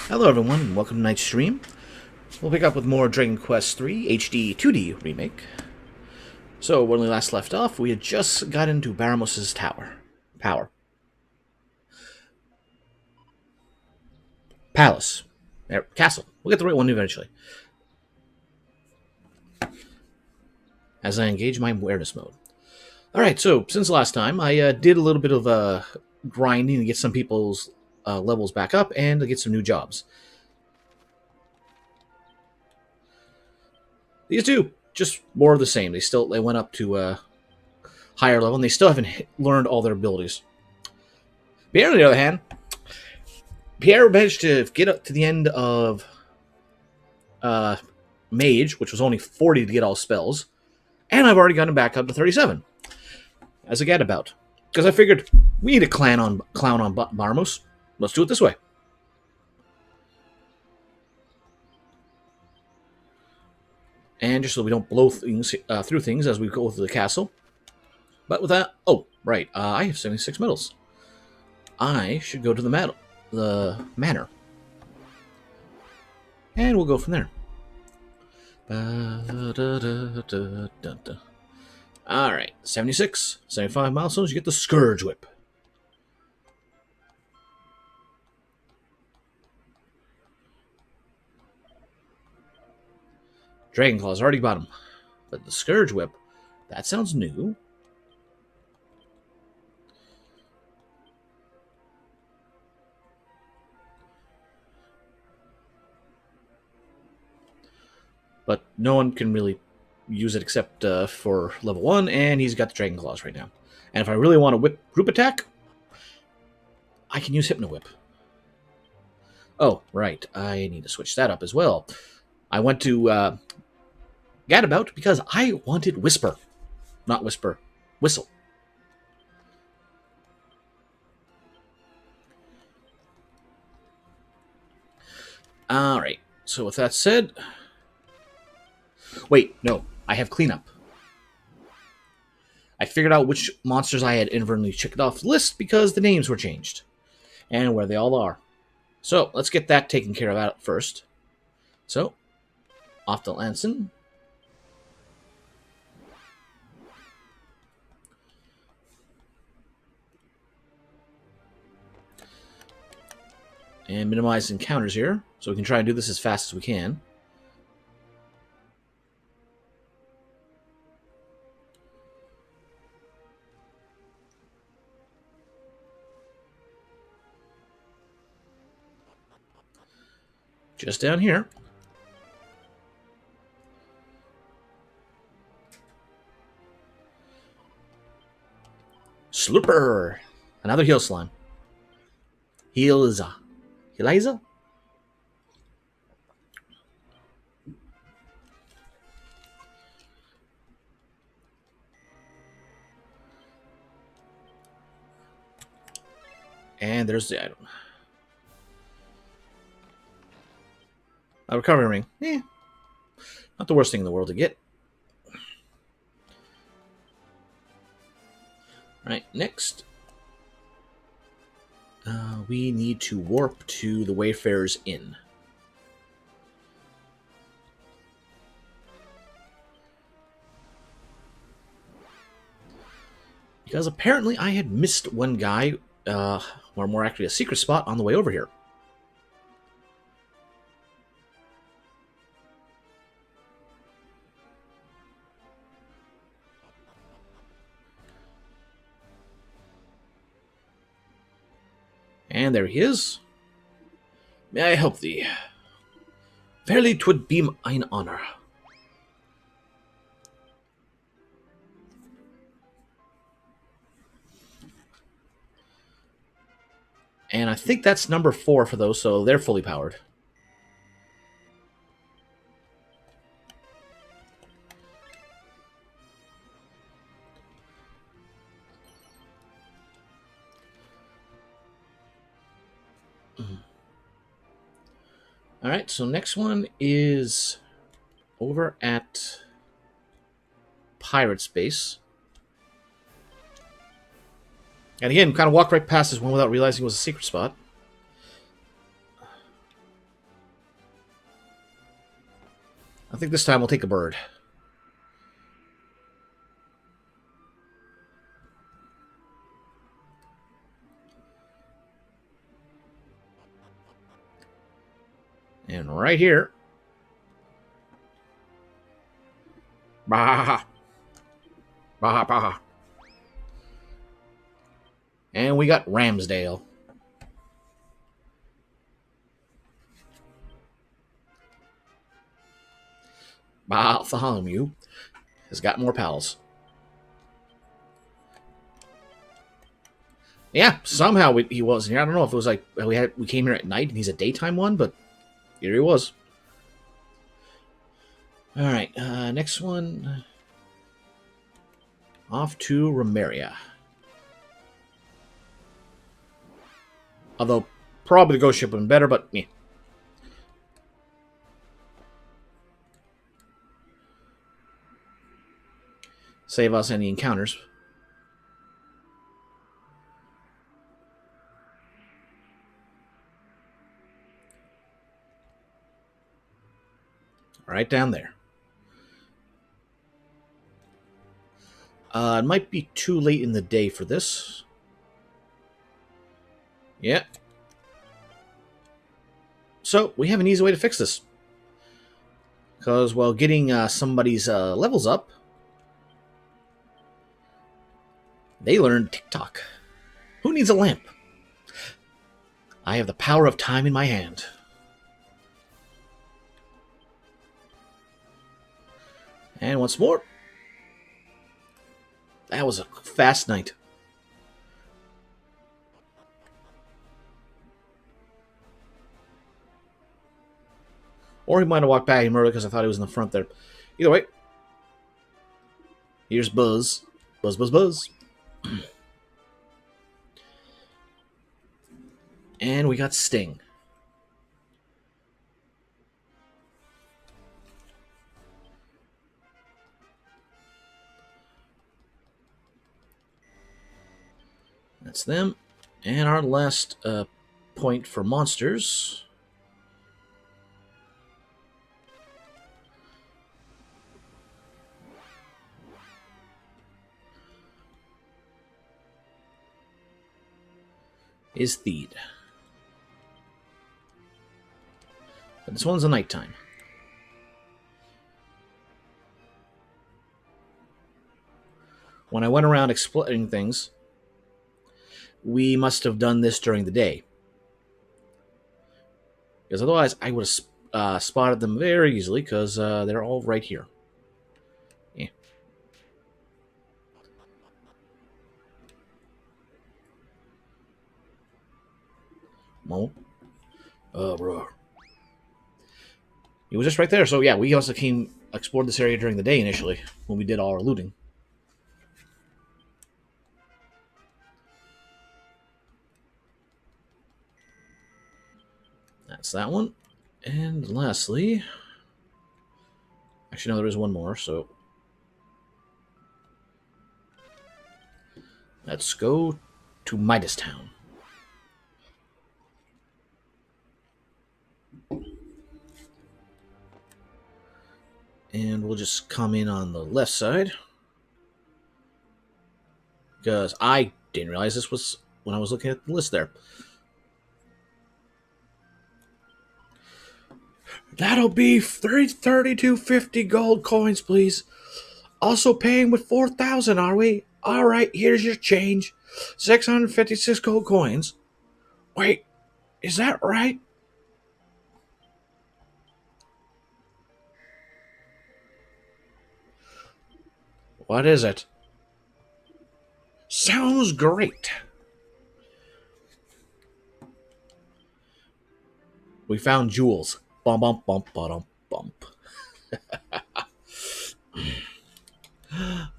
Hello everyone, and welcome to tonight's stream. We'll pick up with more Dragon Quest III HD-2D remake. So, when we last left off, we had just got into Baramos' Power. Palace. Castle. We'll get the right one eventually. As I engage my awareness mode. Alright, so, since last time, I did a little bit of grinding to get some people's levels back up and to get some new jobs. These two, just more of the same. They went up to higher level, and they still haven't learned all their abilities. Pierre, on the other hand, Pierre managed to get up to the end of Mage, which was only 40 to get all spells, and I've already gotten back up to 37 as a gadabout. Because I figured we need a clown on Baramos. Let's do it this way. And just so we don't blow things through things as we go through the castle. But with that, right, I have 76 medals. I should go to the manor. And we'll go from there. Alright, 76, 75 milestones, you get the Scourge Whip. Dragon Claw's already got him. But the Scourge Whip, that sounds new. But no one can really use it except for level 1, and he's got the Dragon Claws right now. And if I really want to whip group attack, I can use Hypno Whip. Oh, right, I need to switch that up as well. I went to Gadabout because I wanted Whisper. Not Whisper, Whistle. Alright, so with that said... Wait, no, I have Cleanup. I figured out which monsters I had inadvertently checked off the list because the names were changed. And where they all are. So, let's get that taken care of out first. So, off to Lanson. And minimize encounters here, so we can try and do this as fast as we can. Just down here. Slurper! Another heal slime. Healiza. And there's the item. A recovery ring. Not the worst thing in the world to get. Right, next. We need to warp to the Wayfarer's Inn. Because apparently I had missed one guy, or more actually a secret spot on the way over here. And there he is. May I help thee? Verily 'twould be mine honor. And I think that's number 4 for those, so they're fully powered. Alright, so next one is over at Pirate Space. And again, kind of walked right past this one without realizing it was a secret spot. I think this time we'll take a bird. And right here. Bah. Bah, bah. And we got Ramsdale. Bartholomew has got more pals. Yeah, somehow he wasn't here. I don't know if it was like we came here at night and he's a daytime one, but here he was. All right, next one. Off to Remeria. Although, probably the ghost ship would have been better, but yeah. Save us any encounters. Right down there. It might be too late in the day for this. Yeah. So, we have an easy way to fix this. Because while getting somebody's levels up, they learn TikTok. Who needs a lamp? I have the power of time in my hand. And once more. That was a fast night. Or he might have walked back and murdered because I thought he was in the front there. Either way. Here's Buzz. Buzz, buzz, buzz. And we got Sting. That's them. And our last point for monsters is Theed. But this one's a nighttime. When I went around exploring things, we must have done this during the day. Because otherwise, I would have spotted them very easily, because they're all right here. Yeah. Oh. Bro. He was just right there, so yeah, we also explored this area during the day initially, when we did all our looting. That's that one. And lastly... Actually, no, there is one more, so... Let's go to Midas Town. And we'll just come in on the left side. Because I didn't realize this was when I was looking at the list there. That'll be 3250 gold coins, please. Also paying with 4,000, are we? Alright, here's your change. 656 gold coins. Wait, is that right? What is it? Sounds great. We found jewels. Bump, bump, bump, bump, bump.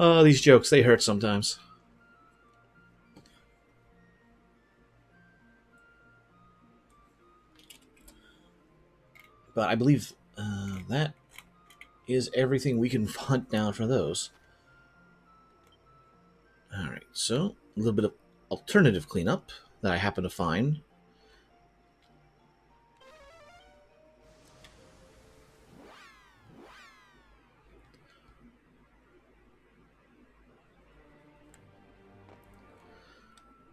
Oh, these jokes, they hurt sometimes. But I believe that is everything we can hunt down for those. Alright, so a little bit of alternative cleanup that I happen to find.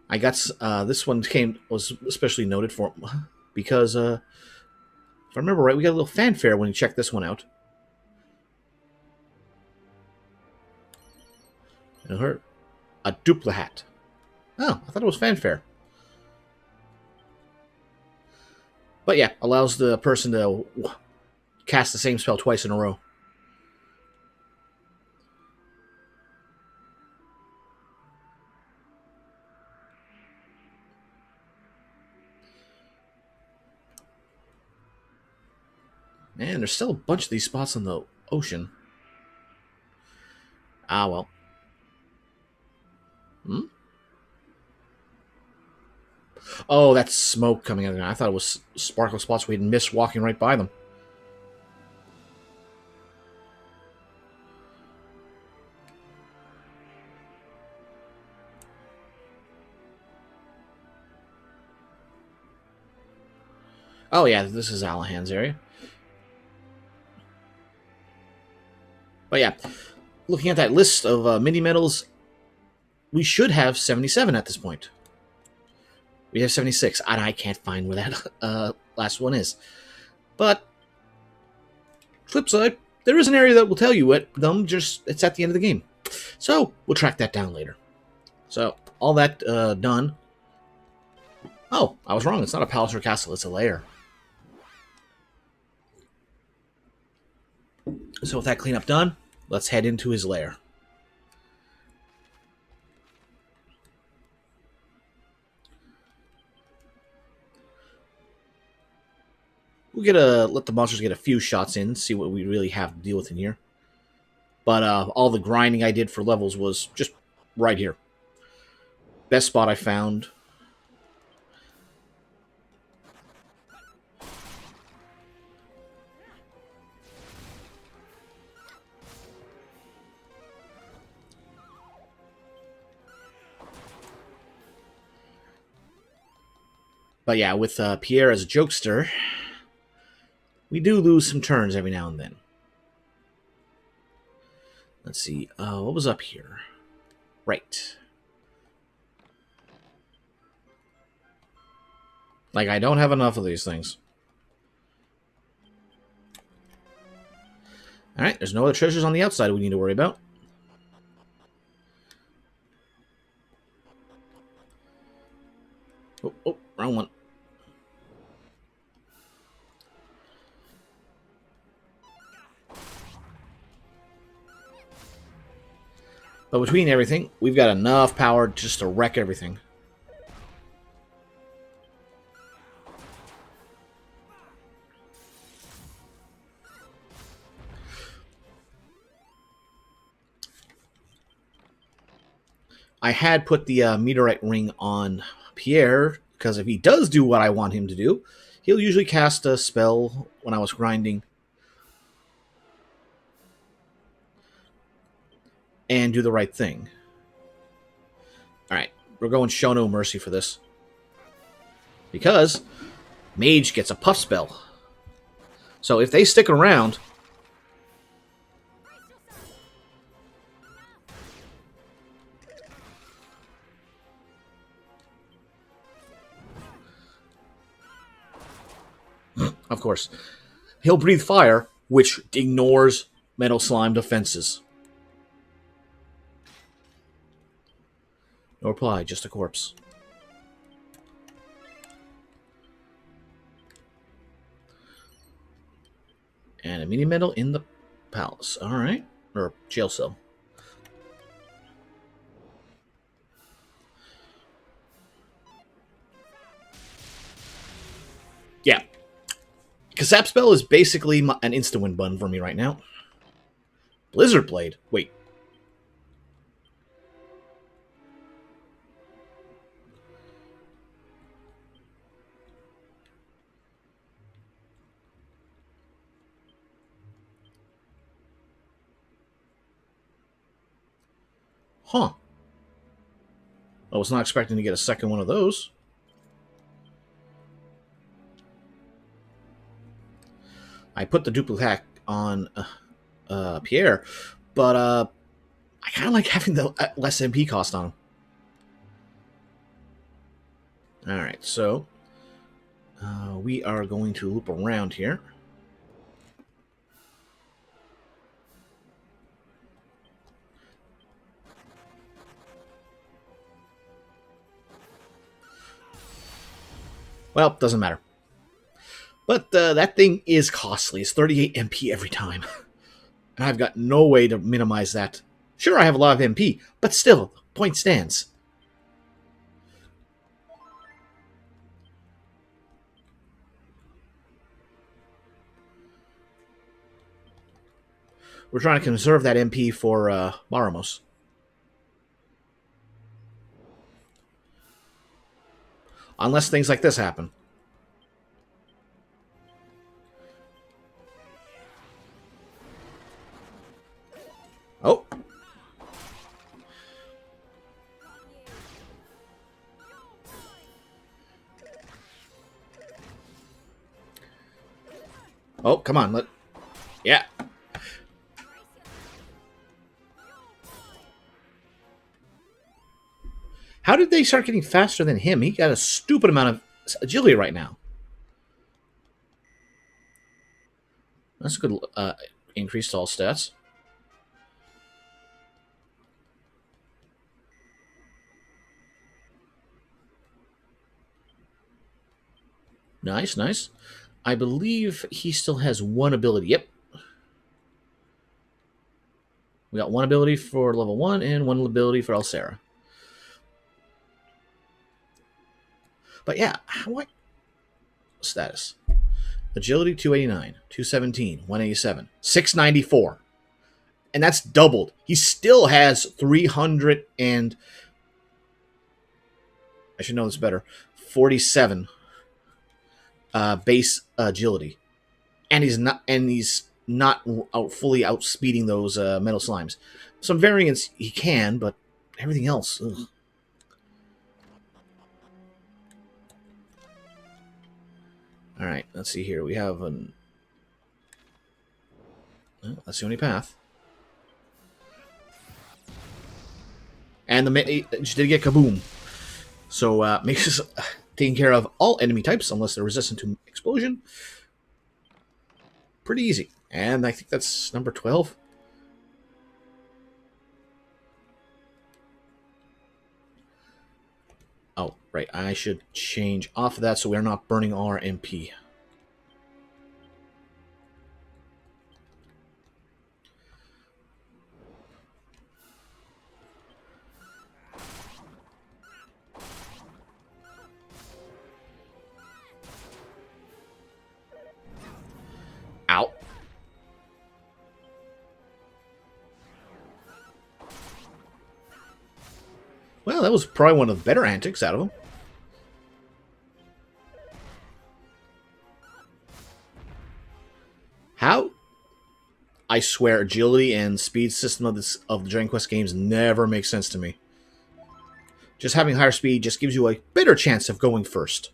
I got this one was especially noted for because if I remember right, we got a little fanfare when you check this one out. And her a duplicat. Oh, I thought it was fanfare. But yeah, allows the person to cast the same spell twice in a row. Man, there's still a bunch of these spots on the ocean. Ah, well. Hmm? Oh, that's smoke coming out of there. I thought it was sparkle spots we'd miss walking right by them. Oh, yeah, this is Alahan's area. But yeah, looking at that list of mini medals, we should have 77 at this point. We have 76, and I can't find where that last one is. But, flip side, there is an area that will tell you it. It's at the end of the game. So, we'll track that down later. So, all that done. Oh, I was wrong. It's not a palace or castle. It's a lair. So, with that cleanup done, let's head into his lair. We'll let the monsters get a few shots in, see what we really have to deal with in here. But all the grinding I did for levels was just right here. Best spot I found. But yeah, with Pierre as a jokester, we do lose some turns every now and then. Let's see. What was up here? Right. Like, I don't have enough of these things. Alright, there's no other treasures on the outside we need to worry about. Oh, wrong one. But between everything, we've got enough power just to wreck everything. I had put the meteorite ring on Pierre, because if he does do what I want him to do, he'll usually cast a spell when I was grinding and do the right thing. Alright, we're going Show No Mercy for this. Because Mage gets a puff spell. So if they stick around... Of course. He'll breathe fire, which ignores Metal Slime defenses. No reply, just a corpse. And a mini medal in the palace. Alright. Or jail cell. Yeah. Kasap spell is basically an insta-win button for me right now. Blizzard Blade. Wait. Huh. I was not expecting to get a second one of those. I put the duplicate on Pierre, but I kind of like having the less MP cost on him. Alright, so we are going to loop around here. Well, doesn't matter. But that thing is costly. It's 38 MP every time. And I've got no way to minimize that. Sure, I have a lot of MP, but still, point stands. We're trying to conserve that MP for Baramos. Unless things like this happen. Oh. Oh, come on. Yeah. How did they start getting faster than him? He got a stupid amount of agility right now. That's a good increase to all stats. Nice, nice. I believe he still has one ability. Yep. We got one ability for level 1 and one ability for Alcera. But yeah, how I... Status. Agility 289, 217, 187, 694. And that's doubled. He still has 300 and... I should know this better. 47 base agility. And he's not fully outspeeding those metal slimes. Some variants he can, but everything else, ugh. All right, let's see here. We have an... Well, that's the only path. And it did get kaboom. So makes us taking care of all enemy types unless they're resistant to explosion. Pretty easy. And I think that's number 12. Oh, right. I should change off of that so we're not burning all our MP. Ow. Well, that was probably one of the better antics out of him. How? I swear, agility and speed system of the Dragon Quest games never makes sense to me. Just having higher speed just gives you a better chance of going first.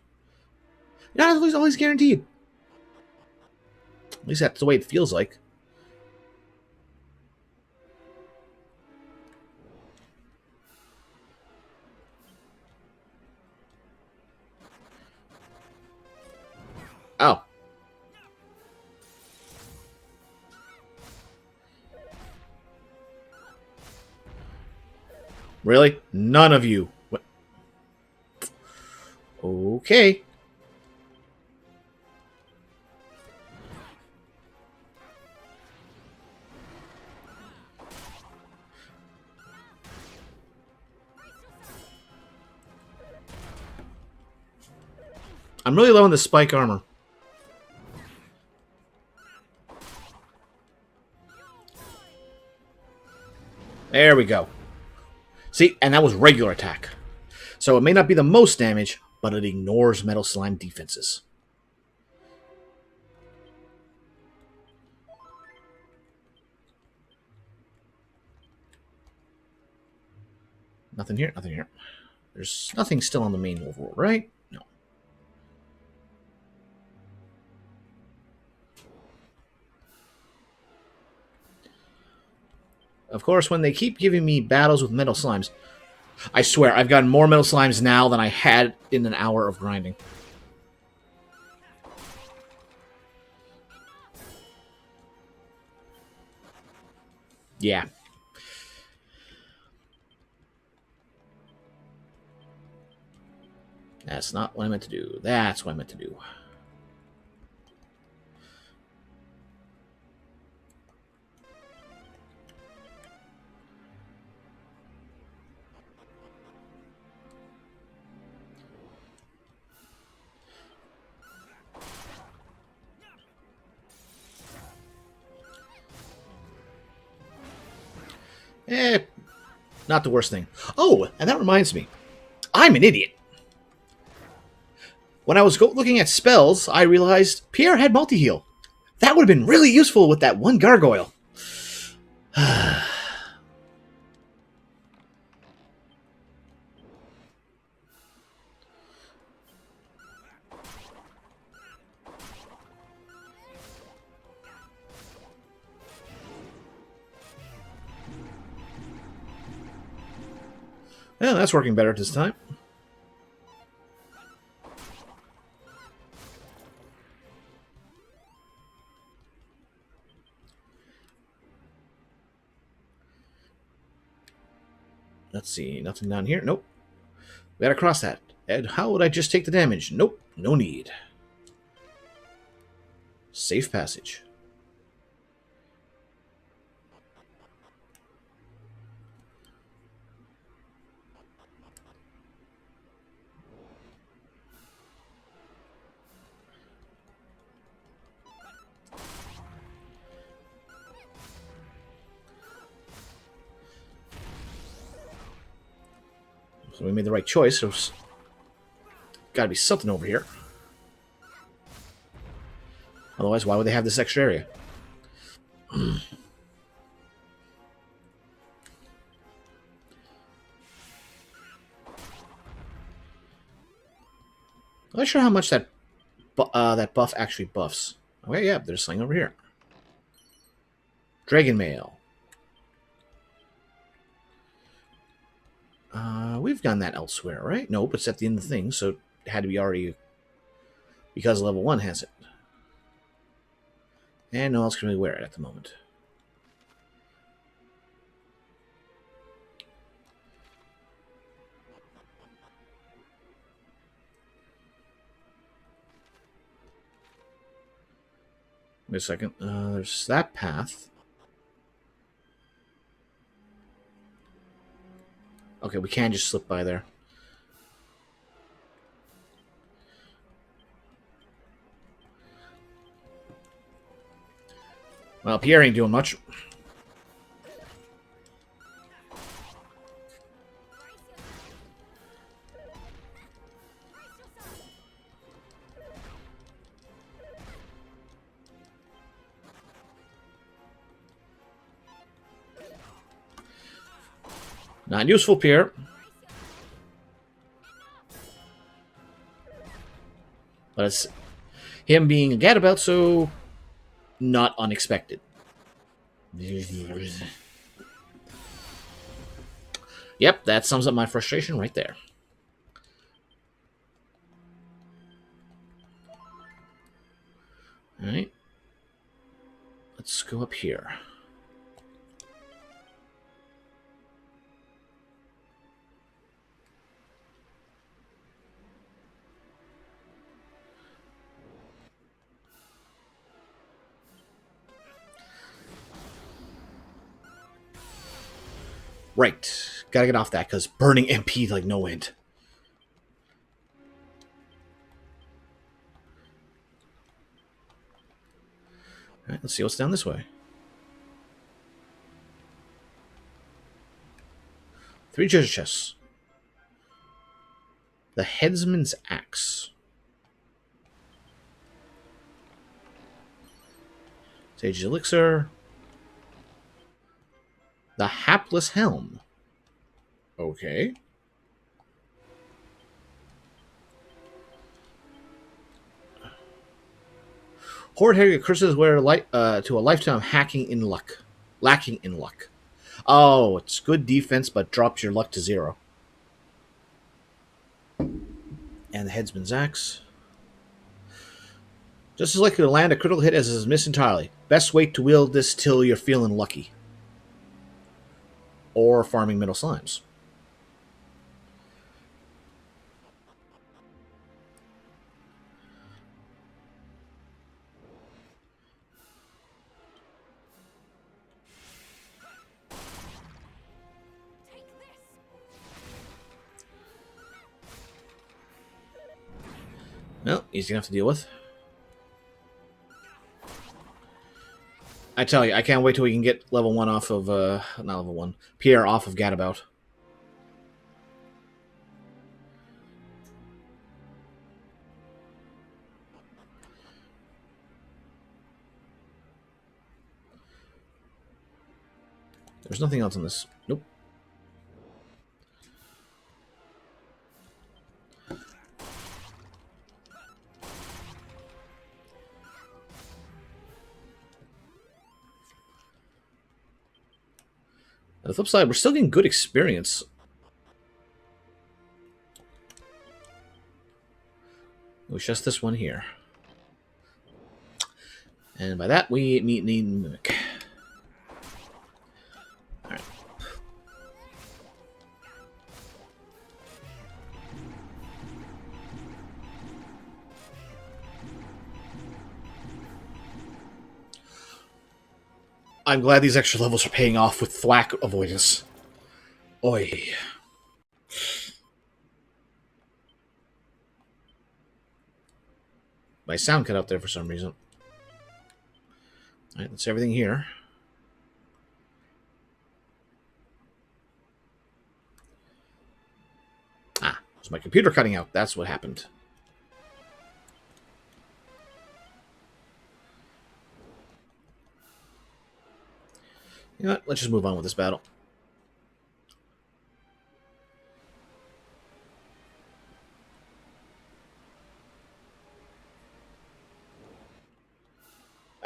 Not always guaranteed. At least that's the way it feels like. Oh. Really? None of you. What? Okay. I'm really low on the spike armor. There we go. See, and that was regular attack. So it may not be the most damage, but it ignores Metal Slime defenses. Nothing here, nothing here. There's nothing still on the main overworld, right? No. Of course, when they keep giving me battles with Metal Slimes, I swear, I've gotten more metal slimes now than I had in an hour of grinding. Yeah. That's not what I meant to do. That's what I meant to do. Eh, not the worst thing. Oh, and that reminds me. I'm an idiot. When I was looking at spells, I realized Pierre had multi-heal. That would have been really useful with that one gargoyle. Well, that's working better this time. Let's see, nothing down here. Nope. We gotta cross that. And how would I just take the damage? Nope, no need. Safe passage. So we made the right choice. There's gotta be something over here. Otherwise, why would they have this extra area? I'm not sure how much that buff actually buffs. Okay, yeah, there's something over here. Dragon Mail. We've done that elsewhere, right? Nope, it's at the end of the thing, so it had to be already because level 1 has it. And no one else can really wear it at the moment. Wait a second. There's that path. Okay, we can just slip by there. Well, Pierre ain't doing much. Not useful, Pierre. But it's him being a gadabout, so not unexpected. Yep, that sums up my frustration right there. Alright. Let's go up here. Right. Gotta get off that, because burning MP like no end. Alright, let's see what's down this way. 3 treasure chests. The Headsman's Axe. Sage Elixir. The Hapless Helm. Okay. Horde Harrier curses wear to a lifetime of lacking in luck. Oh, it's good defense, but drops your luck to 0. And the Headsman's Axe. Just as likely to land a critical hit as is miss entirely. Best wait to wield this till you're feeling lucky. Or farming middle slimes. Well, he's gonna have to deal with. I tell you, I can't wait till we can get level 1 off of, not level 1, Pierre off of Gadabout. There's nothing else on this. Nope. On the flip side, we're still getting good experience. It was just this one here. And by that, we need Mimic. Alright. I'm glad these extra levels are paying off with thwack avoidance. Oi. My sound cut out there for some reason. Alright, that's everything here. Ah, it's my computer cutting out. That's what happened. You know what? Let's just move on with this battle.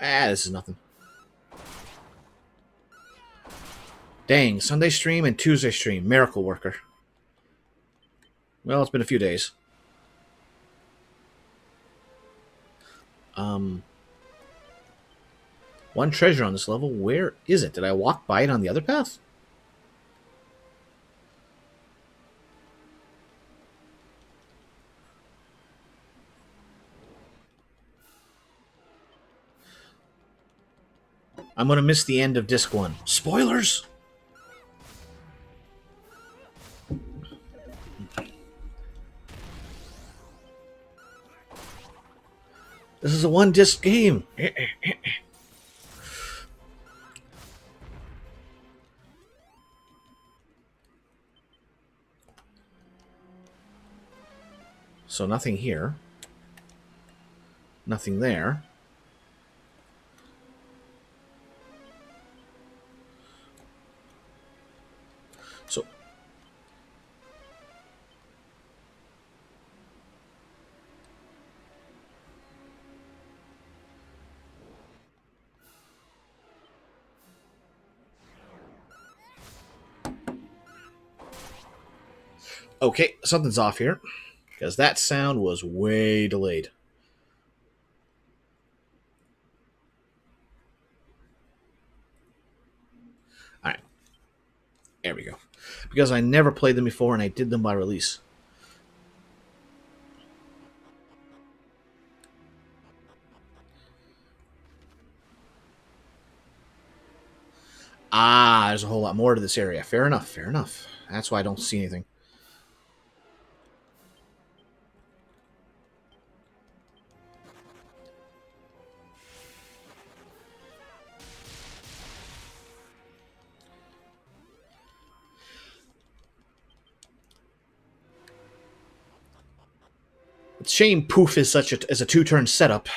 Ah, this is nothing. Dang, Sunday stream and Tuesday stream. Miracle worker. Well, it's been a few days. One treasure on this level. Where is it? Did I walk by it on the other path? I'm going to miss the end of Disc 1. Spoilers! This is a one-disc game. So nothing here. Nothing there. So... Okay, something's off here. Because that sound was way delayed. Alright. There we go. Because I never played them before and I did them by release. Ah, there's a whole lot more to this area. Fair enough, fair enough. That's why I don't see anything. It's a shame Poof is such a two-turn setup.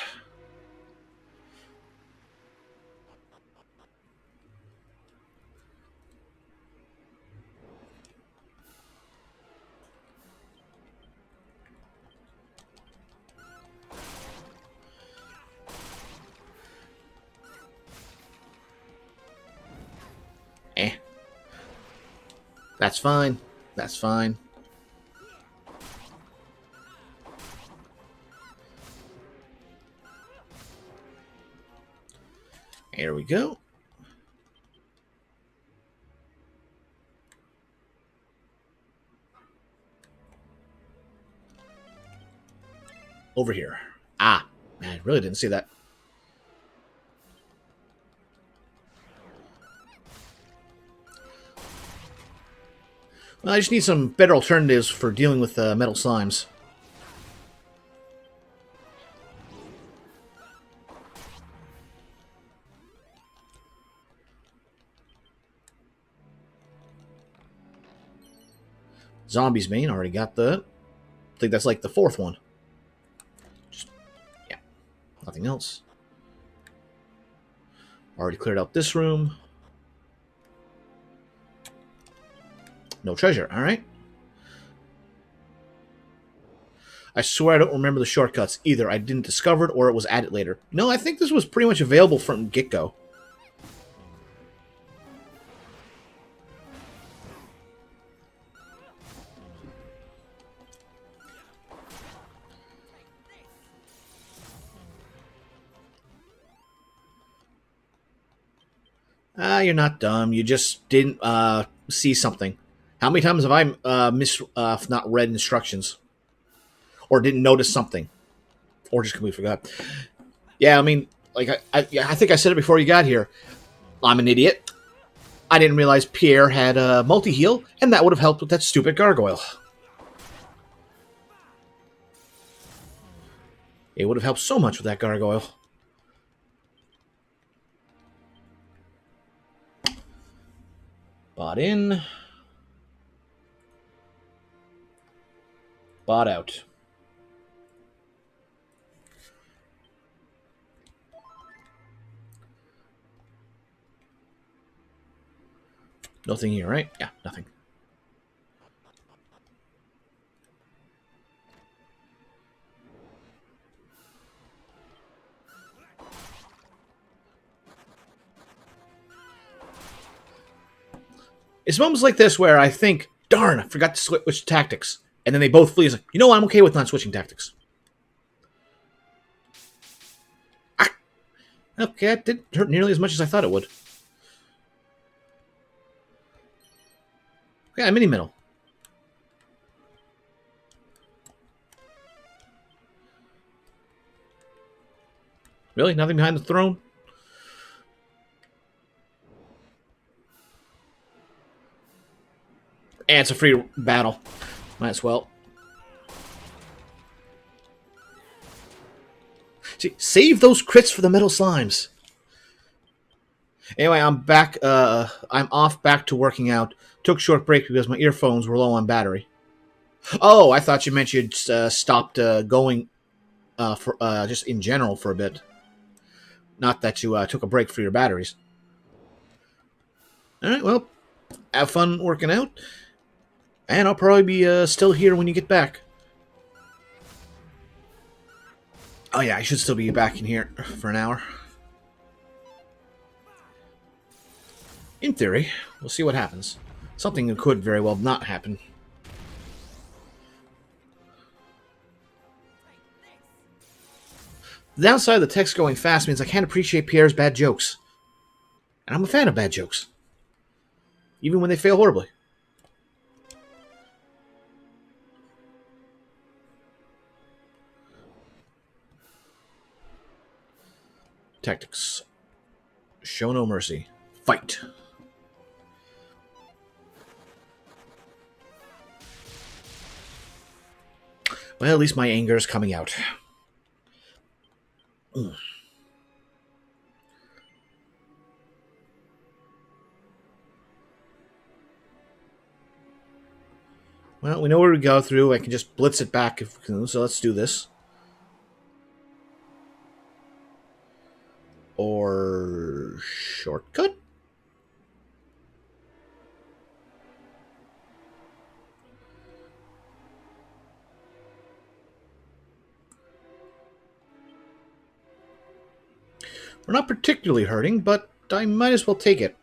Eh. That's fine. That's fine. Here we go. Over here. Ah, man, I really didn't see that. Well, I just need some better alternatives for dealing with metal slimes. Zombies main, already got that. I think that's like the fourth one. Just, yeah, nothing else. Already cleared out this room. No treasure, alright. I swear I don't remember the shortcuts. Either I didn't discover it or it was added later. No, I think this was pretty much available from get-go. Ah, you're not dumb. You just didn't see something. How many times have I not read instructions? Or didn't notice something? Or just completely forgot? Yeah, I mean, like, I think I said it before you got here. I'm an idiot. I didn't realize Pierre had a multi-heal, and that would have helped with that stupid gargoyle. It would have helped so much with that gargoyle. Bought in. Bought out. Nothing here, right? Yeah, nothing. It's moments like this where I think, darn, I forgot to switch tactics. And then they both flee. It's like, you know what? I'm okay with not switching tactics. Ah, okay, that didn't hurt nearly as much as I thought it would. Okay, mini middle. Really? Nothing behind the throne? And it's a free battle. Might as well. See, save those crits for the metal slimes. Anyway, I'm back. I'm off back to working out. Took a short break because my earphones were low on battery. Oh, I thought you meant you'd stopped going for just in general for a bit. Not that you took a break for your batteries. All right, well, have fun working out. And I'll probably be still here when you get back. Oh yeah, I should still be back in here for an hour. In theory, we'll see what happens. Something that could very well not happen. The downside of the text going fast means I can't appreciate Pierre's bad jokes. And I'm a fan of bad jokes. Even when they fail horribly. Tactics. Show no mercy. Fight. Well, at least my anger is coming out. Well, we know where we go through. I can just blitz it back if we can, so let's do this. Or shortcut? We're not particularly hurting, but I might as well take it.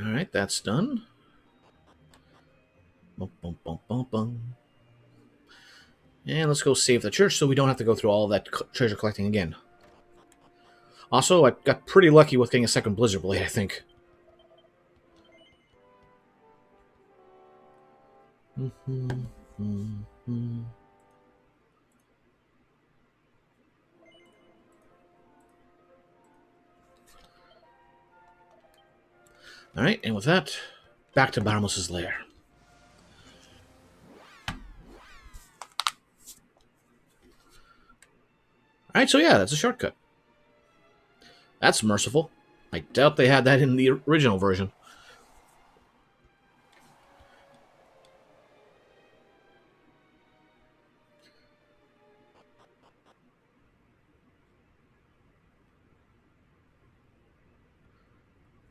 Alright, that's done. Bum, bum, bum, bum, bum. And let's go save the church so we don't have to go through all that treasure collecting again. Also, I got pretty lucky with getting a second Blizzard Blade, I think. Alright, and with that, back to Barmos's lair. Alright, so yeah, that's a shortcut. That's merciful. I doubt they had that in the original version.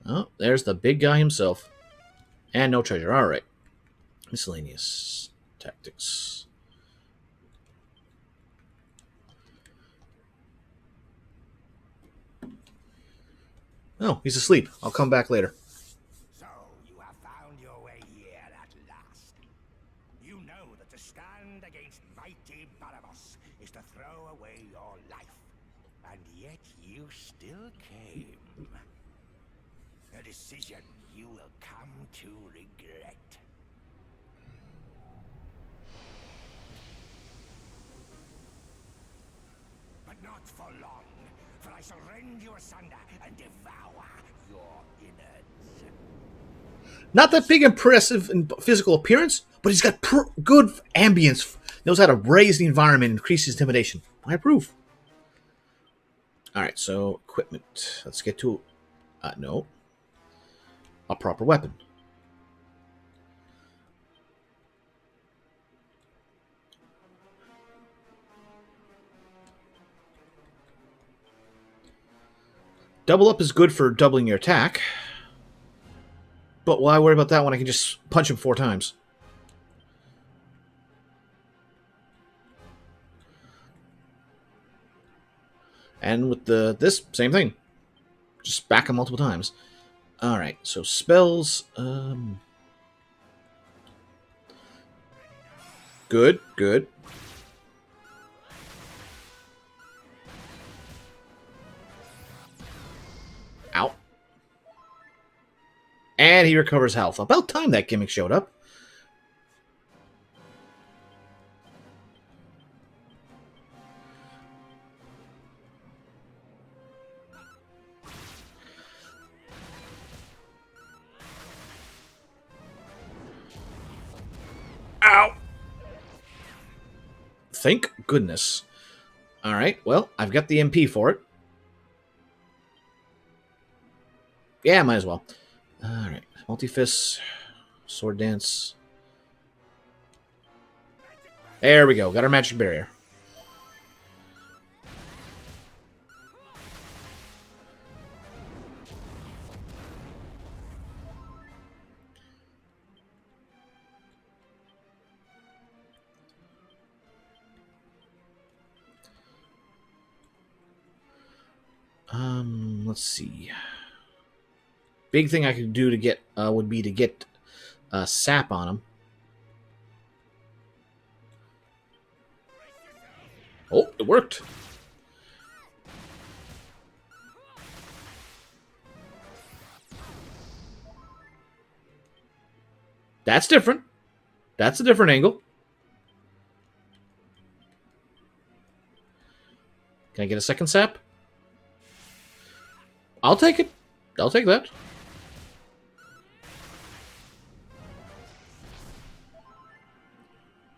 Oh, there's the big guy himself. And no treasure. Alright. Miscellaneous tactics. Oh, he's asleep. I'll come back later. So, you have found your way here at last. You know that to stand against mighty Barabos is to throw away your life. And yet you still came. A decision you will come to regret. But not for long, for I shall rend you asunder and devour your innards. Not that big impressive in physical appearance, but he's got good ambience. Knows how to raise the environment and increase intimidation. I approve. Alright, so equipment. Let's get to... no. A proper weapon. Double up is good for doubling your attack. But why worry about that when I can just punch him 4 times? And with this, same thing. Just back him multiple times. Alright, so spells. Good, good. Ow. And he recovers health. About time that gimmick showed up. Ow! Thank goodness. Alright, well, I've got the MP for it. Yeah, might as well. Alright, multi-fists, sword dance. There we go, got our magic barrier. Let's see. Big thing I could do to get would be to get sap on him. Oh, it worked. That's different. That's a different angle. Can I get a second sap? I'll take it. I'll take that.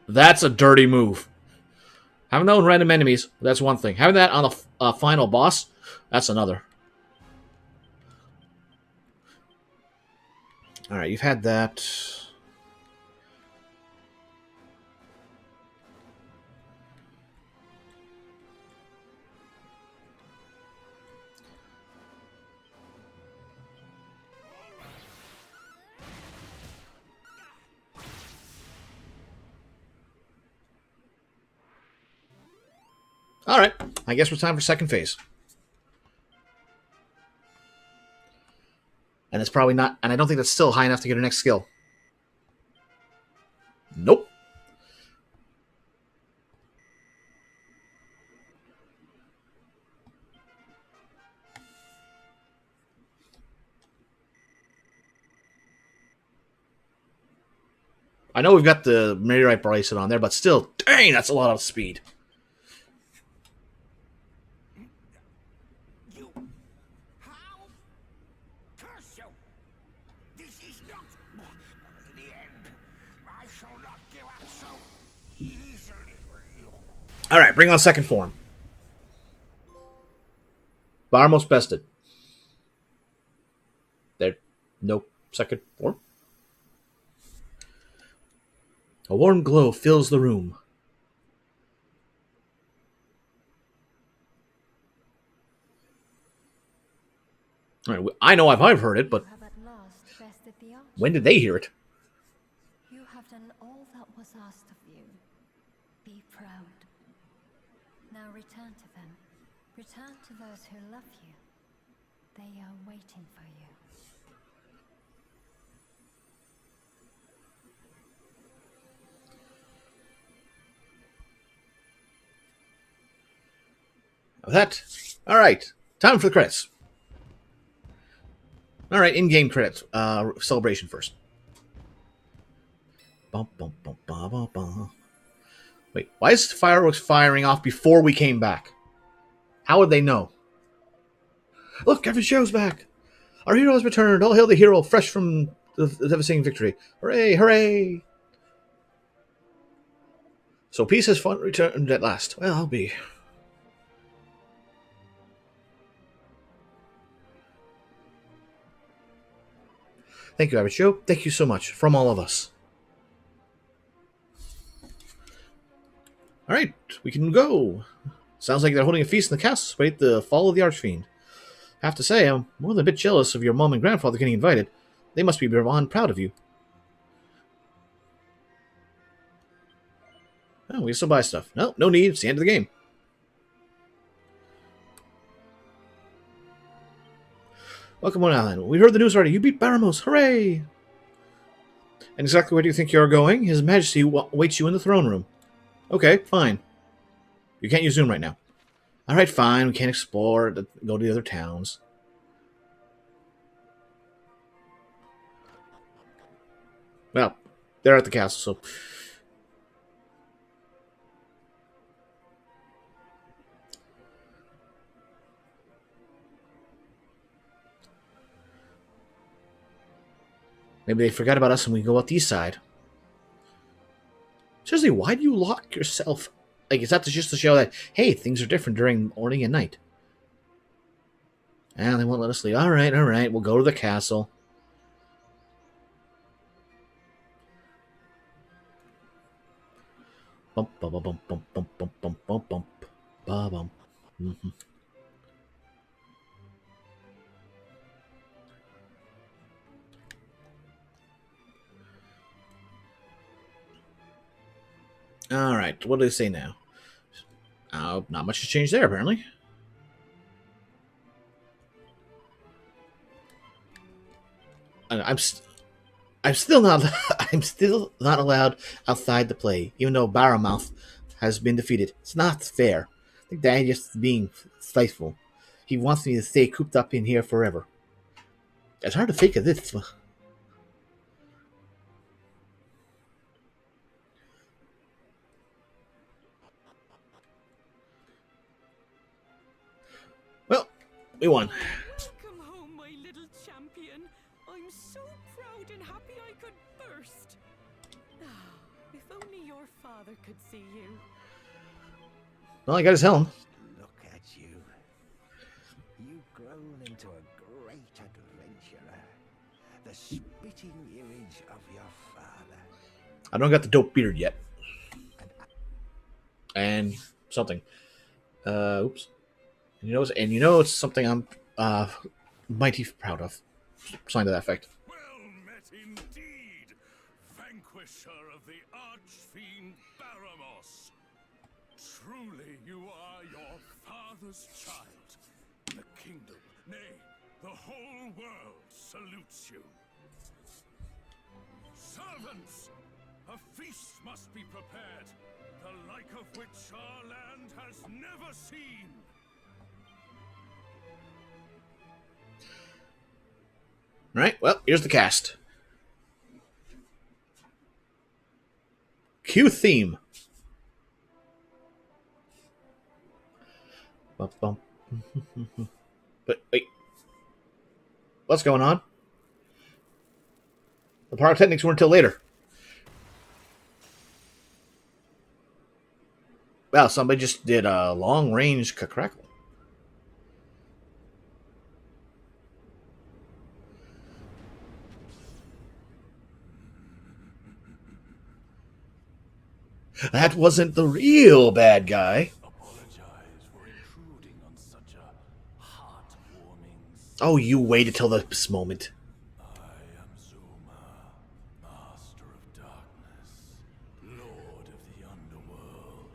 That's a dirty move. Having that on random enemies, that's one thing. Having that on the final boss, that's another. Alright, you've had that. Alright, I guess we're time for second phase. And it's probably not, and I don't think that's still high enough to get her next skill. Nope. I know we've got the meteorite bracelet on there, but still, dang, that's a lot of speed. You... How? Curse you! This is not the end. I shall not give up so easily. All right, bring on second form. Barmos bested. There, no second form. A warm glow fills the room. All right, I know I've heard it, but You have at last bested the arch. when did they hear it? You have done all that was asked of you. Be proud. Now return to them. Return to those who love you. They are waiting for you. That. All right, time for the credits. All right, in-game credits. Celebration first. Bum, bum, bum, bum, bum, bum. Wait, why is fireworks firing off before we came back? How would they know? Look, Kevin Show's back. Our hero has returned. All hail the hero, fresh from the devastating victory. Hooray, hooray. So peace has fun returned at last. Well, I'll be. Thank you, Average Joe. Thank you so much from all of us. All right, we can go. Sounds like they're holding a feast in the castle. Wait, the fall of the Archfiend. I have to say, I'm more than a bit jealous of your mom and grandfather getting invited. They must be beyond proud of you. Oh, we can still buy stuff. No, no need. It's the end of the game. Welcome on Island. We heard the news already. You beat Baramos. Hooray! And exactly where do you think you're going? His Majesty awaits you in the throne room. Okay, fine. You can't use Zoom right now. Alright, fine. We can't explore, go to the other towns. Well, they're at the castle, so... Maybe they forgot about us and we go out the east side. Seriously, why do you lock yourself? Like, is that just to show that, hey, things are different during morning and night? And they won't let us leave. Alright, we'll go to the castle. Bump, bump, bump, bump, bump, bump, bump, bump, bump, bump, bump. Mm-hmm. Alright, what do they say now? Not much has changed there, apparently. I'm still not I'm still not allowed outside to play, even though Barrowmouth has been defeated. It's not fair. I think Daddy just being faithful. He wants me to stay cooped up in here forever. It's hard to fake this. Well, we won. Welcome home, my little champion. I'm so proud and happy I could burst. Ah, if only your father could see you. Well, I got his helm. Look at you. You've grown into a great adventurer. The spitting image of your father. I don't got the dope beard yet. And something. Oops. And you know it's something I'm mighty proud of. Sign to that effect. Well met indeed, vanquisher of the Archfiend Baramos. Truly you are your father's child. The kingdom, nay, The whole world salutes you. Servants, a feast must be prepared, the like of which our land has never seen. Right, well, here's the cast. Cue theme. Bum, bum. But wait, what's going on? The pyrotechnics weren't until later. Wow, somebody just did a long-range crackle. That wasn't the real bad guy. Apologize for intruding on such a heartwarming. Oh, you waited till this moment. I am Zuma, Master of Darkness, Lord of the Underworld.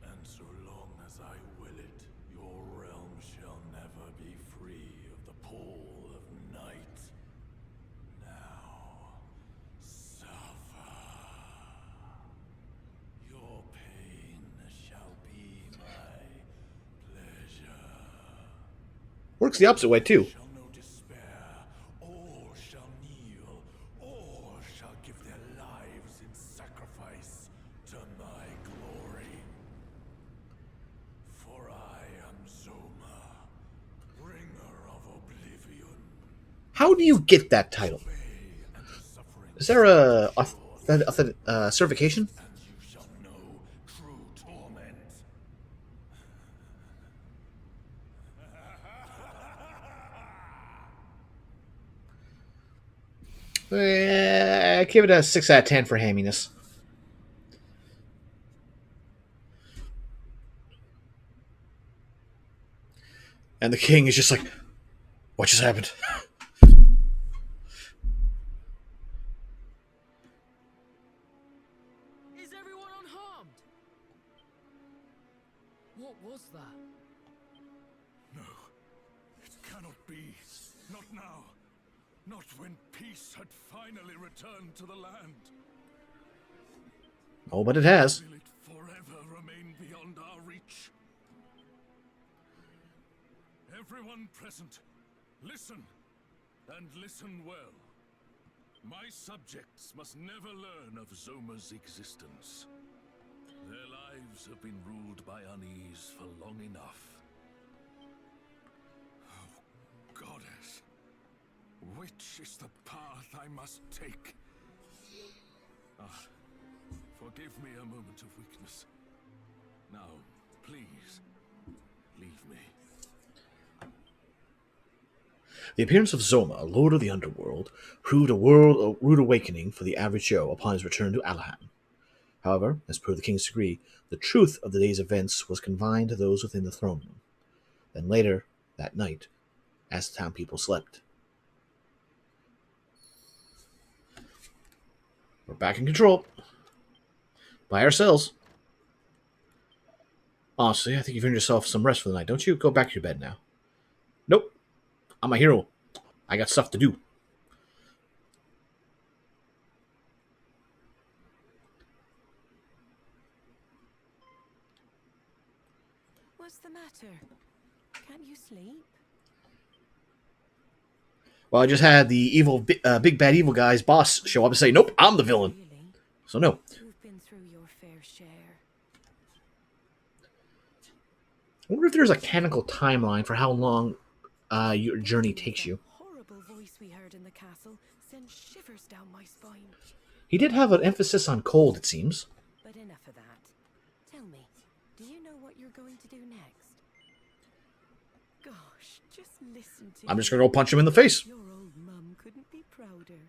And so long as I will it, your realm shall never be free of the pall of night. Now, suffer. Your pain shall be my pleasure. Works the opposite way, too. Shall know despair, all shall kneel, all shall give their lives in sacrifice to my glory. For I am Zoma, bringer of oblivion. How do you get that title? And the suffering Is there a certification? and you shall know true torment. Give it a 6 out of 10 for hamminess. And the king is just like, what just happened? Is everyone unharmed? What was that? No, it cannot be. Not now. Not when peace had finally returned to the land. Oh, but it has. Will it forever remain beyond our reach? Everyone present, listen, and listen well. My subjects must never learn of Zoma's existence. Their lives have been ruled by unease for long enough. Oh, goddess, which is the path I must take? Ah, forgive me a moment of weakness. Now, please, leave me. The appearance of Zoma, Lord of the Underworld, proved a rude awakening for the average Joe upon his return to Alahan. However, as per the king's decree, the truth of the day's events was confined to those within the throne room. Then later, that night, as the town people slept. We're back in control. By ourselves. Honestly, I think you've earned yourself some rest for the night, don't you? Go back to your bed now. Nope. I'm a hero. I got stuff to do. What's the matter? Can't you sleep? Well, I just had the evil, big bad evil guy's boss show up and say, nope, I'm the villain. Really? So no. You've been through your fair share. I wonder if there's a canonical timeline for how long your journey takes you. That horrible voice we heard in the castle sends shivers down my spine. He did have an emphasis on cold, it seems. But enough of that. Tell me, do you know what you're going to do next? Gosh, just listen to I'm just you. gonna go punch him in the face. Your old mum couldn't be prouder.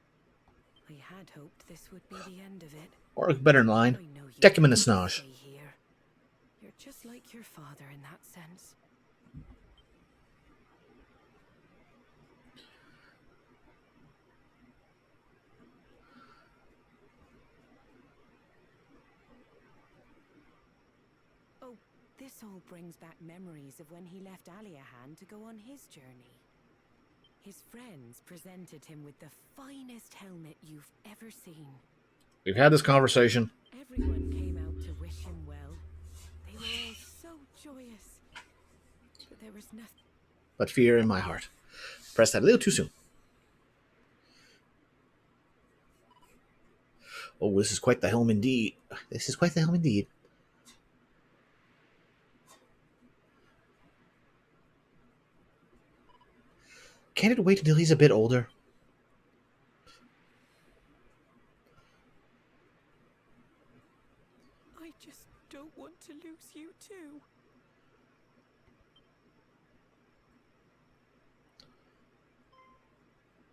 I had hoped this would be the end of it. Or better in I line, know you deck him in the can't snosh. stay here. You're just like your father in that sense. Oh, this all brings back memories of when he left Aliahan to go on his journey. His friends presented him with the finest helmet you've ever seen. We've had this conversation. Everyone came out to wish him well. They were all so joyous. But there was nothing. But fear in my heart. Pressed that a little too soon. Oh, this is quite the helm indeed. This is quite the helm indeed. Can't it wait until he's a bit older? I just don't want to lose you too.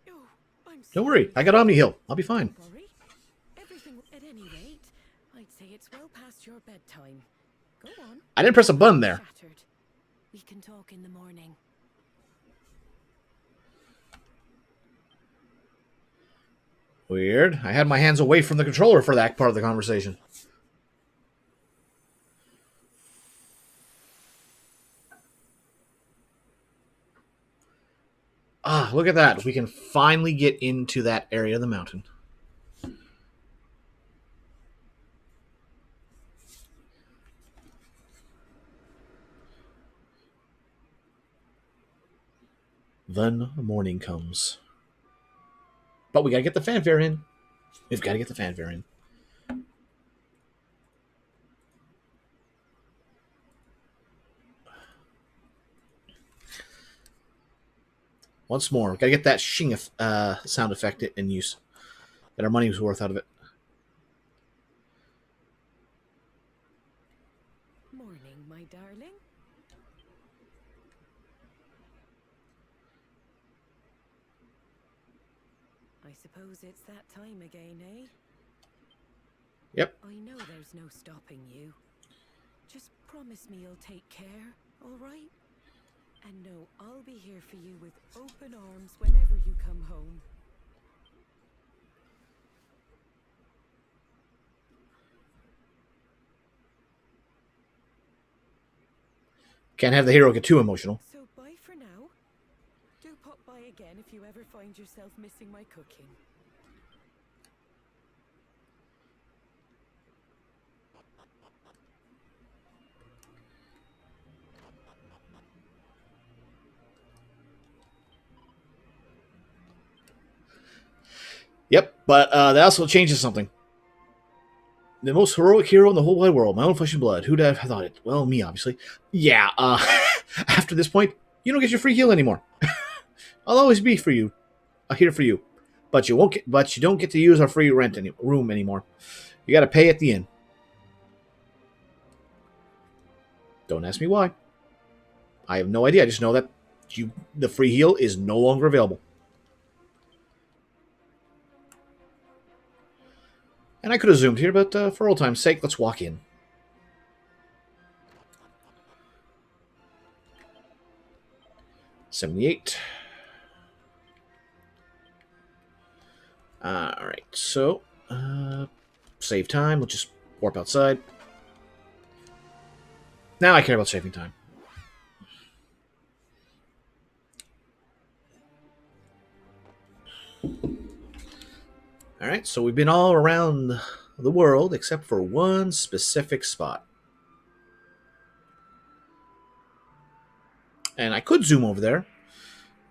Oh, I'm Don't worry, I got Omni Hill. I'll be fine. Worry. Everything at any rate, I'd say it's well past your bedtime. Go on. I didn't press a button there. Shattered. We can talk in the morning. Weird. I had my hands away from the controller for that part of the conversation. Ah, look at that. We can finally get into that area of the mountain. Then morning comes. But we gotta get the fanfare in. We've gotta get the fanfare in. Once more, gotta get that shing sound effect in use. Get our money was worth out of it. Morning, my darling. I suppose it's that time again, eh? Yep. I know there's no stopping you. Just promise me you'll take care, all right? And know I'll be here for you with open arms whenever you come home. Can't have the hero get too emotional. So bye for now. Do pop by again if you ever find yourself missing my cooking. Yep, but that also changes something. The most heroic hero in the whole wide world, my own flesh and blood. Who'd have thought it? Well, me, obviously. Yeah, after this point, you don't get your free heal anymore. I'll always be for you, here for you, but you won't get. But you don't get to use our free room anymore. You got to pay at the inn. Don't ask me why. I have no idea. I just know that the free heal is no longer available. And I could have zoomed here, but for old time's sake, let's walk in. $78. Alright, so save time. Let's just warp outside. Now I care about saving time. Alright, so we've been all around the world except for one specific spot. And I could zoom over there.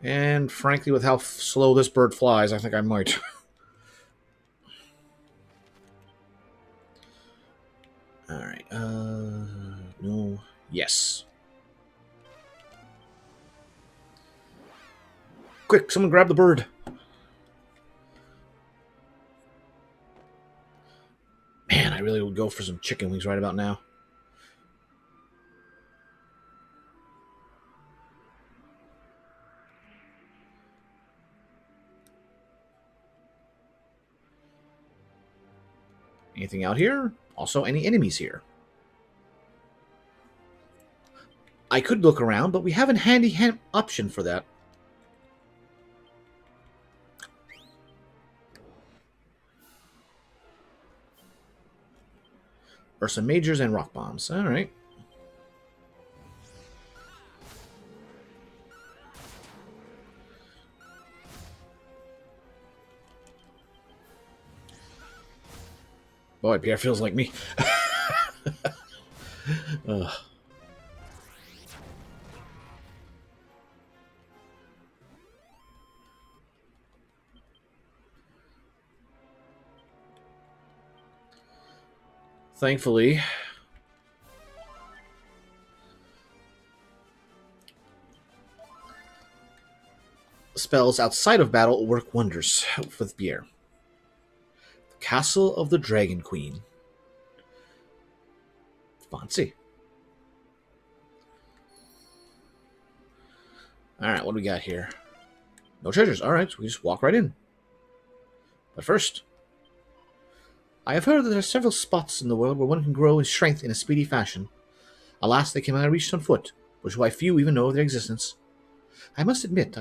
And frankly, with how slow this bird flies, I think I might. Alright, no, yes. Quick, someone grab the bird. Man, I really would go for some chicken wings right about now. Anything out here? Also, any enemies here? I could look around, but we have a handy option for that. Ursa Majors and rock bombs. All right. Boy, Pierre feels like me. Ugh. Thankfully, spells outside of battle work wonders with Pierre. The Castle of the Dragon Queen. Fancy. Alright, what do we got here? No treasures. Alright, so we just walk right in. But first, I have heard that there are several spots in the world where one can grow in strength in a speedy fashion. Alas, they cannot be reached on foot, which is why few even know of their existence. I must admit,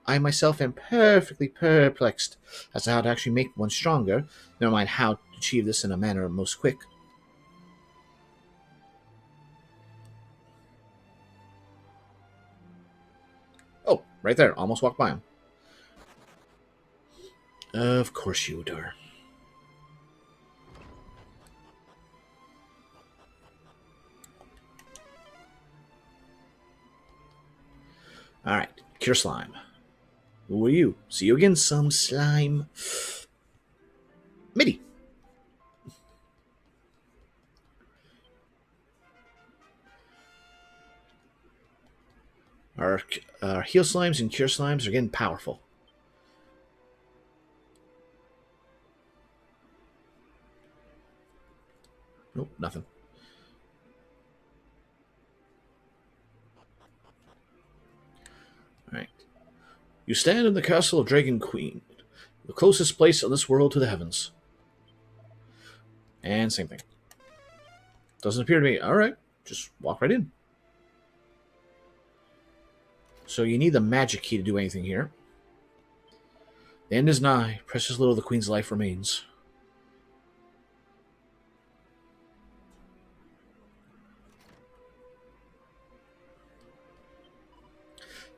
I myself am perfectly perplexed as to how to actually make one stronger, never mind how to achieve this in a manner most quick. Oh, right there, almost walked by him. Of course you do. Alright, cure slime. Who are you? See you again, some slime. Midi. Our heal slimes and cure slimes are getting powerful. Nope, nothing. Alright. You stand in the castle of Dragon Queen, the closest place on this world to the heavens. And same thing. Doesn't appear to be. Alright, just walk right in. So you need the magic key to do anything here. The end is nigh. Precious little of the Queen's life remains.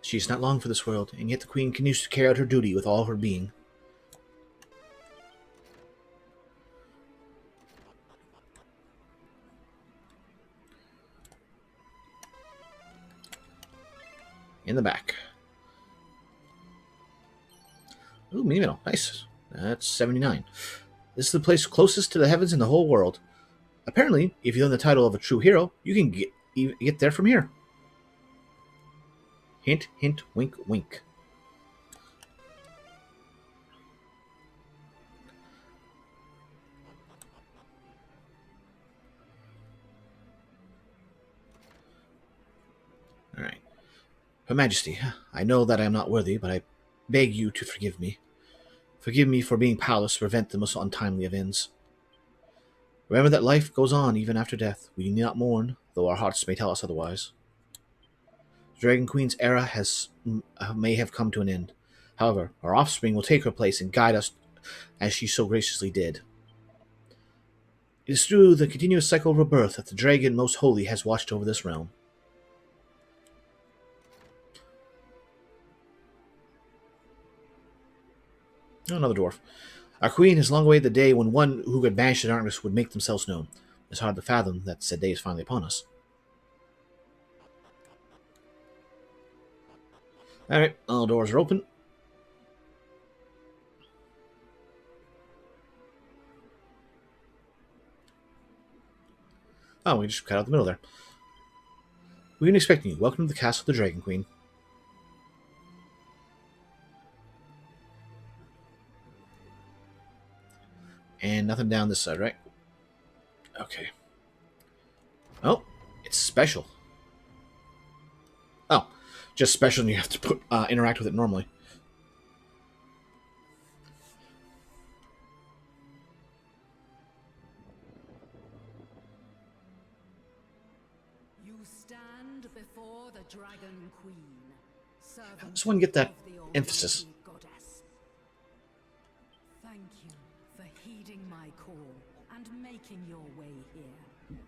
She is not long for this world, and yet the Queen continues to carry out her duty with all her being. In the back. Ooh, mini medal. Nice. That's 79. This is the place closest to the heavens in the whole world. Apparently, if you own the title of a true hero, you can get there from here. Hint, hint, wink, wink. Alright. Her Majesty, I know that I am not worthy, but I beg you to forgive me. Forgive me for being powerless to prevent the most untimely of ends. Remember that life goes on even after death. We need not mourn, though our hearts may tell us otherwise. The Dragon Queen's era may have come to an end. However, our offspring will take her place and guide us as she so graciously did. It is through the continuous cycle of rebirth that the Dragon Most Holy has watched over this realm. Oh, another dwarf. Our queen has long awaited the day when one who could banish the darkness would make themselves known. It's hard to fathom that said day is finally upon us. Alright, all doors are open. Oh, we just cut out the middle there. We've been expecting you. Welcome to the castle of the Dragon Queen. And nothing down this side, right? Okay. Oh, it's special. Oh, just special and you have to interact with it normally. You stand before the Dragon Queen. How does one get that emphasis? Goddess. Thank you for heeding my call and making your way here.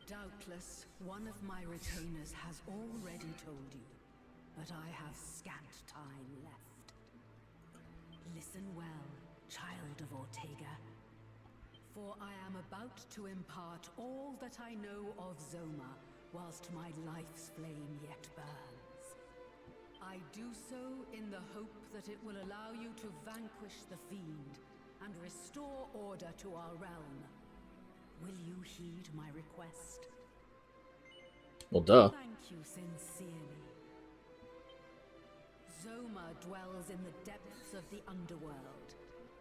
Doubtless, one of my retainers has already told you, but I have scant time left. Listen well, child of Ortega. For I am about to impart all that I know of Zoma, whilst my life's flame yet burns. I do so in the hope that it will allow you to vanquish the fiend and restore order to our realm. Will you heed my request? Well, duh. Thank you sincerely. Zoma dwells in the depths of the underworld.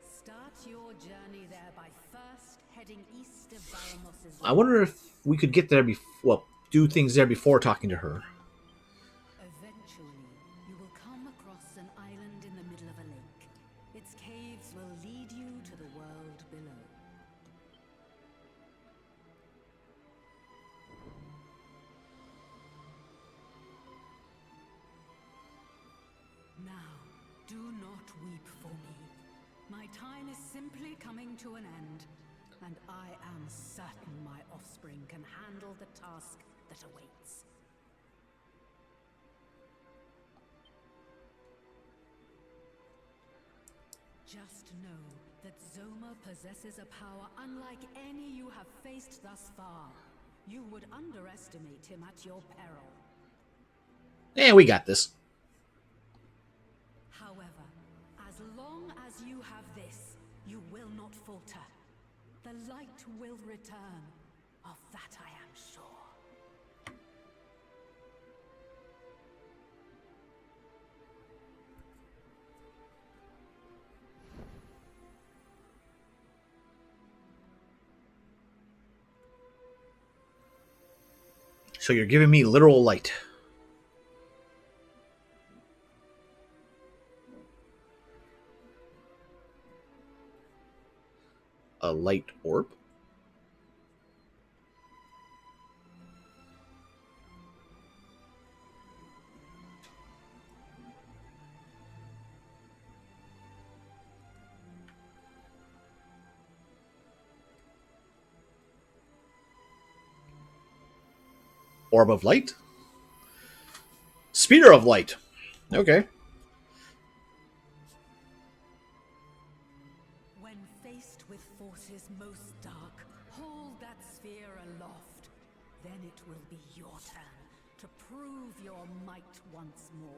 Start your journey there by first heading east of Baramos's. I wonder if we could get there do things there before talking to her. Eventually, you will come across an island in the middle of a lake. Its caves will lead you to the world below. Now, do not weep for me. My time is simply coming to an end, and I am certain my offspring can handle the task that awaits. Just know that Zoma possesses a power unlike any you have faced thus far. You would underestimate him at your peril. Yeah, we got this. However, as long as you have this, you will not falter. The light will return. Of that I am sure. So you're giving me literal light. A light orb? Orb of light? Spear of light. Okay. When faced with forces most dark, hold that sphere aloft. Then it will be your turn to prove your might once more.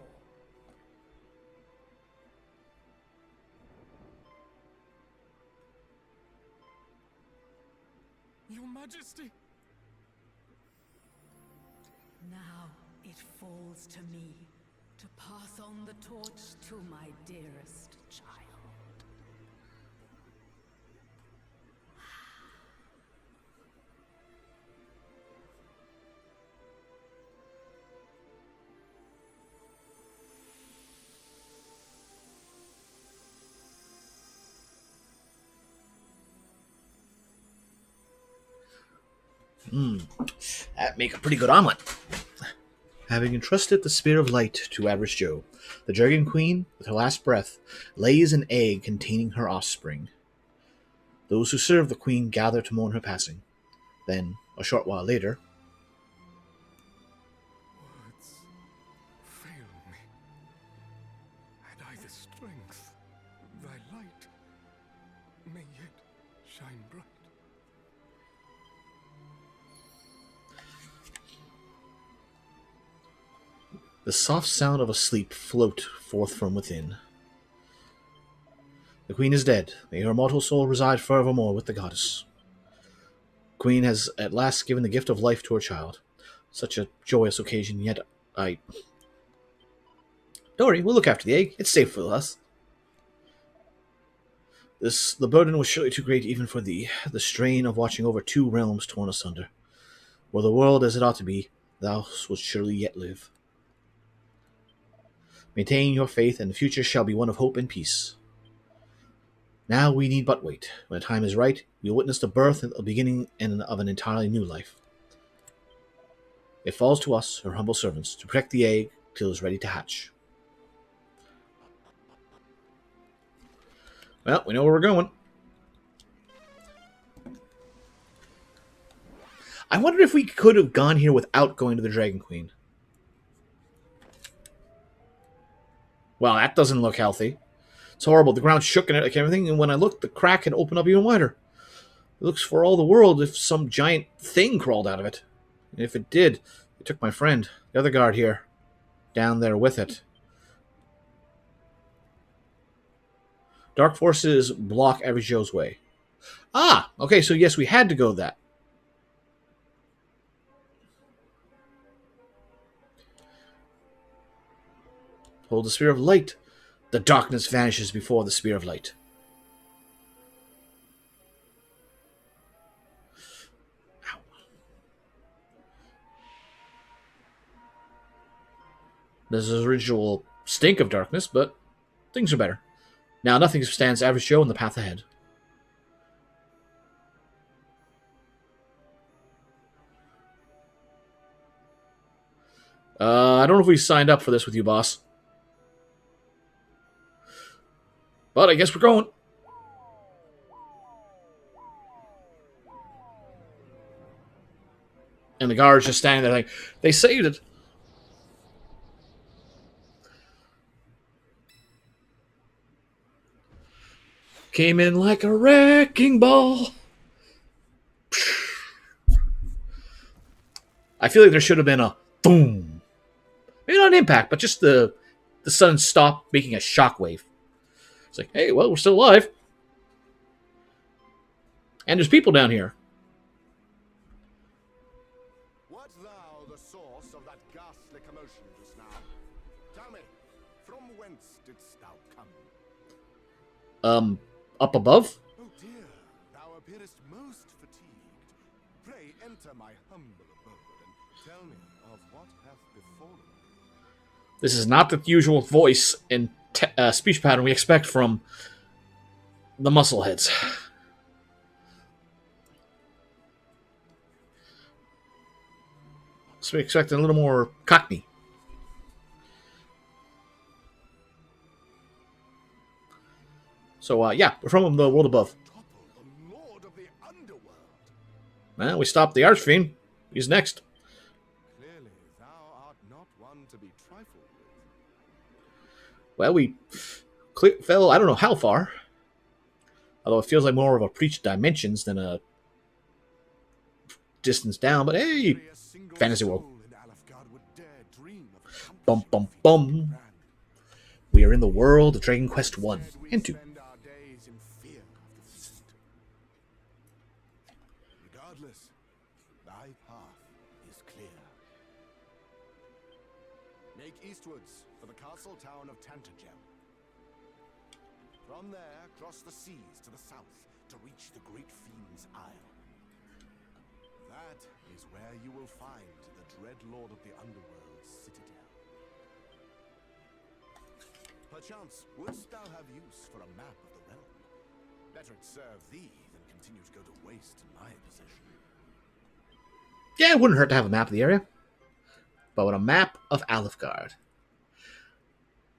Your Majesty! Now it falls to me to pass on the torch to my dearest child. That'd make a pretty good omelet. Having entrusted the Spear of Light to Average Joe, the Dragon Queen, with her last breath, lays an egg containing her offspring. Those who serve the Queen gather to mourn her passing. Then, a short while later, Words fail me. Had I the strength, thy light may yet shine bright. the soft sound of a sleep float forth from within. The Queen is dead. May her immortal soul reside forevermore with the goddess. Queen has at last given the gift of life to her child. Such a joyous occasion, yet Don't worry, we'll look after the egg. It's safe for us. The burden was surely too great even for thee, the strain of watching over two realms torn asunder. Were the world as it ought to be, thou wouldst surely yet live. Maintain your faith, and the future shall be one of hope and peace. Now we need but wait. When the time is right, we will witness the birth and the beginning of an entirely new life. It falls to us, her humble servants, to protect the egg till it is ready to hatch. Well, we know where we're going. I wonder if we could have gone here without going to the Dragon Queen. Wow, that doesn't look healthy. It's horrible. The ground shook and everything, and when I looked, the crack had opened up even wider. It looks for all the world if some giant thing crawled out of it. And if it did, it took my friend, the other guard here, down there with it. Dark forces block every Joe's way. Ah! Okay, so yes, we had to go that. Hold the Spear of Light. The darkness vanishes before the Spear of Light. Ow. There's a residual stink of darkness, but things are better. Now nothing stands average Joe in the path ahead. I don't know if we signed up for this with you, boss. But I guess we're going. And the guard's just standing there like, they saved it. Came in like a wrecking ball. I feel like there should have been a boom. Maybe not an impact, but just the sun stopped making a shockwave. It's like, hey, well, we're still alive. And there's people down here. Wert thou the source of that ghastly commotion just now? Tell me, from whence didst thou come? Up above? Oh dear, thou appearest most fatigued. Pray enter my humble abode and tell me of what hath befallen thee. This is not the usual voice and speech pattern we expect from the muscleheads. So we expect a little more cockney. So, yeah, we're from the world above. Topple, the lord of the underworld. Well, we stopped the Archfiend. He's next. Clearly, thou art not one to be trifled with. Well, we fell, I don't know how far. Although it feels like more of a preached dimensions than a distance down. But hey, Only a single fantasy world. soul in Alfgard would dare dream of Bum, bum, accomplishing bum. such a grand. We are in the world of Dragon Quest 1 Instead, we and 2. spend our days in fear of the feast. Regardless, thy path is clear. Make eastwards for the castle town of Tantagel. From there, cross the seas to the south to reach the Great Fiend's Isle. That is where you will find the dread lord of the underworld's citadel. Perchance, wouldst thou have use for a map of the realm? Better it serve thee than continue to go to waste in my possession. Yeah, it wouldn't hurt to have a map of the area. But with a map of Alfgard.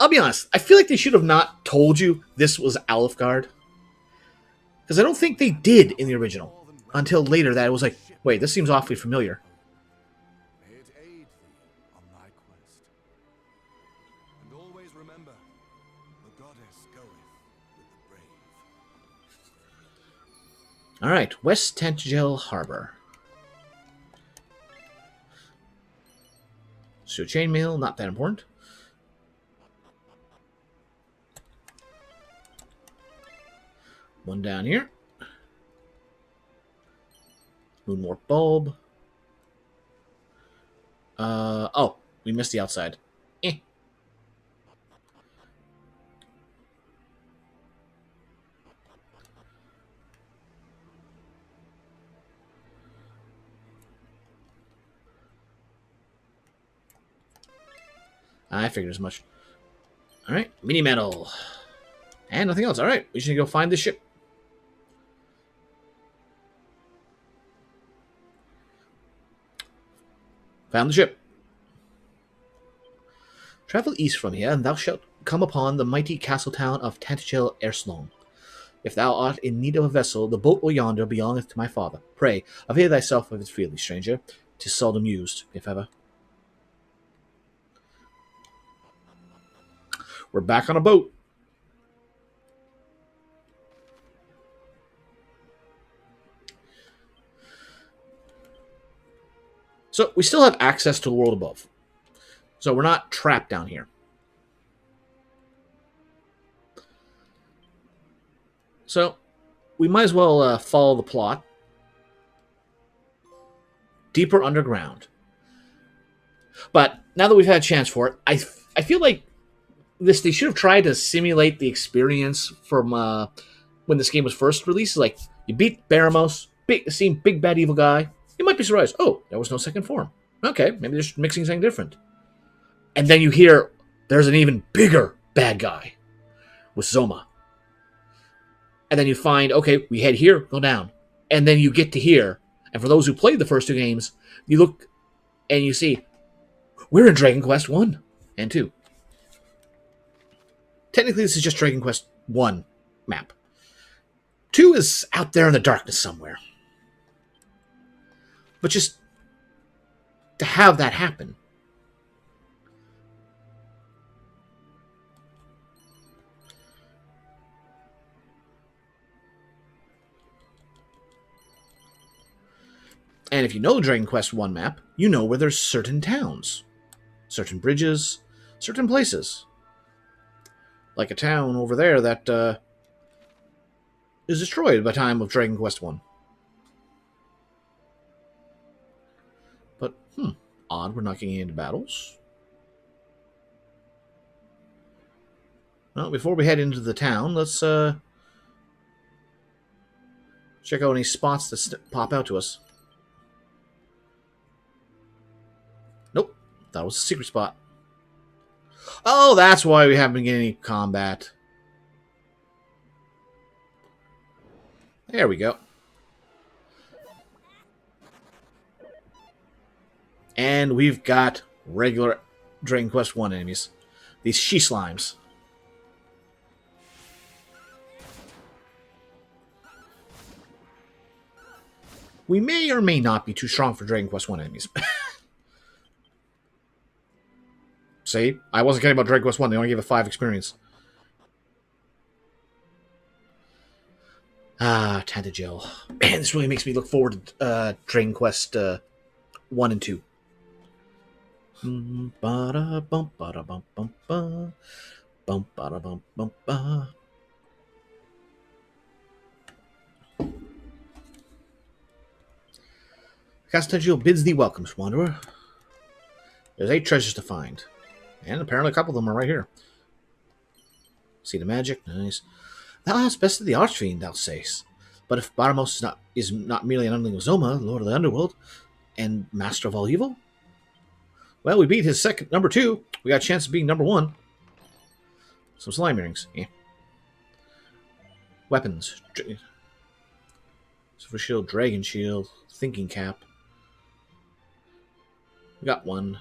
I'll be honest, I feel like they should have not told you this was Alfgard. Because I don't think they did in the original. Until later that it was like, wait, this seems awfully familiar. May it aid thee on thy quest. And always remember, the goddess goeth with the brave. Alright, West Tantagel Harbor. So chainmail, not that important. One down here. Moonwarp bulb. Oh, we missed the outside. Eh. I figured as much. Alright, mini metal. And nothing else. Alright, we should go find this ship. Found the ship. Travel east from here, and thou shalt come upon the mighty castle town of Tantagel Erslong. If thou art in need of a vessel, the boat or yonder belongeth to my father. Pray, avail thyself of it freely, stranger. 'Tis seldom used, if ever. We're back on a boat. So we still have access to the world above. So we're not trapped down here. So we might as well follow the plot. Deeper underground. But now that we've had a chance for it, I feel like they should have tried to simulate the experience from when this game was first released. Like, you beat Baramos, big bad evil guy. You might be surprised. Oh, there was no second form. Okay, maybe they're just mixing something different. And then you hear there's an even bigger bad guy with Zoma. And then you find, okay, we head here, go down. And then you get to here. And for those who played the first two games, you look and you see, we're in Dragon Quest 1 and 2. Technically, this is just Dragon Quest 1 map. 2 is out there in the darkness somewhere. But just to have that happen. And if you know the Dragon Quest 1 map, you know where there's certain towns, certain bridges, certain places. Like a town over there that is destroyed by the time of Dragon Quest 1. But, odd we're not getting into battles. Well, before we head into the town, let's check out any spots that pop out to us. Nope, that was a secret spot. Oh, that's why we haven't been getting any combat. There we go. And we've got regular Dragon Quest 1 enemies. These she-slimes. We may or may not be too strong for Dragon Quest 1 enemies. See? I wasn't kidding about Dragon Quest 1. They only gave it 5 experience. Ah, Tantagel. Man, this really makes me look forward to Dragon Quest 1 and 2. Tantagel bids thee welcome, wanderer. There's 8 treasures to find. And apparently a couple of them are right here. See the magic? Nice. Thou hast bested the Archfiend, thou sayest. But if Baramos is not merely an underling of Zoma, Lord of the Underworld, and Master of all evil? Well, we beat his number 2. We got a chance of being number 1. Some slime earrings. Yeah. Weapons. Silver shield, dragon shield, thinking cap. We got one.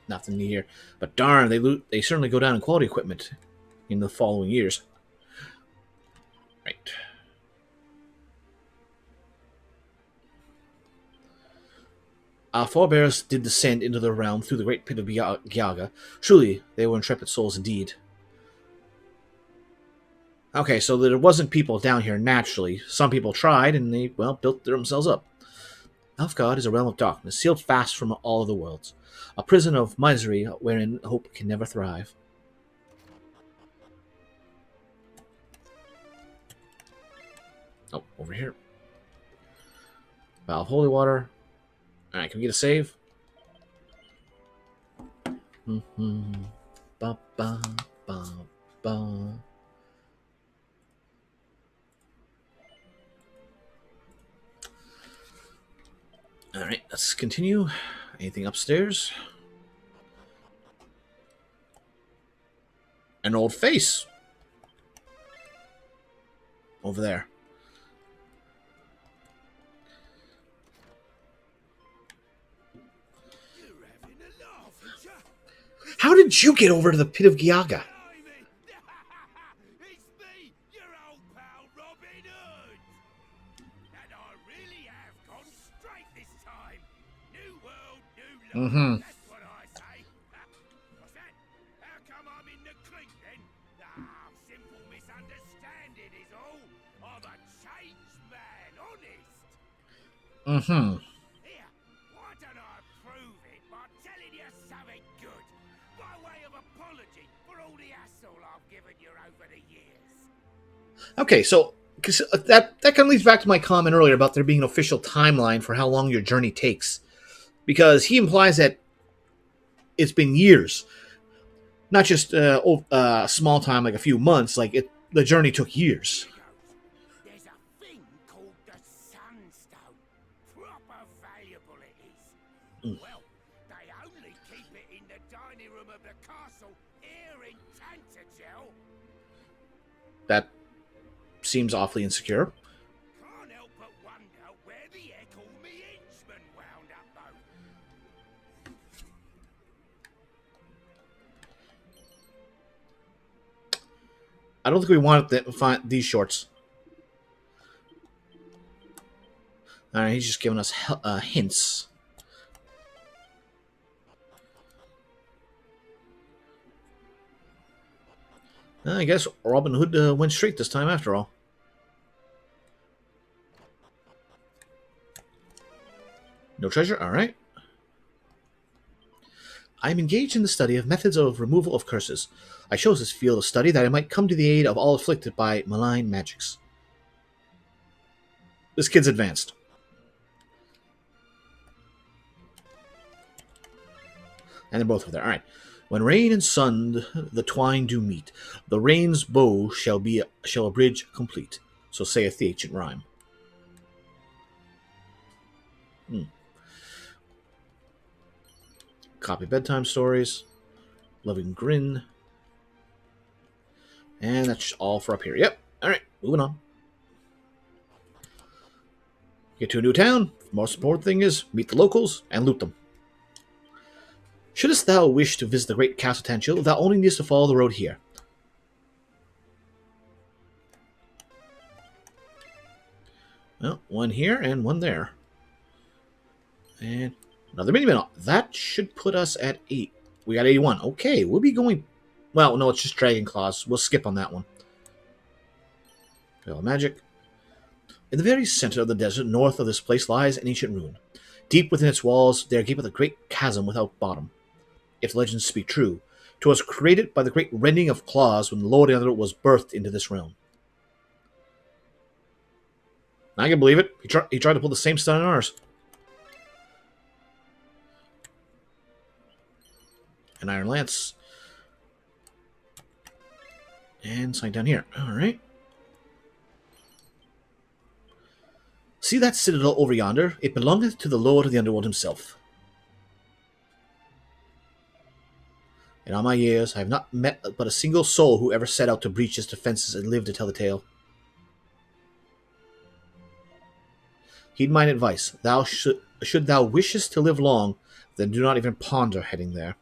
Nothing here. But darn, they certainly go down in quality equipment in the following years. Right. Our forebears did descend into the realm through the great pit of Gyaga. Truly, they were intrepid souls indeed. Okay, so there wasn't people down here naturally. Some people tried, and they, well, built themselves up. Elfgard is a realm of darkness, sealed fast from all other worlds. A prison of misery wherein hope can never thrive. Oh, over here. Vial of holy water. Alright, can we get a save? Ba ba ba ba. Alright, let's continue. Anything upstairs? An old face. Over there. How did you get over to the pit of Gyaga? It's me, your old pal Robin Hood. And I really have gone straight this time. New world, new life. That's what I say. What's that? How come I'm in the clink then? Ah, simple misunderstanding is all. I'm a changed man, honest. Here, given you over the years. Okay, so 'cause that kind of leads back to my comment earlier about there being an official timeline for how long your journey takes, because he implies that it's been years, not just a small time like a few months. Like the journey took years. He goes, there's a thing called the Sunstone. Proper valuable it is. Well, they only keep it in the dining room of the castle here in Tantagel. That seems awfully insecure. Can't help but wonder where the heck all me henchmen wound up though. I don't think we want to find these shorts. All right, he's just giving us hints. I guess Robin Hood went straight this time after all. No treasure? All right. I am engaged in the study of methods of removal of curses. I chose this field of study that I might come to the aid of all afflicted by malign magics. This kid's advanced. And they're both over there. All right. When rain and sun the twine do meet, the rain's bow shall a bridge complete. So saith the ancient rhyme. Copy bedtime stories. Loving grin. And that's all for up here. Yep. All right. Moving on. Get to a new town. The most important thing is meet the locals and loot them. Shouldst thou wish to visit the great Castle Tantagel, thou only needest to follow the road here. Well, one here and one there. And another mini-minute. That should put us at 8. We got 81. Okay, we'll be going... Well, no, it's just Dragon Claws. We'll skip on that one. Veil of Magic. In the very center of the desert, north of this place, lies an ancient ruin. Deep within its walls, there gapeth a great chasm without bottom. If legends speak true, 'twas created by the great rending of claws when the Lord Nether was birthed into this realm. I can believe it. He tried to pull the same stunt on ours. An Iron Lance. And something down here. Alright. See that citadel over yonder? It belongeth to the Lord of the Underworld himself. In all my years, I have not met but a single soul who ever set out to breach his defenses and live to tell the tale. Heed mine advice. Should thou wishest to live long, then do not even ponder heading there.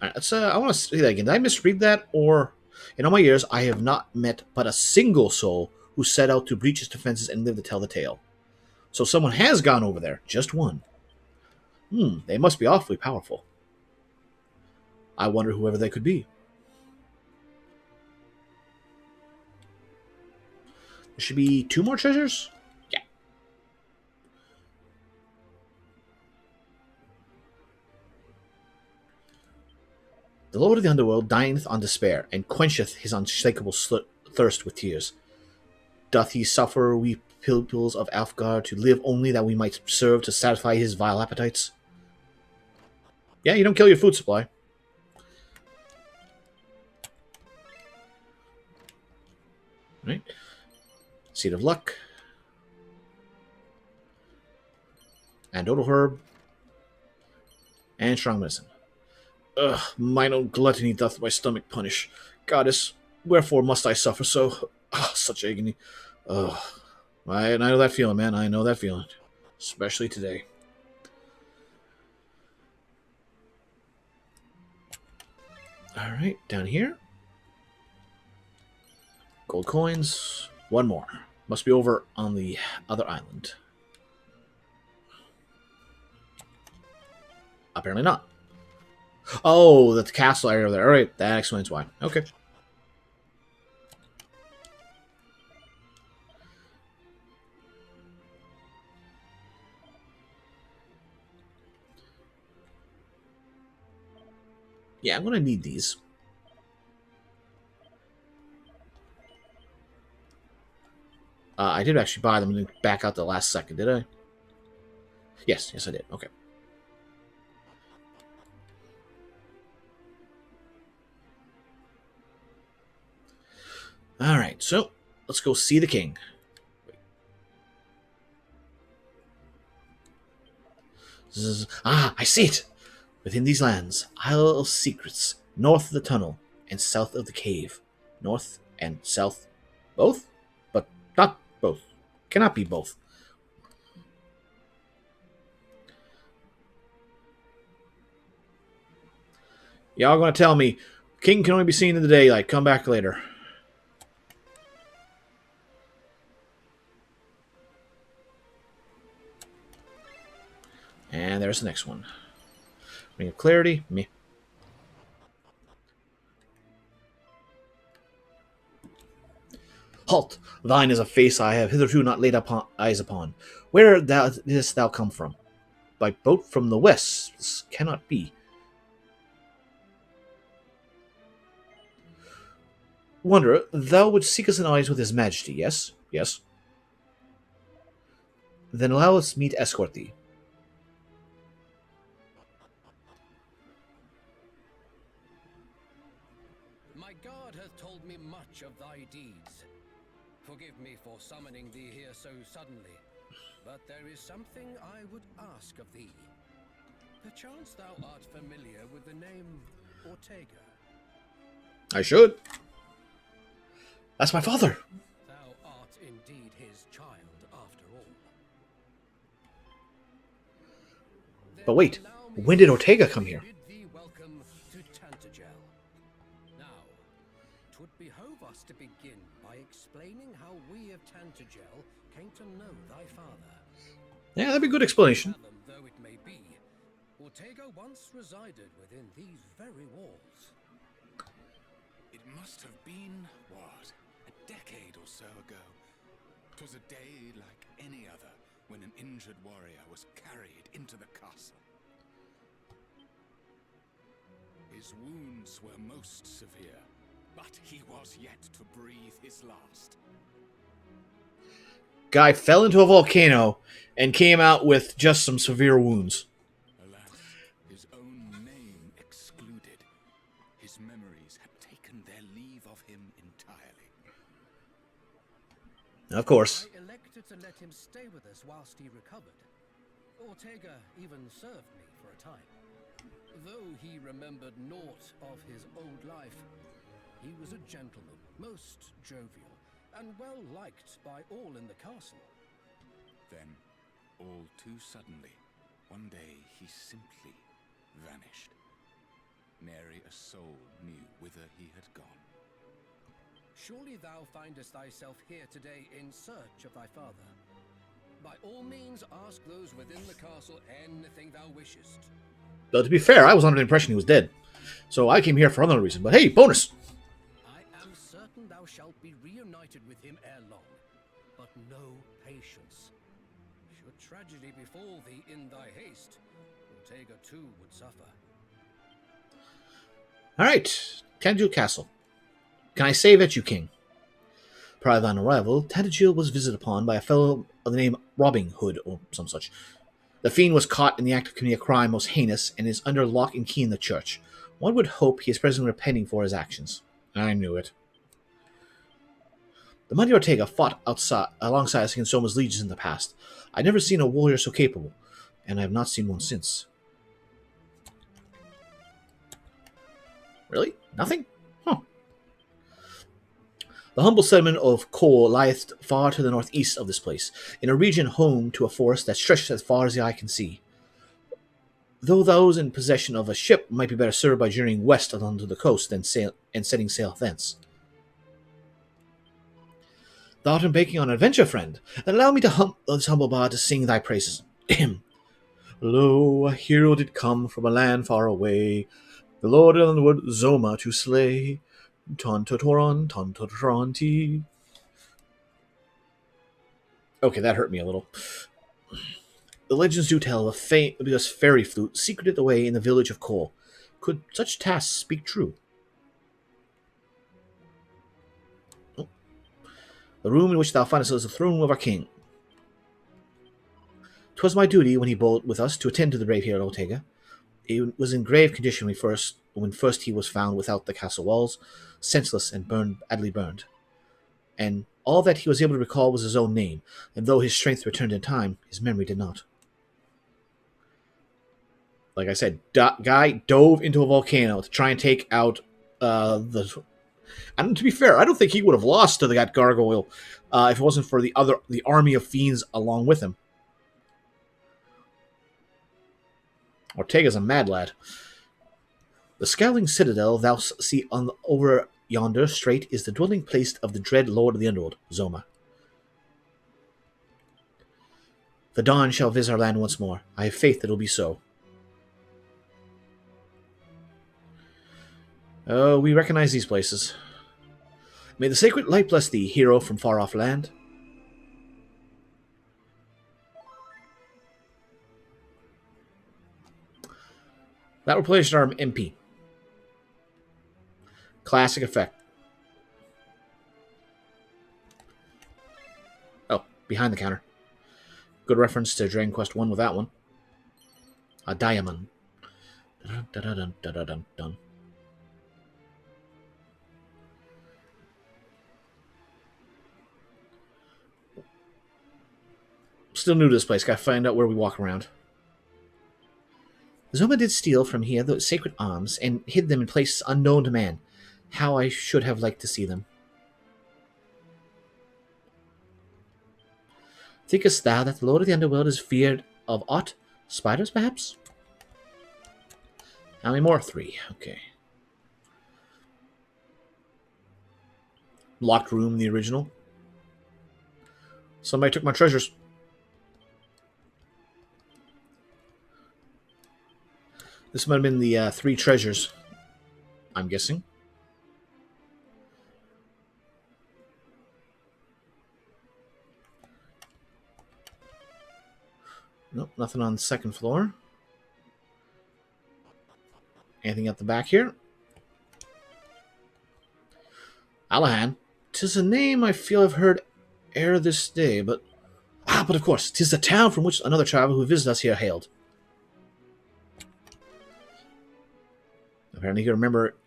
Alright, let's, I want to see that again. Did I misread that? Or, in all my years, I have not met but a single soul who set out to breach his defenses and live to tell the tale. So someone has gone over there. Just one. They must be awfully powerful. I wonder whoever they could be. There should be 2 more treasures? Yeah. The Lord of the Underworld dineth on despair, and quencheth his unshakable thirst with tears. Doth he suffer we pupils of Alfgar to live only that we might serve to satisfy his vile appetites? Yeah, you don't kill your food supply. Right. Seed of Luck. And Odal Herb. And Strong Medicine. Ugh, mine own gluttony doth my stomach punish. Goddess, wherefore must I suffer so? Such agony. Ugh. I know that feeling, man. I know that feeling. Especially today. Alright, down here. Gold coins. 1 more. Must be over on the other island. Apparently not. Oh, that's the castle area over there. Alright, that explains why. Okay. Yeah, I'm going to need these. I did actually buy them and then back out the last second, did I? Yes, I did. Okay. Alright, so let's go see the king. I see it! Within these lands, Isle of Secrets, north of the tunnel and south of the cave. North and south, both? But not both. Cannot be both. Y'all gonna tell me king can only be seen in the daylight. Come back later. And there's the next one. Ring of Clarity. Me. Halt! Thine is a face I have hitherto not laid eyes upon. Where didst thou come from? By boat from the west. This cannot be. Wanderer, thou wouldst seek us an eyes with his majesty, yes? Yes. Then allow us me to escort thee. My guard hath told me much of thy deeds. Forgive me for summoning thee here so suddenly, but there is something I would ask of thee. Perchance thou art familiar with the name Ortega. I should. That's my father. Thou art indeed his child, after all. But wait, when did Ortega come here? Bid thee welcome to Tantagel. Now, 'twould behove us to begin by explaining how we of Tantagel came to know thy father. Yeah, that'd be a good explanation. Fathom though it may be, Ortega once resided within these very walls. It must have been, what, a decade or so ago. 'Twas a day like any other when an injured warrior was carried into the castle. His wounds were most severe, but he was yet to breathe his last. Guy fell into a volcano and came out with just some severe wounds. Alas, his own name excluded. His memories had taken their leave of him entirely. Of course. I elected to let him stay with us whilst he recovered. Ortega even served me for a time. Though he remembered naught of his old life, he was a gentleman, most jovial, and well liked by all in the castle. Then, all too suddenly, one day he simply vanished. Nary a soul knew whither he had gone. Surely thou findest thyself here today in search of thy father. By all means ask those within the castle anything thou wishest. Though to be fair, I was under the impression he was dead. So I came here for another reason. But hey, bonus! I am certain thou shalt be reunited with him ere long. But no patience. Should tragedy befall thee in thy haste, Ortega too would suffer. Alright, Tantagel Castle. Can I save at you, King? Prior to thine arrival, Tantagel was visited upon by a fellow of the name Robin Hood, or some such. The fiend was caught in the act of committing a crime most heinous, and is under lock and key in the church. One would hope he is presently repenting for his actions. I knew it. The mighty Ortega fought alongside us against Soma's legions in the past. I've never seen a warrior so capable, and I have not seen one since. Really? Nothing? Huh. The humble settlement of Kol lieth far to the northeast of this place, in a region home to a forest that stretches as far as the eye can see. Though those in possession of a ship might be better served by journeying west along to the coast than setting sail thence. Thou art embarking on an adventure, friend, then allow me to this humble bard to sing thy praises. Lo, a hero did come from a land far away, the lord of the wood Zoma to slay. Tontotoron, tontotoronti. Okay, that hurt me a little. The legends do tell of because fairy flute secreted away in the village of Kol. could such tasks speak true? Oh. The room in which thou findest is the throne of our king. 'Twas my duty when he bowled with us to attend to the brave hero Ortega. He was in grave condition when first he was found without the castle walls, senseless and badly burned. And all that he was able to recall was his own name, and though his strength returned in time, his memory did not. Like I said, guy dove into a volcano to try and take out the. And to be fair, I don't think he would have lost to that gargoyle if it wasn't for the army of fiends along with him. Ortega's a mad lad. The scowling citadel thou see over yonder strait is the dwelling place of the dread lord of the underworld, Zoma. The dawn shall visit our land once more. I have faith that it'll be so. Oh, we recognize these places. May the sacred light bless thee, hero from far-off land. That replaced our MP. Classic effect. Oh, behind the counter. Good reference to Dragon Quest 1 with that one. A diamond. Dun, dun, dun, dun, dun, dun, dun. Still new to this place. Gotta find out where we walk around. Zoma did steal from here the sacred arms and hid them in places unknown to man. How I should have liked to see them. Thinkest thou that the Lord of the Underworld is feared of aught? Spiders, perhaps? How many more? 3. Okay. Locked room, the original. Somebody took my treasures. This might have been the 3 treasures, I'm guessing. Nope, nothing on the second floor. Anything at the back here? Alahan. 'Tis a name I feel I've heard ere this day, but... but of course, 'tis the town from which another traveler who visited us here hailed. Apparently you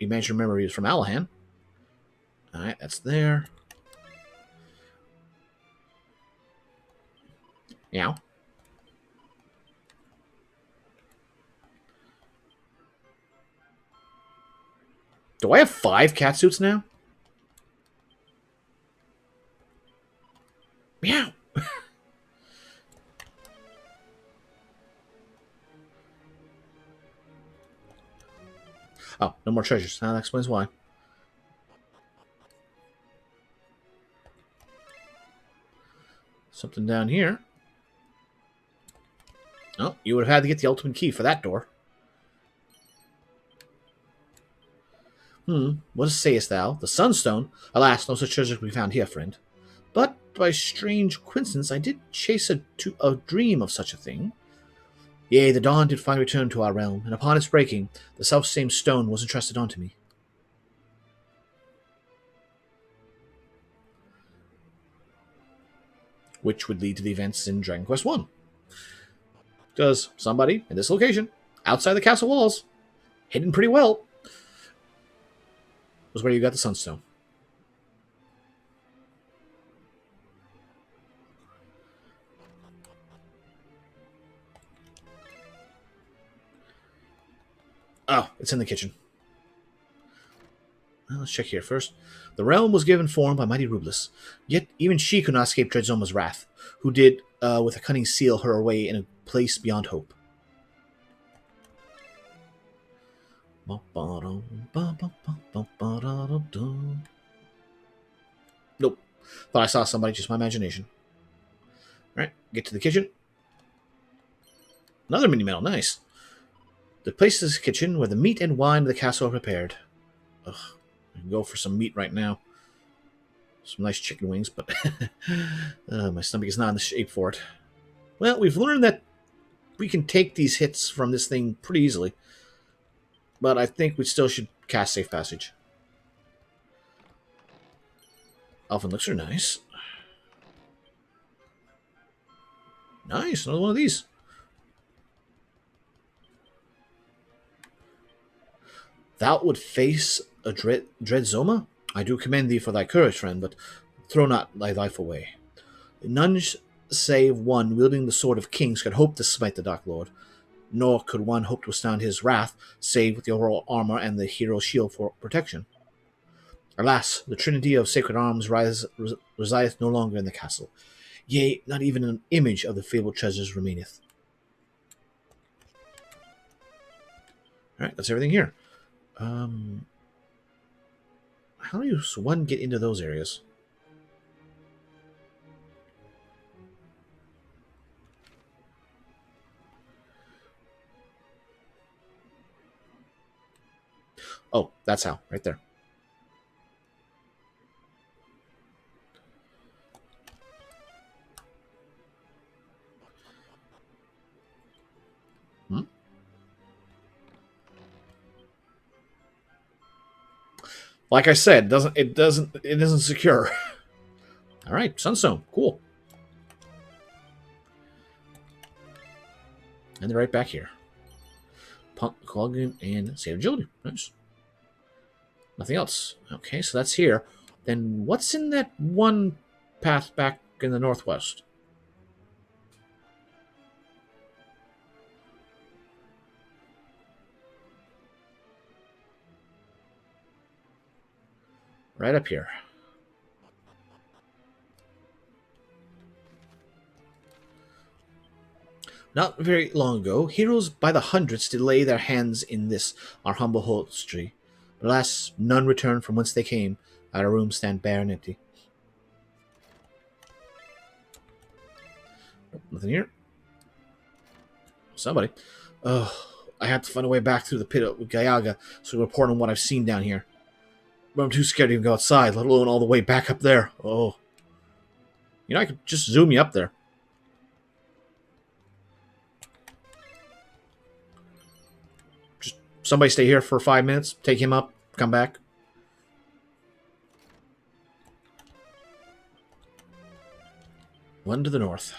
managed to remember he was from Alahan. Alright, that's there. Meow. Do I have 5 cat suits now? Meow. Oh, no more treasures. Now that explains why. Something down here. Oh, you would have had to get the ultimate key for that door. What sayest thou? The Sunstone? Alas, no such treasure can be found here, friend. But, by strange coincidence, I did chase a dream of such a thing. Yea, the dawn did finally return to our realm, and upon its breaking, the self-same stone was entrusted unto me. Which would lead to the events in Dragon Quest 1. Because somebody, in this location, outside the castle walls, hidden pretty well, was where you got the Sunstone. Oh, it's in the kitchen. Well, let's check here first. The realm was given form by mighty Rublis, yet even she could not escape Dredzoma's wrath, who did, with a cunning seal, her way in a place beyond hope. Nope. Thought I saw somebody, just my imagination. Alright, get to the kitchen. Another mini medal, nice. The place is the kitchen where the meat and wine of the castle are prepared. Ugh, I can go for some meat right now. Some nice chicken wings, but my stomach is not in the shape for it. Well, we've learned that we can take these hits from this thing pretty easily. but I think we still should cast Safe Passage. Elfin Elixir, nice. Nice, another one of these. Thou would face a dread Zoma? I do commend thee for thy courage, friend, but throw not thy life away. None save one wielding the sword of kings could hope to smite the Dark Lord, nor could one hope to withstand his wrath, save with the overall armor and the hero's shield for protection. Alas, the trinity of sacred arms resideth no longer in the castle. Yea, not even an image of the fabled treasures remaineth. Alright, that's everything here. How does one get into those areas? Oh, that's how, right there. Like I said, it isn't secure. All right, Sunstone, cool. And they're right back here. Plug in and save agility. Nice. Nothing else. Okay, so that's here. Then what's in that one path back in the northwest? Right up here. Not very long ago, heroes by the hundreds did lay their hands in this, our humble holdstry. But alas, none return from whence they came. Our rooms stand bare and empty. Nope, nothing here. Somebody. Oh, I have to find a way back through the pit of Gayaga so to report on what I've seen down here. But I'm too scared to even go outside, let alone all the way back up there. Oh. You know, I could just zoom you up there. Just somebody stay here for 5 minutes, take him up, come back. One to the north.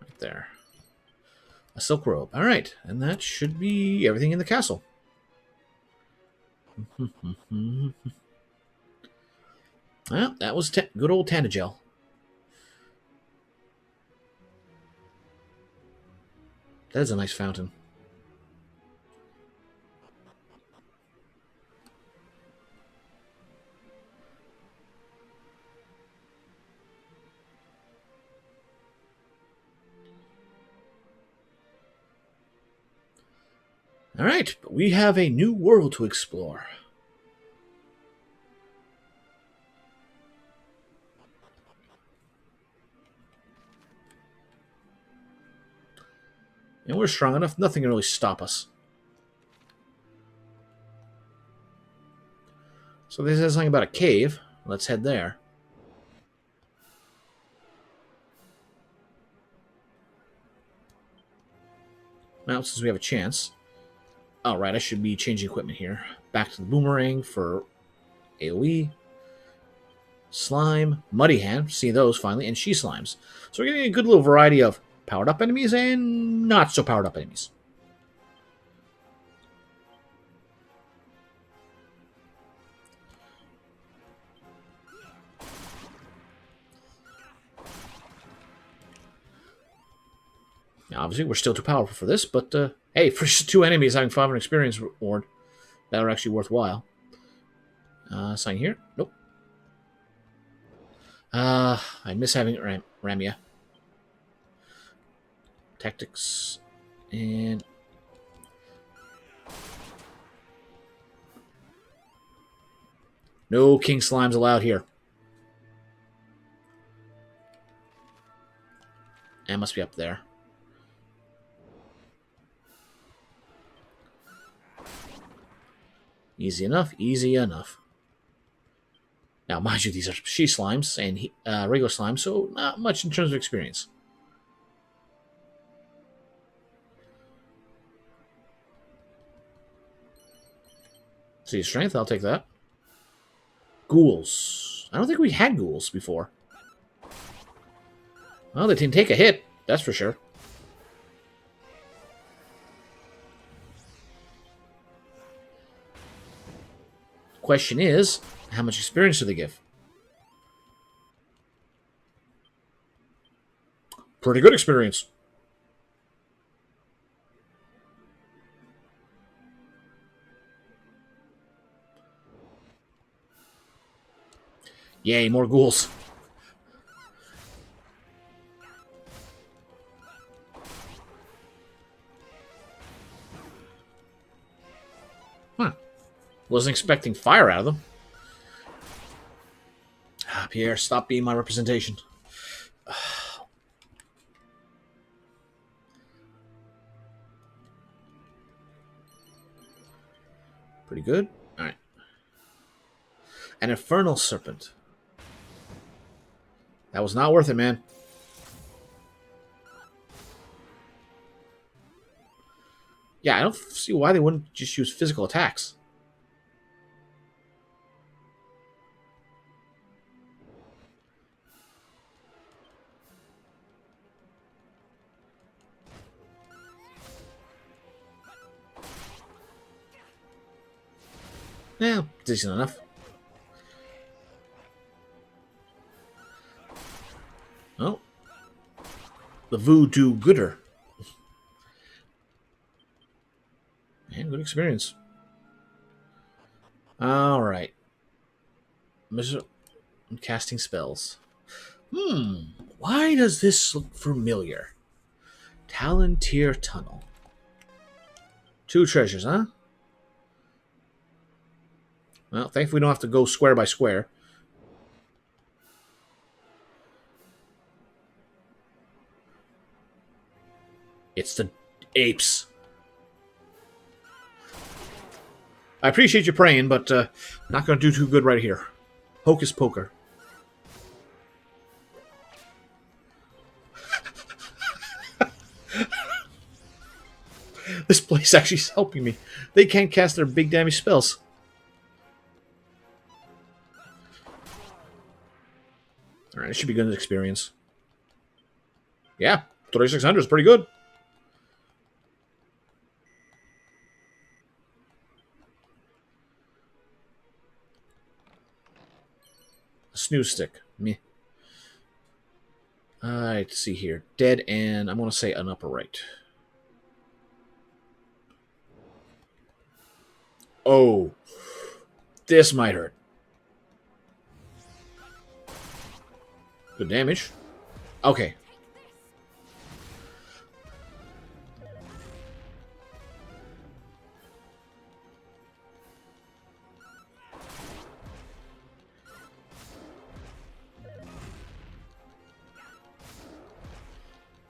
Right there. A silk robe. All right, and that should be everything in the castle. Well, that was good old Tanagel. That is a nice fountain. All right, but we have a new world to explore. And we're strong enough, nothing can really stop us. So this is something about a cave. Let's head there. Now, since we have a chance. Alright, I should be changing equipment here. Back to the boomerang for AoE. Slime, Muddy Hand, see those finally, and She Slimes. So we're getting a good little variety of powered up enemies and not so powered up enemies. Now, obviously, we're still too powerful for this, but hey, for just 2 enemies having 500 experience reward, that are actually worthwhile. Sign here? Nope. I miss having Ramia. Tactics. And... no King Slimes allowed here. And must be up there. Easy enough, easy enough. Now, mind you, these are She Slimes and regular Slimes, so not much in terms of experience. See, strength, I'll take that. Ghouls. I don't think we had ghouls before. Well, they can take a hit, that's for sure. Question is, how much experience do they give? Pretty good experience. Yay, more ghouls. Huh. Wasn't expecting fire out of them. Ah, Pierre, stop being my representation. Pretty good. Alright. An Infernal Serpent. That was not worth it, man. Yeah, I don't see why they wouldn't just use physical attacks. Yeah, decent enough. Oh. The Voodoo Gooder. Man, good experience. Alright. Casting spells. Why does this look familiar? Talontier Tunnel. 2 treasures, huh? Well, thankfully we don't have to go square by square. It's the apes. I appreciate you praying, but not going to do too good right here. Hocus poker. This place actually is helping me. They can't cast their big damage spells. Alright, it should be good experience. Yeah, 3600 is pretty good. A snooze stick. Meh. Alright, let's see here. Dead and I'm going to say an upper right. Oh. This might hurt. Good damage. Okay.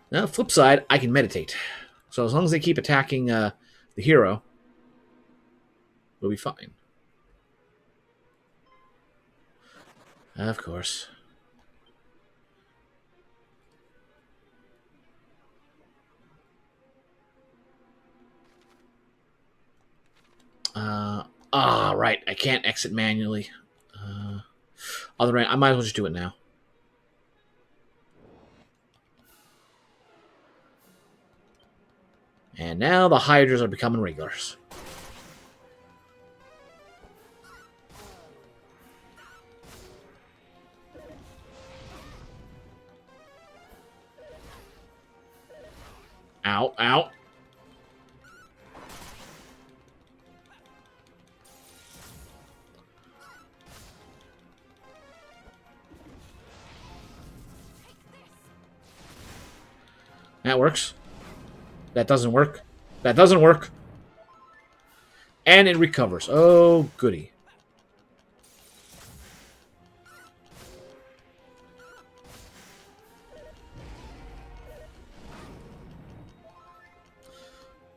Now, flip side, I can meditate. So as long as they keep attacking the hero, we'll be fine. Of course. Right. I can't exit manually. Other end, I might as well just do it now. And now the Hydras are becoming regulars. Ow, ow. That works. That doesn't work. That doesn't work. And it recovers. Oh, goody.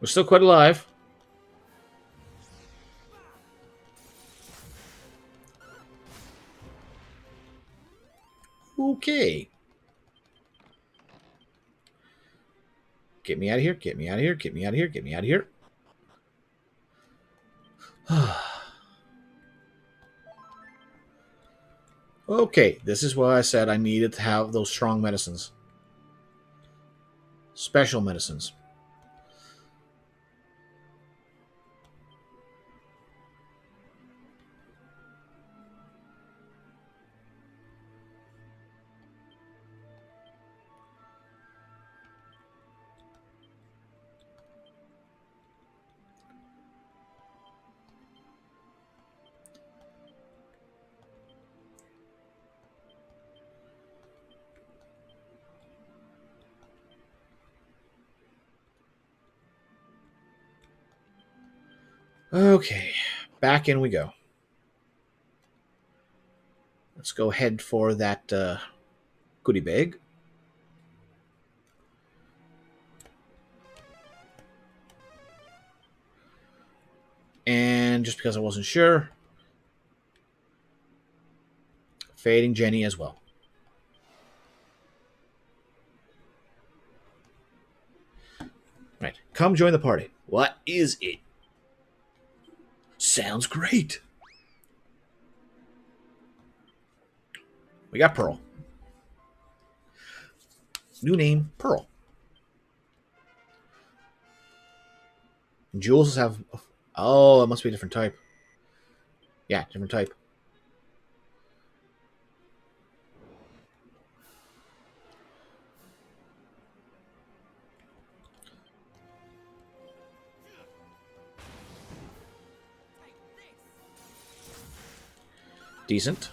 We're still quite alive. Okay. Get me out of here. Get me out of here. Get me out of here. Get me out of here. Okay, this is why I said I needed to have those strong medicines. Special medicines. Okay, back in we go. Let's go head for that goodie bag. And just because I wasn't sure, fading Jenny as well. Right, come join the party. What is it? Sounds great. We got Pearl. New name, Pearl. Jewels have... Oh, it must be a different type. Yeah, different type. Decent.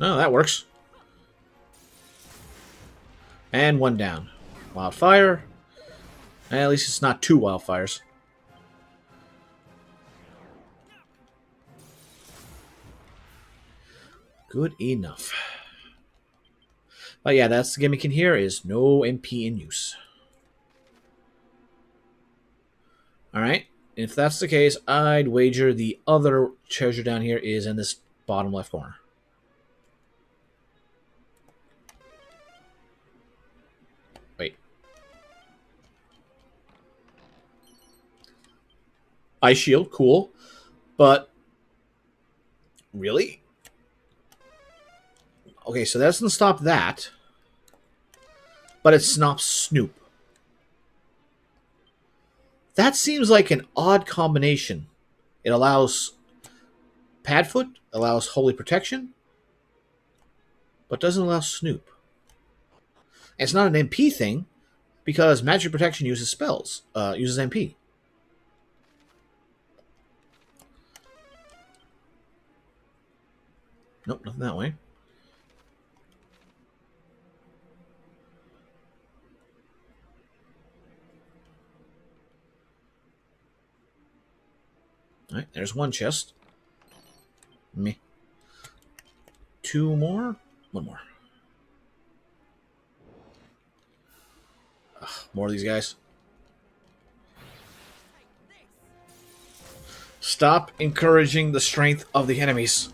No, that works. And one down. Wildfire. At least it's not two wildfires. Good enough. But yeah, that's the gimmick in here, is no MP in use. Alright, if that's the case, I'd wager the other treasure down here is in this bottom left corner. Wait. Ice shield, cool. But, really? Okay, so that doesn't stop that. But it stops Snoop. That seems like an odd combination. It allows Padfoot, allows Holy Protection, but doesn't allow Snoop. And it's not an MP thing, because Magic Protection uses spells, uses MP. Nope, nothing that way. Alright, there's one chest. Me. Two more? One more. Ugh, more of these guys. Stop encouraging the strength of the enemies.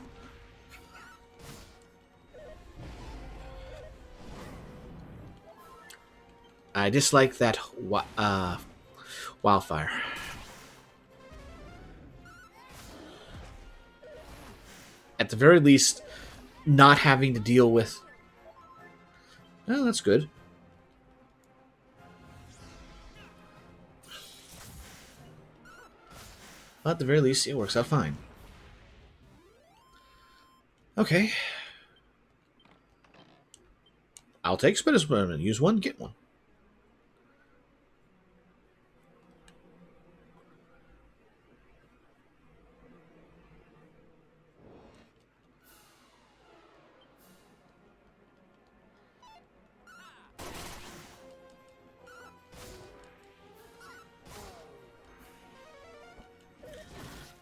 I dislike that wildfire. At the very least, not having to deal with... Oh, that's good. But at the very least, it works out fine. Okay. I'll take Spinner's Experiment. Use one, get one.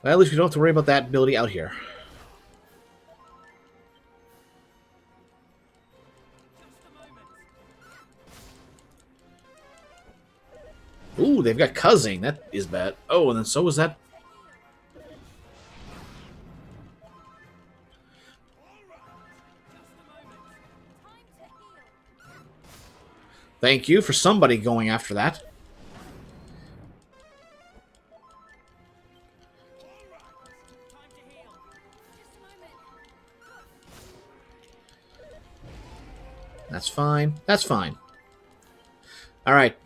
Well, at least we don't have to worry about that ability out here. Ooh, they've got Cuzzing. That is bad. Oh, and then so was that. Thank you for somebody going after that. That's fine. That's fine. Alright.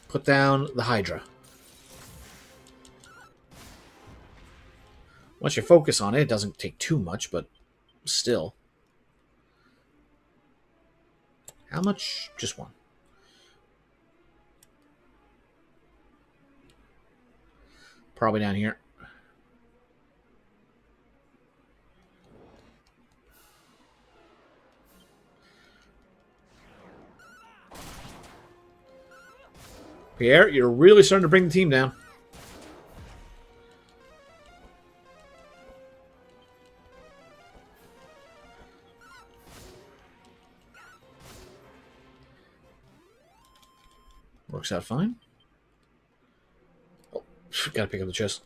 Put down the Hydra. Once you focus on it, it doesn't take too much, but still. How much? Just one. Probably down here. Pierre, you're really starting to bring the team down. Works out fine. Oh, gotta pick up the chest.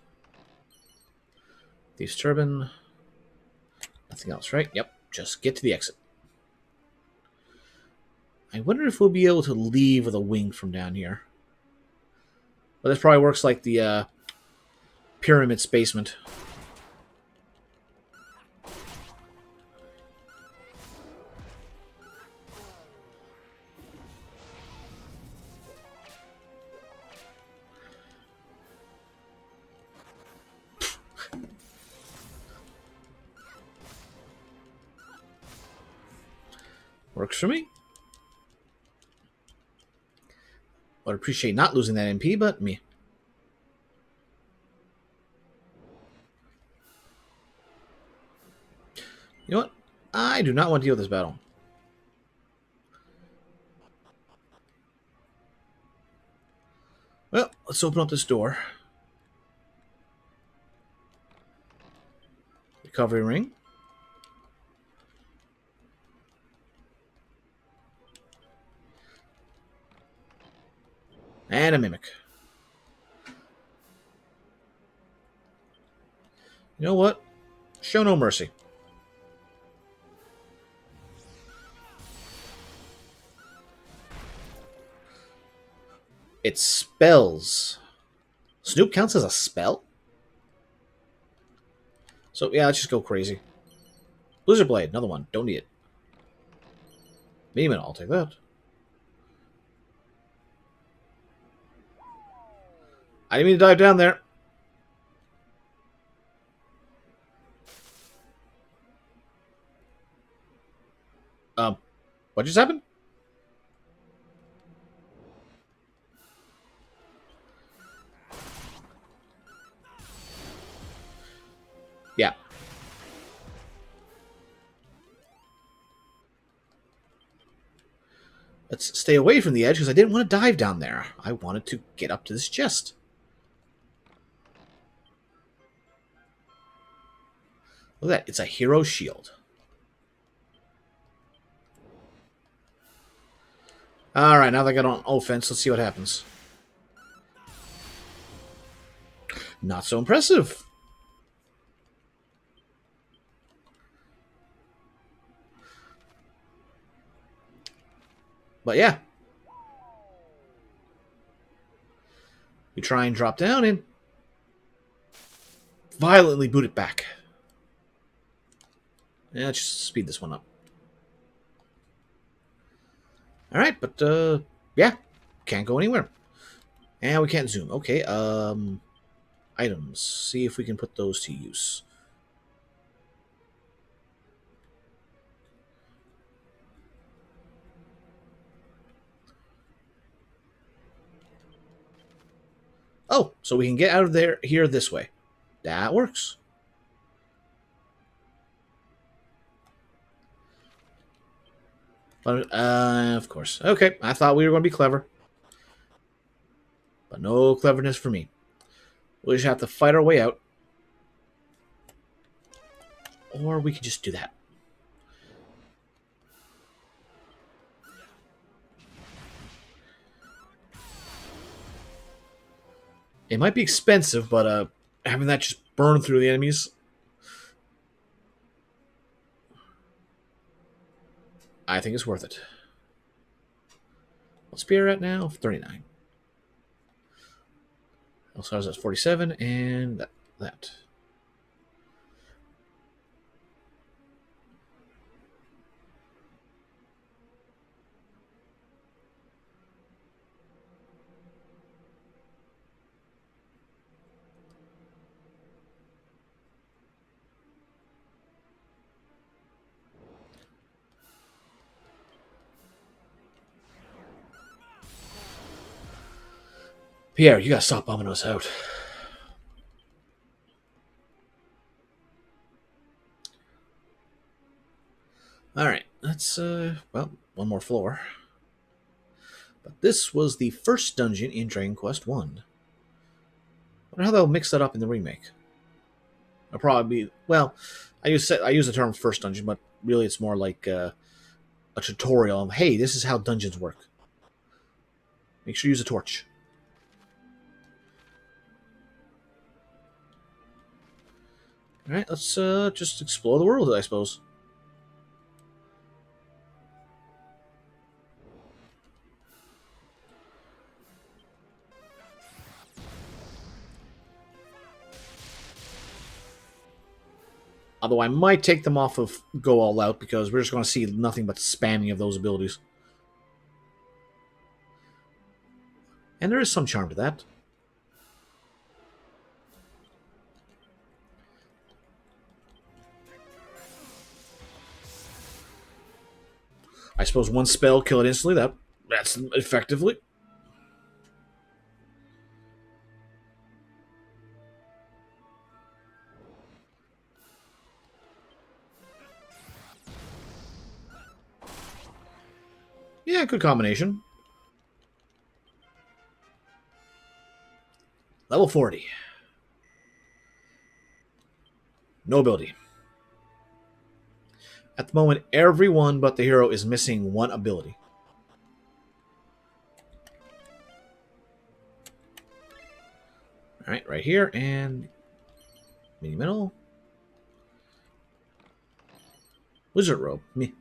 Thieves' Turban. Nothing else, right? Yep. Just get to the exit. I wonder if we'll be able to leave with a wing from down here. But this probably works like the pyramid spacement. Works for me. Would appreciate not losing that MP, but me. You know what? I do not want to deal with this battle. Well, let's open up this door. Recovery ring. And a mimic. You know what? Show no mercy. It spells. Snoop counts as a spell? So, yeah, let's just go crazy. Blizzard Blade, another one. Don't need it. Beeman, I'll take that. I didn't mean to dive down there. What just happened? Yeah. Let's stay away from the edge because I didn't want to dive down there. I wanted to get up to this chest. Look at that. It's a hero shield. Alright, now that I got on offense, let's see what happens. Not so impressive. But yeah. We try and drop down and violently boot it back. Yeah, let's just speed this one up. Alright, but yeah. Can't go anywhere. And we can't zoom. Okay, items. See if we can put those to use. Oh, so we can get out of there here this way. That works. But, of course. Okay, I thought we were going to be clever. But no cleverness for me. We'll just have to fight our way out. Or we could just do that. It might be expensive, but having that just burn through the enemies, I think it's worth it. What's Spear at now? 39. Elsar's at 47, and that. Pierre, you gotta stop bombing us out. Alright, that's, well, one more floor. But this was the first dungeon in Dragon Quest 1. I wonder how they'll mix that up in the remake. It'll probably be, well, I use the term first dungeon, but really it's more like a tutorial of, hey, this is how dungeons work. Make sure you use a torch. Alright, let's just explore the world, I suppose. Although I might take them off of Go All Out, because we're just going to see nothing but spamming of those abilities. And there is some charm to that. I suppose one spell, kill it instantly. That's effectively. Yeah, good combination. Level 40. No ability. At the moment, everyone but the hero is missing one ability. Alright, right here, and mini middle. Wizard robe. Me.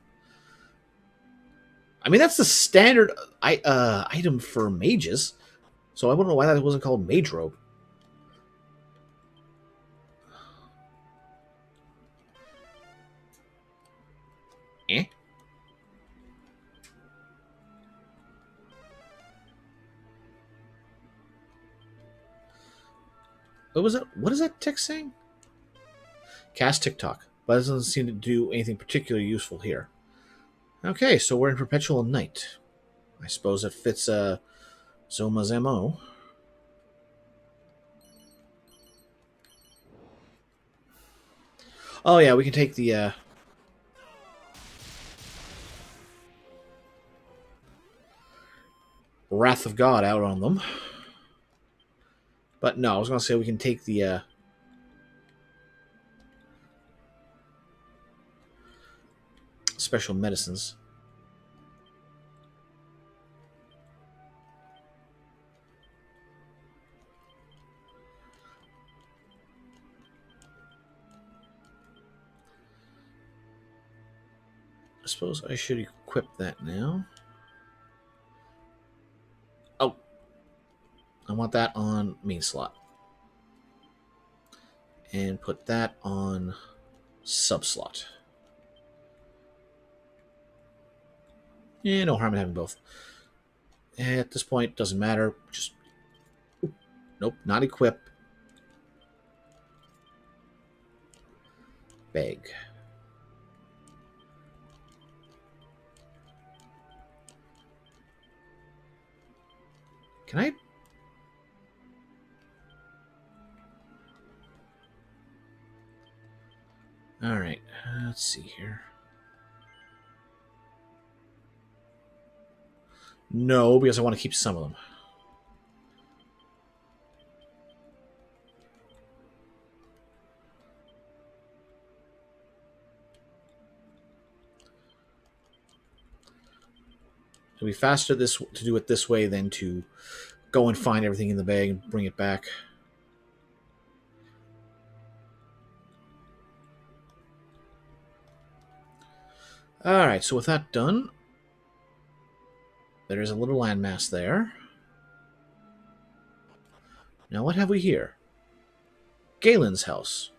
I mean, that's the standard item for mages. So I don't know why that wasn't called mage robe. Eh? What was that? What is that text saying? Cast TikTok. But it doesn't seem to do anything particularly useful here. Okay, so we're in perpetual night. I suppose it fits Zoma's MO. Oh yeah, we can take the Wrath of God out on them. But no, I was going to say we can take the special medicines. I suppose I should equip that now. Oh. I want that on main slot. And put that on sub slot. Yeah, no harm in having both. At this point, doesn't matter. Just... Oop, nope, not equip. Beg. Can I... Alright, let's see here. No, because I want to keep some of them. It'll be faster to do it this way than to go and find everything in the bag and bring it back. Alright, so with that done, There's a little landmass there. Now what have we here? Galen's house.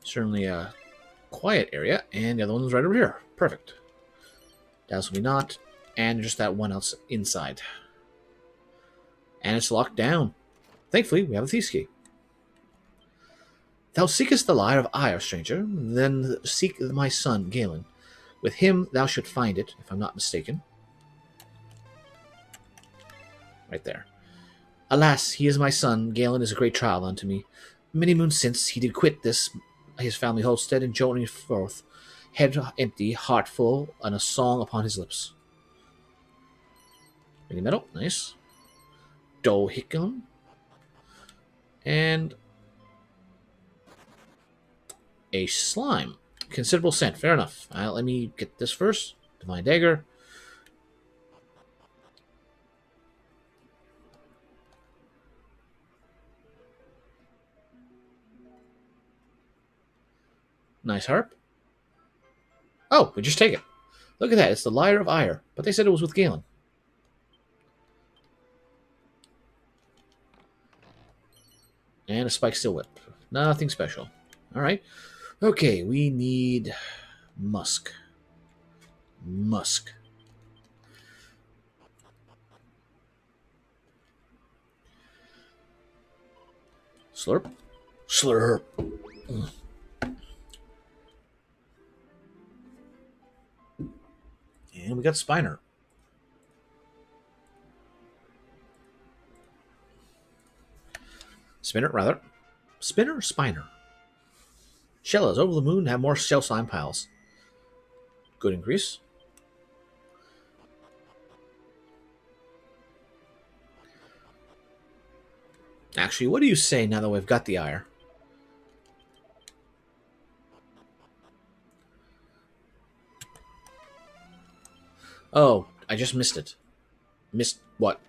Certainly a quiet area, and the other one's right over here. Perfect. Dazzle me not, and just that one else inside. And it's locked down. Thankfully, we have a thief's key. Thou seekest the lyre of ire, stranger, then seek my son, Galen. With him thou should find it, if I'm not mistaken. Right there. Alas, he is my son. Galen is a great trial unto me. Many moons since he did quit this his family homestead and journey forth, head empty, heart full, and a song upon his lips. Mini metal, nice. Dohikum. And a slime. Considerable scent, fair enough. Let me get this first. Divine Dagger. Nice harp. Oh, we just take it. Look at that. It's the Lyre of Ire. But they said it was with Galen. And a spike steel whip. Nothing special. Alright. Okay, we need musk. Musk. Slurp. Slurp. And we got Spiner. Spinner, rather. Spinner or Spiner? Shellas over the moon have more shell slime piles. Good increase. Actually, what do you say now that we've got the ire? Oh, I just missed it. Missed what?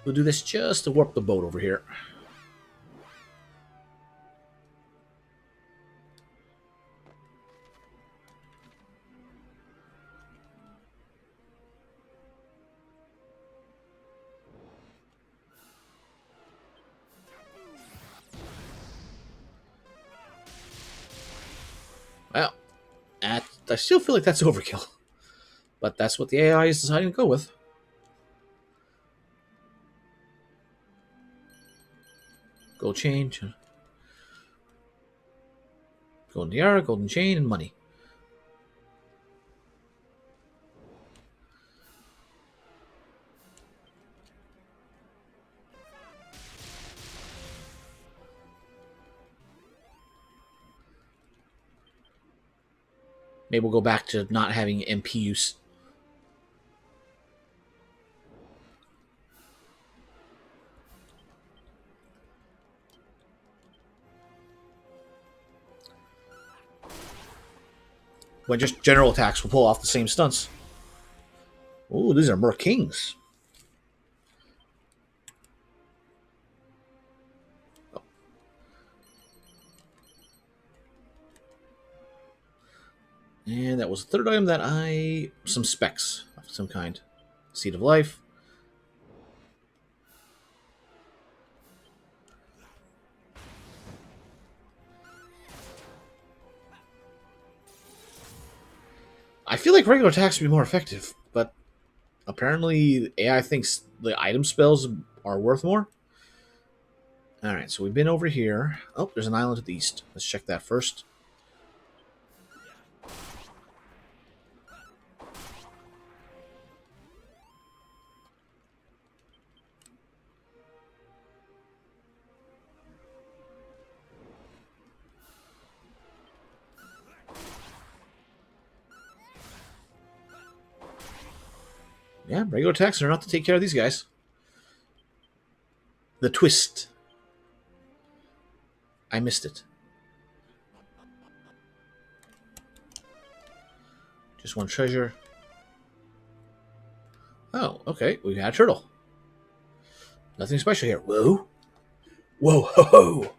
We'll do this just to warp the boat over here. Well, I still feel like that's overkill. But that's what the AI is deciding to go with. Gold chain. Golden tiara, golden chain, and money. Maybe we'll go back to not having MP use. When just general attacks will pull off the same stunts. Ooh, these are more kings. Oh. And that was the third item that some specs of some kind. Seed of Life. I feel like regular attacks would be more effective, but apparently AI thinks the item spells are worth more. Alright, so we've been over here. Oh, there's an island to the east. Let's check that first. Yeah, regular attacks are enough to take care of these guys. The twist. I missed it. Just one treasure. Oh, okay. We got a turtle. Nothing special here. Whoa. Whoa, ho, ho.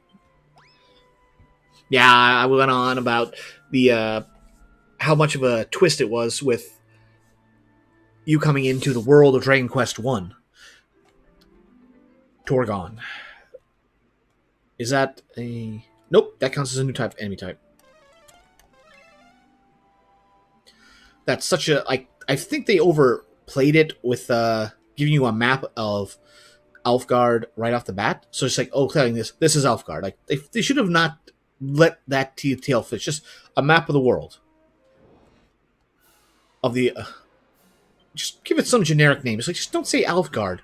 Yeah, I went on about the how much of a twist it was with you coming into the world of Dragon Quest 1. Torgon. Is that a... Nope, that counts as a new type, enemy type. That's such a... I think they overplayed it with giving you a map of Alfgard right off the bat. So it's like, oh, telling this is Alfgard. Like, they should have not let that detail fit. Just a map of the world. Of the... just give it some generic name. It's like, just don't say Alfgard.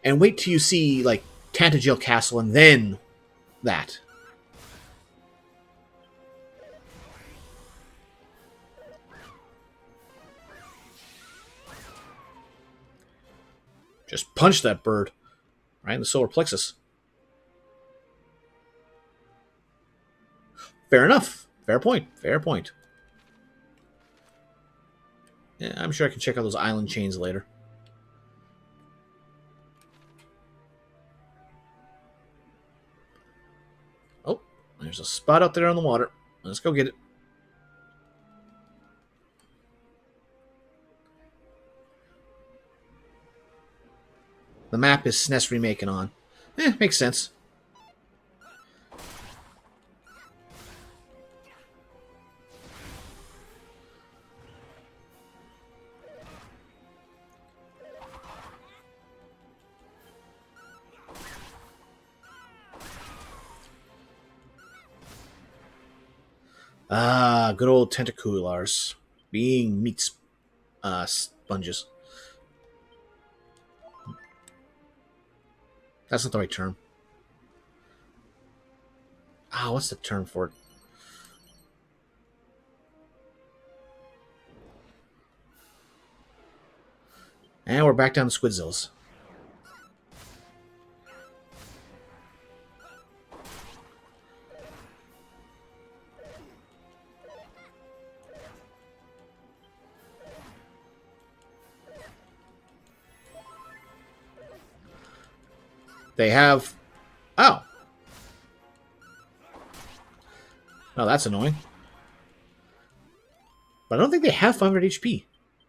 And wait till you see, like, Tantagel Castle and then that. Just punch that bird right in the solar plexus. Fair enough. Fair point. Fair point. Yeah, I'm sure I can check out those island chains later. Oh, there's a spot out there on the water. Let's go get it. The map is SNES Remake on. Makes sense. Ah, good old tentaculars. Being meat sponges. That's not the right term. Ah, what's the term for it? And we're back down to Squidzillas. They have... Oh. Oh, that's annoying. But I don't think they have 500 HP.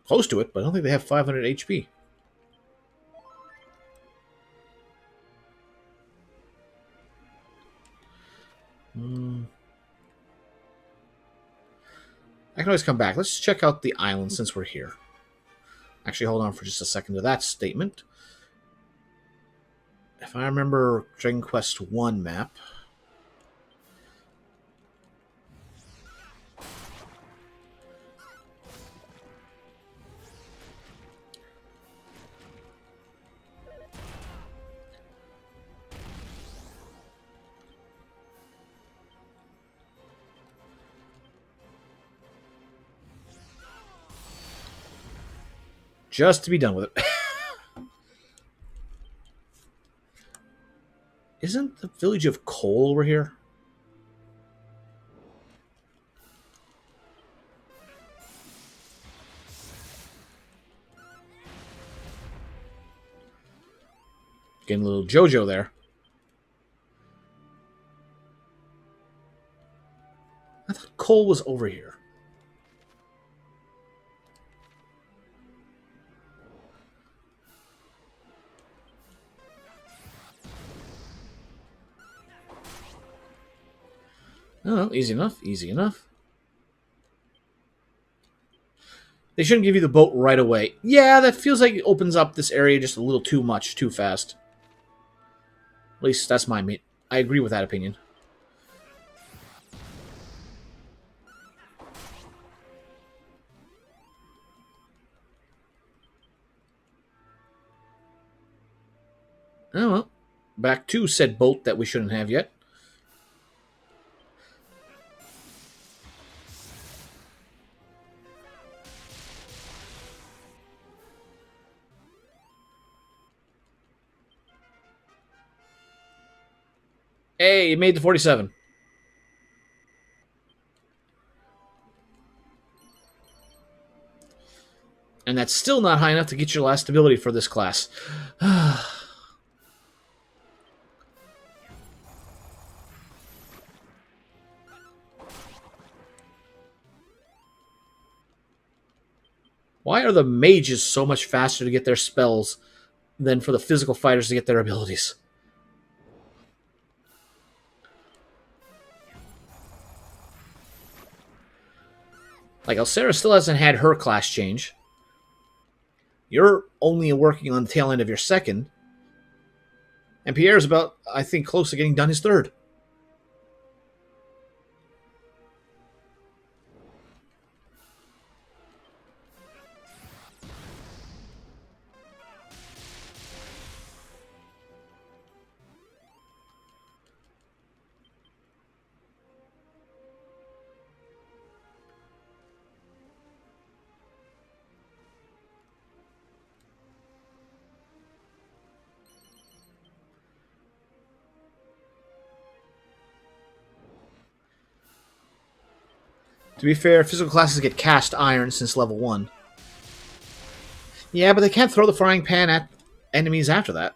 Close to it, but I don't think they have 500 HP. I can always come back. Let's check out the island since we're here. Actually, hold on for just a second to that statement. If I remember Dragon Quest 1 map... just to be done with it. Isn't the village of Cole over here? Getting a little JoJo there. I thought Cole was over here. Oh, easy enough, easy enough. They shouldn't give you the boat right away. Yeah, that feels like it opens up this area just a little too much, too fast. At least that's my... I agree with that opinion. Oh well. Back to said boat that we shouldn't have yet. Hey, it made the 47. And that's still not high enough to get your last ability for this class. Why are the mages so much faster to get their spells than for the physical fighters to get their abilities? Like, Alcera still hasn't had her class change. You're only working on the tail end of your second. And Pierre's about, I think, close to getting done his third. To be fair, physical classes get cast iron since level 1. Yeah, but they can't throw the frying pan at enemies after that.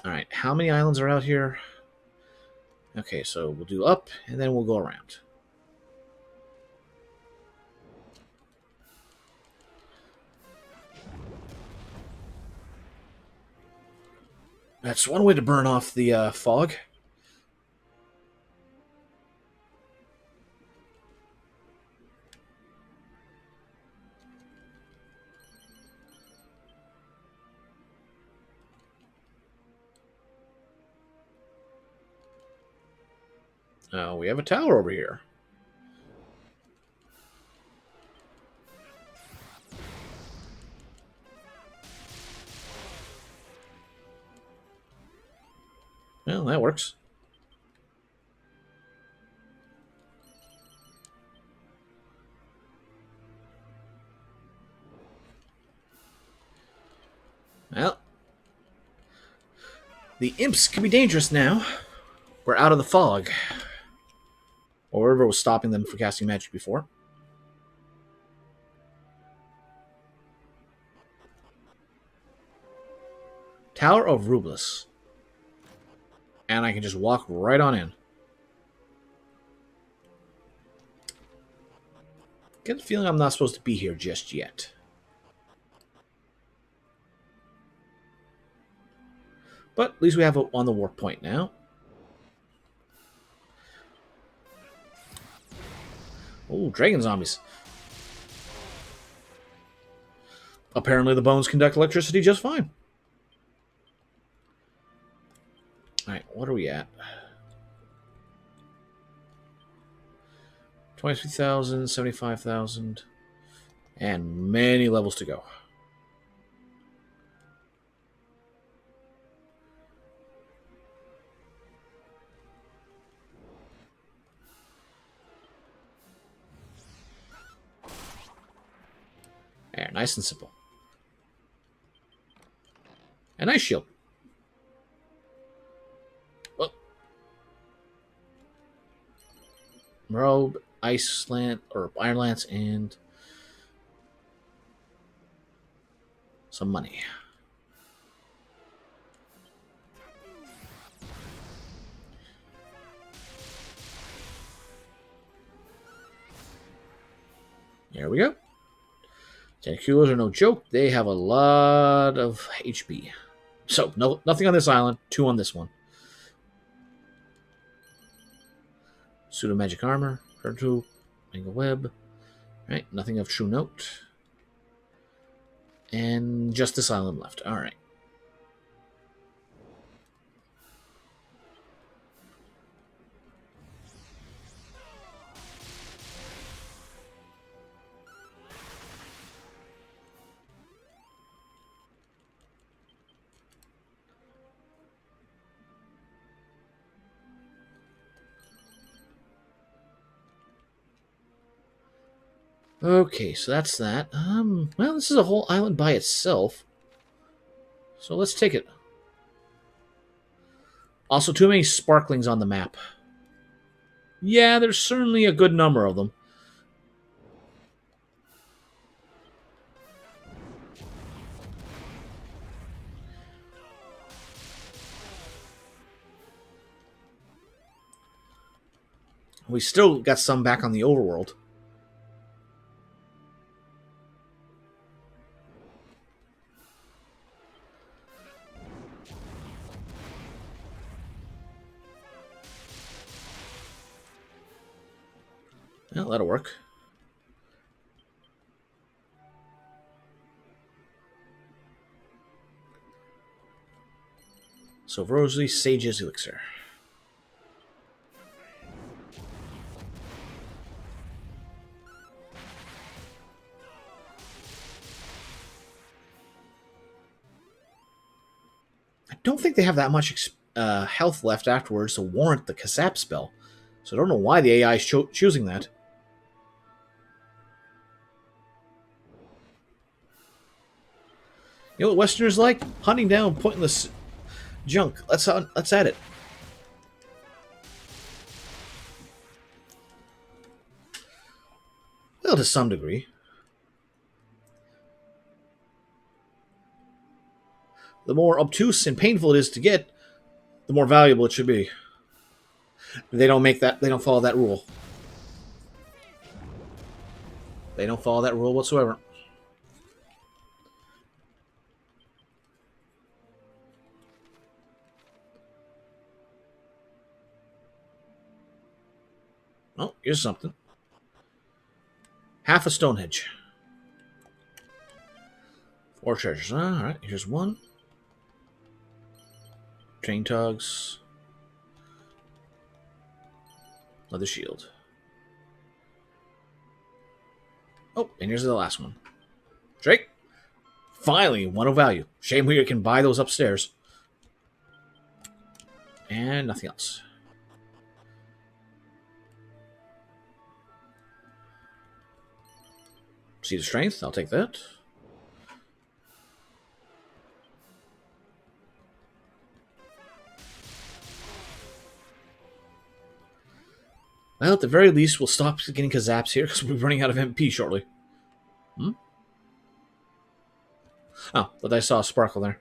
Alright, how many islands are out here? Okay, so we'll do up, and then we'll go around. That's one way to burn off the fog. We have a tower over here. Well, that works. Well, the imps can be dangerous now. We're out of the fog. Or whatever was stopping them from casting magic before. Tower of Rublus. And I can just walk right on in. Get the feeling I'm not supposed to be here just yet. But at least we have it on the warp point now. Oh, dragon zombies. Apparently the bones conduct electricity just fine. Alright, what are we at? 23,000, 75,000, and many levels to go. There, nice and simple. And ice shield. Oh. Robe, ice lance, or iron lance, and some money. There we go. Tentaculars are no joke. They have a lot of HP. So, nothing on this island. 2 on this one. Pseudo magic armor. Hurtu. Mangle web. Right. Nothing of true note. And just this island left. Alright. Okay, so that's that. Well, this is a whole island by itself. So let's take it. Also, too many sparklings on the map. Yeah, there's certainly a good number of them. We still got some back on the overworld. Well, that'll work. So, Rosary Sage's Elixir. I don't think they have that much health left afterwards to warrant the Kasap spell. So I don't know why the AI is choosing that. You know what Westerners like? Hunting down pointless junk. Let's add it. Well, to some degree. The more obtuse and painful it is to get, the more valuable it should be. They don't make that. They don't follow that rule. They don't follow that rule whatsoever. Oh, here's something. Half a Stonehenge. 4 treasures. Alright, here's one. Train tugs. Leather shield. Oh, and here's the last one. Drake. Finally, one of value. Shame we can buy those upstairs. And nothing else. Seed of Strength, I'll take that. Well, at the very least, we'll stop getting Kazaps here because we're running out of MP shortly. Oh, but I saw a sparkle there.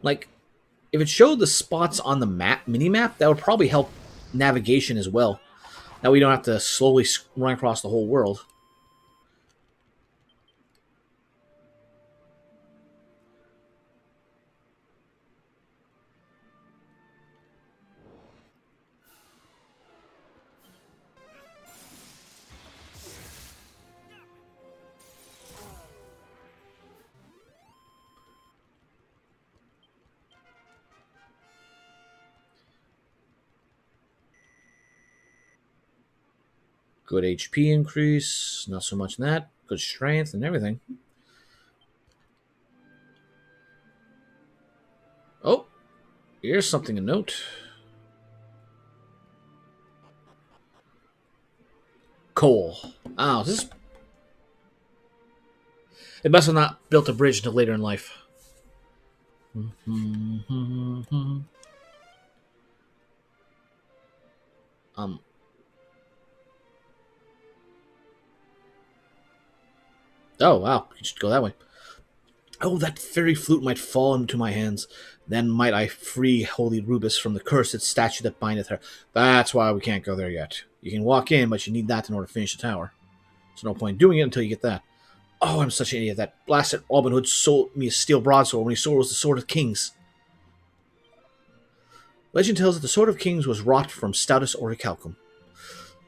Like, if it showed the spots on the mini-map, that would probably help navigation as well. Now we don't have to slowly run across the whole world. Good HP increase, not so much in that. Good strength and everything. Oh, here's something to note. Coal. Oh, this is... It must have not built a bridge until later in life. Oh, wow. You should go that way. Oh, that fairy flute might fall into my hands. Then might I free holy Rubus from the cursed statue that bindeth her. That's why we can't go there yet. You can walk in, but you need that in order to finish the tower. There's no point doing it until you get that. Oh, I'm such an idiot. That blasted Robin Hood sold me a steel broadsword when he sword was the Sword of Kings. Legend tells that the Sword of Kings was wrought from stoutest orichalcum.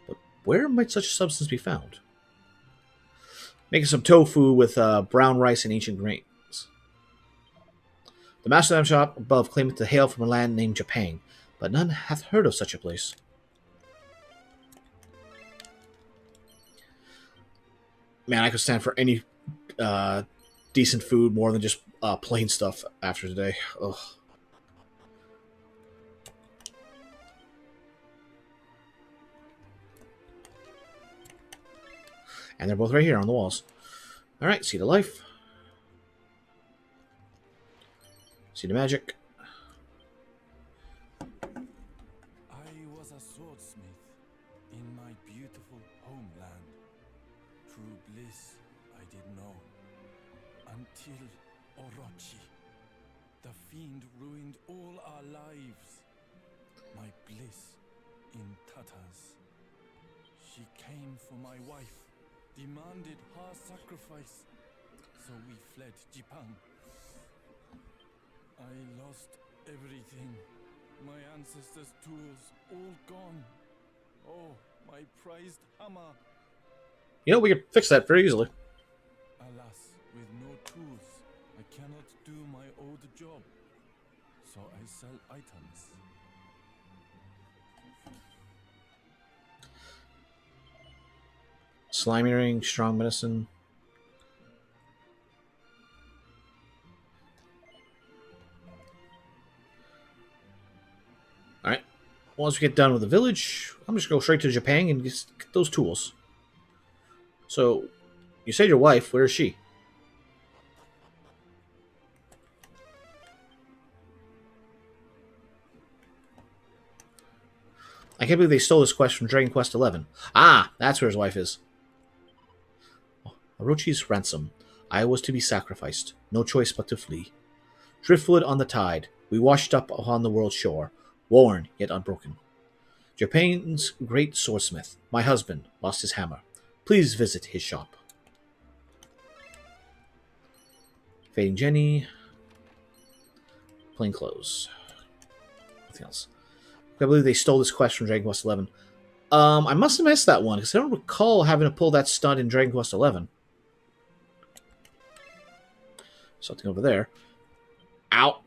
But where might such a substance be found? Making some tofu with brown rice and ancient grains. The master of the shop above claimeth to hail from a land named Japan, but none hath heard of such a place. Man, I could stand for any decent food more than just plain stuff after today. Ugh. And they're both right here on the walls. Alright, Seed of Life. See the magic. I was a swordsmith in my beautiful homeland. True bliss I did know. Until Orochi. The fiend ruined all our lives. My bliss in tatters. She came for my wife, demanded her sacrifice. So we fled Japan. I lost everything. My ancestors' tools all gone. Oh, my prized hammer. You know, we could fix that very easily. Alas, with no tools, I cannot do my old job. So I sell items. Slimy ring, strong medicine. Alright. Once we get done with the village, I'm just going to go straight to Japan and get those tools. So, you said your wife, where is she? I can't believe they stole this quest from Dragon Quest XI. Ah, that's where his wife is. Orochi's ransom. I was to be sacrificed. No choice but to flee. Driftwood on the tide. We washed up upon the world's shore. Worn, yet unbroken. Japan's great swordsmith. My husband lost his hammer. Please visit his shop. Fading Jenny. Plain clothes. Nothing else. I believe they stole this quest from Dragon Quest XI. I must have missed that one, because I don't recall having to pull that stunt in Dragon Quest XI. Something over there. Ow!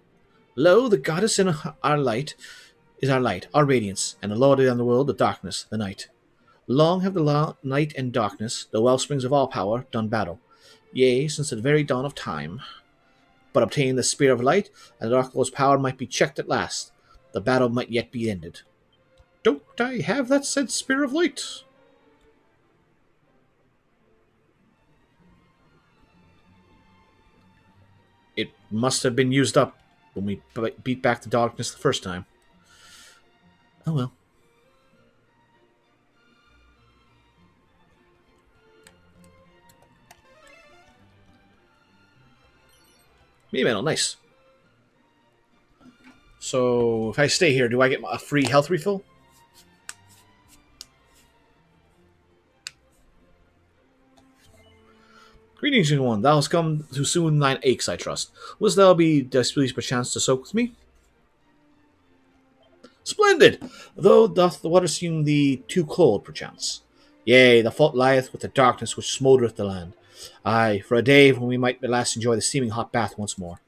Lo, the goddess in our light is our light, our radiance, and the lord of the underworld, the darkness, the night. Long have the night and darkness, the wellsprings of all power, done battle. Yea, since the very dawn of time. But obtain the spear of light, and the dark lord's power might be checked at last. The battle might yet be ended. Don't I have that said spear of light? It must have been used up when we beat back the darkness the first time. Oh well. Me metal, nice. So, if I stay here, do I get a free health refill? Greetings, young one. Thou hast come to soothe thine aches, I trust. Wouldst thou be displeased perchance to soak with me? Splendid! Though doth the water seem thee too cold, perchance? Yea, the fault lieth with the darkness which smoldereth the land. Aye, for a day when we might at last enjoy the steaming hot bath once more.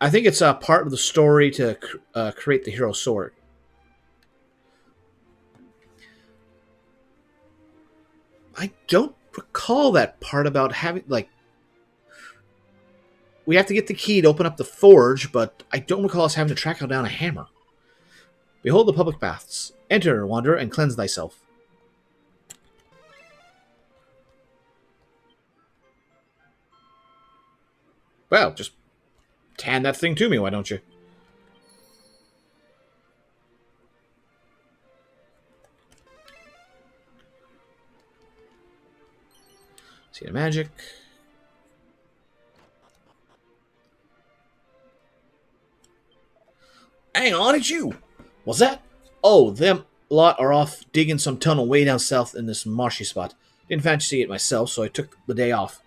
I think it's a part of the story to create the hero sword. I don't recall that part about having, like... We have to get the key to open up the forge, but I don't recall us having to track down a hammer. Behold the public baths. Enter, wanderer, and cleanse thyself. Well, just hand that thing to me, why don't you? See the magic. Hang on, it's you! What's that? Oh, them lot are off digging some tunnel way down south in this marshy spot. Didn't fancy it myself, so I took the day off.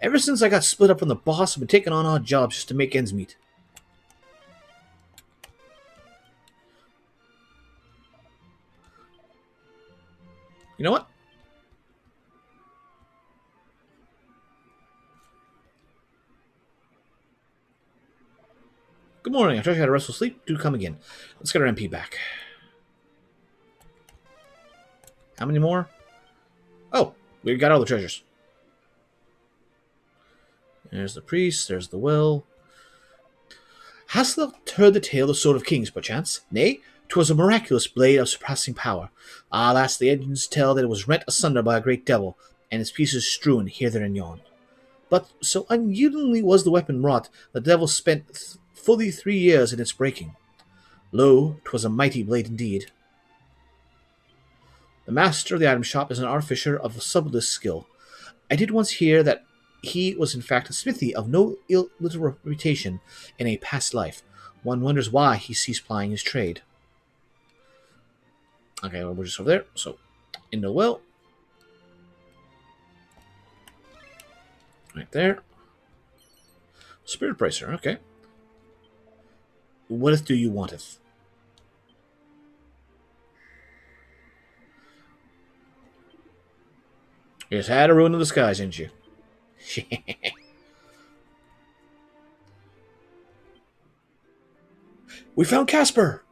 Ever since I got split up from the boss, I've been taking on odd jobs just to make ends meet. You know what? Good morning. I trust you had a restful sleep. Do come again. Let's get our MP back. How many more? Oh, we got all the treasures. There's the priest. There's the well. Hast thou heard the tale of the Sword of Kings, perchance? Nay, 'twas a miraculous blade of surpassing power. Alas, the legends tell that it was rent asunder by a great devil, and its pieces strewn here, there, and yon. But so unyieldingly was the weapon wrought, the devil spent fully 3 years in its breaking. Lo, 'twas a mighty blade indeed. The master of the item shop is an artificer of subtlest skill. I did once hear that he was in fact a smithy of no little reputation in a past life. One wonders why he ceased plying his trade. Okay, well, we're just over there. So, into the well. Right there. Spirit Bracer, okay. What do you wanteth? You just had a ruin of the skies, didn't you? We found Casper!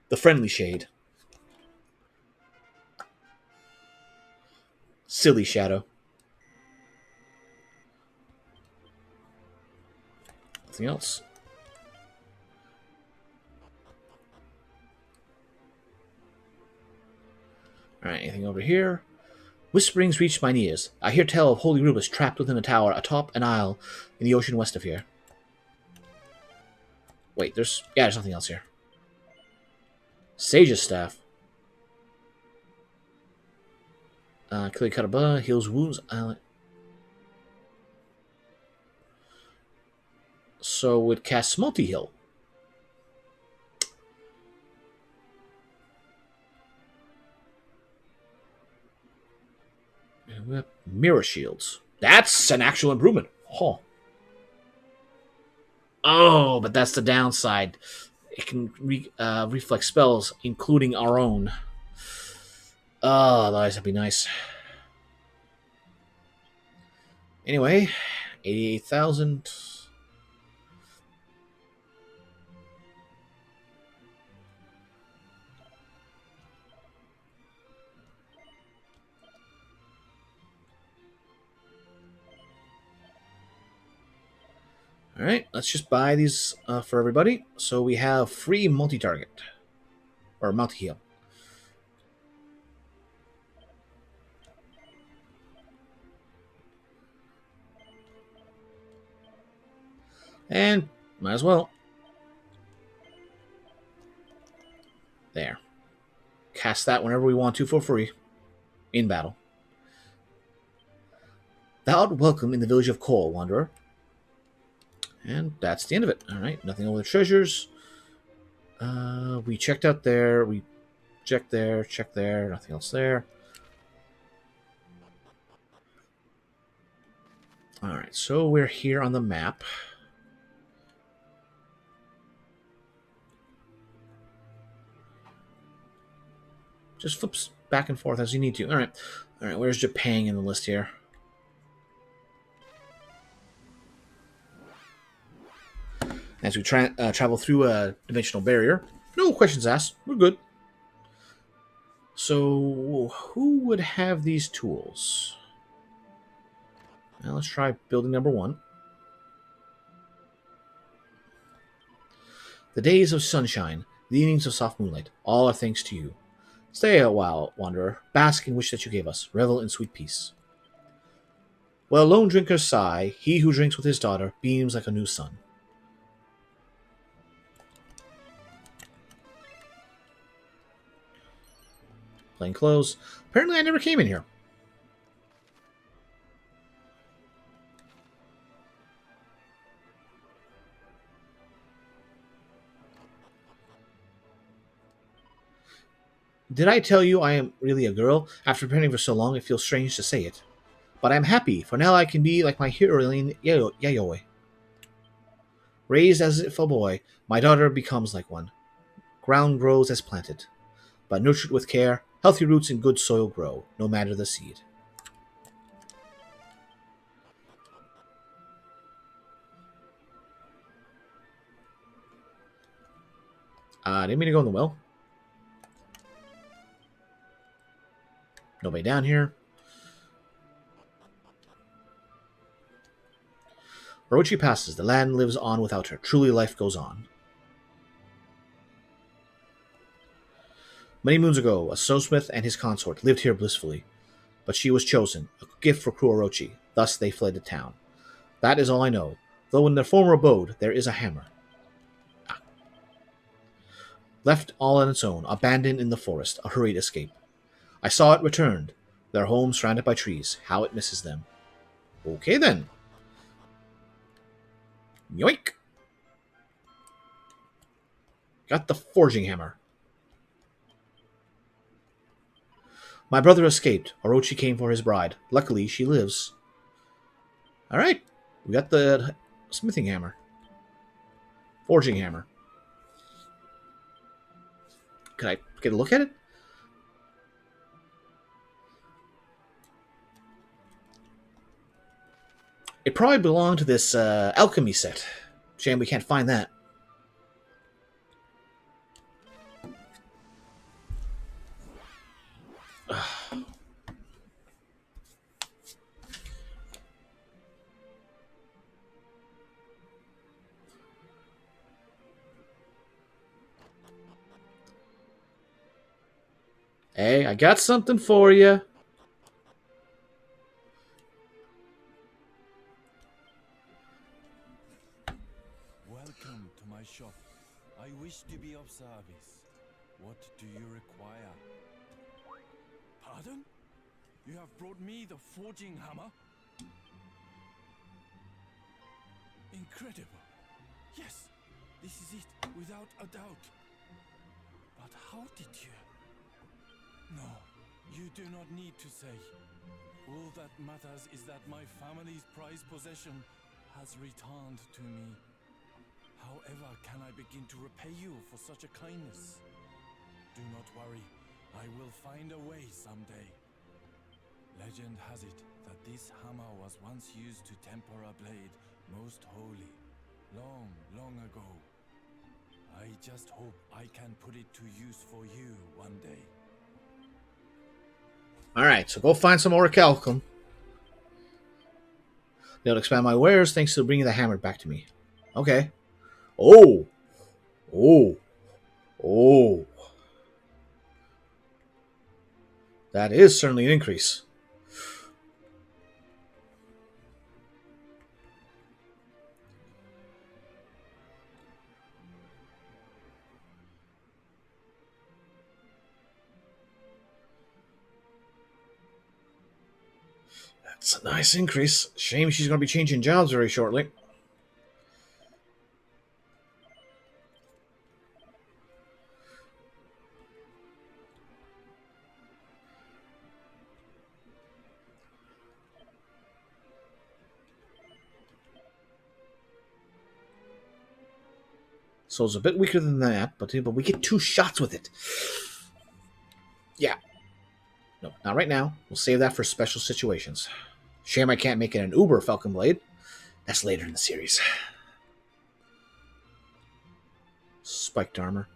The friendly shade. Silly shadow. Nothing else. Alright, anything over here? Whisperings reach mine ears. I hear tell of holy Rubus trapped within a tower atop an isle in the ocean west of here. Wait, there's nothing else here. Sage's staff. Kill cut a bug, heals wounds. So it casts multi-heal. Mirror shields. That's an actual improvement. Huh. Oh, but that's the downside. It can reflect spells, including our own. Oh, otherwise that'd be nice. Anyway, 88,000. Alright, let's just buy these for everybody. So we have free multi-target. Or multi-heal. And might as well. There. Cast that whenever we want to for free. In battle. Thou art welcome in the village of Kol, Wanderer. And that's the end of it. Alright, nothing over the treasures. We checked out there. We checked there. Nothing else there. Alright, so we're here on the map. Just flips back and forth as you need to. Alright, where's Japan in the list here? As we travel through a dimensional barrier. No questions asked. We're good. So, who would have these tools? Now let's try building number 1. The days of sunshine, the evenings of soft moonlight, all are thanks to you. Stay a while, Wanderer. Bask in wish that you gave us. Revel in sweet peace. While lone drinkers sigh, he who drinks with his daughter beams like a new sun. Plain clothes. Apparently I never came in here. Did I tell you I am really a girl? After preparing for so long, it feels strange to say it. But I'm happy, for now I can be like my heroine Yayoi. Raised as if a boy, my daughter becomes like one. Ground grows as planted. But nurtured with care, healthy roots in good soil grow, no matter the seed. Didn't mean to go in the well. Nobody down here. Orochi passes. The land lives on without her. Truly life goes on. Many moons ago, a stone smith and his consort lived here blissfully. But she was chosen, a gift for cruel Orochi. Thus they fled the town. That is all I know, though in their former abode there is a hammer. Left all on its own, abandoned in the forest, a hurried escape. I saw it returned, their home surrounded by trees. How it misses them. Okay then. Yoink! Got the forging hammer. My brother escaped. Orochi came for his bride. Luckily, she lives. Alright. We got the smithing hammer. Forging hammer. Can I get a look at it? It probably belonged to this alchemy set. Shame we can't find that. Hey, I got something for you. Welcome to my shop. I wish to be of service. What do you require? Pardon? You have brought me the forging hammer? Incredible. Yes, this is it, without a doubt. But how did you? No, you do not need to say. All that matters is that my family's prized possession has returned to me. However can I begin to repay you for such a kindness? Do not worry, I will find a way someday. Legend has it that this hammer was once used to temper a blade most holy, long, long ago. I just hope I can put it to use for you one day. Alright, so go find some orichalcum. They'll expand my wares thanks to bringing the hammer back to me. Okay. Oh! Oh! Oh! That is certainly an increase. That's a nice increase. Shame she's going to be changing jobs very shortly. So it's a bit weaker than that, but we get 2 shots with it. Yeah. No, not right now. We'll save that for special situations. Shame I can't make it an Uber Falcon Blade. That's later in the series. Spiked armor.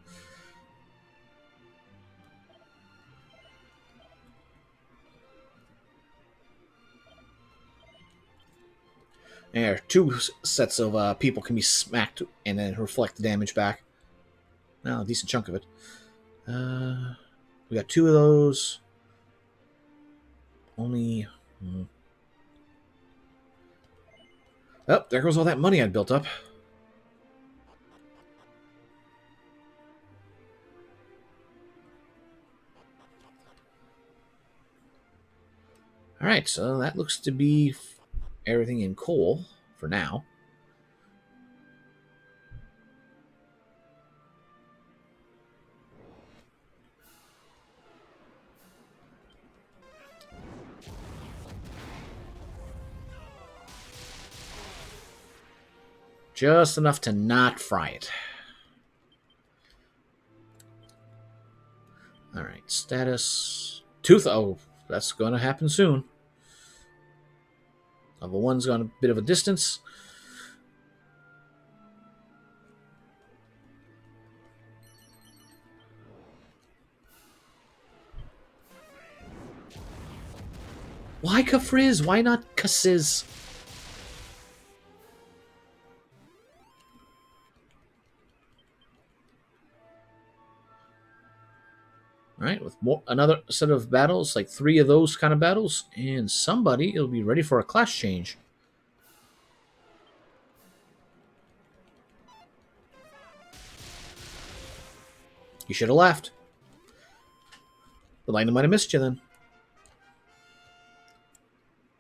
There, 2 sets of people can be smacked and then reflect the damage back. Now, a decent chunk of it. We got 2 of those. Only... Oh, there goes all that money I'd built up. Alright, so that looks to be everything in coal for now. Just enough to not fry it. Alright, status. Tooth. Oh, that's going to happen soon. Level 1's gone a bit of a distance. Why Kafriz? Why not Kasiz? Alright, with another set of battles, like 3 of those kind of battles, and somebody will be ready for a class change. You should have laughed. The lightning might have missed you then.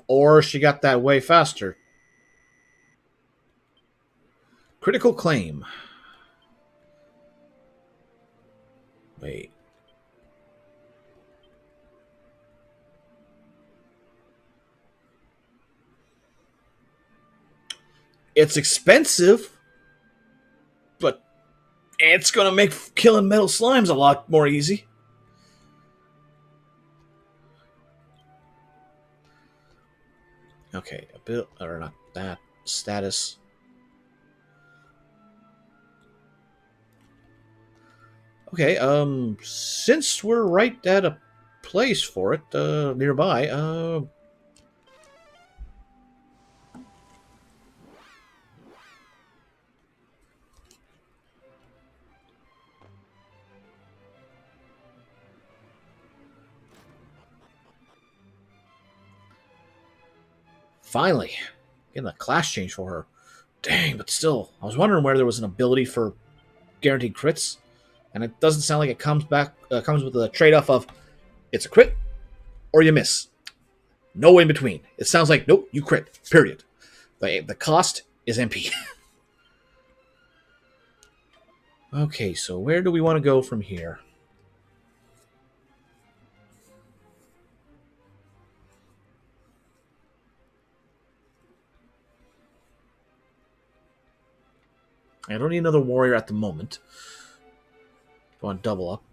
Or she got that way faster. Critical claim. Wait. It's expensive, but it's gonna make killing metal slimes a lot more easy. Okay, a bit, or not that status. Okay, since we're right at a place for it, nearby, finally, getting a class change for her. Dang, but still, I was wondering where there was an ability for guaranteed crits, and it doesn't sound like it comes with a trade-off of it's a crit or you miss. No in between. It sounds like nope, you crit. Period. The cost is MP. Okay, so where do we want to go from here? I don't need another warrior at the moment. I want to double up.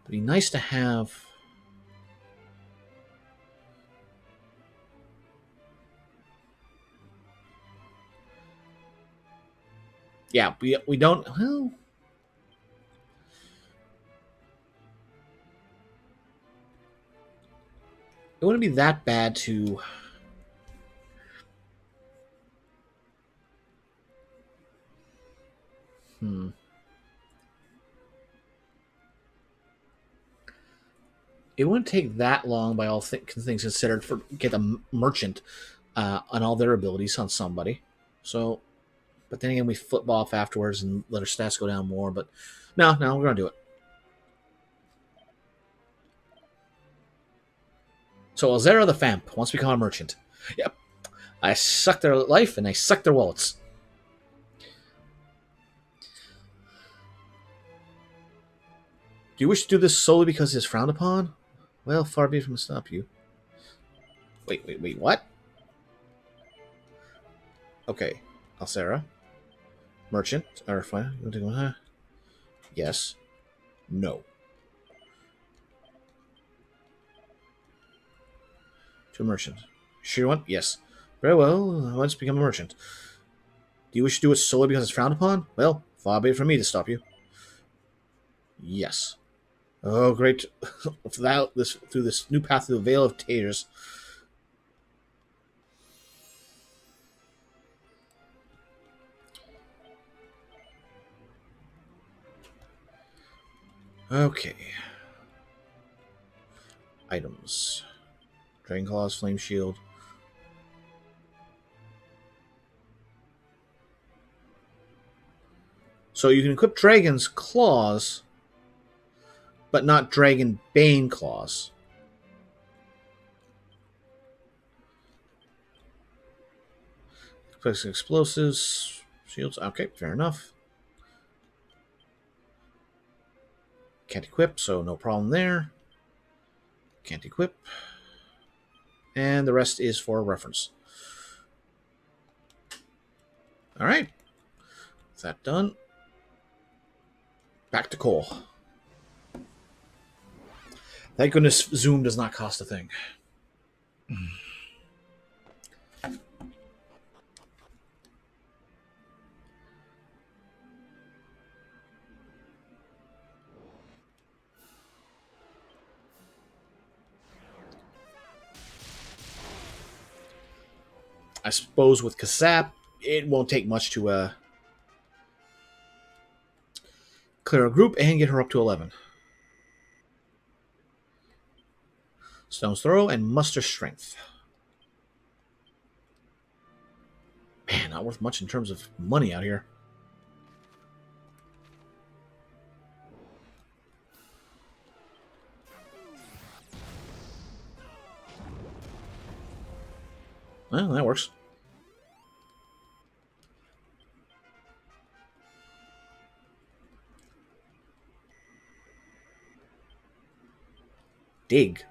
It'd be nice to have. Yeah, we don't. Well, it wouldn't be that bad to. It wouldn't take that long, by all things considered, for get a merchant on all their abilities on somebody. So, but then again, we flip off afterwards and let our stats go down more. But no, we're gonna do it. So Alzera the Famp wants to become a merchant. Yep, I suck their life and I suck their wallets. Do you wish to do this solely because it is frowned upon? Well, far be it from to stop you. Wait, what? Okay, Alcera. Merchant, or fine. You want to go, huh? Yes. No. To a merchant. Sure you want? Yes. Very well, let's become a merchant. Do you wish to do it solely because it's frowned upon? Well, far be it from me to stop you. Yes. Oh, great. Through this new path through the Vale of Tears. Okay. Items. Dragon Claws, Flame Shield. So you can equip Dragon's Claws, but not Dragon Bane Claws. Equips explosives, shields. Okay, fair enough. Can't equip, so no problem there. Can't equip. And the rest is for reference. Alright. With that done. Back to Cole. Thank goodness Zoom does not cost a thing. I suppose with Kasap, it won't take much to clear a group and get her up to 11. Stone's Throw and Muster Strength. Man, not worth much in terms of money out here. Well, that works. Dig.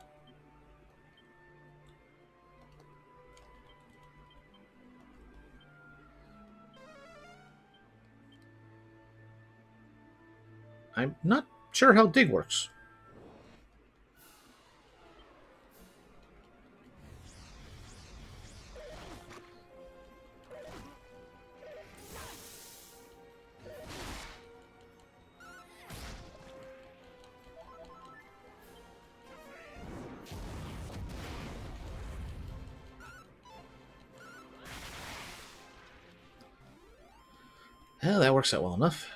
I'm not sure how dig works. Well, that works out well enough.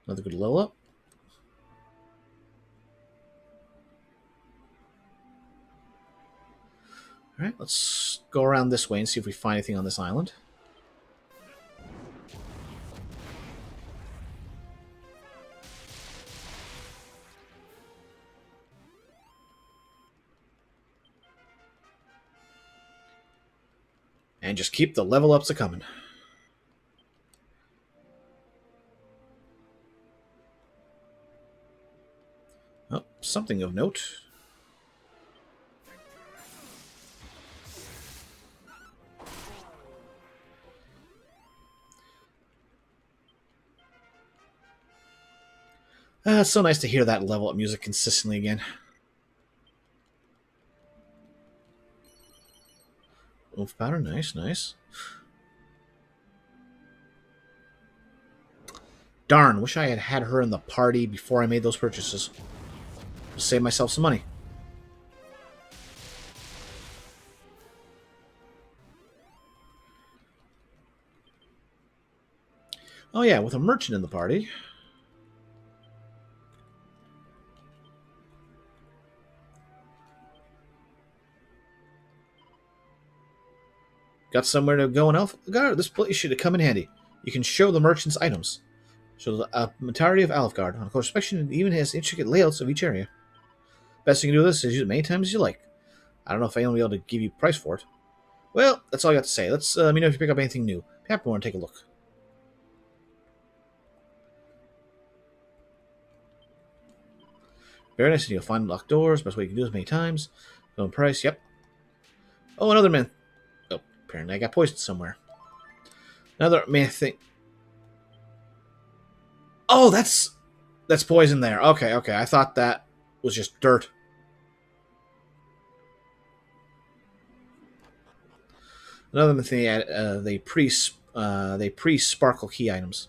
Another good level up. Alright, let's go around this way and see if we find anything on this island. And just keep the level ups a coming. Oh, something of note. It's so nice to hear that level up music consistently again. Wolf powder, nice, nice. Darn, wish I had had her in the party before I made those purchases. Save myself some money. Oh yeah, with a merchant in the party. Got somewhere to go in Alfgard? This place should come in handy. You can show the merchants items. Show the entirety of Alfgard. On close inspection, it even has intricate layouts of each area. Best thing to do this is use it many times as you like. I don't know if I'll be able to give you a price for it. Well, that's all I got to say. Let me know if you pick up anything new. Happy want to take a look. Very nice, and you'll find locked doors. Best way you can do this many times. No price, yep. Oh, another man. Oh, apparently I got poisoned somewhere. Another man thing. Oh, that's poison there. Okay, okay. I thought that was just dirt. Another thing they pre-sparkle key items.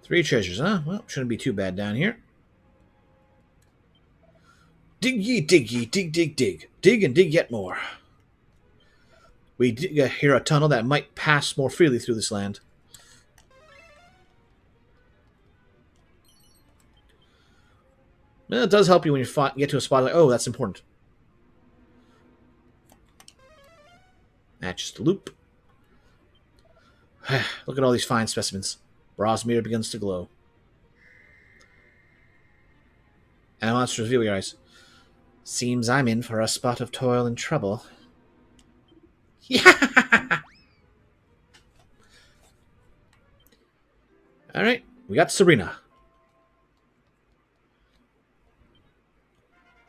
Three treasures, huh? Well, shouldn't be too bad down here. Dig ye, dig ye, dig, dig, dig. Dig and dig yet more. We dig here a tunnel that might pass more freely through this land. Well, it does help you when you get to a spot like, oh, that's important. That's just a loop. Look at all these fine specimens. Bra's mirror begins to glow. And the monsters reveal your eyes. Seems I'm in for a spot of toil and trouble. Yeah! Alright, we got Serena.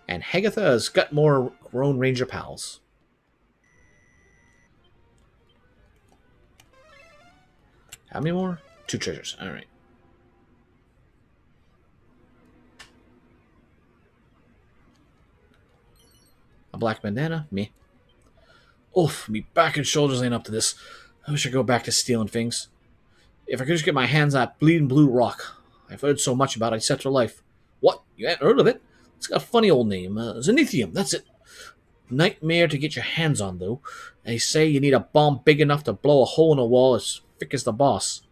And Hagatha's got more grown ranger pals. How many more? 2 treasures. Alright. A black bandana? Me. Oof, me back and shoulders ain't up to this. I wish I'd go back to stealing things. If I could just get my hands on that bleeding blue rock. I've heard so much about it, I'd set her life. What? You ain't heard of it? It's got a funny old name. Zenithium, that's it. Nightmare to get your hands on, though. They say you need a bomb big enough to blow a hole in a wall as frick is the boss?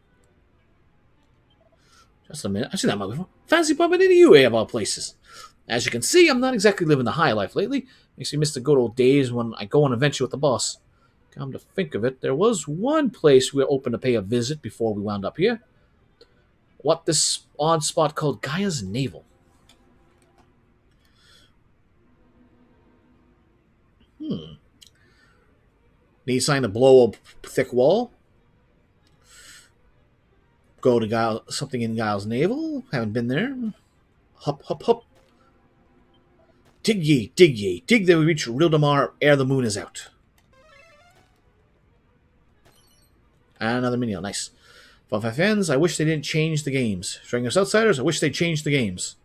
Just a minute. I've seen that mug before. Fancy bumping into you, of all places. As you can see, I'm not exactly living the high life lately. Makes me miss the good old days when I go on adventure with the boss. Come to think of it, there was one place we were open to pay a visit before we wound up here. What this odd spot called Gaia's Navel. Need sign to blow a thick wall. Go to Guile, something in Gile's navel. Haven't been there. Hup, hup, hup. Dig ye, dig ye. Dig that we reach Rildamar ere the moon is out. And another minion. Nice. Fun Five fans, I wish they didn't change the games. Strenuous Outsiders, I wish they changed the games.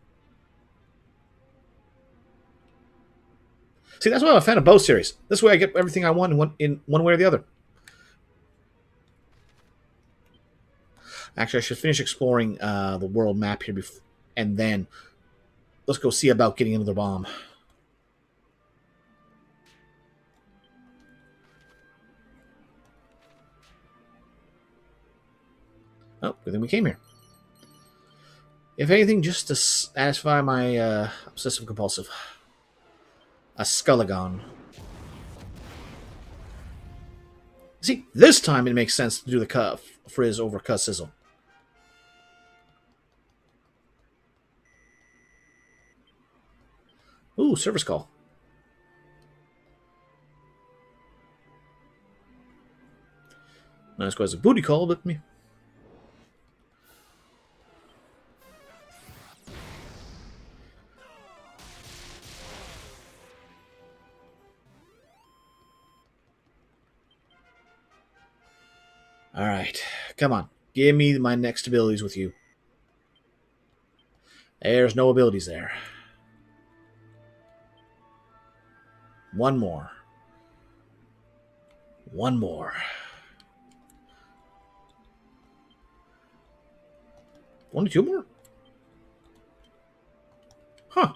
See, that's why I'm a fan of both series. This way I get everything I want in one way or the other. Actually, I should finish exploring the world map here before, and then let's go see about getting another bomb. Oh, good thing we came here. If anything, just to satisfy my obsessive compulsive. A Skulligon. See, this time it makes sense to do the frizz over sizzle. Ooh, service call. Not as good as a booty call, but me. Alright, come on. Give me my next abilities with you. There's no abilities there. One more. One more. Only two more? Huh.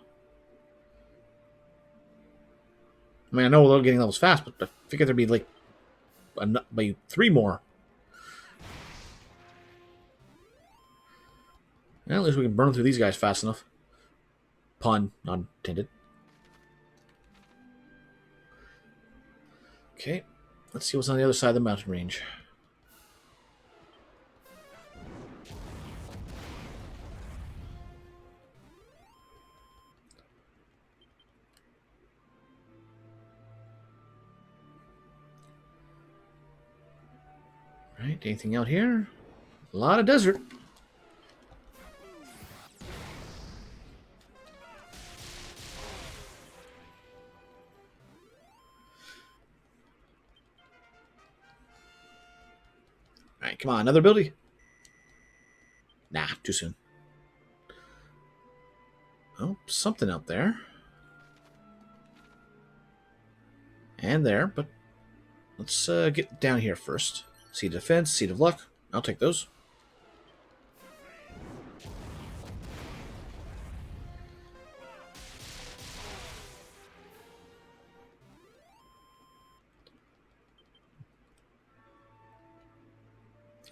I mean, I know we're getting levels fast, but I figured there'd be like three more. Well, at least we can burn through these guys fast enough. Pun, not intended. Okay, let's see what's on the other side of the mountain range. Right, anything out here? A lot of desert. Alright, come on, another ability? Nah, too soon. Oh, something out there. And there, but let's get down here first. Seed of Defense, Seed of Luck. I'll take those.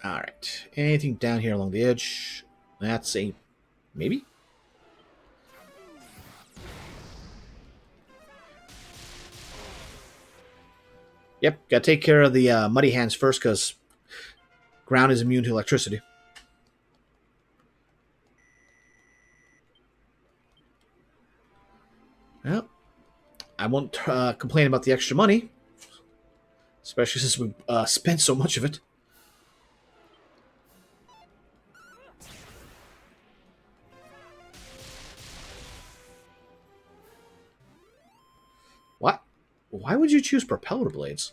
Alright. Anything down here along the edge? That's a maybe? Yep, gotta take care of the muddy hands first, because ground is immune to electricity. Well, I won't complain about the extra money, especially since we spent so much of it. What? Why would you choose propeller blades?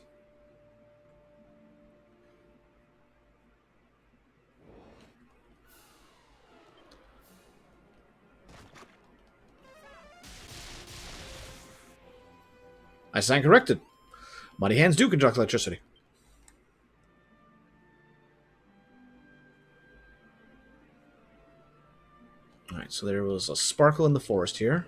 I stand corrected. Muddy hands do conduct electricity. Alright, so there was a sparkle in the forest here.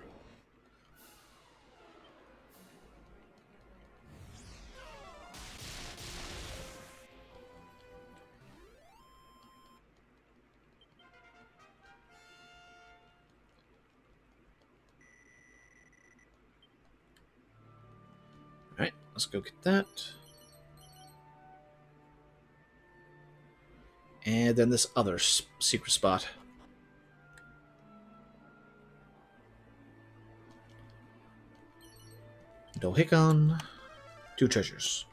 Let's go get that. And then this other secret spot. Dohikon. 2 treasures.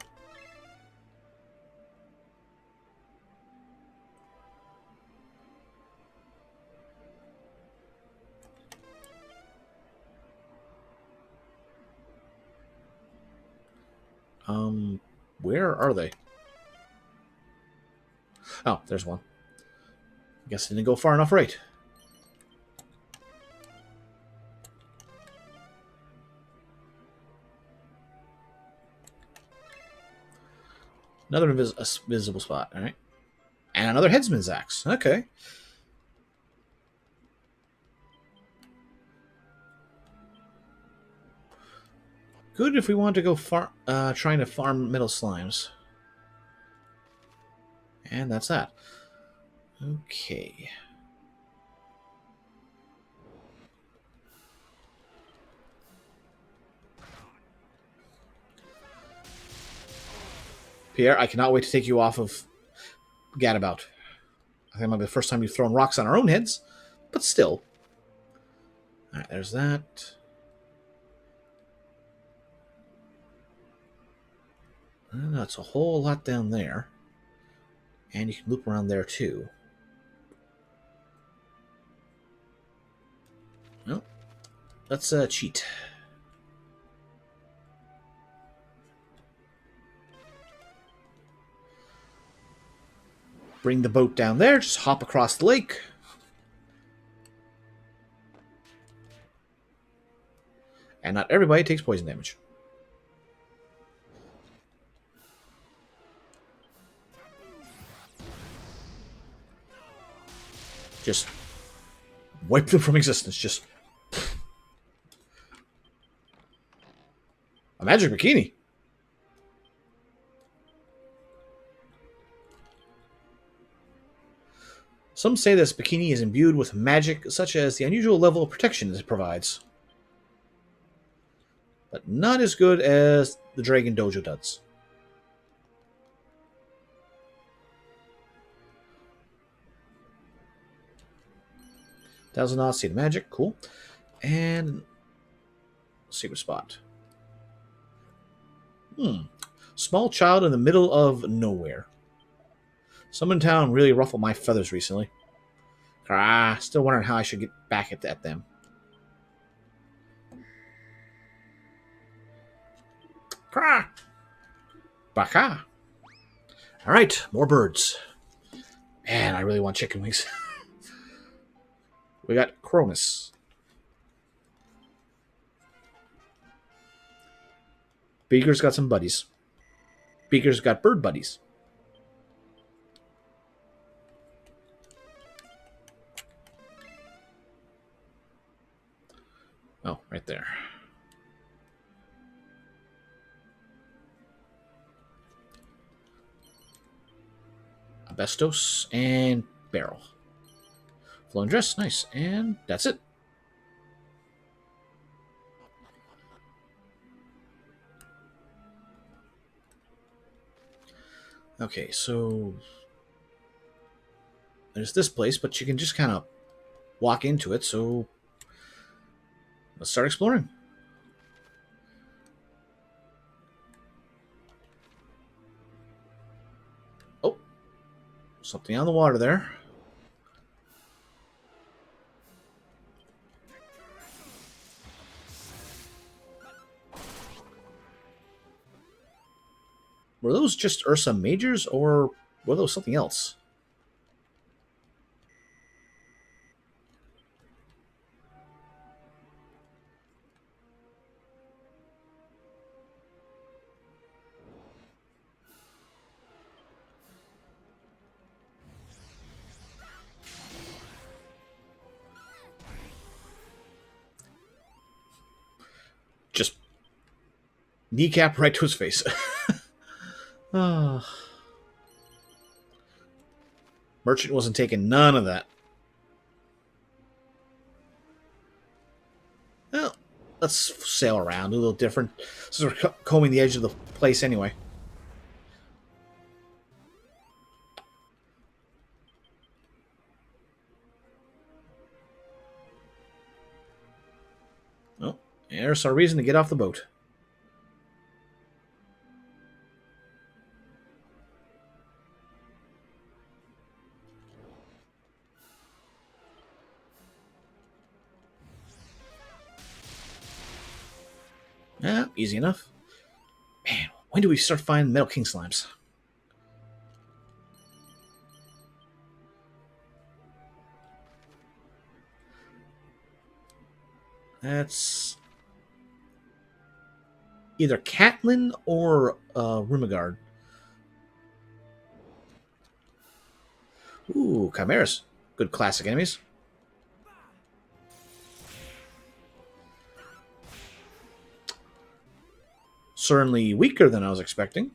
Where are they? Oh, there's one. I guess I didn't go far enough right. Another visible spot, alright. And another headsman's axe. Okay. Good if we want to go trying to farm metal slimes. And that's that. Okay. Pierre, I cannot wait to take you off of Gadabout. I think it might be the first time you've thrown rocks on our own heads, but still. Alright, there's that. That's a whole lot down there. And you can loop around there too. Well, let's cheat. Bring the boat down there, just hop across the lake. And not everybody takes poison damage. Just wipe them from existence. Just a magic bikini. Some say this bikini is imbued with magic, such as the unusual level of protection it provides. But not as good as the Dragon Dojo does. Thousand odds, see the magic, cool. And secret spot. Small child in the middle of nowhere. Some in town really ruffled my feathers recently. Still wondering how I should get back at them. Baka. Alright, more birds. Man, I really want chicken wings. We got Cronus. Beaker's got some buddies. Beaker's got bird buddies. Oh, right there. Abestos and Barrel. Flowing dress, nice. And that's it. Okay, so there's this place, but you can just kind of walk into it, so let's start exploring. Oh, something on the water there. Were those just Ursa Majors, or were those something else? Just kneecap right to his face. Merchant wasn't taking none of that. Well, let's sail around, do a little different. So we're combing the edge of the place anyway. Oh, there's our reason to get off the boat. Yeah, easy enough. Man, when do we start finding Metal King slimes? That's either Catelyn or Rumigard. Ooh, Chimeras. Good classic enemies. Certainly weaker than I was expecting.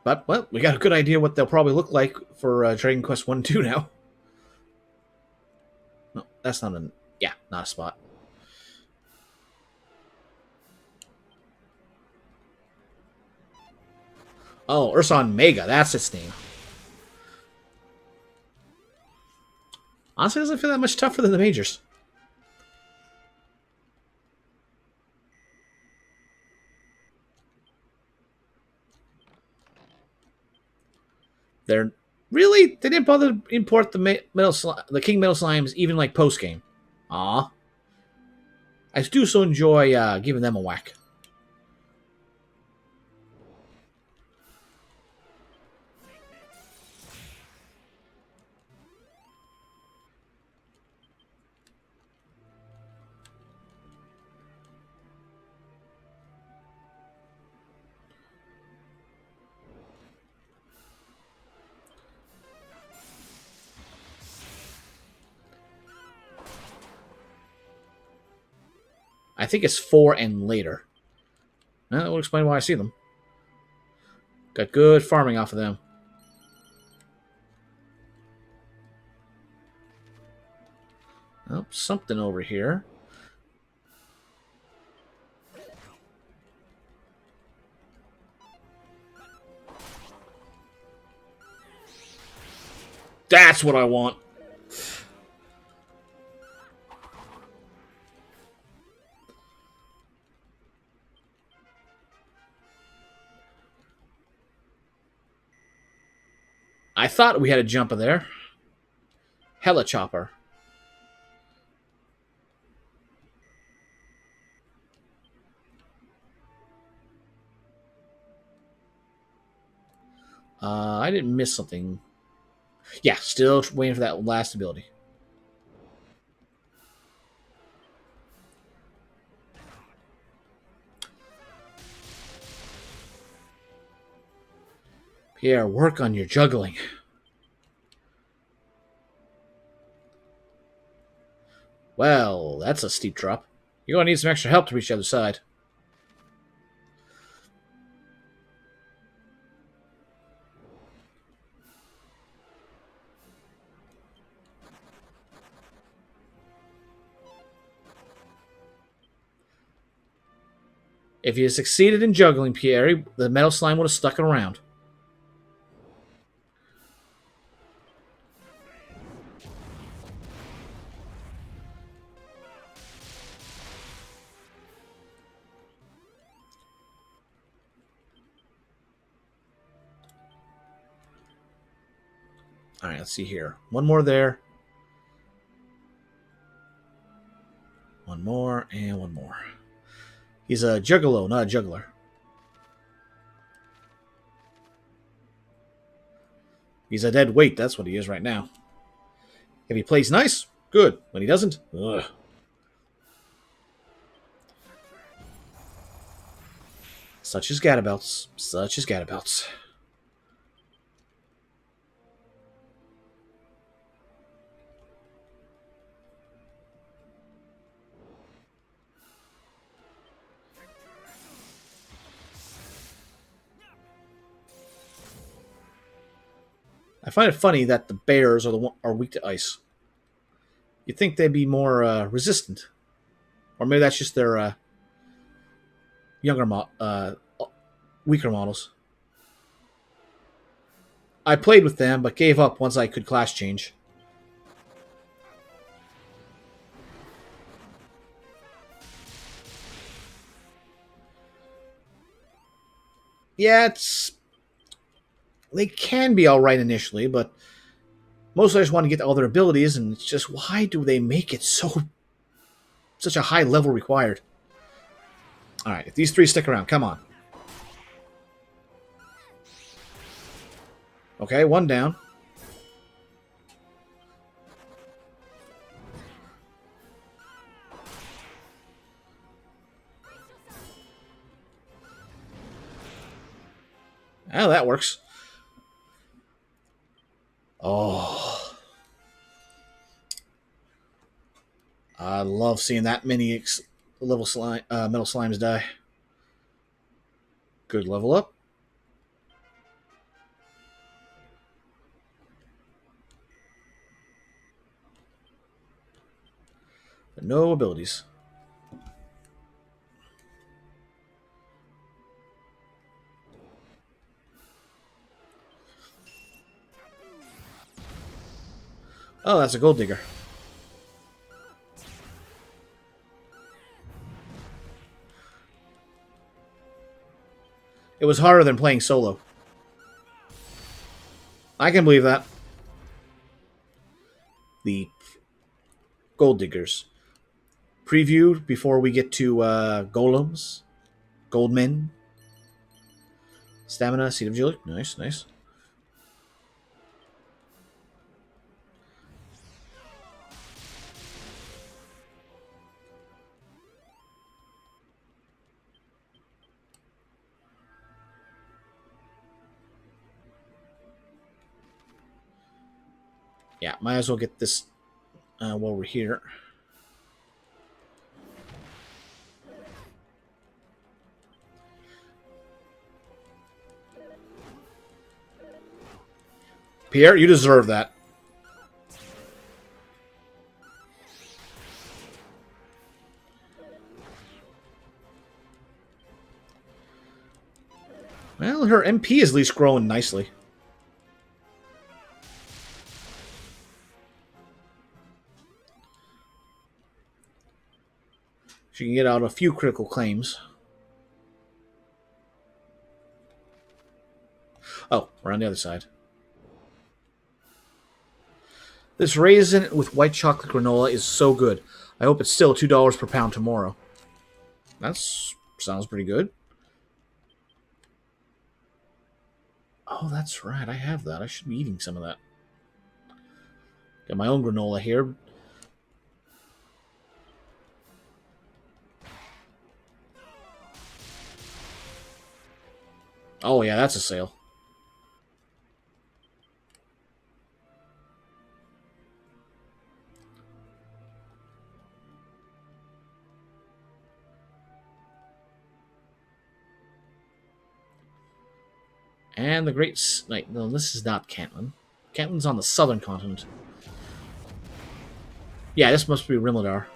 But, well, we got a good idea what they'll probably look like for Dragon Quest 1 and 2 now. No, that's not a... Yeah, not a spot. Oh, Urson Mega, that's its name. Honestly, it doesn't feel that much tougher than the majors. They're... Really? They didn't bother to import the King Metal Slimes even like post-game. Aw. I do so enjoy giving them a whack. I think it's 4 and later. That will explain why I see them. Got good farming off of them. Oh, something over here. That's what I want. I thought we had a jumper there. Hella chopper. I didn't miss something. Yeah, still waiting for that last ability. Pierre, work on your juggling. Well, that's a steep drop. You're going to need some extra help to reach the other side. If you had succeeded in juggling, Pierre, the metal slime would have stuck around. Alright, let's see here. One more there. One more, and one more. He's a juggalo, not a juggler. He's a dead weight, that's what he is right now. If he plays nice, good. When he doesn't, ugh. Such as gadabouts. Such as gadabouts. I find it funny that the bears are weak to ice. You'd think they'd be more resistant, or maybe that's just their weaker models. I played with them, but gave up once I could class change. Yeah, they can be alright initially, but mostly I just want to get all their abilities, and it's just, why do they make it such a high level required? Alright, if these three stick around, come on. Okay, one down. Oh, that works. Oh. I love seeing that many metal slimes die. Good level up. But no abilities. Oh, that's a gold digger. It was harder than playing solo. I can believe that. The gold diggers. Preview before we get to golems. Goldmen. Stamina, Seed of Agility. Nice, nice. Yeah, might as well get this while we're here. Pierre, you deserve that. Well, her MP is at least growing nicely. She can get out a few critical claims. Oh, we're on the other side. This raisin with white chocolate granola is so good. I hope it's still $2 per pound tomorrow. That sounds pretty good. Oh, that's right. I have that. I should be eating some of that. Got my own granola here. Oh, yeah, that's a sale. And the Great... Wait, no, this is not Cantland. Cantland's on the southern continent. Yeah, this must be Rimladar.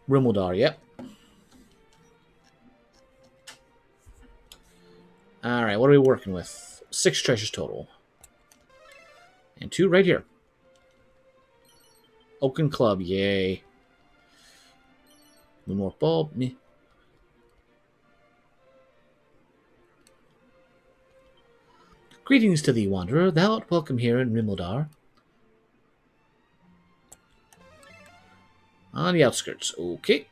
Rimladar, yep. Alright, what are we working with? 6 treasures total. And 2 right here. Oaken Club, yay. One more bulb, meh. Greetings to thee, wanderer. Thou art welcome here in Rimladar. On the outskirts, okay.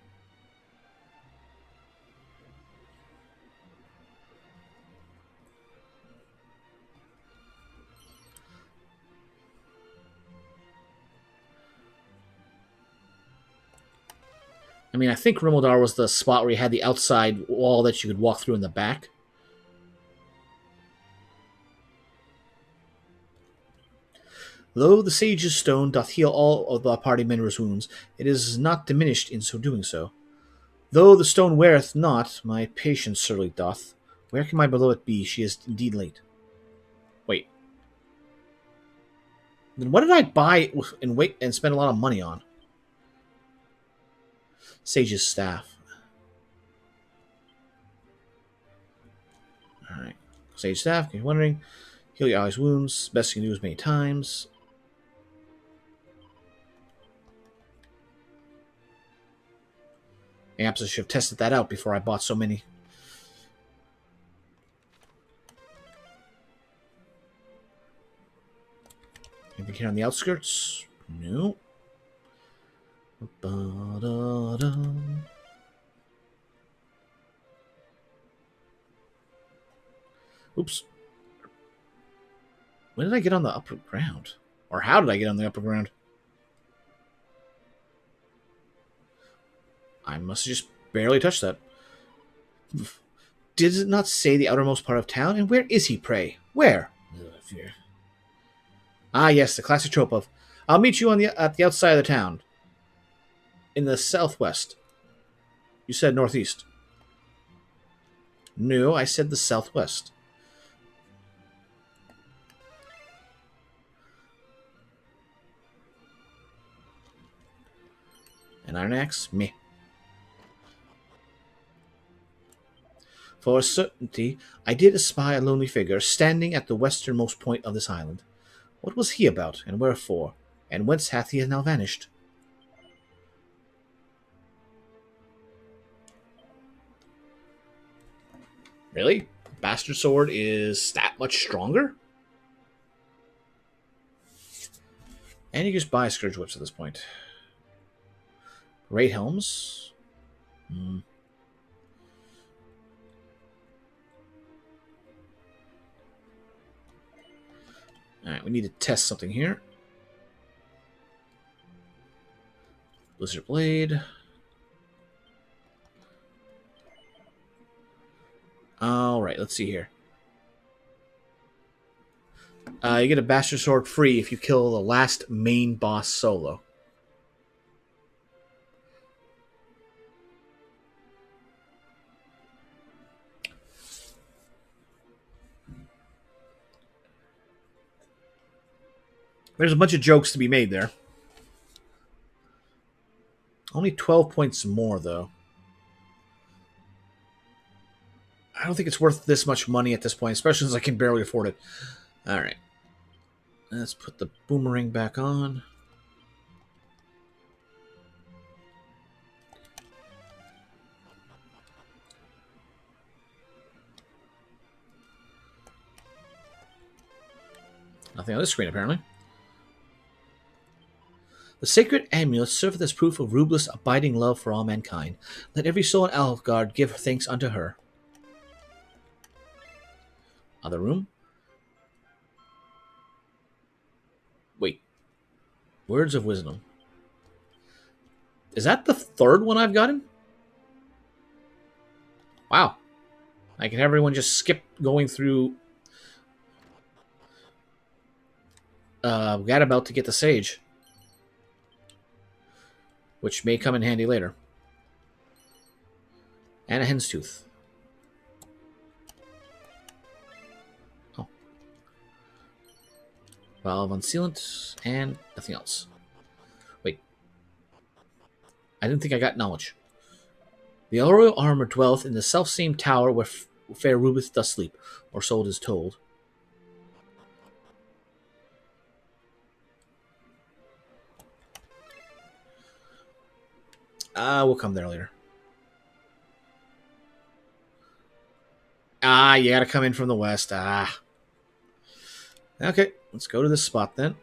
I mean, I think Rimaldar was the spot where you had the outside wall that you could walk through in the back. Though the sage's stone doth heal all of the party members' wounds, it is not diminished in so doing so. Though the stone weareth not, my patience surely doth. Where can my beloved be? She is indeed late. Wait. Then what did I buy and wait and spend a lot of money on? Sage's staff. Alright. Sage staff, if you're wondering. Heal your allies' wounds. Best you can do is many times. Perhaps I should have tested that out before I bought so many. Anything here on the outskirts? No. Ba-da-da. Oops. When did I get on the upper ground? Or how did I get on the upper ground? I must have just barely touched that. Did it not say the outermost part of town? And where is he, pray? Where? Ah, yes, the classic trope of, I'll meet you at the outside of the town. In the southwest. You said northeast. No, I said the southwest. An iron axe? Meh. For a certainty, I did espy a lonely figure standing at the westernmost point of this island. What was he about, and wherefore? And whence hath he now vanished? Really? Bastard Sword is that much stronger? And you just buy Scourge Whips at this point. Great Helms. Alright, we need to test something here. Blizzard Blade. Alright, let's see here. You get a Bastard Sword free if you kill the last main boss solo. There's a bunch of jokes to be made there. Only 12 points more, though. I don't think it's worth this much money at this point, especially since I can barely afford it. Alright. Let's put the boomerang back on. Nothing on this screen, apparently. The sacred amulet serveth as proof of Rublis' abiding love for all mankind. Let every soul in Alfgard give thanks unto her. Other room. Wait. Words of Wisdom. Is that the third one I've gotten? Wow. I can have everyone just skip going through Gadabout to get the Sage. Which may come in handy later. And a hen's tooth. Oh. Valve unsealant and nothing else. Wait. I didn't think I got knowledge. The royal armor dwelleth in the self-same tower where fair Rubith doth sleep, or so it is told. We'll come there later. You gotta come in from the west. Okay, let's go to this spot then.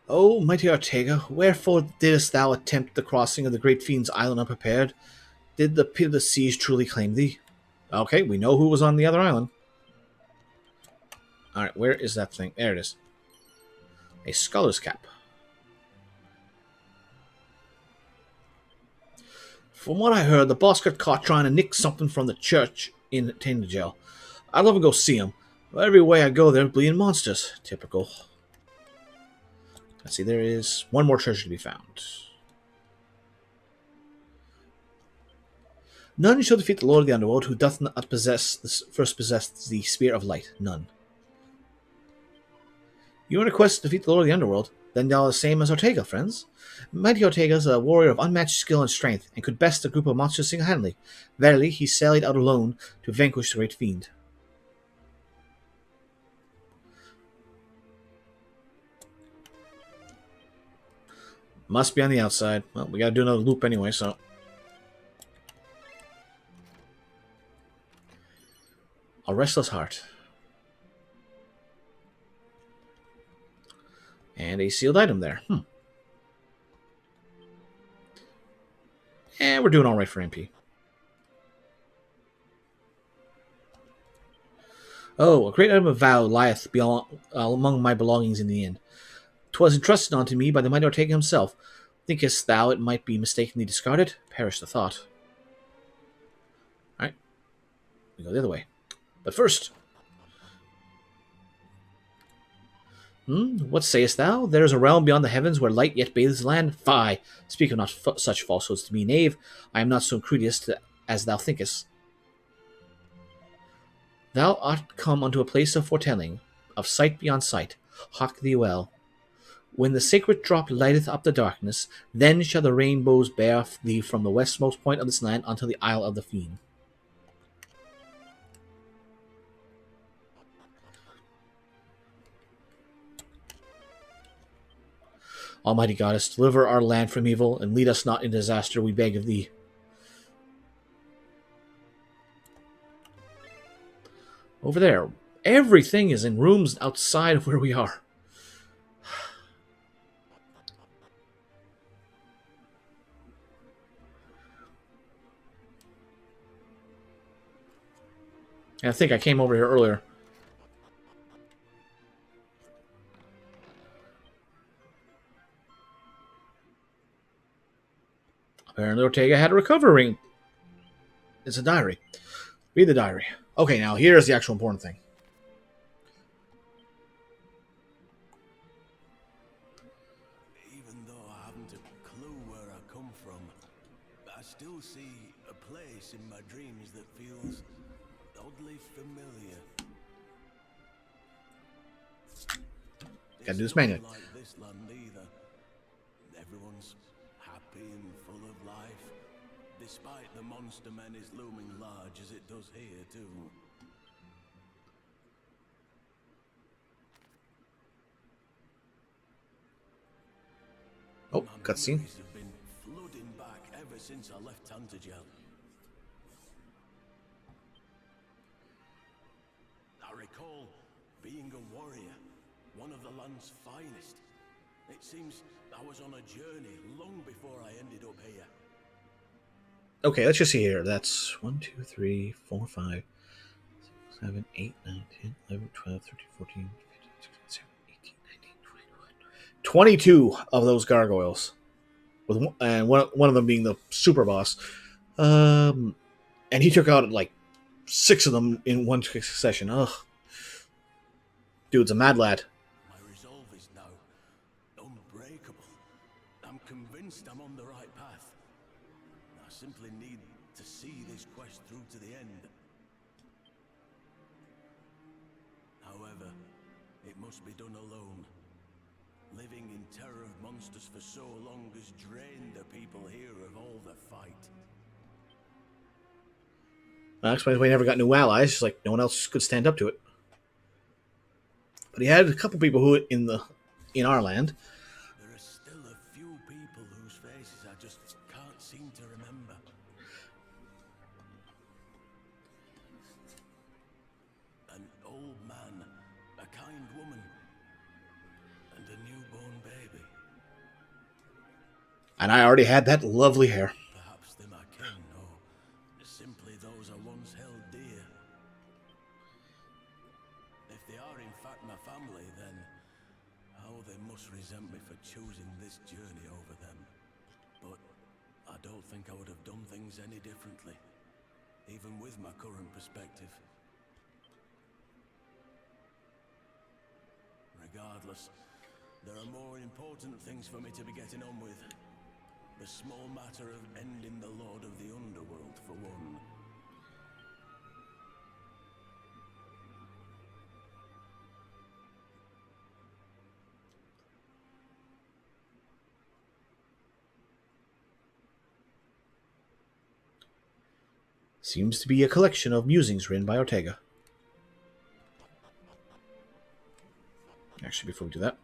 Oh, mighty Ortega, wherefore didst thou attempt the crossing of the great fiend's island unprepared? Did the pit of the seas truly claim thee? Okay, we know who was on the other island. Alright, where is that thing? There it is. A scholar's cap. From what I heard, the boss got caught trying to nick something from the church in Tangel. I'd love to go see him, Well, every way I go, there are bleeding monsters. Typical. Let's see, there is one more treasure to be found. None shall defeat the Lord of the Underworld, who doth not first possess the Spear of Light. None. You are on a quest to defeat the Lord of the Underworld? Then thou are the same as Ortega, friends. Mighty Ortega is a warrior of unmatched skill and strength, and could best a group of monsters single-handedly. Verily, he sallied out alone to vanquish the great fiend. Must be on the outside. Well, we gotta do another loop anyway, so... A restless heart. And a sealed item there. And we're doing alright for MP. Oh, a great item of vow lieth among my belongings in the inn. 'Twas entrusted unto me by the mighty Ortega himself. Thinkest thou it might be mistakenly discarded? Perish the thought. Alright. We go the other way. But first... What sayest thou? There is a realm beyond the heavens where light yet bathes the land? Fie! Speak of not such falsehoods to me, knave. I am not so credulous as thou thinkest. Thou art come unto a place of foretelling, of sight beyond sight. Hark thee well. When the sacred drop lighteth up the darkness, then shall the rainbows bear thee from the westmost point of this land unto the Isle of the Fiend. Almighty Goddess, deliver our land from evil, and lead us not in disaster, we beg of thee. Over there. Everything is in rooms outside of where we are. And I think I came over here earlier. Apparently Ortega had a recovery ring. It's a diary. Read the diary. Okay, now here's the actual important thing. Even though I haven't a clue where I come from, I still see a place in my dreams that feels oddly familiar. Gotta do this manually. It's not like this land either. Everyone's happy and full of life, despite the monster menace looming large as it does here too. Oh, cutscene. Memories have been flooding back ever since I left Tantagel. I recall being a warrior, one of the land's finest. It seems I was on a journey long before I ended up here. Okay, let's just see here. That's 1, 2, 3, 4, 5, 6, 7, 8, 9, 10, 11, 12, 13, 14, 15, 16, 17, 18, 19, 20, 22 of those gargoyles. And one of them being the super boss. And he took out like 6 of them in one succession. Ugh. Dude's a mad lad. My resolve is now unbreakable. I'm convinced I'm on the right path. I simply need to see this quest through to the end. However, it must be done alone. Living in terror of monsters for so long has drained the people here of all the fight. That explains why he never got new allies. Just like no one else could stand up to it. But he had a couple people who in our land. There are still a few people whose faces I just can't seem to remember. An old man, a kind woman, and a newborn baby. And I already had that lovely hair. Perhaps they're my kin, or simply those I once held dear. If they are in fact my family, then how they must resent me for choosing this journey over them. But I don't think I would have done things any differently, even with my current perspective. Regardless, there are more important things for me to be getting on with. The small matter of ending the Lord of the Underworld, for one. Seems to be a collection of musings written by Ortega. Actually, before we do that.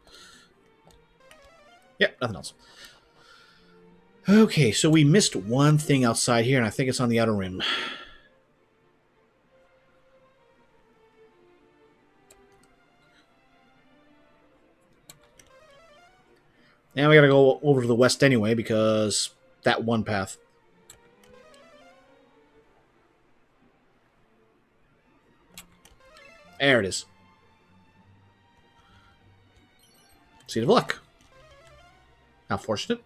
Yeah, nothing else. Okay, so we missed one thing outside here, and I think it's on the outer rim. And we gotta go over to the west anyway, because that one path. There it is. Seed of luck. How fortunate.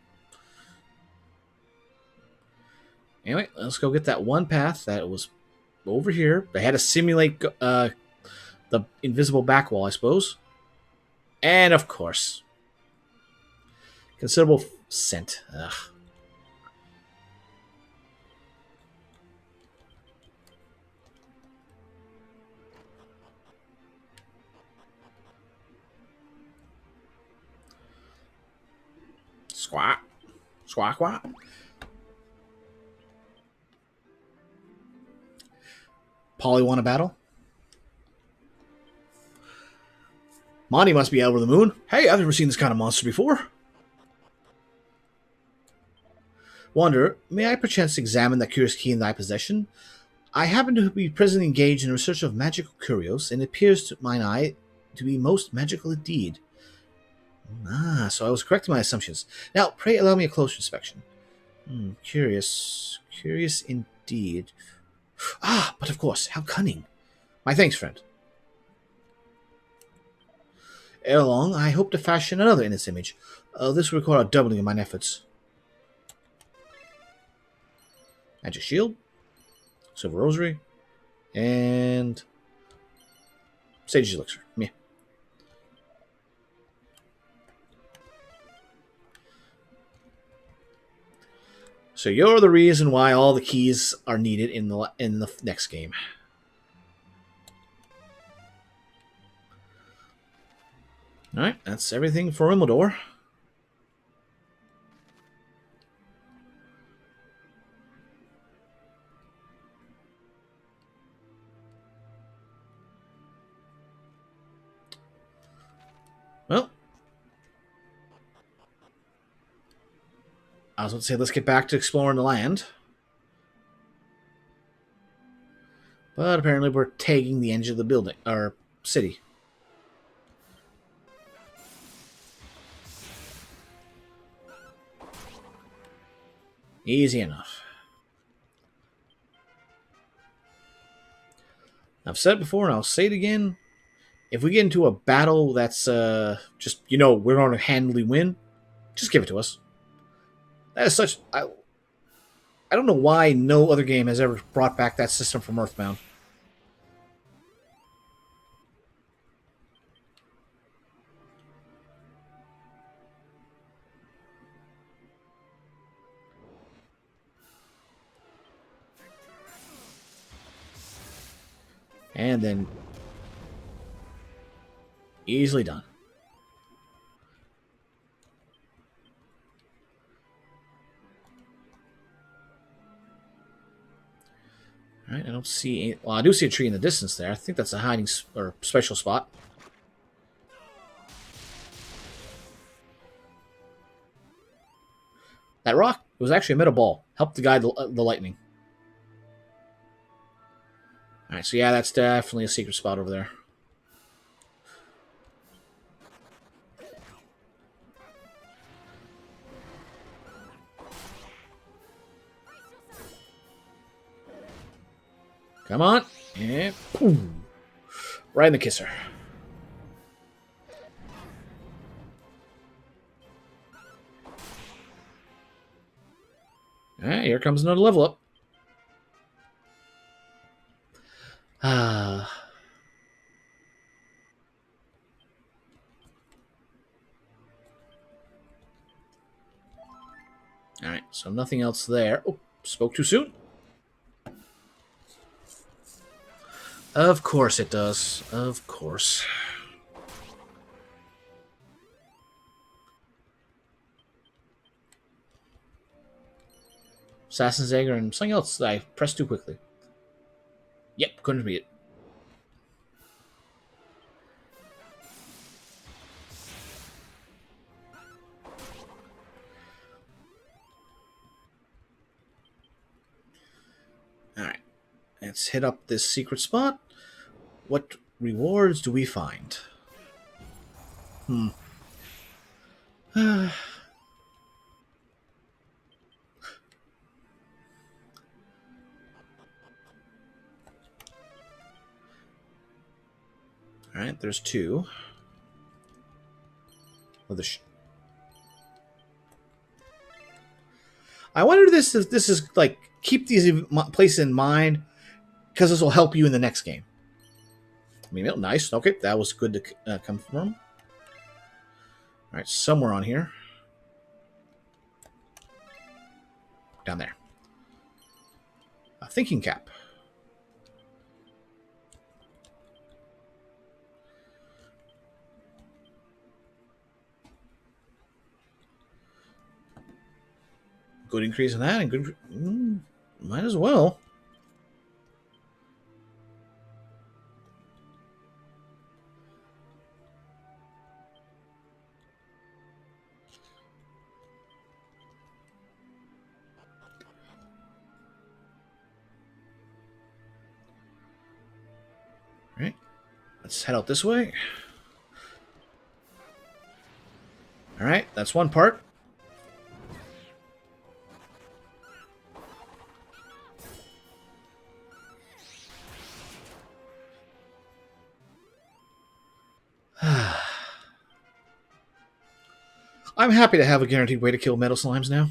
Anyway, let's go get that one path that was over here. They had to simulate the invisible back wall, I suppose. And of course, considerable scent. Ugh. Squawk. Squawk, squawk. Polly won a battle? Monty must be out over the moon. Hey, I've never seen this kind of monster before. Wander, may I perchance examine that curious key in thy possession? I happen to be presently engaged in research of magical curios, and it appears to mine eye to be most magical indeed. Ah, so I was correct in my assumptions. Now, pray allow me a closer inspection. Curious. Curious indeed. Ah, but of course, how cunning. My thanks, friend. Ere long, I hope to fashion another in its image. This will require a doubling of mine efforts. Magic shield, silver rosary, and sage's elixir. Yeah. So you're the reason why all the keys are needed in the next game. All right, that's everything for Immodore. Well, I was about to say let's get back to exploring the land. But apparently we're tagging the edge of the building, or city. Easy enough. I've said it before and I'll say it again. If we get into a battle that's just, we're going to handily win, just give it to us. That is such... I don't know why no other game has ever brought back that system from Earthbound. And then... easily done. Alright, I don't see... well, I do see a tree in the distance there. I think that's a hiding or special spot. That rock was actually a metal ball. Helped to guide the lightning. Alright, so yeah, that's definitely a secret spot over there. Come on. And boom. Right in the kisser. Alright, here comes another level up. Alright, so nothing else there. Oh, spoke too soon. Of course it does. Of course. Assassin's Dagger and something else that I pressed too quickly. Yep, couldn't read it. Alright, let's hit up this secret spot. What rewards do we find? Alright, there's two. Oh, I wonder if this is like, keep these places in mind, because this will help you in the next game. I mean, nice. Okay, that was good to confirm. Alright, somewhere on here. Down there. A thinking cap. Good increase in that, and good... might as well. Alright. Let's head out this way. Alright, that's one part. I'm happy to have a guaranteed way to kill metal slimes now.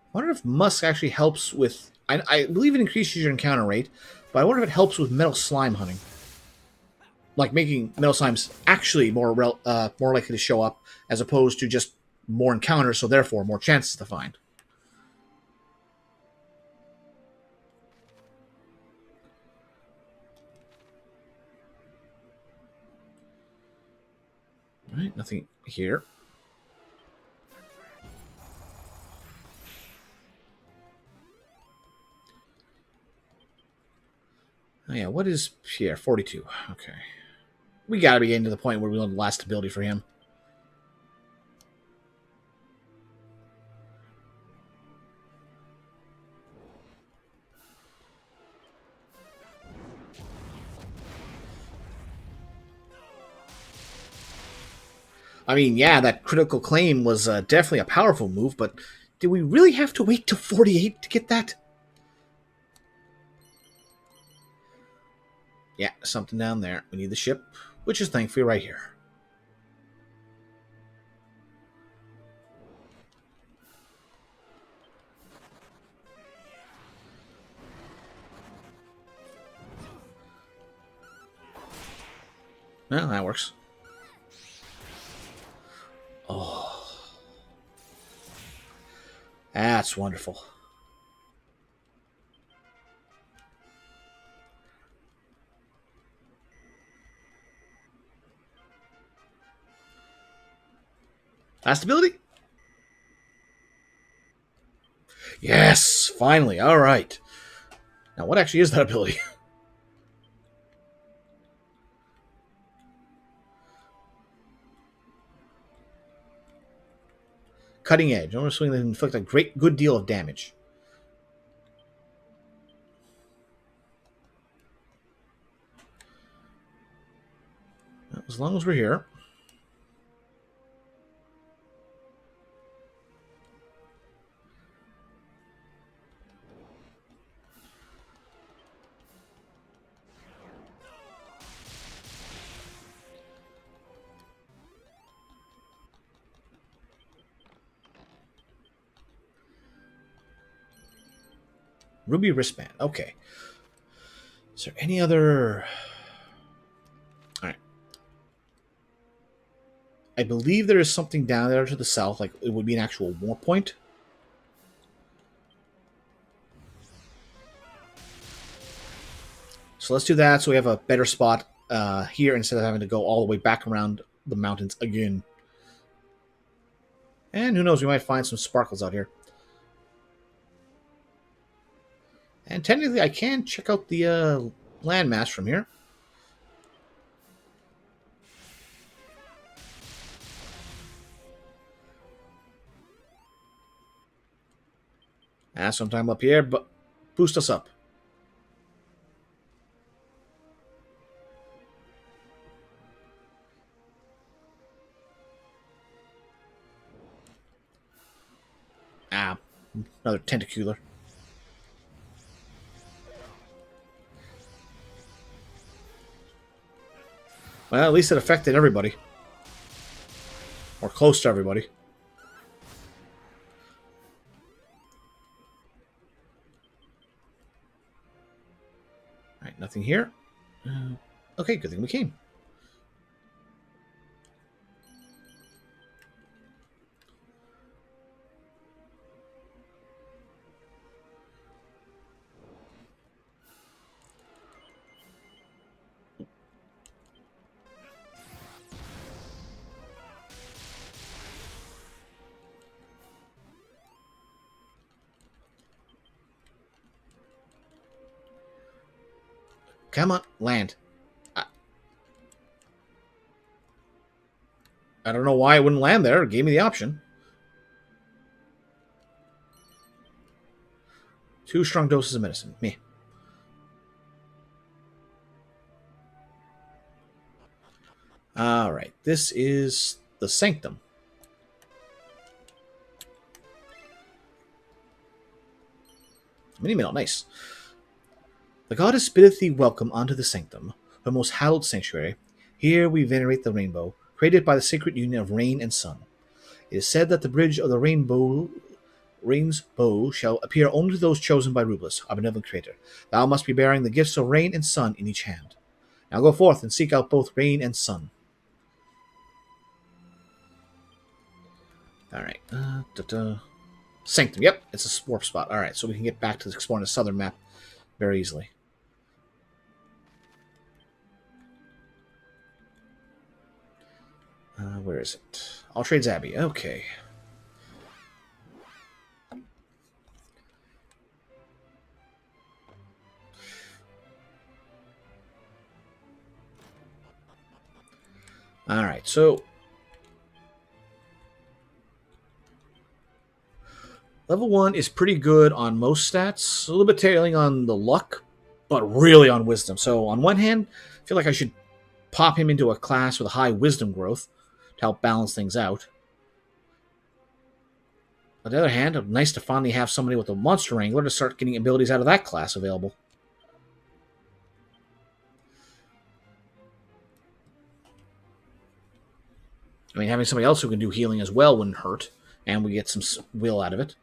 I wonder if Musk actually helps with... I believe it increases your encounter rate, but I wonder if it helps with metal slime hunting. Like making metal slimes actually more likely to show up, as opposed to just more encounters, so therefore more chances to find. Alright, nothing here. Oh yeah, what is Pierre? 42. Okay. We gotta be getting to the point where we want the last ability for him. I mean, yeah, that critical claim was definitely a powerful move, but did we really have to wait till 48 to get that? Yeah, something down there. We need the ship, which is thankfully right here. Well, that works. Oh. That's wonderful. Last ability? Yes, finally. All right. Now, what actually is that ability? Cutting edge. Normal swing that inflict a good deal of damage. As long as we're here. Ruby wristband. Okay. Is there any other... Alright. I believe there is something down there to the south, like it would be an actual war point. So let's do that so we have a better spot here instead of having to go all the way back around the mountains again. And who knows, we might find some sparkles out here. And technically I can check out the landmass from here. Sometime up here, but boost us up. Another tentacular. Well, at least it affected everybody. Or close to everybody. Alright, nothing here. Okay, good thing we came. Come on, land. I don't know why it wouldn't land there. It gave me the option. 2 strong doses of medicine. Me. Alright, this is the Sanctum. Mini mail, nice. The goddess biddeth thee welcome unto the Sanctum, her most hallowed sanctuary. Here we venerate the rainbow, created by the sacred union of rain and sun. It is said that the bridge of the rain's bow shall appear only to those chosen by Rublis, our benevolent creator. Thou must be bearing the gifts of rain and sun in each hand. Now go forth and seek out both rain and sun. Alright. Sanctum. Yep, it's a warp spot. Alright, so we can get back to exploring the southern map very easily. Where is it? All Trades Abbey. Okay. Alright, so level 1 is pretty good on most stats. A little bit tailing on the luck, but really on wisdom. So on one hand, I feel like I should pop him into a class with a high wisdom growth to help balance things out. On the other hand, it's nice to finally have somebody with a Monster Wrangler to start getting abilities out of that class available. I mean, having somebody else who can do healing as well wouldn't hurt, and we get some will out of it.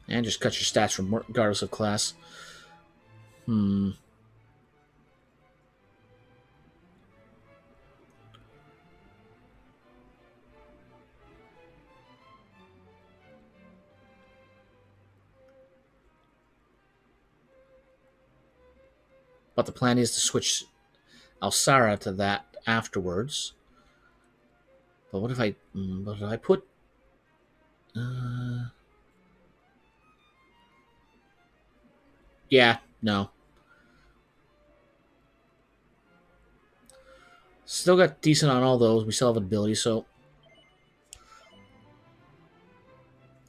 And just cut your stats regardless of class. But the plan is to switch Alsara to that afterwards. But what if I put... yeah, no. Still got decent on all those. We still have ability, so...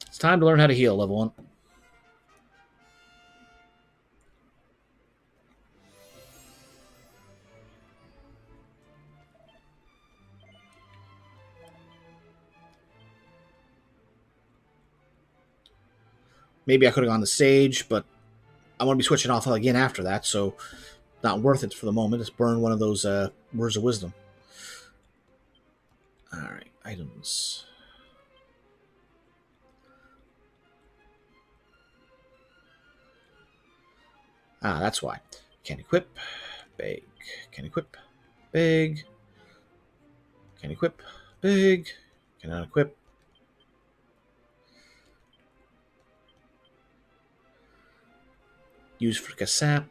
it's time to learn how to heal, level 1. Maybe I could have gone to Sage, but I want to be switching off again after that, so not worth it for the moment. Just burn one of those Words of Wisdom. Alright, items. Ah, that's why. Can equip. Big. Can equip. Big. Can equip. Big. Cannot equip. Use for Sap.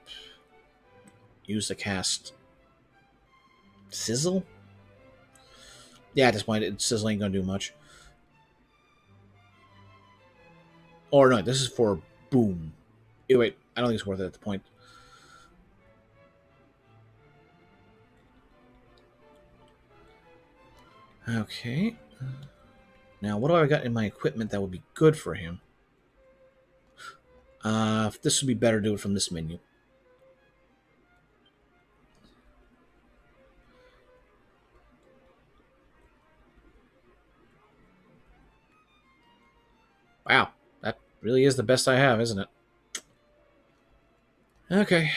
Use to cast Sizzle. Yeah, at this point, Sizzle ain't gonna do much. Or no, this is for Boom. Wait, I don't think it's worth it at the point. Okay. Now, what do I got in my equipment that would be good for him? This would be better to do it from this menu. Wow, that really is the best I have, isn't it? Okay.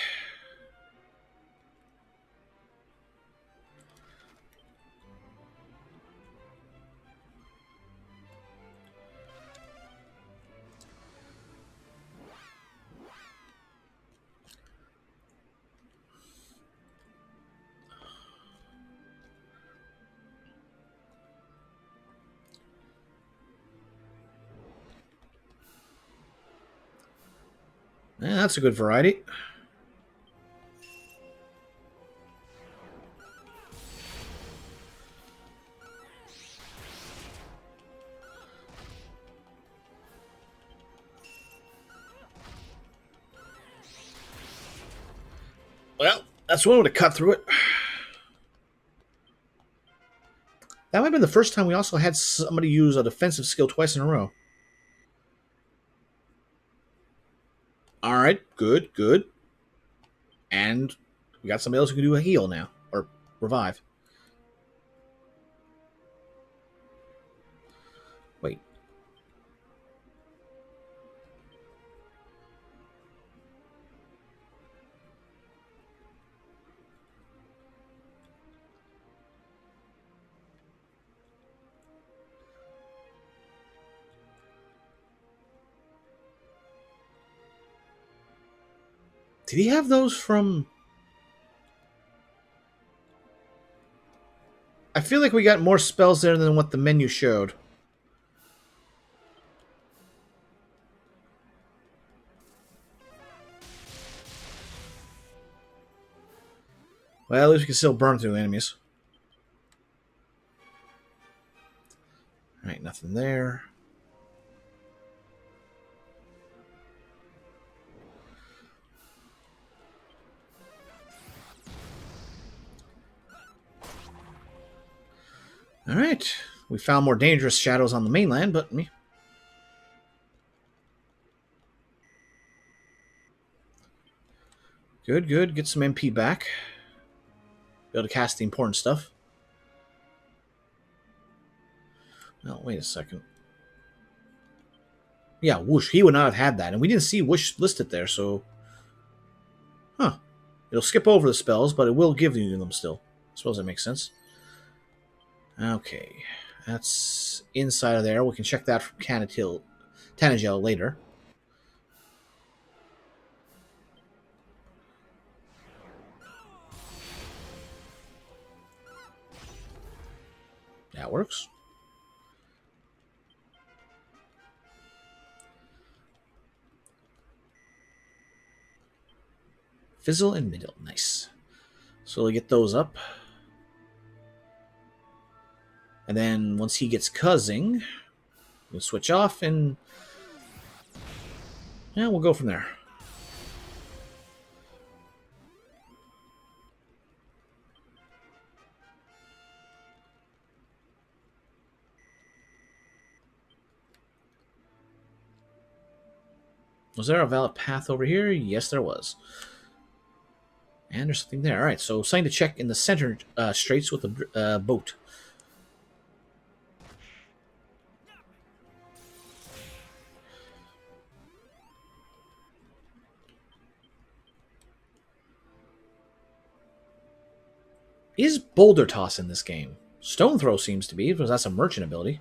Yeah, that's a good variety. Well, that's one way to cut through it. That might have been the first time we also had somebody use a defensive skill twice in a row. Alright, good, good. And we got somebody else who can do a heal now. Or revive. Wait. Did he have those from... I feel like we got more spells there than what the menu showed. Well, at least we can still burn through enemies. Alright, nothing there. Alright. We found more dangerous shadows on the mainland, but me. Good, good. Get some MP back. Be able to cast the important stuff. Well, wait a second. Yeah, Whoosh. He would not have had that. And we didn't see Whoosh listed there, so... Huh. It'll skip over the spells, but it will give you them still. I suppose that makes sense. Okay. That's inside of there. We can check that from Tanagel later. That works. Fizzle and Middle. Nice. So we'll get those up. And then once he gets cuzzing, we'll switch off and... yeah, we'll go from there. Was there a valid path over here? Yes, there was. And there's something there. Alright, so something to check in the center straits with the boat. Is Boulder Toss in this game? Stone Throw seems to be, because that's a merchant ability.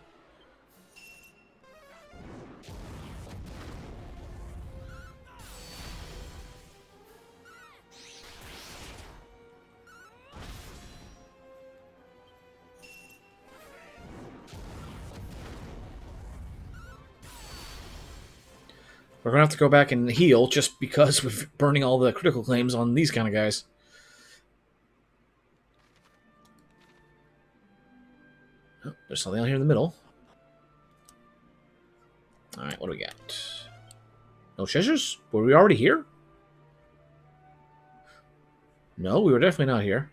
We're going to have to go back and heal just because we're burning all the critical claims on these kind of guys. Oh, there's something out here in the middle. Alright, what do we got? No treasures? Were we already here? No, we were definitely not here.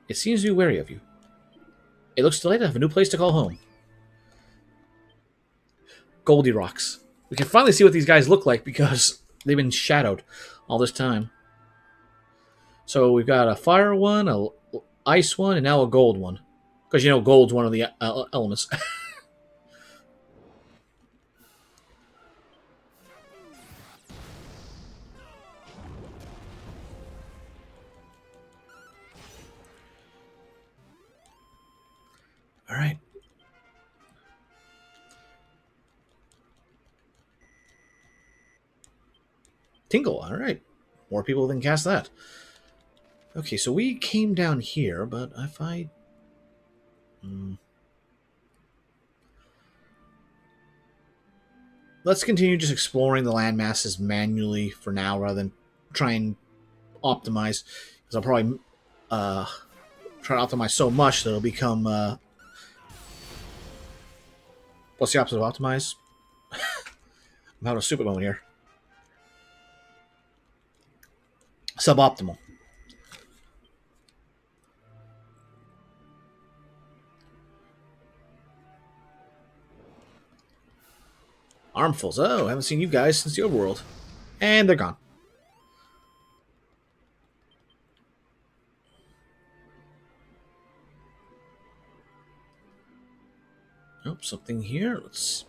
It seems to be wary of you. It looks delayed to have a new place to call home. Goldie Rocks. We can finally see what these guys look like because they've been shadowed all this time. So we've got a fire one, a ice one, and now a gold one. Because you know gold's one of the elements. All right. Tingle, all right. More people than cast that. Okay, so we came down here, but if I... Let's continue just exploring the land masses manually for now, rather than try and optimize. Because I'll probably try to optimize so much that it'll become... What's the opposite of optimize? I'm having a stupid moment here. Suboptimal. Armfuls. Oh, I haven't seen you guys since the overworld. And they're gone. Oh, something here. Let's...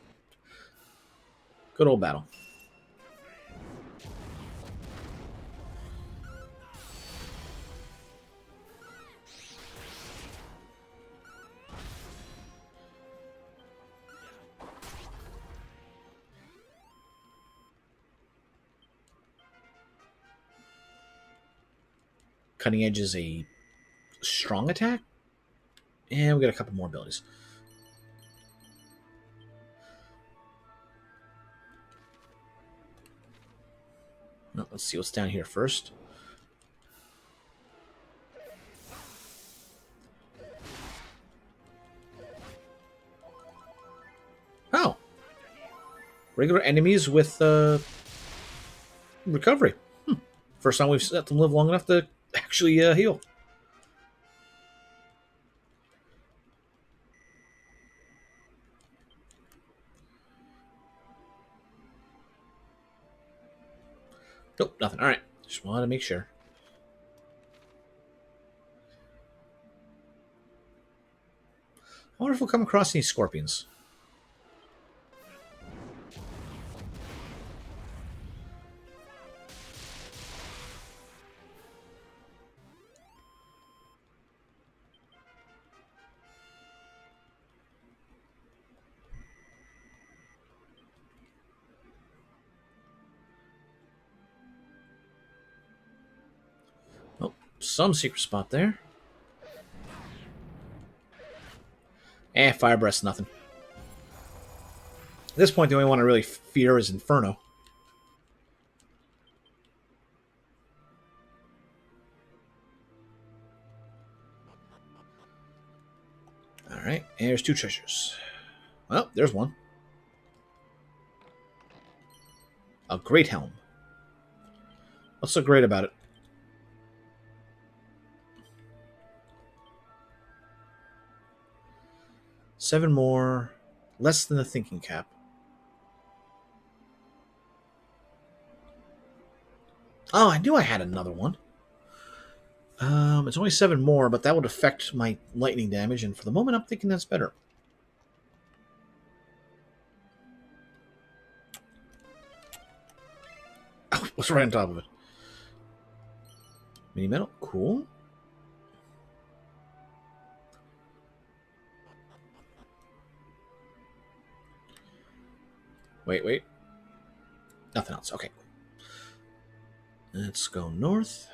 Good old battle. Cutting Edge is a strong attack. And we got a couple more abilities. Well, let's see what's down here first. Oh. Regular enemies with recovery. First time we've let them live long enough to actually heal. Nope, nothing. All right. Just wanted to make sure. I wonder if we'll come across any scorpions. Oh, some secret spot there. Fire breath's nothing. At this point, the only one I really fear is Inferno. Alright, and there's two treasures. Well, there's one. A great helm. What's so great about it? Seven more. Less than the thinking cap. Oh, I knew I had another one. It's only 7 more, but that would affect my lightning damage, and for the moment I'm thinking that's better. Oh, what's right on top of it? Mini metal, cool. Wait. Nothing else. Okay. Let's go north.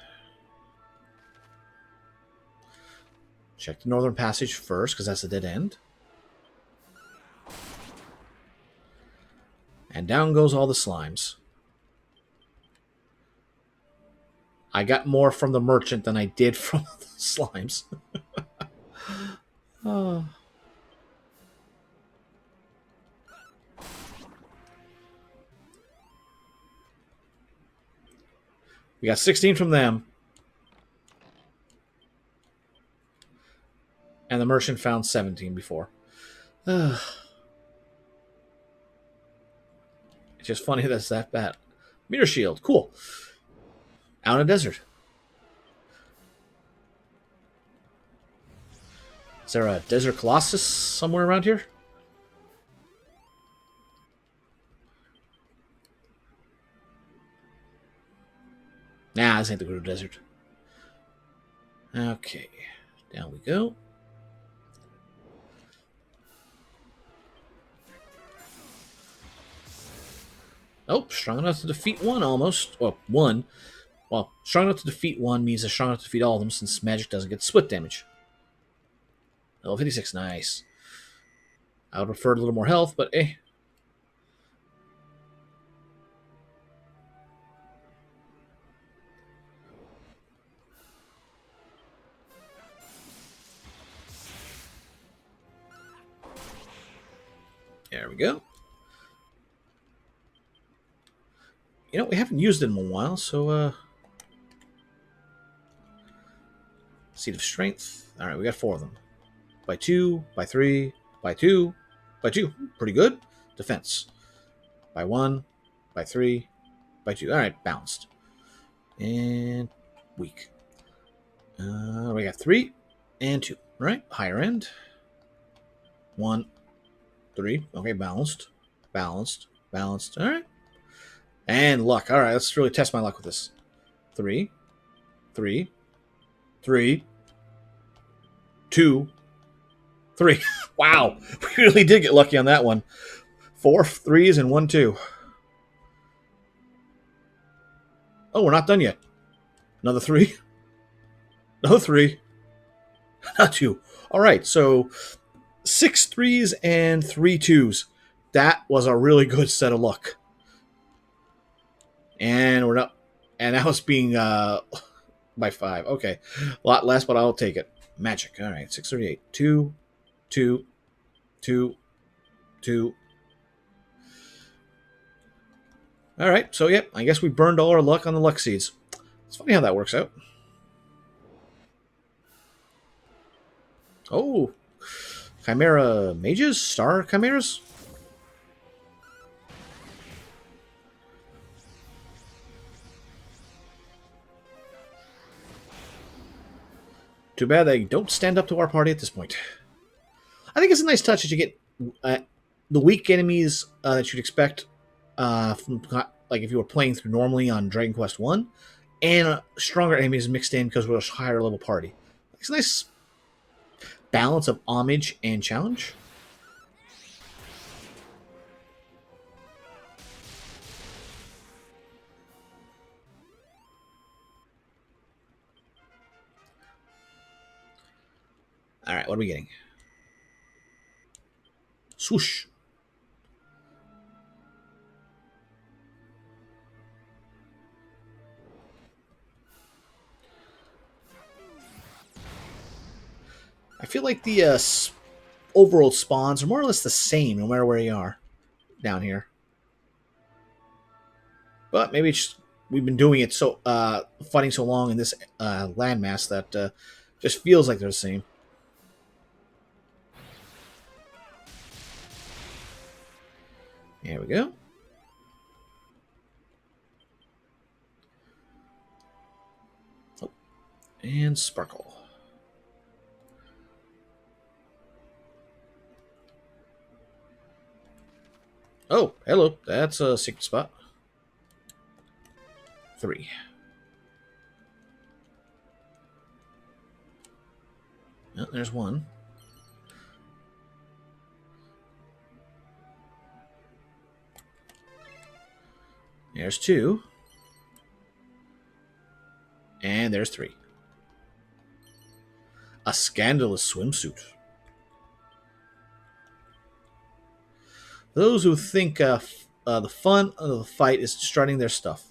Check the northern passage first, because that's a dead end. And down goes all the slimes. I got more from the merchant than I did from the slimes. Oh. We got 16 from them. And the merchant found 17 before. It's just funny that's that bad. Meteor shield. Cool. Out in a desert. Is there a desert colossus somewhere around here? Nah, this ain't the Guru Desert. Okay. Down we go. Oh, strong enough to defeat one almost. Well, one. Well, strong enough to defeat one means they're strong enough to defeat all of them since magic doesn't get split damage. Level 56, nice. I would prefer a little more health, but eh. There we go. You know, we haven't used it in a while, so, Seed of Strength. Alright, we got 4 of them. By 2, by 3, by 2, by 2. Pretty good. Defense. By 1, by 3, by 2. Alright, balanced. And weak. We got 3 and 2. Right? Higher end. 1, 3. Okay, balanced. Balanced. Balanced. Alright. And luck. Alright, let's really test my luck with this. 3, 3, 3, 2, 3. Wow. We really did get lucky on that one. 4 3s and 1 2. Oh, we're not done yet. Another 3. Another 3. Not 2. Alright, so 6 3s and 3 2s. That was a really good set of luck. And we're not. And that was being by 5. Okay. A lot less, but I'll take it. Magic. Alright, 638. 2, 2, 2, 2. Alright, so yep, I guess we burned all our luck on the luck seeds. It's funny how that works out. Oh. Chimera mages? Star chimeras? Too bad they don't stand up to our party at this point. I think it's a nice touch that you get the weak enemies that you'd expect from, like if you were playing through normally on Dragon Quest 1, and stronger enemies mixed in because we're a higher level party. It's a nice balance of homage and challenge. Alright, what are we getting? Swoosh. I feel like the overworld spawns are more or less the same no matter where you are down here. But maybe it's just, we've been doing it so fighting so long in this landmass that just feels like they're the same. There we go. Oh, and sparkle. Oh, hello. That's a secret spot. 3. Oh, there's 1. There's 2. And there's 3. A scandalous swimsuit. Those who think the fun of the fight is destroying their stuff.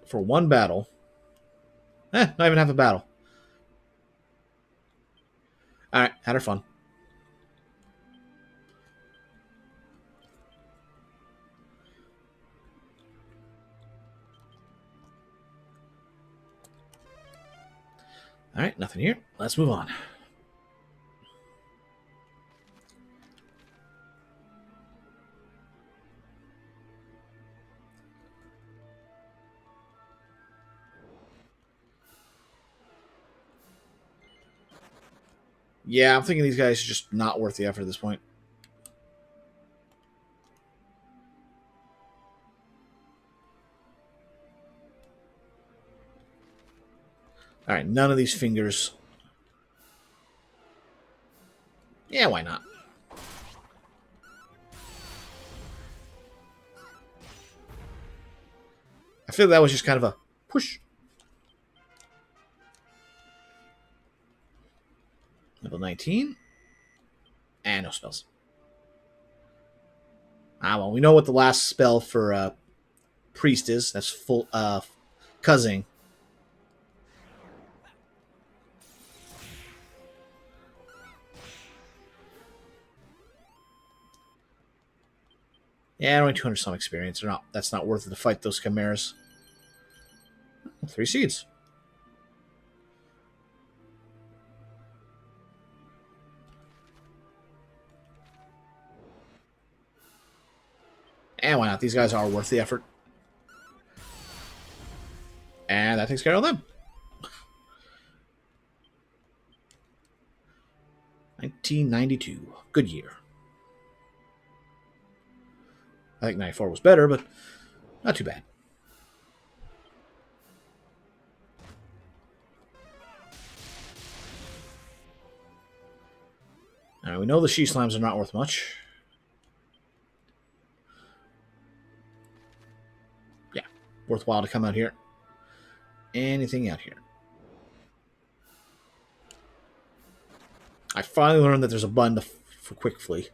For one battle. Not even half a battle. Alright, had her fun. Alright, nothing here. Let's move on. Yeah, I'm thinking these guys are just not worth the effort at this point. Alright, none of these fingers. Yeah, why not? I feel that was just kind of a push. Level 19. And no spells. Ah, well, we know what the last spell for priest is. That's full cuzzing. Yeah, only 200 some experience. That's not worth it to fight those chimeras. 3 seeds. And why not? These guys are worth the effort. And that takes care of them. 1992. Good year. I think 94 was better, but not too bad. Now, we know the she slimes are not worth much. Yeah, worthwhile to come out here. Anything out here? I finally learned that there's a button for quick flee.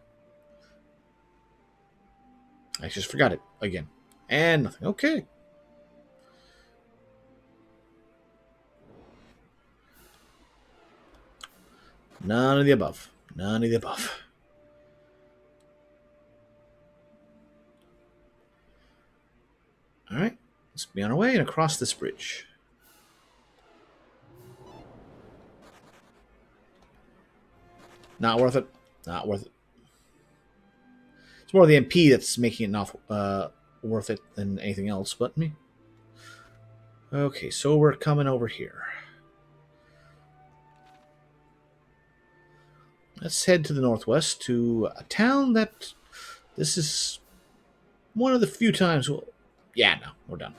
I just forgot it again. And nothing. Okay. None of the above. None of the above. Alright. Let's be on our way and across this bridge. Not worth it. Not worth it. It's more the MP that's making it not worth it than anything else, but me. Okay, so we're coming over here. Let's head to the northwest to a town that... This is one of the few times... Yeah, no, we're done.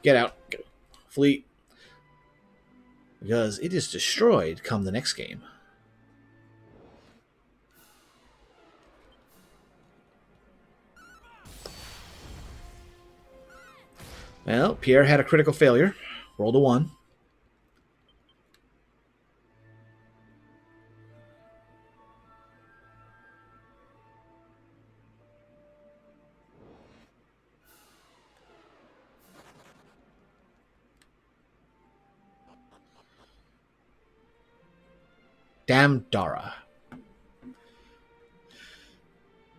Get out. Flee. Because it is destroyed come the next game. Well, Pierre had a critical failure. Rolled a 1. Damn Dara.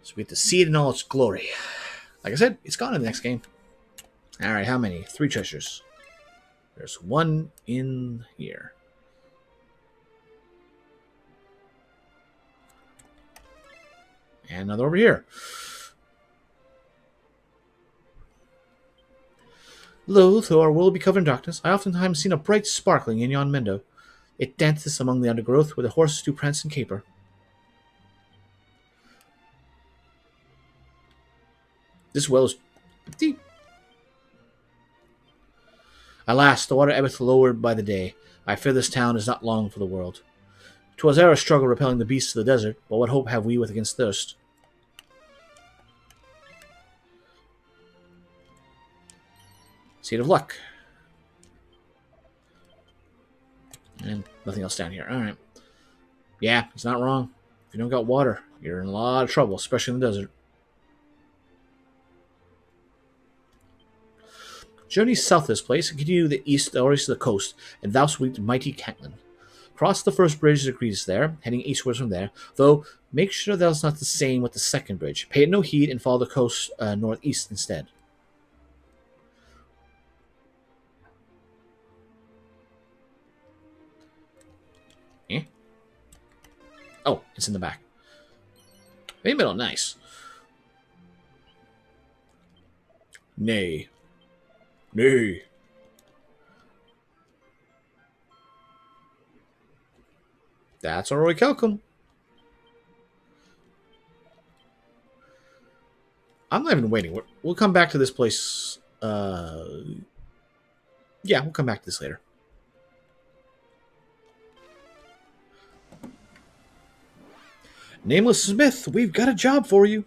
So we get to see it in all its glory. Like I said, it's gone in the next game. Alright, how many? 3 treasures. There's 1 in here. And another over here. Lo, though our world be covered in darkness, I oftentimes seen a bright sparkling in yon meadow. It danceth among the undergrowth where the horses do prance and caper. This well is deep. Alas, the water ebbeth lowered by the day. I fear this town is not long for the world. 'Twas e'er a struggle repelling the beasts of the desert, but what hope have we with against thirst? Seed of luck. And nothing else down here. Alright. Yeah, he's not wrong. If you don't got water, you're in a lot of trouble, especially in the desert. Journey south of this place and continue to the east or east of the coast, and thou sweet mighty Catelyn. Cross the first bridge that agrees there, heading eastwards from there, though make sure that's not the same with the second bridge. Pay it no heed and follow the coast northeast instead. Eh? Oh, it's in the back. In the middle, nice. Nay. Nay. That's our Roy Kelcom. I'm not even waiting. We'll come back to this place. Yeah, we'll come back to this later. Nameless Smith, we've got a job for you.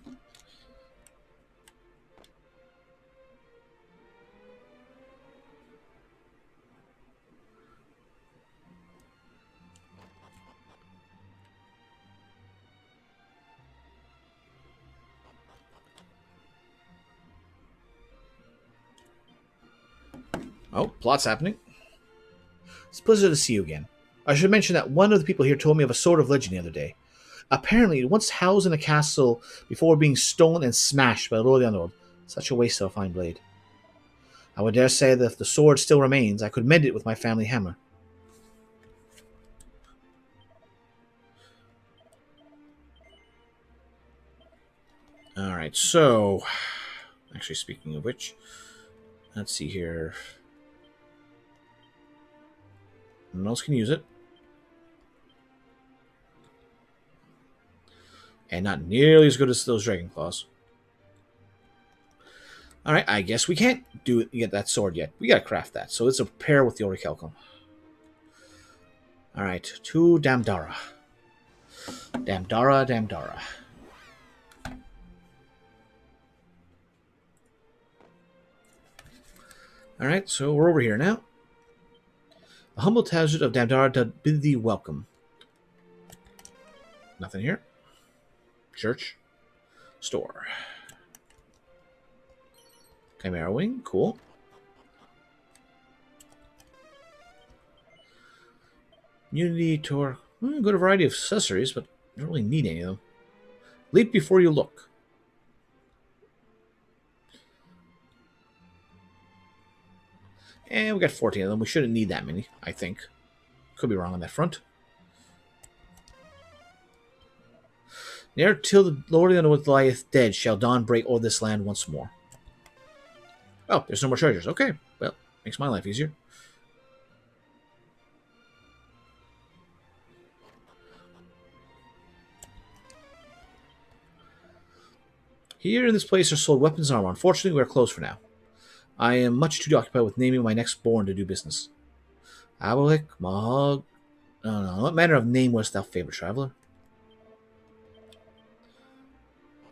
Oh, plot's happening. It's a pleasure to see you again. I should mention that one of the people here told me of a sword of legend the other day. Apparently, it once housed in a castle before being stolen and smashed by the Lord of the Underworld. Such a waste of a fine blade. I would dare say that if the sword still remains, I could mend it with my family hammer. Alright, so... Actually, speaking of which... Let's see here... No one else can use it. And not nearly as good as those Dragon Claws. Alright, I guess we can't get that sword yet. We gotta craft that. So let's pair with the Orichalcum. Alright, to Damdara. Damdara, Damdara. Alright, so we're over here now. The humble hazard of Damdara to bid thee welcome. Nothing here. Church. Store. Chimera Wing, cool. Unity Tour. Got a variety of accessories, but don't really need any of them. Leap before you look. And we got 14 of them. We shouldn't need that many, I think. Could be wrong on that front. Ne'er till the Lord of the Underworld lieth dead shall dawn break o'er this land once more. Oh, there's no more treasures. Okay, well, makes my life easier. Here in this place are sold weapons and armor. Unfortunately, we are closed for now. I am much too occupied with naming my next born to do business. Abalik, Mahog... No. What manner of name was thou, favorite traveler?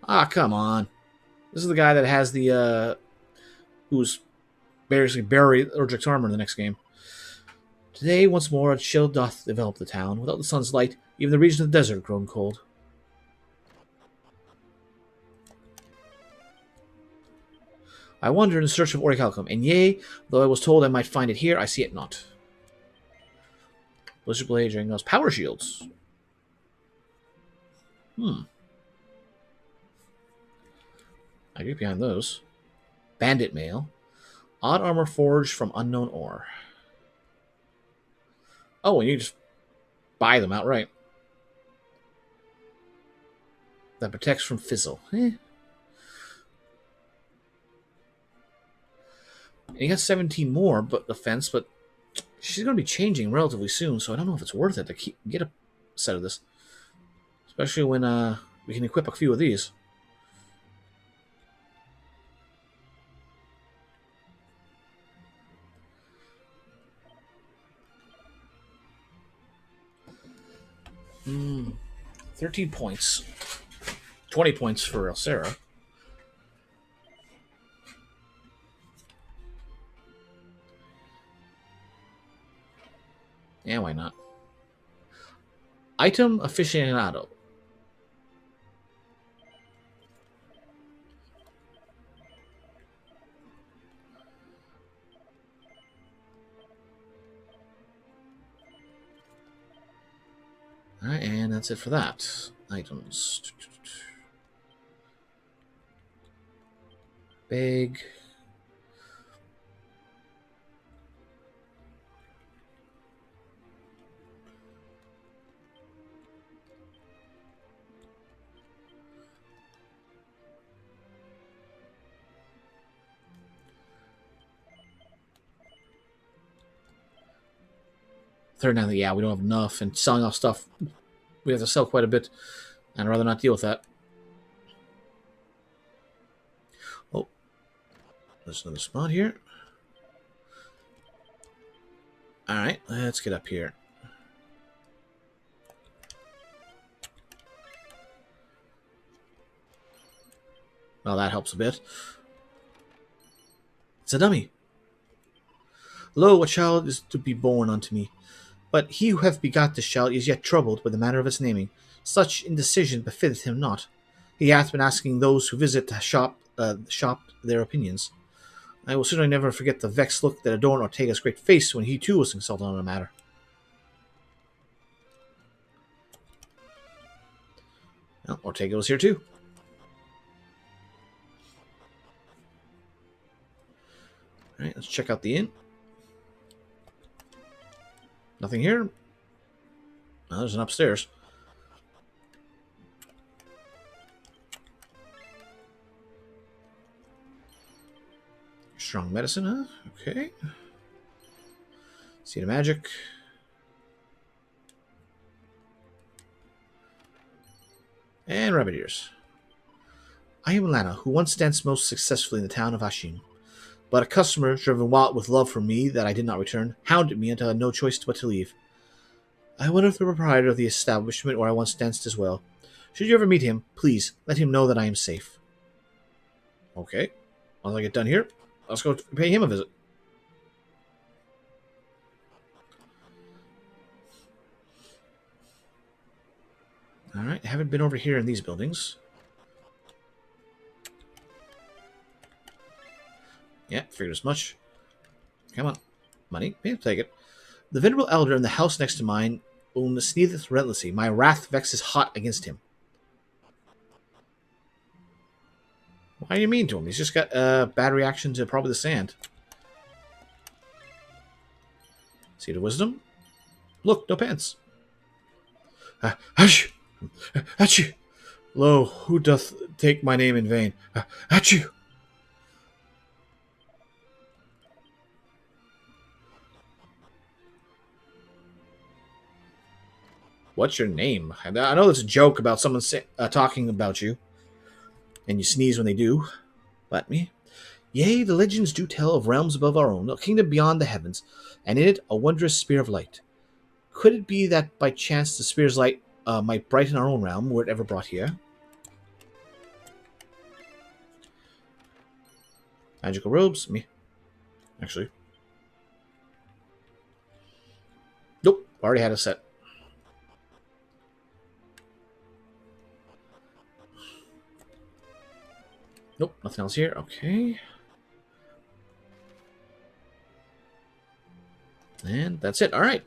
Ah, come on. This is the guy that has the, who's basically buried Erdrick's armor in the next game. Today, once more, a chill doth develop the town. Without the sun's light, even the region of the desert grown cold. I wander in search of Orichalcum, and yea, though I was told I might find it here, I see it not. Blizzard Blade, Dragon Power Shields. I get behind those. Bandit Mail. Odd armor forged from unknown ore. Oh, and you just buy them outright. That protects from fizzle. And you got 17 more defense, but she's going to be changing relatively soon, so I don't know if it's worth it to get a set of this. Especially when we can equip a few of these. Hmm. 13 points. 20 points for Elsera. Yeah, why not? Item aficionado. Alright, and that's it for that. Items. Big. Third now that, yeah, we don't have enough, and selling off stuff, we have to sell quite a bit, and I'd rather not deal with that. Oh, there's another spot here. Alright, let's get up here. Well, that helps a bit. It's a dummy. Lo, a child is to be born unto me. But he who hath begot this child is yet troubled by the matter of its naming. Such indecision befitteth him not. He hath been asking those who visit the shop their opinions. I will certainly never forget the vexed look that adorned Ortega's great face when he too was consulted on the matter. Well, Ortega was here too. Alright, let's check out the inn. Nothing here. Oh, there's an upstairs. Strong medicine, huh? Okay. Seed of magic. And rabbit ears. I am Lana, who once danced most successfully in the town of Ashim. But a customer, driven wild with love for me that I did not return, hounded me until I had no choice but to leave. I wonder if the proprietor of the establishment where I once danced as well. Should you ever meet him, please let him know that I am safe. Okay. Once I get done here, let's go pay him a visit. Alright, I haven't been over here in these buildings. Yeah, figured as much. Come on. Money? Yeah, take it. The venerable elder in the house next to mine sneezeth relentlessly. My wrath vexes hot against him. Why are you mean to him? He's just got a bad reaction to probably the sand. Seed of wisdom? Look, no pants. Hush! Achoo! Lo, who doth take my name in vain? Achoo! What's your name? I know there's a joke about someone talking about you, and you sneeze when they do. But me? Yea, the legends do tell of realms above our own, a kingdom beyond the heavens, and in it a wondrous spear of light. Could it be that by chance the spear's light might brighten our own realm, were it ever brought here? Magical robes? Me. Actually. Nope, already had a set. Nope, nothing else here. Okay. And that's it. Alright.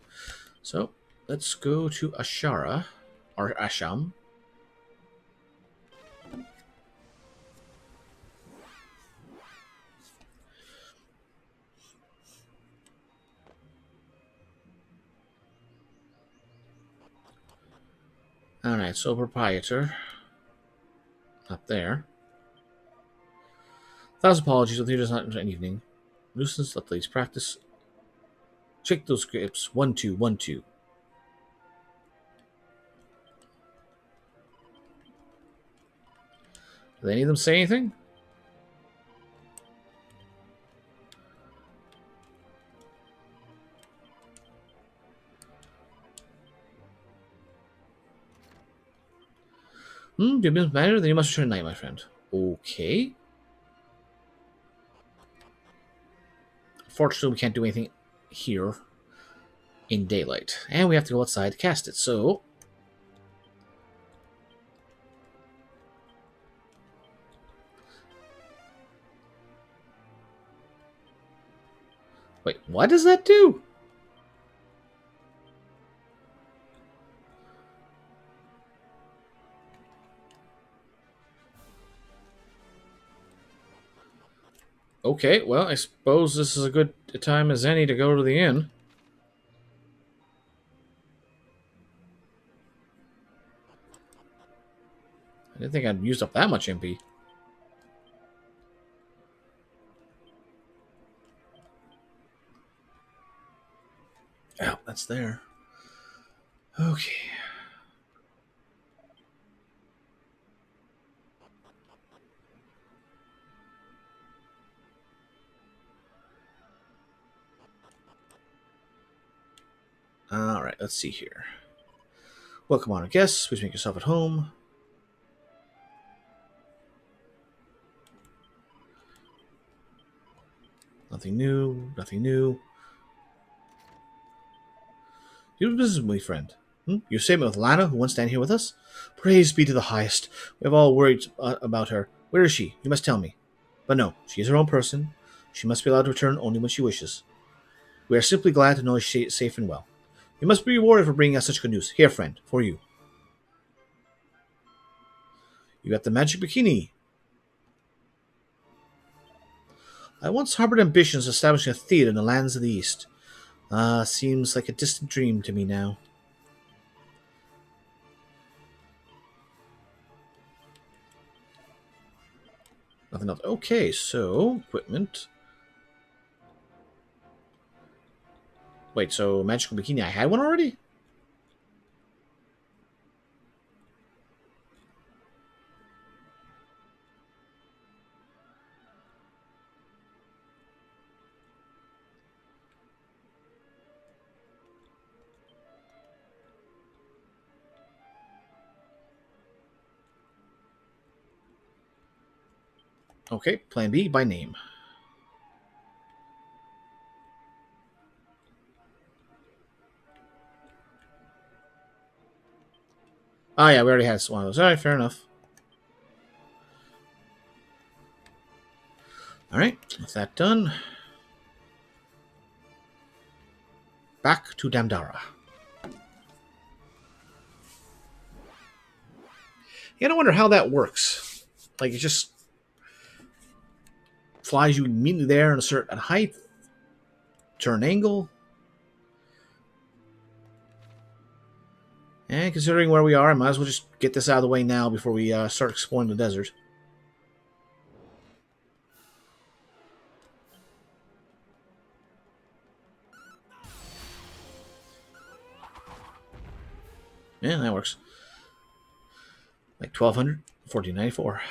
So, let's go to Ashara. Or Asham. Alright, so proprietor. Up there. 1,000 apologies, the theater is not an evening. Nuisance, let ladies practice. Check those scripts. 1, 2, 1, 2. Do any of them say anything? Do you business matter? Then you must return tonight, my friend. Okay. Fortunately, we can't do anything here in daylight. And we have to go outside to cast it, so... Wait, what does that do? Okay, well, I suppose this is a good time as any to go to the inn. I didn't think I'd used up that much MP. Oh, that's there. Okay. Alright, let's see here. Welcome on, guests. Please make yourself at home. Nothing new. Nothing new. You have business with me, friend. Your statement with Lana, who won't stand here with us? Praise be to the highest. We have all worried about her. Where is she? You must tell me. But no, she is her own person. She must be allowed to return only when she wishes. We are simply glad to know she is safe and well. You must be rewarded for bringing us such good news. Here, friend, for you. You got the magic bikini. I once harbored ambitions of establishing a theater in the lands of the East. Seems like a distant dream to me now. Nothing else. Okay, so equipment. Wait, so magical bikini? I had one already? Okay, plan B by name. Oh yeah, we already had one of those. Alright, fair enough. Alright, with that done. Back to Damdara. Yeah, I wonder how that works. Like, it just flies you immediately there in a certain height, turn angle. And considering where we are, I might as well just get this out of the way now before we start exploring the desert. Yeah, that works. Like 1200, 1494.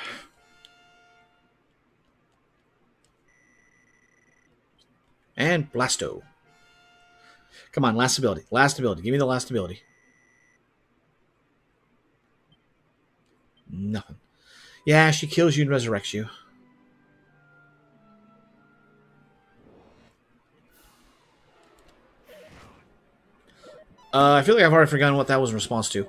And Blasto. Come on, last ability. Last ability. Give me the last ability. Nothing. Yeah, she kills you and resurrects you. I feel like I've already forgotten what that was in response to.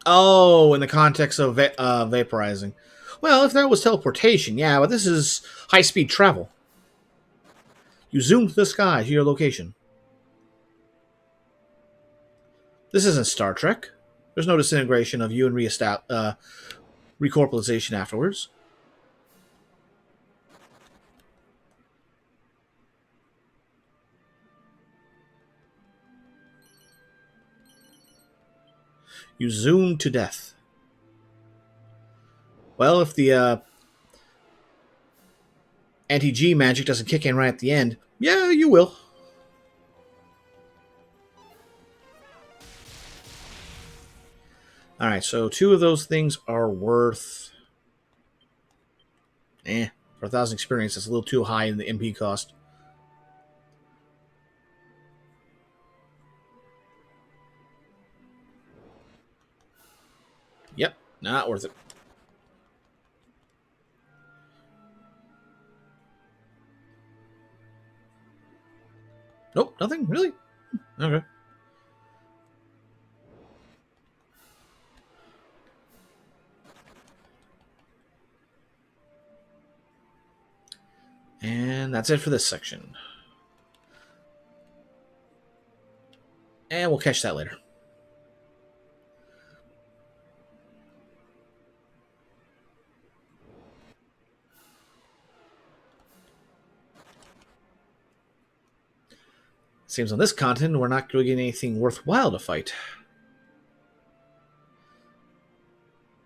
Oh, in the context of vaporizing. Well, if that was teleportation, yeah, but this is high-speed travel. You zoom to the sky to your location. This isn't Star Trek. There's no disintegration of you and recorporization afterwards. You zoom to death. Well, if the anti-G magic doesn't kick in right at the end, yeah, you will. Alright, so 2 of those things are worth... for 1,000 experience, that's a little too high in the MP cost. Yep, not worth it. Nope, nothing? Really? Okay. And And that's it for this section. And we'll catch that later. Seems on this continent we're not really getting anything worthwhile to fight.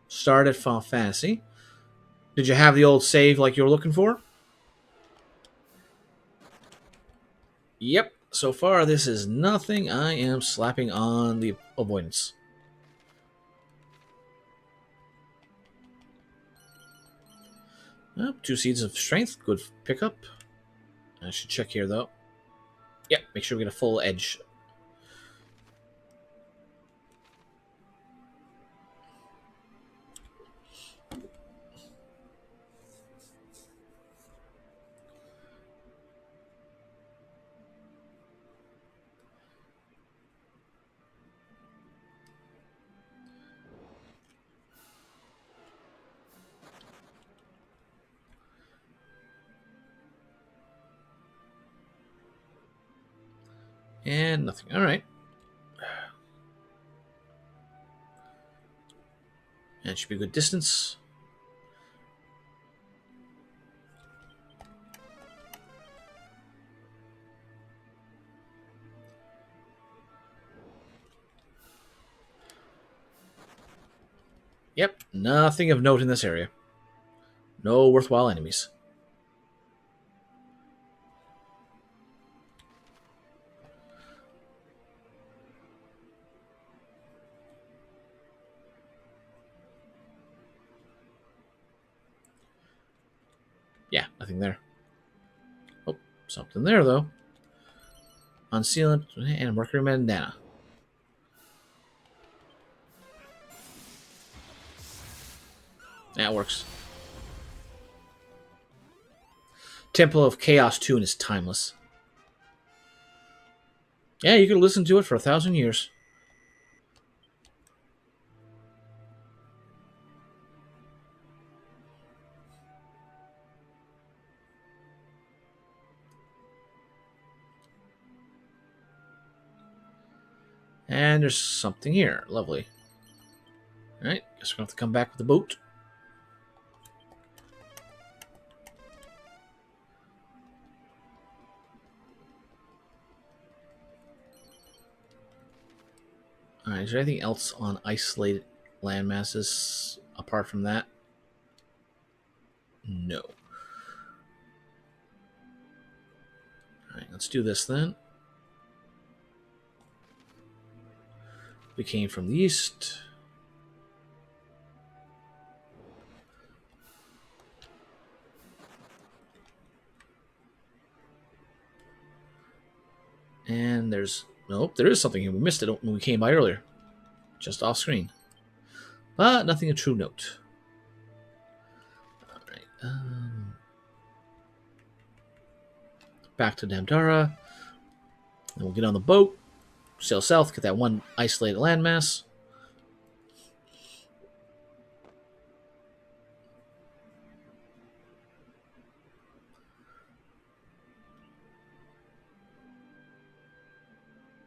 Start at Final Fantasy. Did you have the old save like you were looking for? Yep. So far, this is nothing. I am slapping on the avoidance. Oh, 2 seeds of strength. Good pickup. I should check here, though. Yep, make sure we get a full edge. And nothing. All right. That should be a good distance. Yep, nothing of note in this area. No worthwhile enemies. Yeah, nothing there. Oh, something there, though. Unsealant and Mercury Bandana. That works. Temple of Chaos tune is timeless. Yeah, you could listen to it for 1,000 years. And there's something here. Lovely. Alright, guess we're going to have to come back with the boat. Alright, is there anything else on isolated landmasses apart from that? No. Alright, let's do this then. We came from the east. And there's... Nope, there is something here. We missed it when we came by earlier. Just off screen. But nothing of true note. Alright. Back to Damdara. And we'll get on the boat. Sail south, get that one isolated landmass.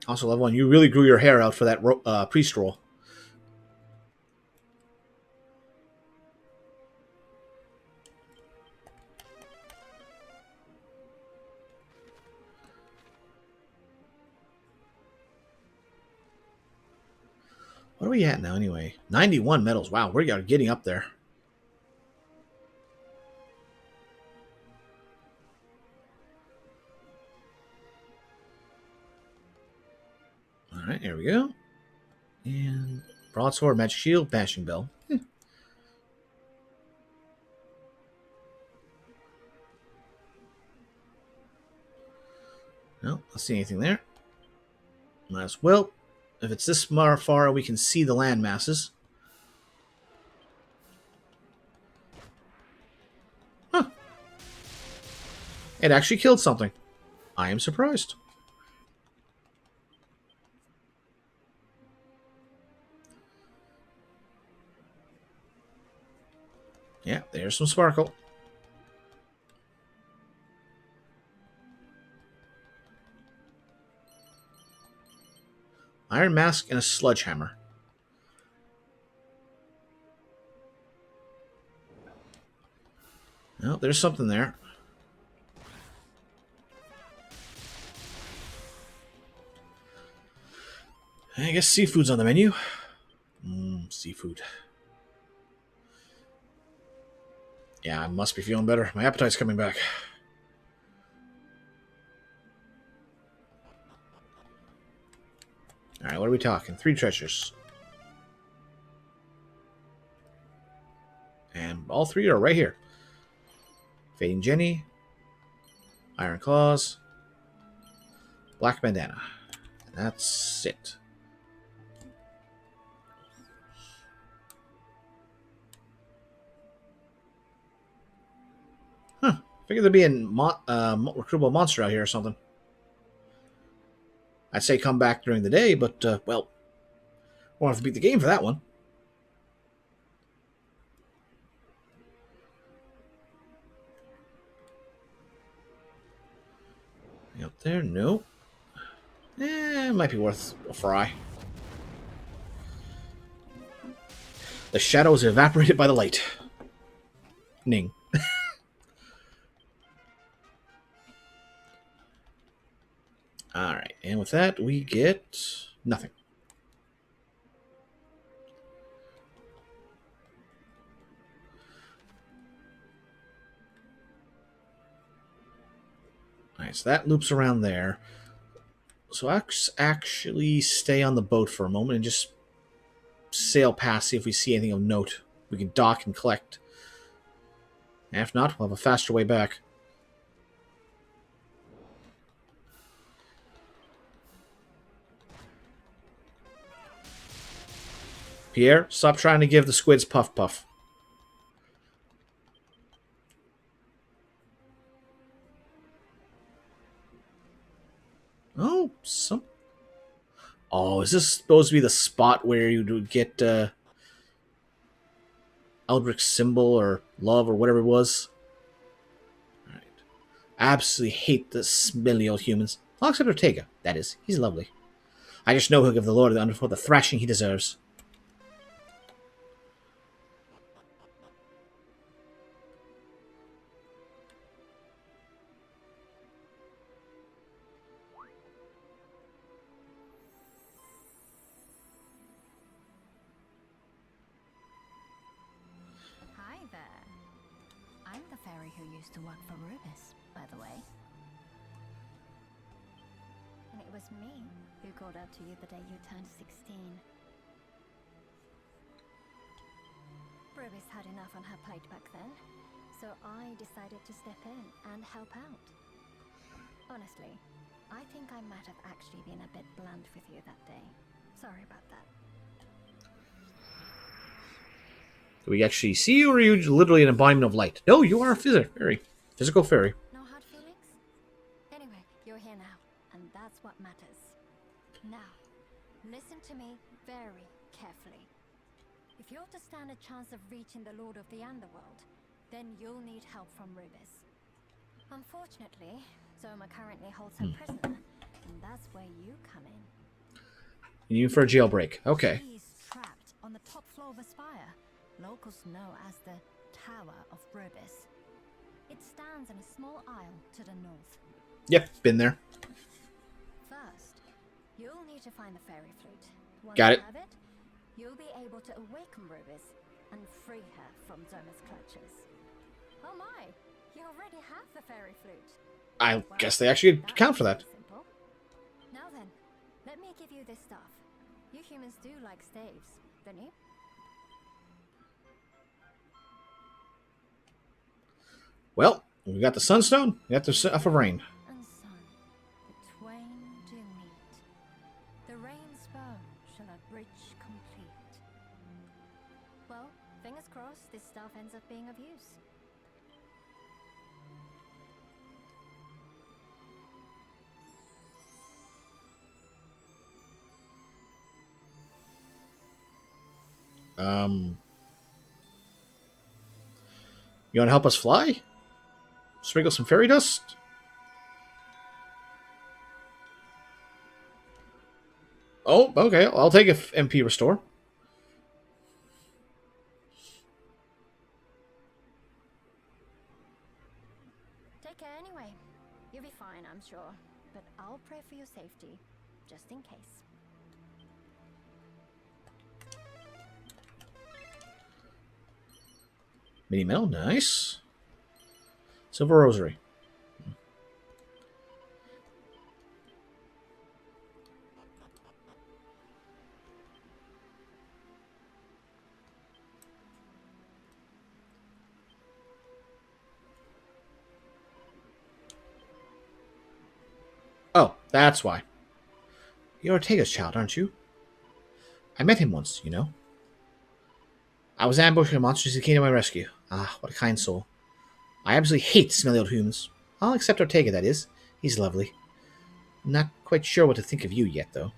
Also, level 1, you really grew your hair out for that pre-stroll. What are we at now, anyway? 91 medals. Wow, we are getting up there. Alright, here we go. And broadsword, magic shield, bashing bell. No, let's see anything there. Might as well. If it's this far, we can see the land masses. Huh. It actually killed something. I am surprised. Yeah, there's some sparkle. Iron mask and a sledgehammer. Well, there's something there. I guess seafood's on the menu. Seafood. Yeah, I must be feeling better. My appetite's coming back. Alright, what are we talking? 3 treasures. And all 3 are right here. Fading Jenny. Iron Claws. Black Bandana. And that's it. Huh. Figured there'd be a recruitable monster out here or something. I'd say come back during the day, but, well, won't have to beat the game for that one. Out there? No. It might be worth a fry. The shadows evaporated by the light. Ning. Alright, and with that, we get nothing. Alright, so that loops around there. So let's actually stay on the boat for a moment and just sail past, see if we see anything of note. We can dock and collect. And if not, we'll have a faster way back. Pierre, stop trying to give the squids puff puff. Oh, Oh, is this supposed to be the spot where you would get Eldrick's symbol or love or whatever it was? Alright. Absolutely hate the smelly old humans. Well, except Ortega, that is. He's lovely. I just know he'll give the Lord of the Underworld the thrashing he deserves. Hi there. I'm the fairy who used to work for Rubis, by the way. And it was me who called out to you the day you turned 16. Rubis had enough on her plate back then, so I decided to step in and help out. Honestly, I think I might have actually been a bit blunt with you that day. Sorry about that. Do we actually see you, or are you literally an embodiment of light? No, you are a physical fairy. No hard feelings? Anyway, you're here now, and that's what matters. Now, listen to me very carefully. If you're to stand a chance of reaching the Lord of the Underworld, then you'll need help from Rubis. Unfortunately, Zoma currently holds her prisoner, and that's where you come in. You for a jailbreak. Okay. She's trapped on the top floor of a spire, locals know as the Tower of Rubis. It stands in a small isle to the north. Yep, been there. First, you'll need to find the fairy flute. Once Got you it. have it, you'll be able to awaken Rubis and free her from Zoma's clutches. Oh my, you already have the fairy flute. I guess they actually That's account for that. simple. Now then, let me give you this stuff. You humans do like staves, don't you? Well, we got the sunstone, we got the stuff of rain. And sun, the twain do meet. The rain's bow shall a bridge complete. Well, fingers crossed this stuff ends up being of use. You want to help us fly? Sprinkle some fairy dust? Oh, okay. I'll take a MP restore. Take care anyway. You'll be fine, I'm sure. But I'll pray for your safety, just in case. Mini medal, nice. Silver rosary. Oh, that's why. You're Ortega's child, aren't you? I met him once, you know. I was ambushed by monsters who came to my rescue. Ah, what a kind soul. I absolutely hate smelly old humans. I'll accept Ortega, that is. He's lovely. Not quite sure what to think of you yet, though.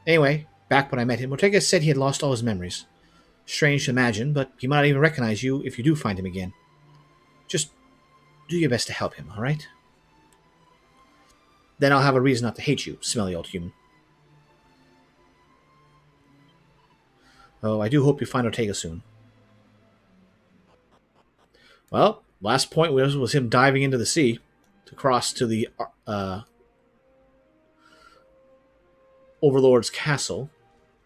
Anyway, back when I met him, Ortega said he had lost all his memories. Strange to imagine, but he might not even recognize you if you do find him again. Just do your best to help him, alright? Then I'll have a reason not to hate you, smelly old human. Oh, I do hope you find Ortega soon. Well, last point was him diving into the sea to cross to the Overlord's castle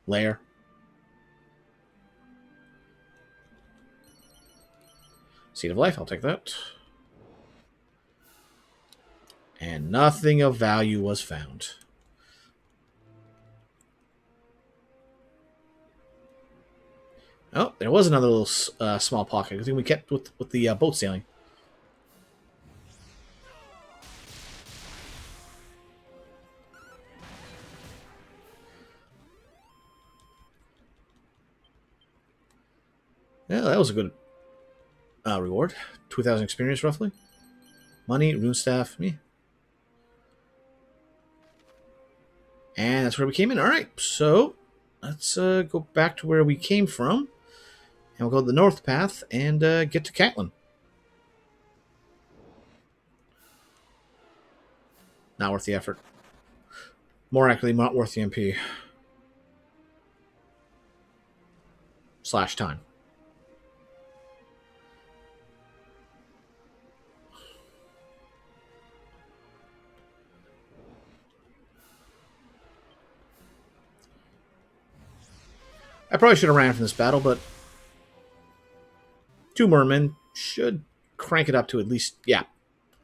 lair. Seed of Life, I'll take that. And nothing of value was found. Oh, there was another little small pocket. I think we kept with the boat sailing. Yeah, that was a good reward. 2,000 experience, roughly. Money, rune staff, me. And that's where we came in. All right, so let's go back to where we came from. And we'll go to the north path and get to Catelyn. Not worth the effort. More accurately, not worth the MP. / time. I probably should have ran from this battle, but 2 mermen should crank it up to at least, yeah,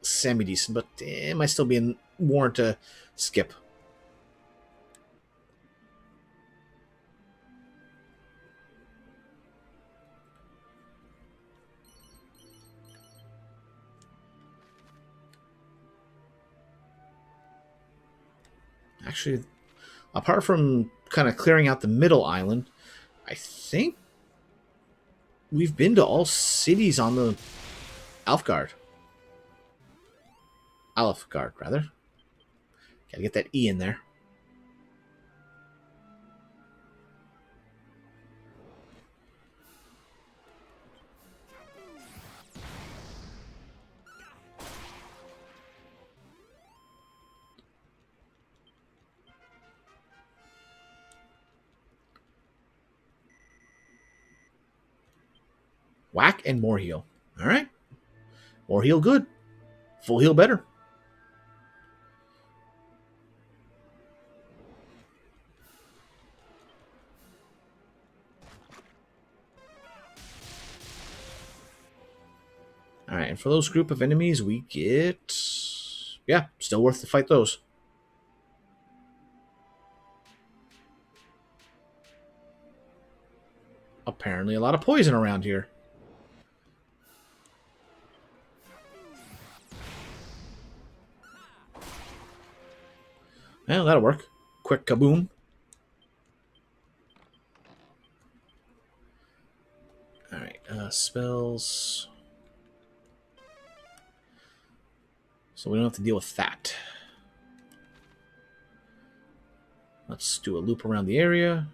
semi-decent, but it might still be in warrant to skip. Actually, apart from kind of clearing out the middle island, I think we've been to all cities on the Alfgard. Alfgard, rather. Gotta get that E in there. Whack and more heal. All right. More heal good. Full heal better. All right, and for those group of enemies, we get... Yeah, still worth to fight those. Apparently a lot of poison around here. Well, that'll work. Quick kaboom. Alright, spells. So we don't have to deal with that. Let's do a loop around the area.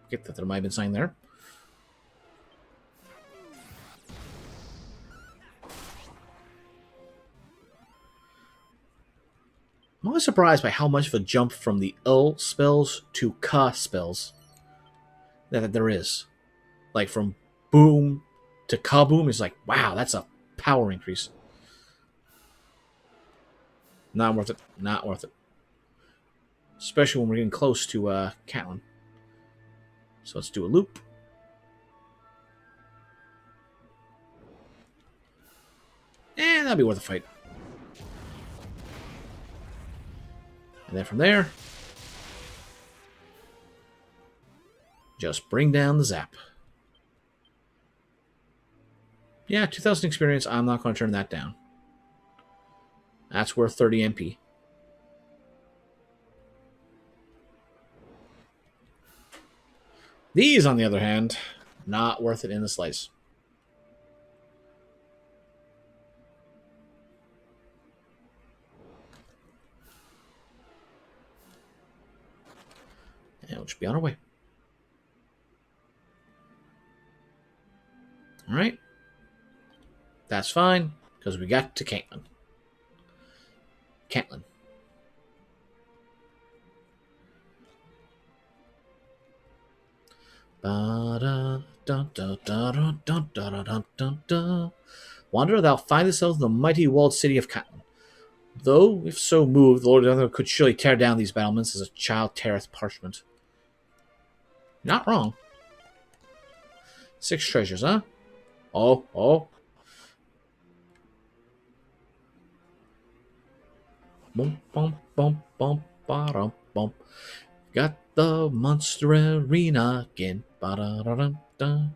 Get that there might have been sign there. surprised by how much of a jump from the L spells to Ka spells that there is. Like from boom to kaboom is like, wow, that's a power increase. Not worth it. Not worth it. Especially when we're getting close to Catelyn. So let's do a loop. And that'll be worth a fight. And then from there, just bring down the zap. Yeah, 2,000 experience. I'm not going to turn that down. That's worth 30 MP. These, on the other hand, not worth it in the slice. And we'll just be on our way. Alright. That's fine, because we got to Catelyn. Catelyn. Wanderer, thou findest thyself in the mighty walled city of Catelyn. Though, if so moved, the Lord of the could surely tear down these battlements as a child teareth parchment. Not wrong. 6 treasures, huh? Oh. Bum, bum, bum, bum, ba-dum, bum. Got the monster arena again. Ba-da-da-da-da.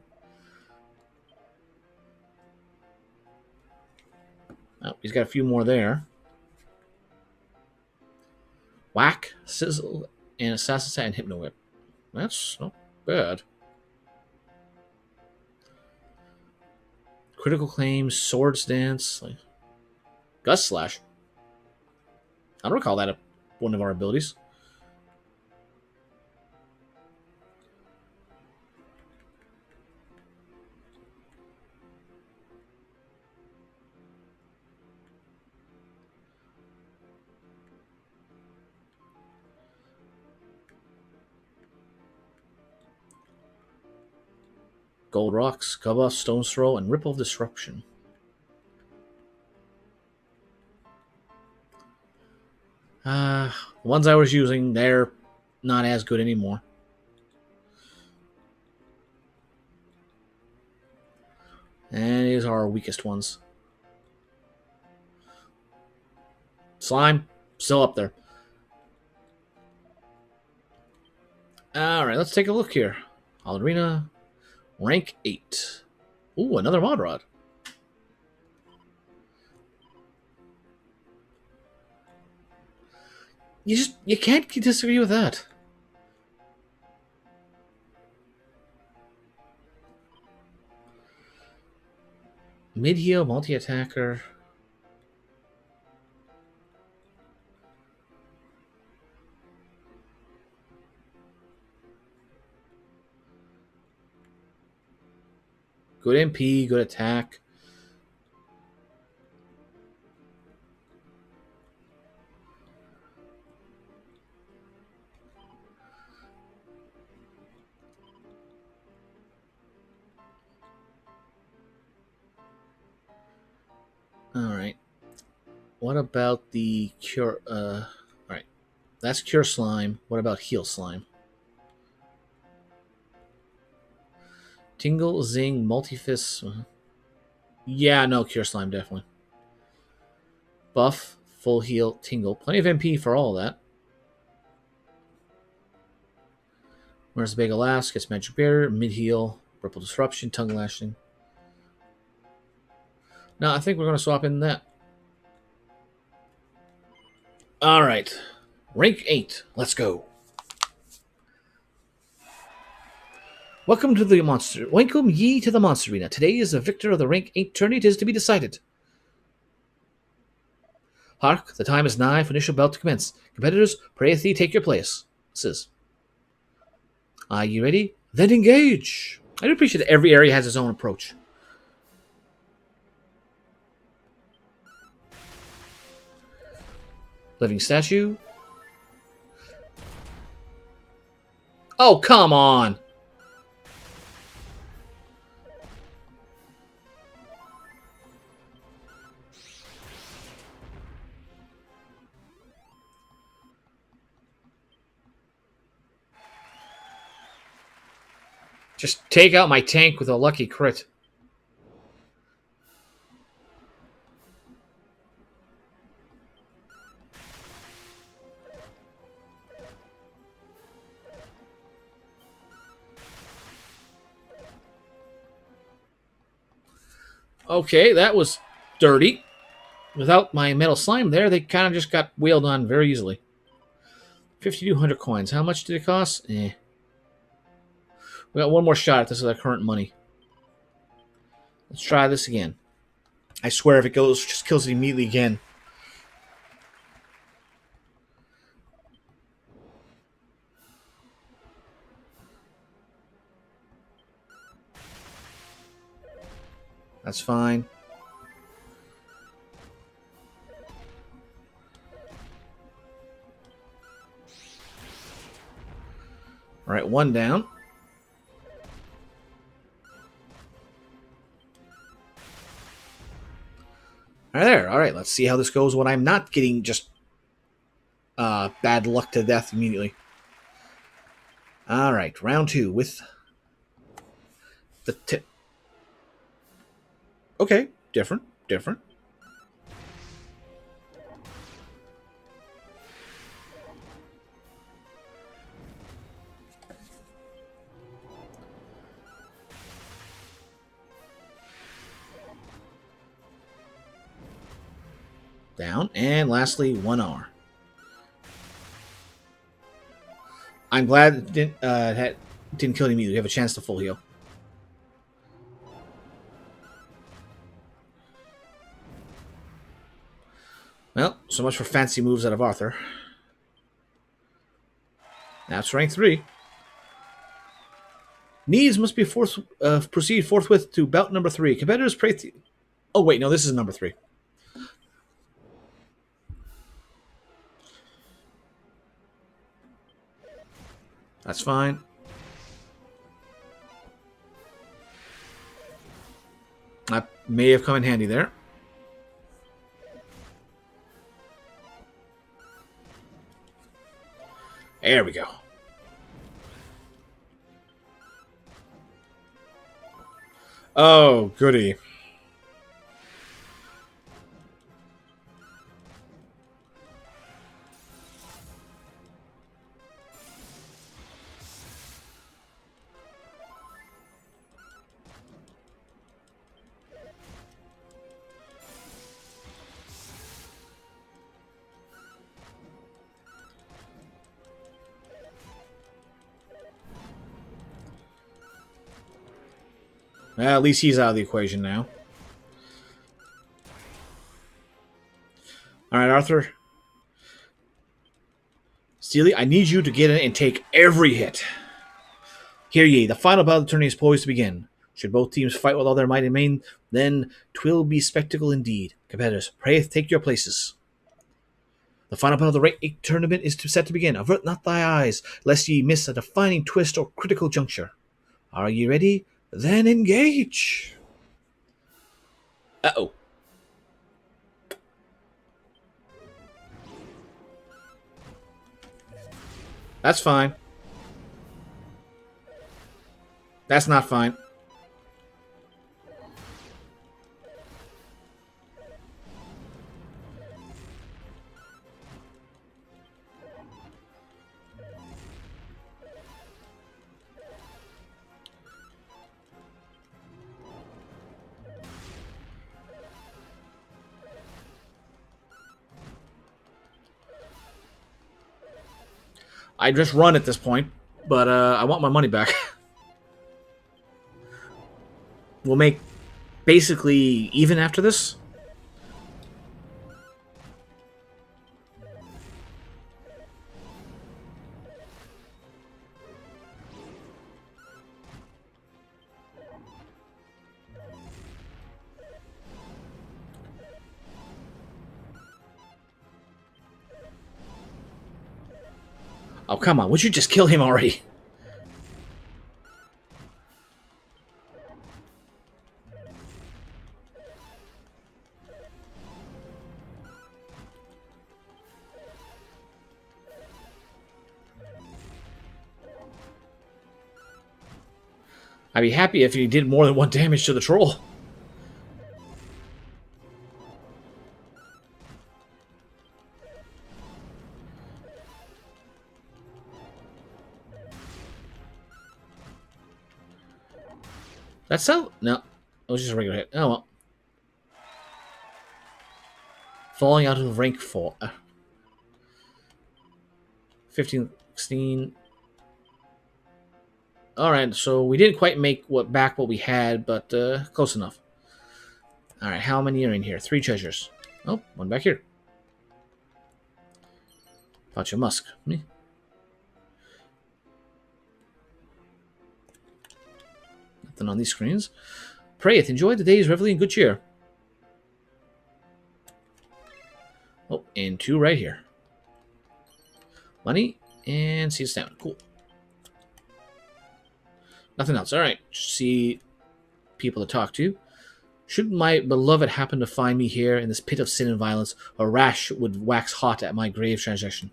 Oh, he's got a few more there. Whack, Sizzle, and Assassin's Hat and Hypno Whip. That's not bad. Critical Claim, Swords Dance, like Gust Slash. I don't recall that one of our abilities. Gold Rocks, Cover, Stone's Throw, and Ripple of Disruption. Ones I was using, they're not as good anymore. And these are our weakest ones. Slime, still up there. Alright, let's take a look here. Arena, rank 8. Ooh, another mod rod. You can't disagree with that. Mid-heal, multi-attacker. Good MP, good attack. Alright. What about the Cure... Alright. That's Cure Slime. What about Heal Slime? Tingle, Zing, Multifist. Yeah, no, Cure Slime, definitely. Buff, Full Heal, Tingle. Plenty of MP for all of that. Where's the Big Alas? Gets Magic Barrier, Mid-Heal, Ripple Disruption, Tongue Lashing. No, I think we're going to swap in that. Alright. Rank 8. Let's go. Welcome to the monster. Welcome ye to the monster arena. Today is the victor of the rank 8 tourney. It is to be decided. Hark, the time is nigh for initial belt to commence. Competitors, prayeth thee take your place. Says. Are you ready? Then engage. I do appreciate that every area has its own approach. Living statue. Oh, come on! Just take out my tank with a lucky crit. Okay, that was dirty. Without my metal slime there, they kind of just got wheeled on very easily. 5,200 coins. How much did it cost? Eh. We got one more shot at this with our current money. Let's try this again. I swear if it goes, just kills it immediately again. That's fine. All right, one down. All right, there. All right, let's see how this goes when I'm not getting just bad luck to death immediately. All right, round 2 with the tip. Okay, different. Down, and lastly, 1R. I'm glad it didn't kill him immediately. You have a chance to full heal. Well, so much for fancy moves out of Arthur. Now it's rank 3. Needs must be proceed forthwith to bout number 3. Competitors pray. Oh wait, no, this is number 3. That's fine. That may have come in handy there. There we go. Oh, goody. Well, at least he's out of the equation now. All right, Arthur. Steely, I need you to get in and take every hit. Hear ye, the final battle of the tourney is poised to begin. Should both teams fight with all their might and main, then 'twill be spectacle indeed. Competitors, pray take your places. The final battle of the Remake tournament is set to begin. Avert not thy eyes, lest ye miss a defining twist or critical juncture. Are ye ready? Then engage! Uh-oh. That's fine. That's not fine. I just run at this point, but I want my money back. We'll make basically even after this. Oh, come on. Would you just kill him already? I'd be happy if he did more than 1 damage to the troll. That's so? No. It was just a regular hit. Oh well. Falling out of rank 4. 15, 16. Alright, so we didn't quite make back what we had, but close enough. Alright, how many are in here? 3 treasures. Oh, one back here. Pouch of musk. Me. Nothing on these screens. Prayeth, enjoy the day's reveille in good cheer. Oh, and 2 right here. Money and see down. Cool. Nothing else. Alright. See people to talk to. Should my beloved happen to find me here in this pit of sin and violence, a rash would wax hot at my grave transaction.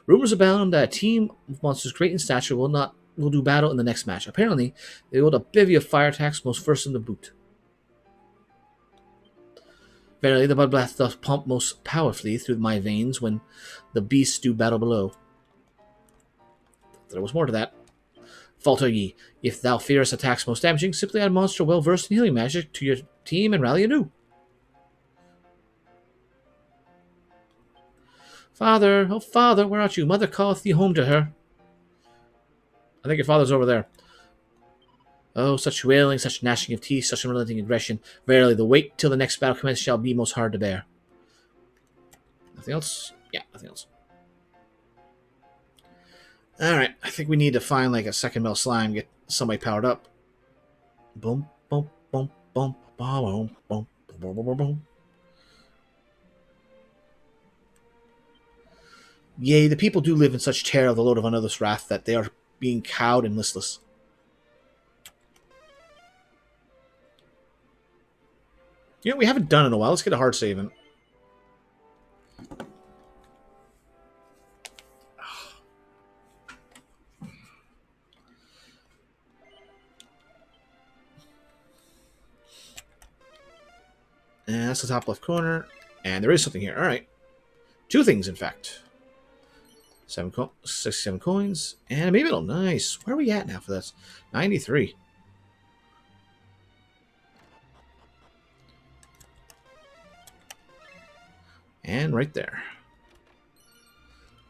Rumors abound that a team of monsters great in stature will do battle in the next match. Apparently, they hold a bevy of fire attacks, most first in the boot. Verily, the bloodbath doth pump most powerfully through my veins when the beasts do battle below. There was more to that. Falter ye. If thou fearest attacks most damaging, simply add a monster well versed in healing magic to your team and rally anew. Father, oh father, where art you? Mother calleth thee home to her. I think your father's over there. Oh, such wailing, such gnashing of teeth, such unrelenting aggression. Verily, the wait till the next battle commence shall be most hard to bear. Nothing else? Yeah, nothing else. Alright, I think we need to find like a second melt slime, get somebody powered up. Boom, boom, boom, boom, boom, boom, boom, boom, boom, boom. Yea, the people do live in such terror of the load of another's wrath that they are being cowed and listless. You know, we haven't done it in a while. Let's get a hard save in. And that's the top left corner. And there is something here. Alright. 2 things, in fact. 67 coins. And a middle. Nice. Where are we at now for this? 93. And right there.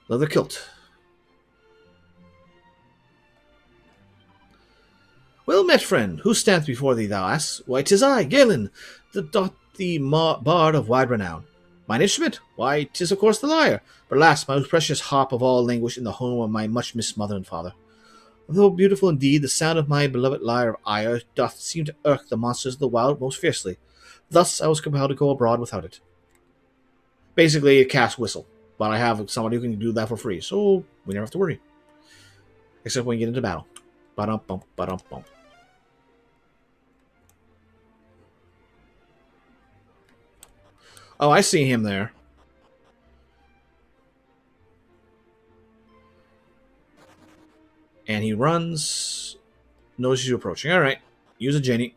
Leather kilt. Well met, friend. Who stands before thee, thou ass? Why, 'tis I, Galen, the bard of wide renown. Mine instrument? Why, 'tis of course the lyre. But alas, my most precious harp of all languished in the home of my much missed mother and father. Though beautiful indeed, the sound of my beloved lyre of ire doth seem to irk the monsters of the wild most fiercely. Thus I was compelled to go abroad without it. Basically, a cast whistle. But I have somebody who can do that for free, so we never have to worry. Except when we get into battle. Ba-dum-bum, ba-dum-bum. Oh, I see him there. And he runs. Notices you approaching. Alright. Use a Jenny.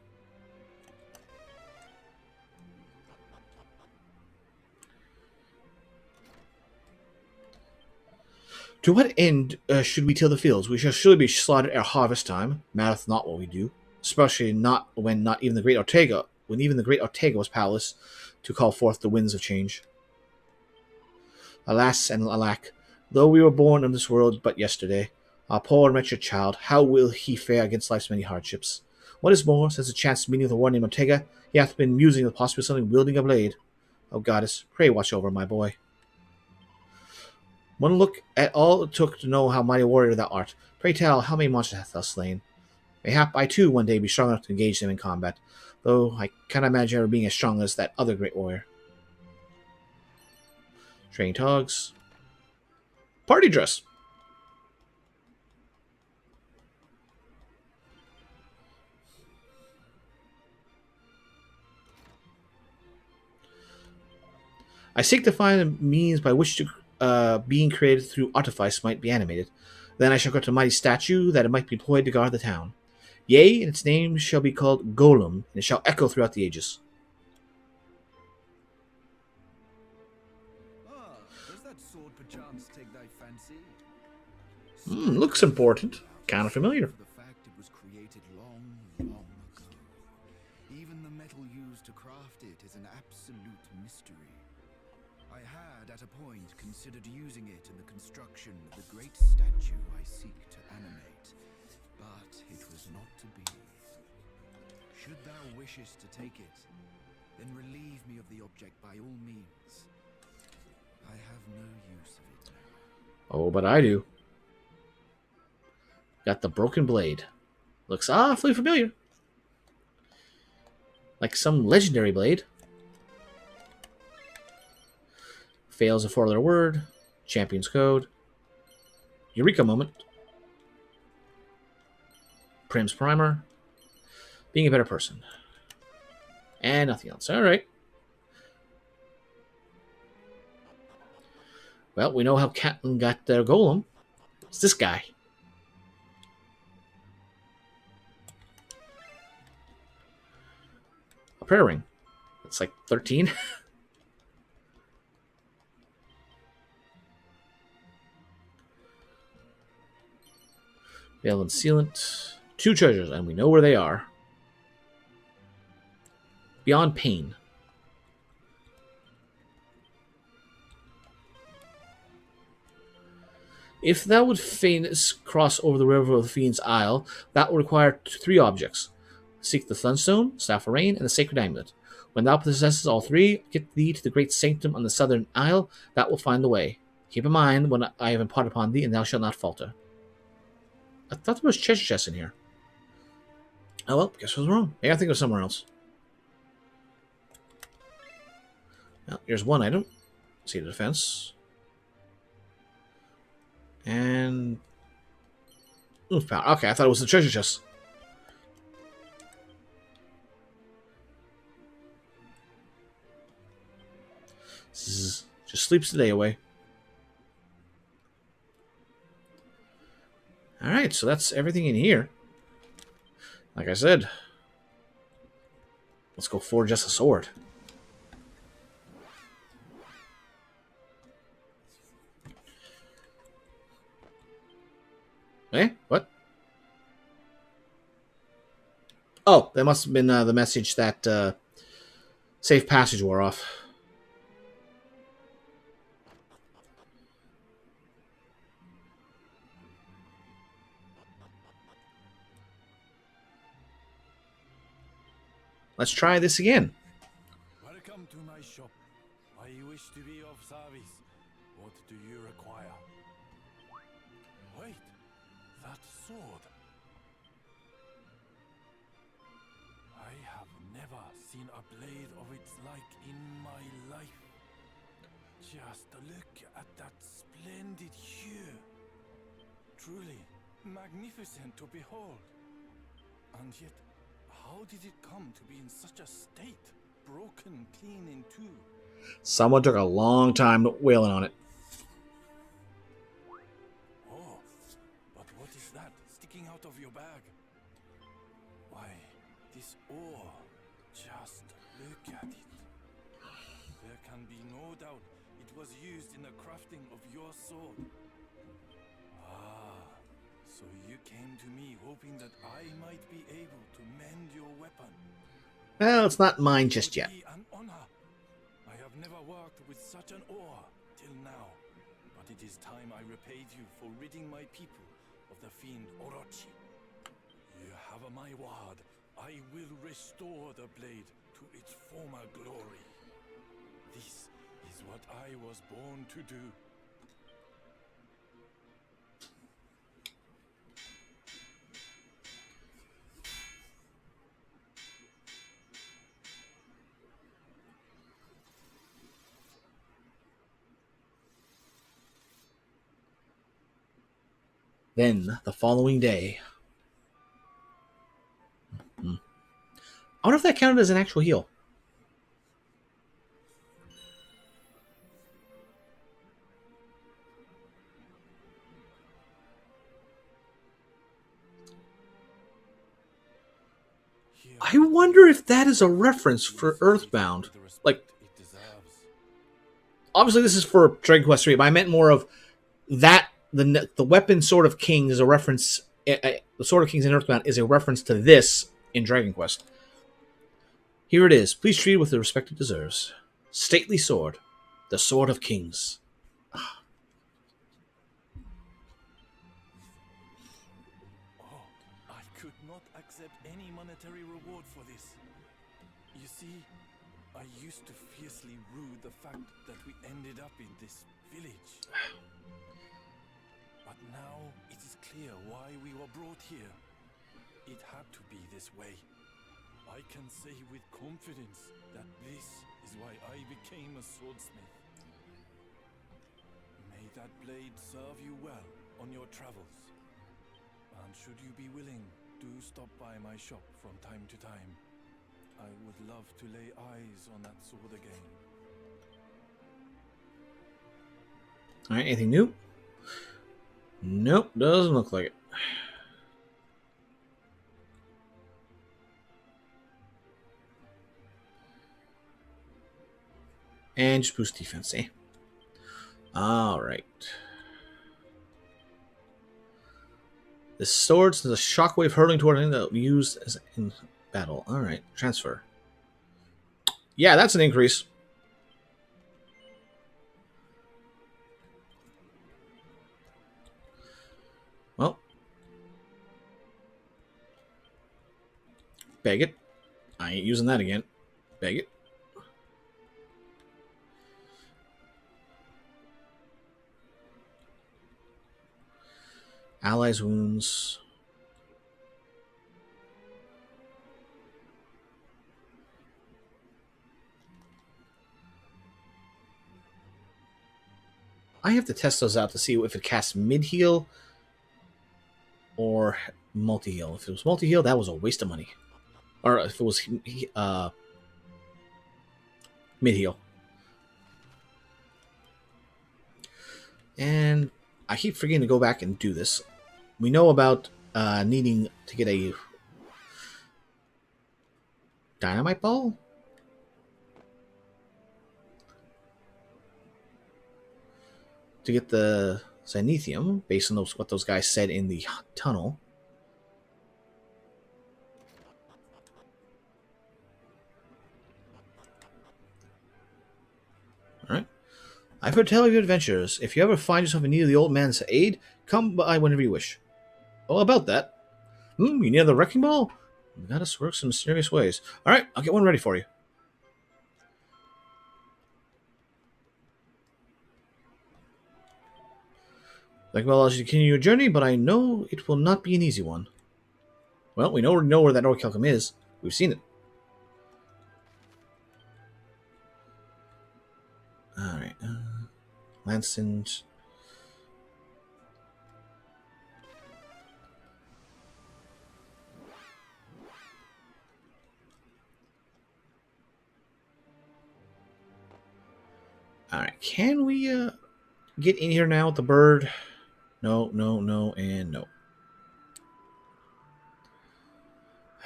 To what end should we till the fields? We shall surely be slaughtered ere harvest time. Matters not what we do. Especially not when not even the great Ortega, when even the great Ortega was powerless to call forth the winds of change. Alas and alack, though we were born in this world but yesterday, our poor and wretched child, how will he fare against life's many hardships? What is more, since the chance meeting with the one named Ortega, he hath been musing of the possibility of something wielding a blade. O goddess, pray watch over my boy. One look at all it took to know how mighty a warrior thou art. Pray tell, how many monsters hast thou slain? Mayhap I too one day be strong enough to engage them in combat, though I cannot imagine ever being as strong as that other great warrior. Training dogs. Party dress. I seek to find a means by which to being created through artifice might be animated. Then I shall cut a mighty statue that it might be employed to guard the town. Yea, and its name shall be called Golem, and it shall echo throughout the ages. Ah, does that sword perchance take thy fancy? Looks important. Kind of familiar. The fact it was created long, long ago. Even the metal used to craft it is an absolute mystery. I had, at a point, considered using it in the construction of the great statue I seek to animate, but it was not to be. Should thou wishest to take it, then relieve me of the object by all means. I have no use of it now. Oh, but I do. Got the broken blade. Looks awfully familiar. Like some legendary blade. Fails a 4-letter word. Champion's code. Eureka moment. Prim's primer. Being a better person. And nothing else. Alright. Well, we know how Catelyn got their golem. It's this guy. A prayer ring. It's like 13. Veil and sealant. 2 treasures, and we know where they are. Beyond pain. If thou would fain cross over the river of the Fiend's Isle, that will require 3 objects. Seek the Thunstone, Staff of Rain, and the Sacred Amulet. When thou possesses all 3, get thee to the great sanctum on the southern isle, that will find the way. Keep in mind when I have imparted upon thee, and thou shalt not falter. I thought there was treasure chests in here. Oh well, guess I was wrong. Maybe I think it was somewhere else. Well, here's one item. See the defense. And oof power. Okay, I thought it was the treasure chest. Zzz. Just sleeps the day away. Alright, so that's everything in here. Like I said, let's go forge us a sword. Eh? What? Oh, that must have been the message that safe passage wore off. Let's try this again. Welcome to my shop. I wish to be of service. What do you require? Wait, that sword. I have never seen a blade of its like in my life. Just look at that splendid hue. Truly magnificent to behold. And yet, how did it come to be in such a state? Broken clean in 2. Someone took a long time wailing on it. Oh, but what is that sticking out of your bag? Why, this ore. Just look at it. There can be no doubt it was used in the crafting of your sword. Ah, so you came to me hoping that I might be able to mend your weapon. Well, it's not mine just It yet. would be an honor. I have never worked with such an ore till now, but it is time I repaid you for ridding my people of the fiend Orochi. You have my word. I will restore the blade to its former glory. This is what I was born to do. Then, the following day... I wonder if that counted as an actual heal. I wonder if that is a reference for Earthbound. Like, obviously this is for Dragon Quest III, but I meant more of that. The weapon Sword of Kings is a reference. The Sword of Kings in Earthbound is a reference to this in Dragon Quest. Here it is. Please treat it with the respect it deserves. Stately sword, the Sword of Kings. Oh, I could not accept any monetary reward for this. You see, I used to fiercely rue the fact that we ended up in this village. But now it is clear why we were brought here. It had to be this way. I can say with confidence that this is why I became a swordsmith. May that blade serve you well on your travels. And should you be willing, do stop by my shop from time to time. I would love to lay eyes on that sword again. Alright, anything new? Nope, doesn't look like it. And just boost defense, eh? Alright. The sword is a shockwave hurling toward anything that will be used as in battle. Alright, transfer. Yeah, that's an increase. Well. Beg it. I ain't using that again. Beg it. Allies' wounds. I have to test those out to see if it casts mid-heal or multi-heal. If it was multi-heal, that was a waste of money. Or if it was mid-heal. And I keep forgetting to go back and do this. We know about needing to get a dynamite ball? To get the Zenithium, based on what those guys said in the tunnel. Alright. I've heard tell of your adventures. If you ever find yourself in need of the old man's aid, come by whenever you wish. Oh, about that. You need the wrecking ball? We got us work some mysterious ways. Alright, I'll get one ready for you. Like well as you continue your journey, but I know it will not be an easy one. Well, we know where that orichalcum is. We've seen it. Alright. Lansing. Alright, can we get in here now with the bird? No, no, no, and no.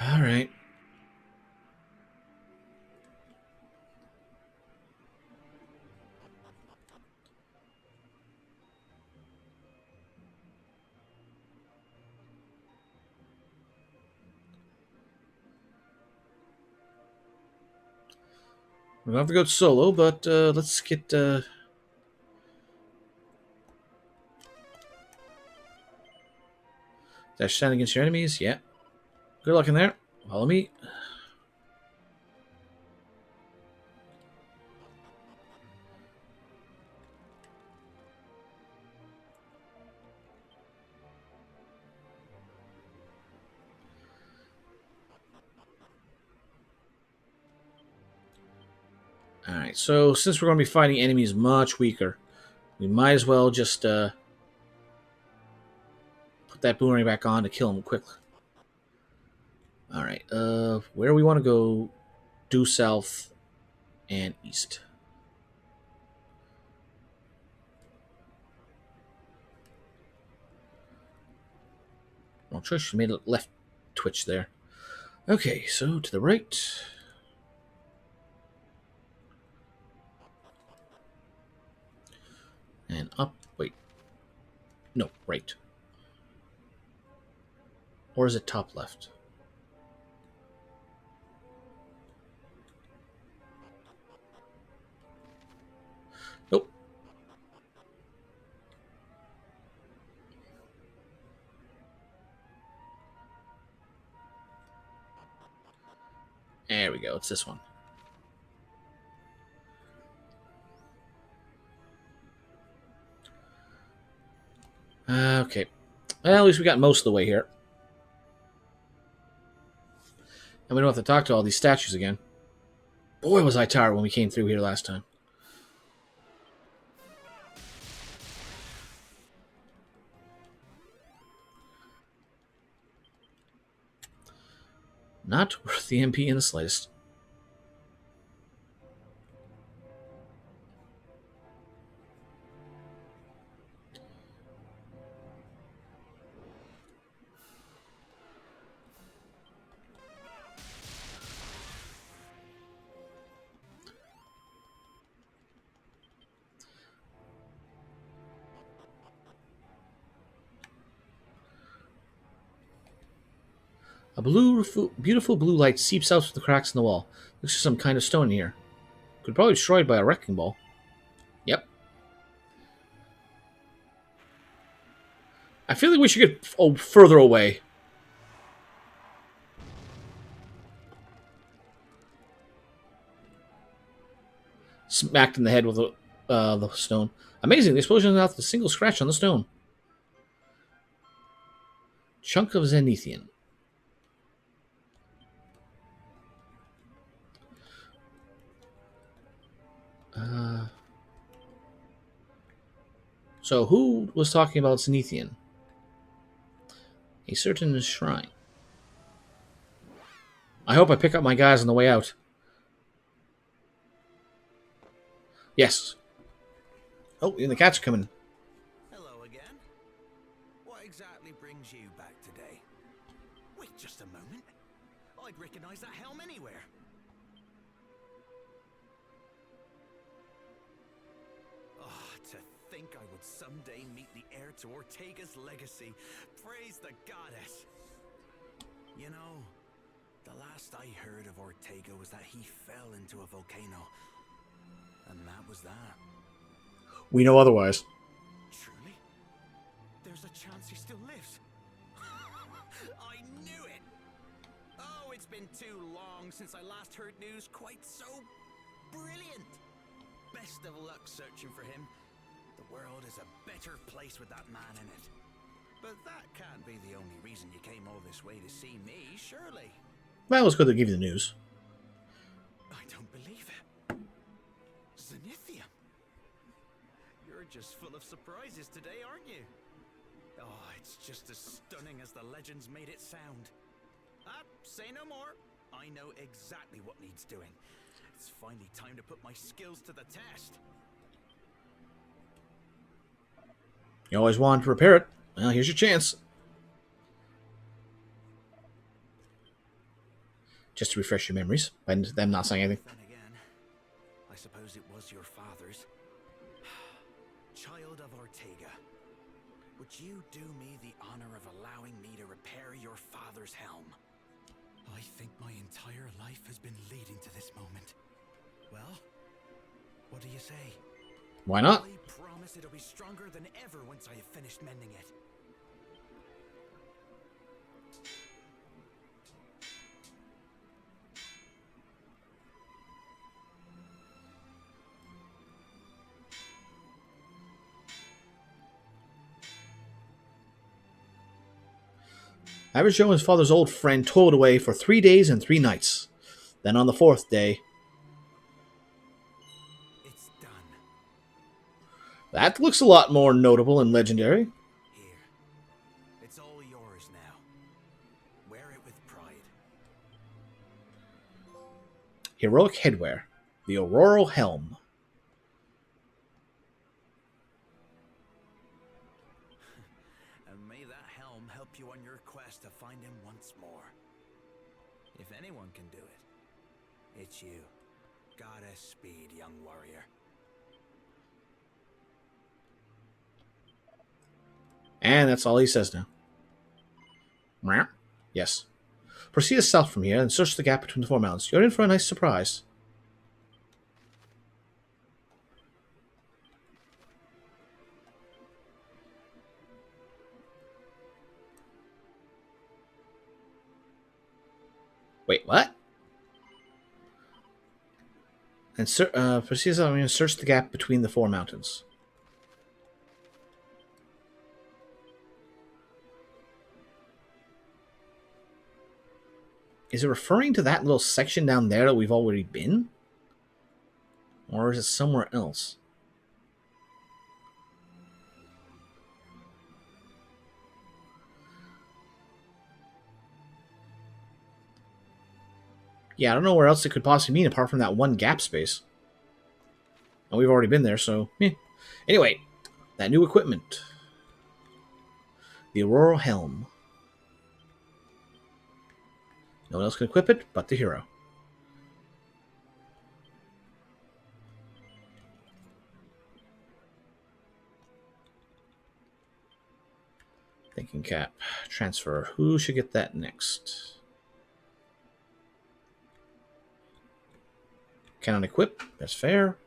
Alright. We're gonna have to go solo, but let's get dash stand against your enemies. Yeah. Good luck in there. Follow me. Alright, so since we're going to be fighting enemies much weaker, we might as well just put that boomerang back on to kill him quickly. Alright, where do we want to go? Due south and east. Wrong choice, she made a left twitch there. Okay, so to the right. And up, wait. No, right. Or is it top left? Nope. There we go, it's this one. Okay. Well, at least we got most of the way here. And we don't have to talk to all these statues again. Boy, was I tired when we came through here last time. Not worth the MP in the slightest. A beautiful blue light seeps out through the cracks in the wall. Looks like some kind of stone in here. Could probably be destroyed by a wrecking ball. Yep. I feel like we should get further away. Smacked in the head with the stone. Amazing, the explosion left a single scratch on the stone. Chunk of Zenithian. So who was talking about Zenithian? A certain shrine. I hope I pick up my guys on the way out. Yes. Oh, and the cats are coming. Hello again. What exactly brings you back today? Wait just a moment. I'd recognize that helm anywhere. Oh, to think I would someday meet the heir to Ortega's legacy. Praise the goddess. You know, the last I heard of Ortega was that he fell into a volcano. And that was that. We know otherwise. Truly? There's a chance he still lives. I knew it! Oh, it's been too long since I last heard news quite so brilliant. Best of luck searching for him. The world is a better place with that man in it. But that can't be the only reason you came all this way to see me, surely. Well, it's good to give you the news. I don't believe it. Zenithium. You're just full of surprises today, aren't you? Oh, it's just as stunning as the legends made it sound. Say no more. I know exactly what needs doing. It's finally time to put my skills to the test. You always wanted to repair it. Well, here's your chance. Just to refresh your memories, by them not saying anything. Then again, I suppose it was your father's. Child of Ortega, would you do me the honor of allowing me to repair your father's helm? I think my entire life has been leading to this moment. Well, what do you say? Why not? I promise it'll be stronger than ever once I have finished mending it. Average Joe and his father's old friend toiled away for 3 days and 3 nights. Then on the 4th day... It's done. That looks a lot more notable and legendary. Here. It's all with pride. Heroic headwear. The Auroral Helm. And may that helm help you on your quest to find him once more. If anyone can do it, it's you. Goddess speed, young warrior. And that's all he says now. Meow. Yes. Proceed south from here and search the gap between the four mountains. You're in for a nice surprise. Wait, what? And proceed south and search the gap between the four mountains. Is it referring to that little section down there that we've already been? Or is it somewhere else? Yeah, I don't know where else it could possibly mean apart from that one gap space. And we've already been there, so... Anyway, that new equipment. The Auroral Helm. No one else can equip it but the hero. Thinking cap. Transfer. Who should get that next? Cannot equip. That's fair.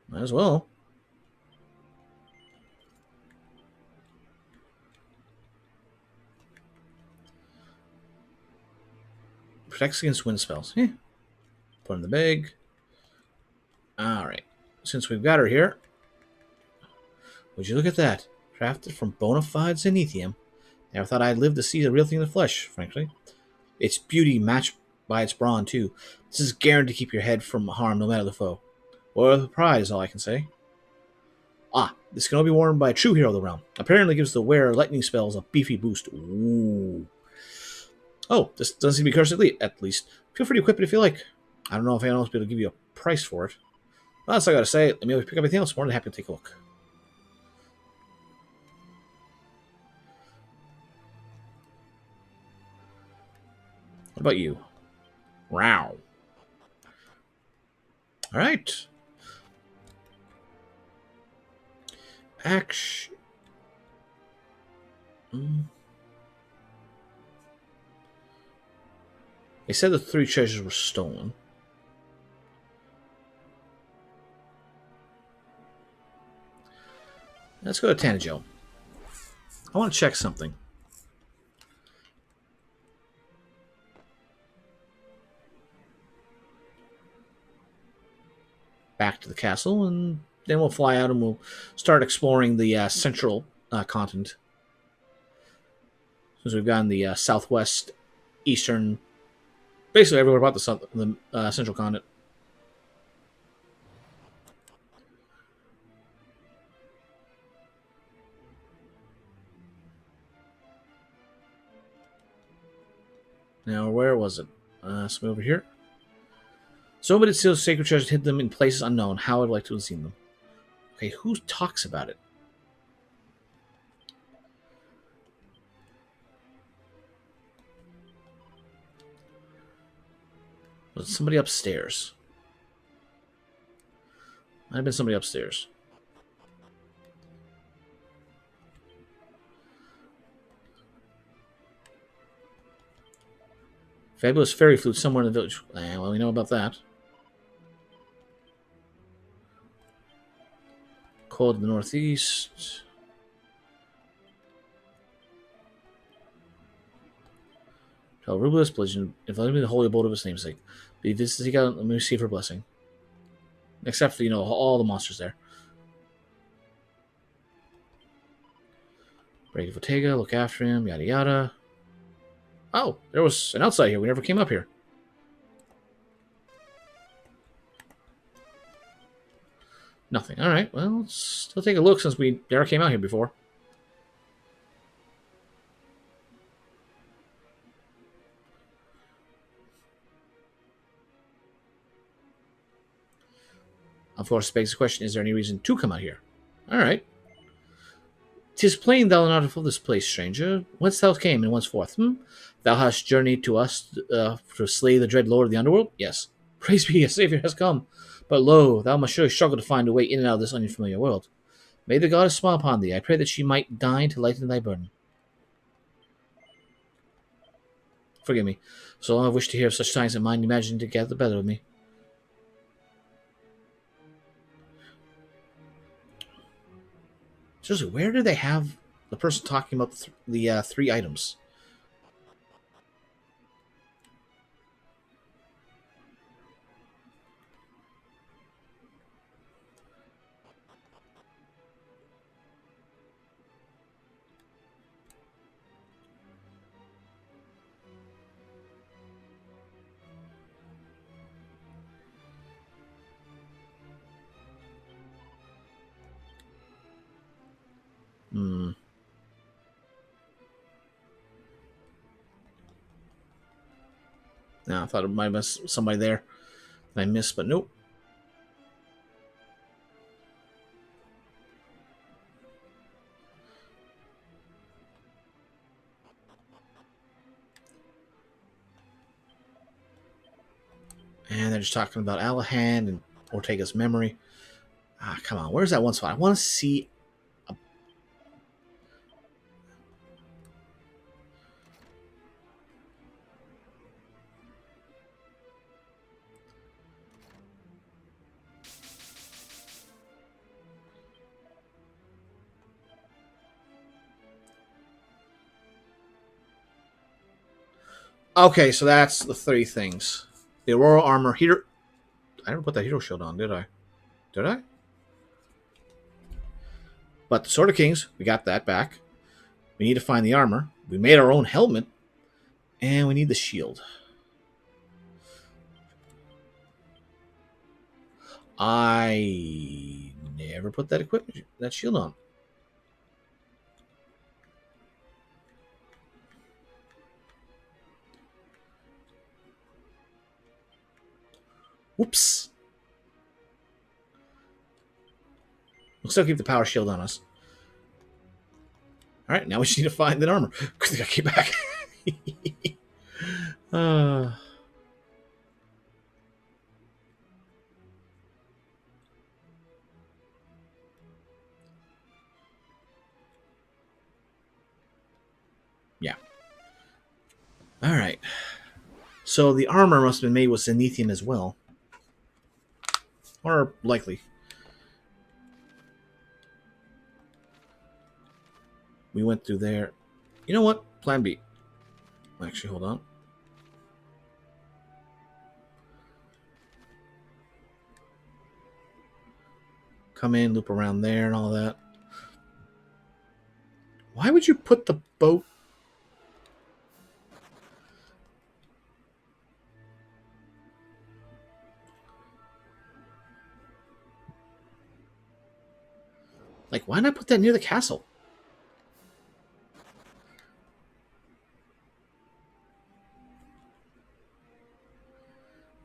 Might as well. Protects against wind spells. Put in the bag. Alright. Since we've got her here, would you look at that? Crafted from bona fide zenithium. Never thought I'd live to see the real thing in the flesh, frankly. Its beauty matched by its brawn, too. This is guaranteed to keep your head from harm no matter the foe. Or the pride is all I can say. Ah, this can only be worn by a true hero of the realm. Apparently gives the wearer lightning spells a beefy boost. Ooh. Oh, this doesn't seem to be cursed at least. Feel free to equip it if you like. I don't know if anyone else will be able to give you a price for it. Well, that's all I gotta say. Let me pick up anything else. More than happy to take a look. What about you? Wow. Alright. Action. They said the 3 treasures were stolen. Let's go to Tanajo. I want to check something. Back to the castle, and then we'll fly out and we'll start exploring the central continent. Since we've gotten the southwest, eastern, basically everywhere about the central continent. Now, where was it? Something over here. Somebody steals sacred treasures, hid them in places unknown. How I'd like to have seen them. Okay, who talks about it? Was it somebody upstairs? Might have been somebody upstairs. Fabulous fairy flute somewhere in the village. Well, we know about that. Cold in the northeast. Tell Rubulus, Bludgeon, if let me the holy abode of his namesake. Be visiting out and receive her blessing. Except for, all the monsters there. Brady Votega, look after him, yada yada. Oh, there was an outside here. We never came up here. Nothing. Alright, well, let's still take a look since we never came out here before. Of course, begs the question, is there any reason to come out here? Alright. 'Tis plain thou art not of this place, stranger. Whence thou came and whence forth? Thou hast journeyed to us to slay the dread lord of the underworld? Yes. Praise be, a savior has come. But lo, thou must surely struggle to find a way in and out of this unfamiliar world. May the goddess smile upon thee. I pray that she might deign to lighten thy burden. Forgive me. So long I've wished to hear of such signs that mine imagined to get the better of me. Seriously, where do they have the person talking about the 3 items? Hmm. No, I thought it might have been somebody there that I missed, but nope. And they're just talking about Alahan and Ortega's memory. Ah, come on. Where's that one spot? I want to see. Okay, so that's the 3 things. The Aurora armor, hero. I didn't put that hero shield on, did I? Did I? But the Sword of Kings, we got that back. We need to find the armor. We made our own helmet. And we need the shield. I never put that shield on. Whoops. We'll still keep the power shield on us. Alright, now we just need to find that armor. Because I gotta get back. Yeah. Alright. So the armor must have been made with Zenithian as well. Or likely. We went through there. You know what? Plan B. Actually, hold on. Come in, loop around there and all that. Why would you put the boat? Like, why not put that near the castle?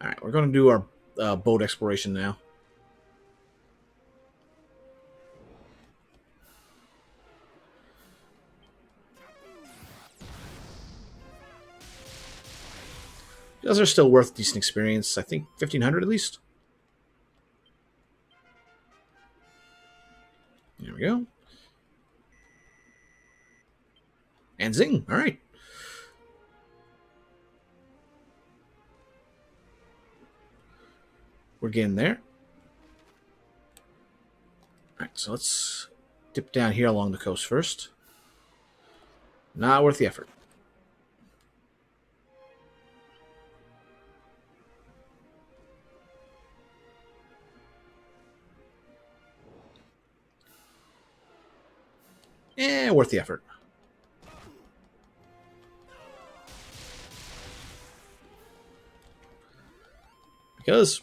Alright, we're going to do our boat exploration now. Those are still worth decent experience. I think 1,500 at least. There we go. And zing. All right. We're getting there. All right, so let's dip down here along the coast first. Not worth the effort. Worth the effort. Because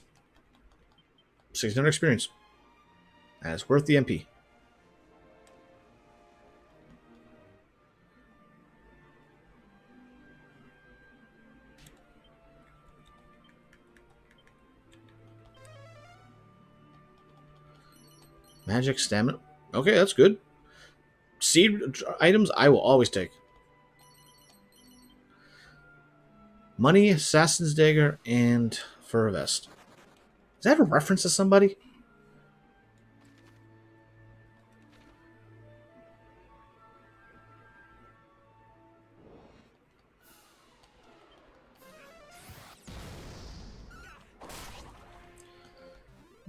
600 experience. That's worth the MP. Magic, stamina. Okay, that's good. Seed items I will always take. Money, Assassin's Dagger, and Fur Vest. Is that a reference to somebody?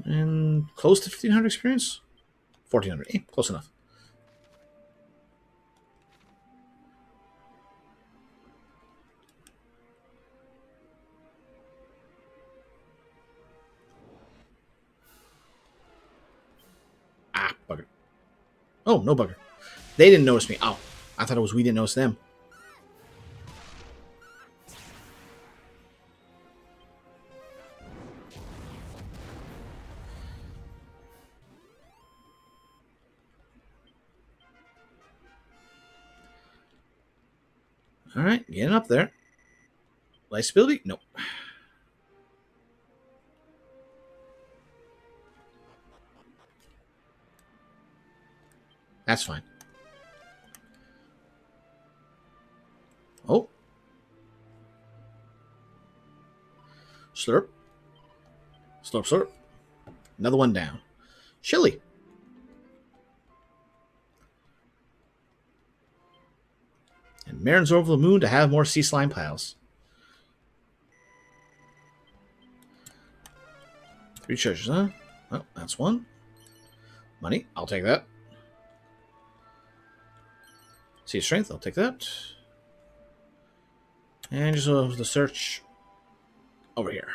And close to 1500 experience? 1400. Close enough. Ah, bugger. Oh, no bugger. They didn't notice me. Oh, I thought it was we didn't notice them. Alright, getting up there. Light ability? Nope. That's fine. Oh. Slurp. Slurp, slurp. Another one down. Chili. And Marin's over the moon to have more sea slime piles. 3 treasures, huh? Oh, that's one. Money. I'll take that. Sea strength. I'll take that. And just the search over here.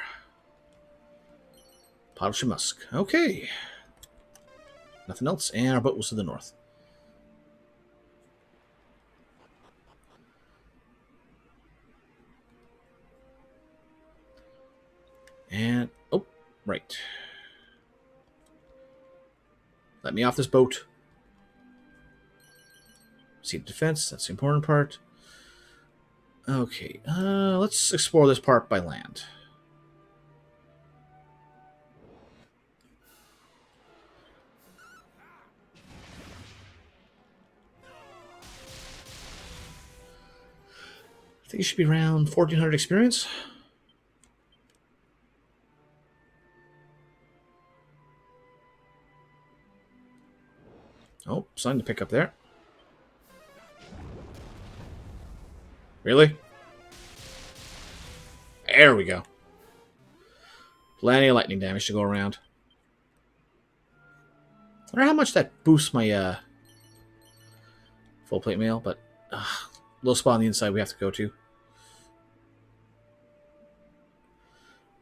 Pot of musk. Okay. Nothing else. And our boat was to the north. And, oh, right. Let me off this boat. See the defense. That's the important part. Okay. Let's explore this part by land. I think it should be around 1400 experience. Oh, something to pick up there. Really? There we go. Plenty of lightning damage to go around. I wonder how much that boosts my full plate mail, but little spot on the inside we have to go to.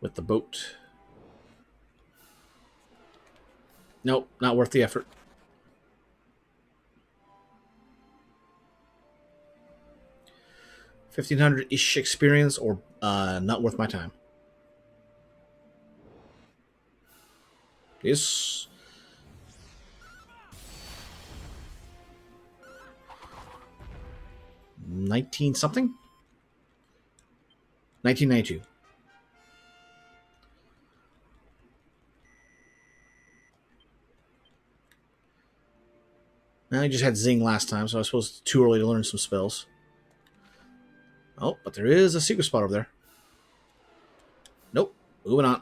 With the boat. Nope, not worth the effort. $1,500-ish experience, or not worth my time. This 19 something? 1992. Now I just had Zing last time, so I suppose it's too early to learn some spells. Oh, but there is a secret spot over there. Nope. Moving on.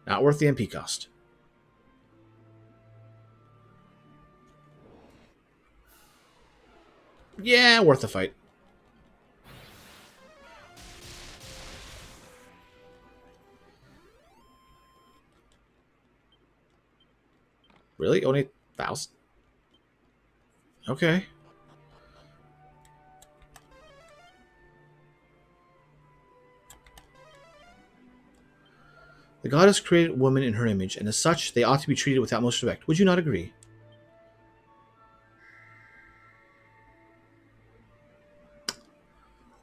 Not worth the MP cost. Yeah, worth the fight. Really? Only 1,000? Okay. The goddess created woman in her image, and as such, they ought to be treated with utmost respect. Would you not agree?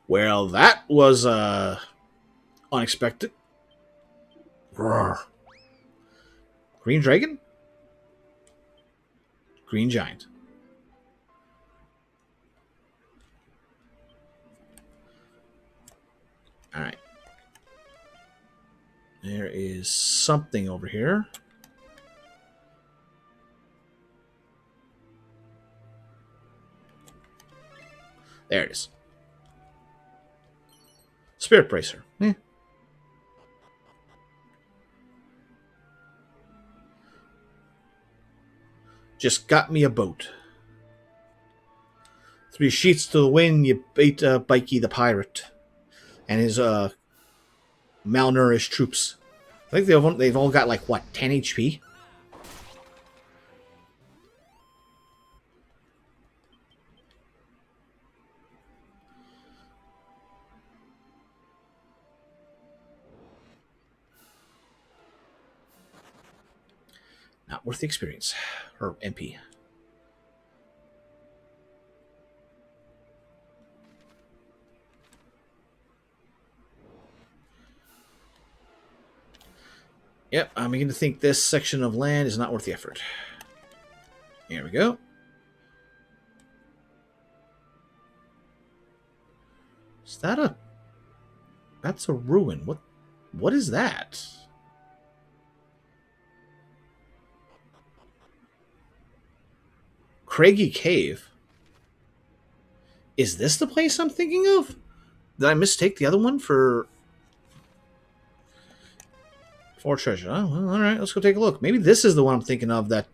Well, that was unexpected. Roar. Green dragon? Green giant. Alright. There is something over here. There it is. Spirit Bracer. Just got me a boat. 3 sheets to the wind, you bait Bikey the pirate and his malnourished troops. I think they've all got like, what, 10 HP? Not worth the experience. Or MP. Yep, I'm beginning to think this section of land is not worth the effort. Here we go. Is that a... That's a ruin. What is that? Craigie Cave. Is this the place I'm thinking of? Did I mistake the other one for treasure? Oh, well, all right, let's go take a look. Maybe this is the one I'm thinking of that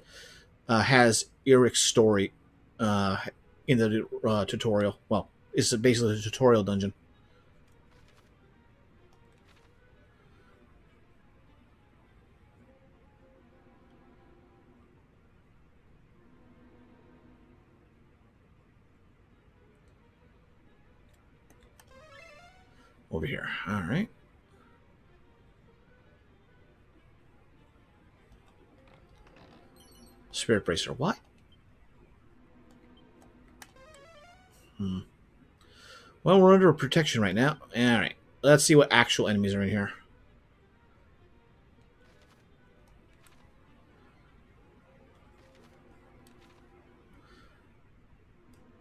has Eric's story in the tutorial. Well, it's basically a tutorial dungeon. Over here. All right. Spirit Bracer. What? Well, we're under protection right now. All right. Let's see what actual enemies are in here.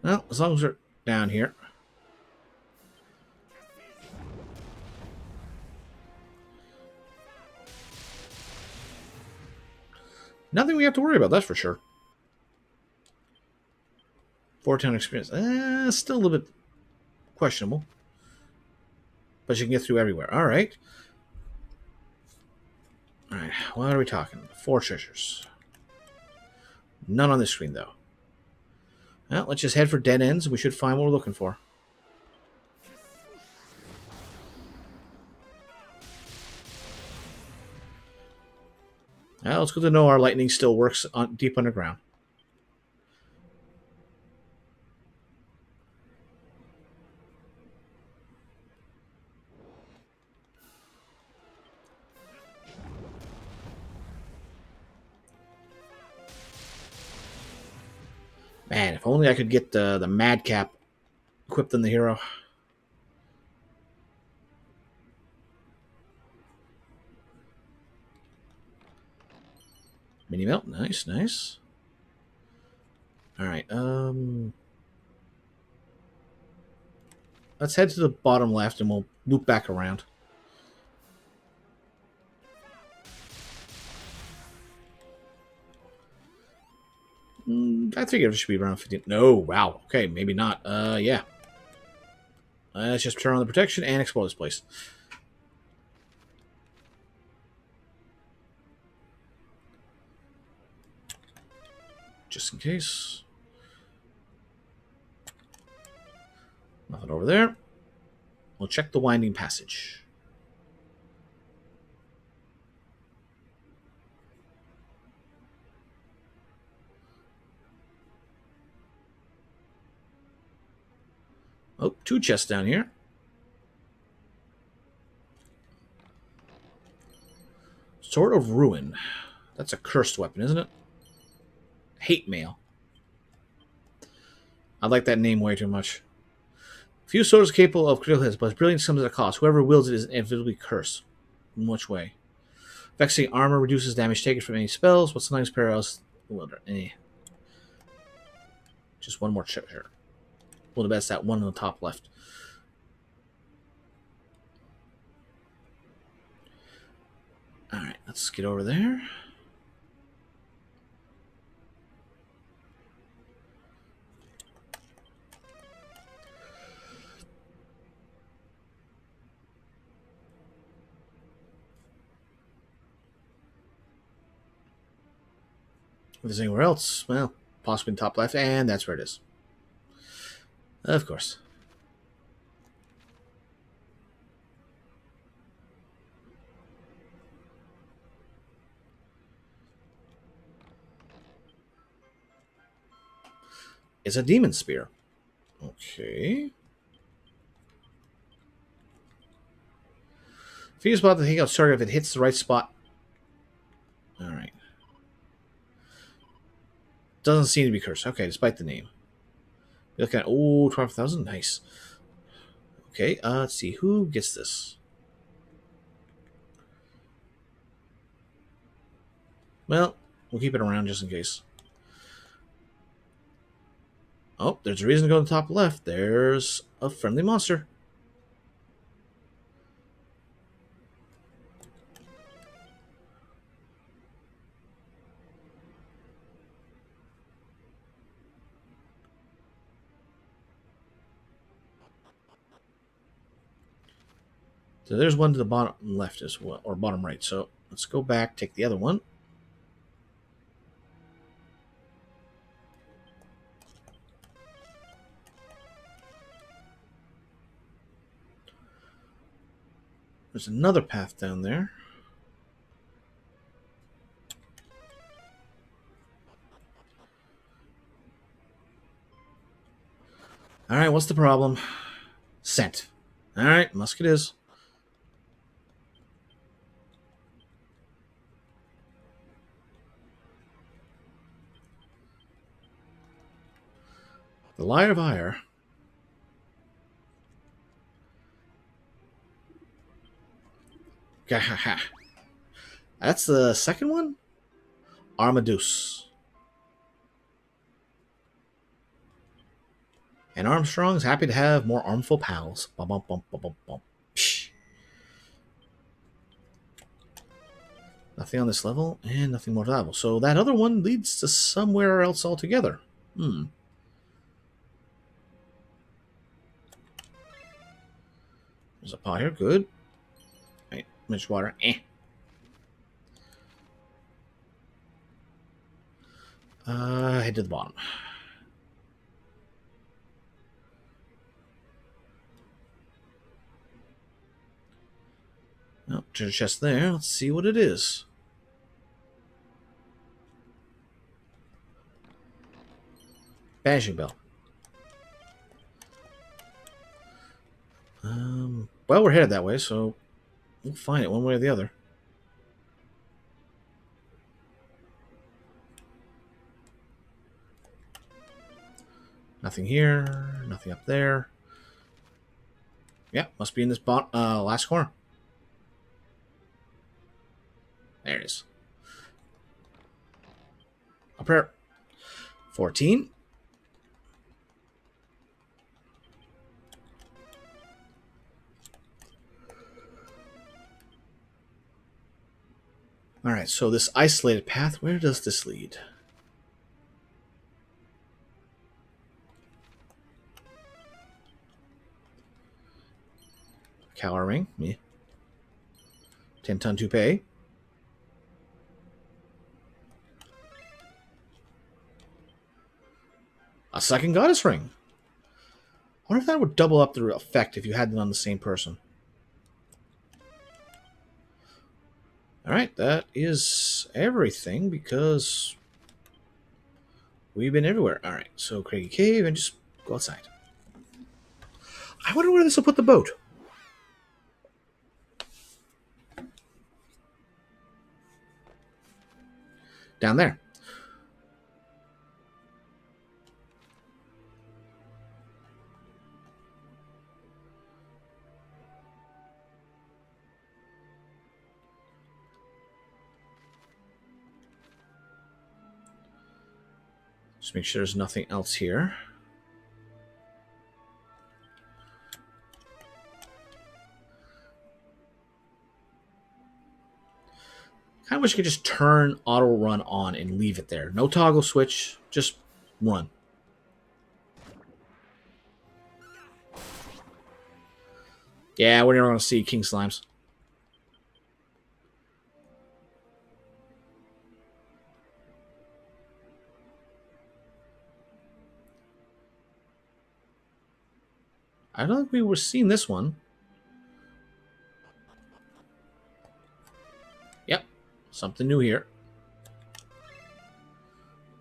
Well, as long as we're down here. Nothing we have to worry about, that's for sure. 4-town experience. Still a little bit questionable. But you can get through everywhere. All right. All right. What are we talking? 4 treasures. None on this screen, though. Well, let's just head for dead ends. We should find what we're looking for. Well, it's good to know our lightning still works deep underground. Man, if only I could get the Madcap equipped in the hero. Mini melt, nice, nice. All right, let's head to the bottom left and we'll loop back around. I figured it should be around 15. No, wow. Okay, maybe not. Yeah. Let's just turn on the protection and explore this place. Just in case. Nothing over there. We'll check the winding passage. Oh, 2 chests down here. Sword of Ruin. That's a cursed weapon, isn't it? Hate mail. I like that name way too much. Few swords are capable of critical hits, but brilliance comes at a cost. Whoever wields it is inevitably cursed. In which way? Vexing armor reduces damage taken from any spells. What's the next parallels? Just one more treasure. Well, the best that one on the top left. Let's get over there. If there's anywhere else, well, possibly in top left, and that's where it is. Of course. It's a demon spear. Okay. Fuse spot the takeout target if it hits the right spot. Alright. Doesn't seem to be cursed. Okay, despite the name. Look at 12,000. Nice. Okay, let's see who gets this. Well, we'll keep it around just in case. Oh, there's a reason to go to the top left. There's a friendly monster. So there's one to the bottom left as well, or bottom right. So let's go back, take the other one. There's another path down there. Alright, what's the problem? Scent. Alright, musket is. The Light of Ire. That's the second one? Armadeus. And Armstrong's happy to have more armful pals. Bum, bum, bum, bum, bum, bum. Psh. Nothing on this level, and nothing more valuable. So that other one leads to somewhere else altogether. There's a pot here. Good. Right, much water. Head to the bottom. Oh, treasure chest there. Let's see what it is. Bashing bell. Well, we're headed that way, so we'll find it one way or the other. Nothing here. Nothing up there. Yeah, must be in this last corner. There it is. Up here. 14. Alright, so this isolated path, where does this lead? Cowering, me. 10-ton toupee. A second goddess ring. I wonder if that would double up the effect if you had it on the same person. Alright, that is everything because we've been everywhere. Alright, so Craigie Cave and just go outside. I wonder where this will put the boat. Down there. Just make sure there's nothing else here. I wish I could just turn auto run on and leave it there. No toggle switch, just run. Yeah, we're never going to see King Slimes. I don't think we were seeing this one. Yep, something new here.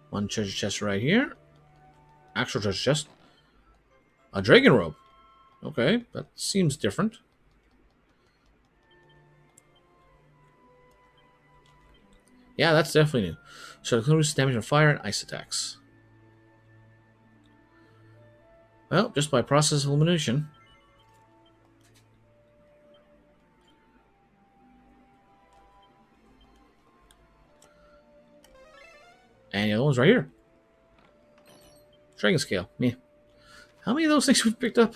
One treasure chest right here. Actual treasure chest. A dragon robe. Okay, that seems different. Yeah, that's definitely new. So it includes damage from fire and ice attacks. Well, just by process of elimination. And the other one's right here. Dragon scale. Me. How many of those things we've picked up?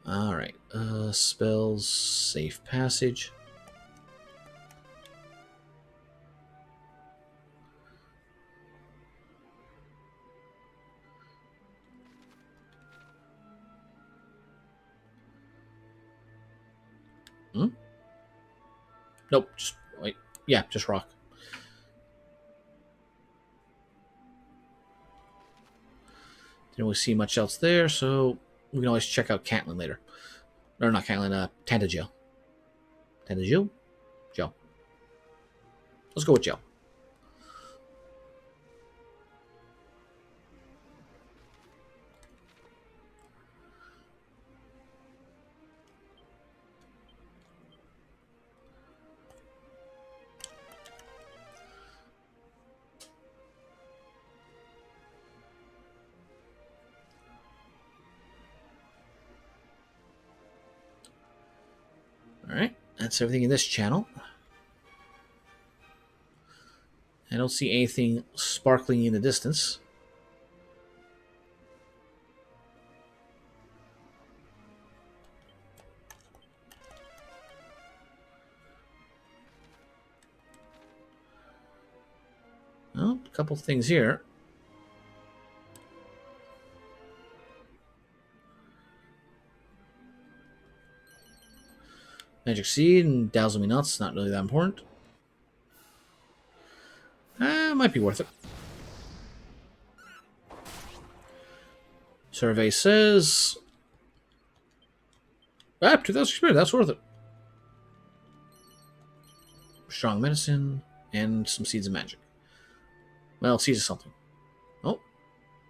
Alright. Spells. Safe passage. Hmm? Nope. Just wait. Yeah, just rock. Didn't really see much else there, so we can always check out Cantlin later. Or not Cantlin, Tantagel. Tantagel? Joe. Let's go with Joe. Alright, that's everything in this channel. I don't see anything sparkling in the distance. Well, a couple things here. Magic Seed and Dazzle Me Nuts, not really that important. Might be worth it. Survey says... 2,000 experience, that's worth it. Strong Medicine and some Seeds of Magic. Well, Seeds of something. Oh,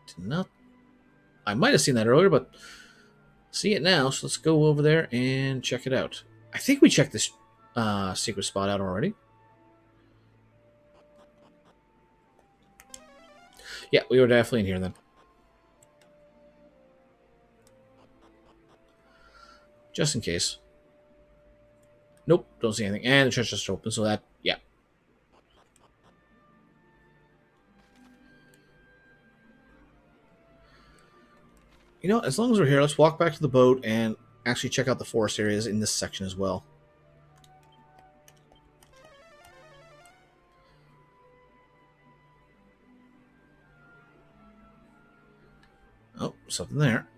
did not... I might have seen that earlier, but see it now, so let's go over there and check it out. I think we checked this secret spot out already. Yeah, we were definitely in here then. Just in case. Nope, don't see anything. And the chest just open, so that, yeah. You know, as long as we're here, let's walk back to the boat and actually check out the forest areas in this section as well. Oh, something there.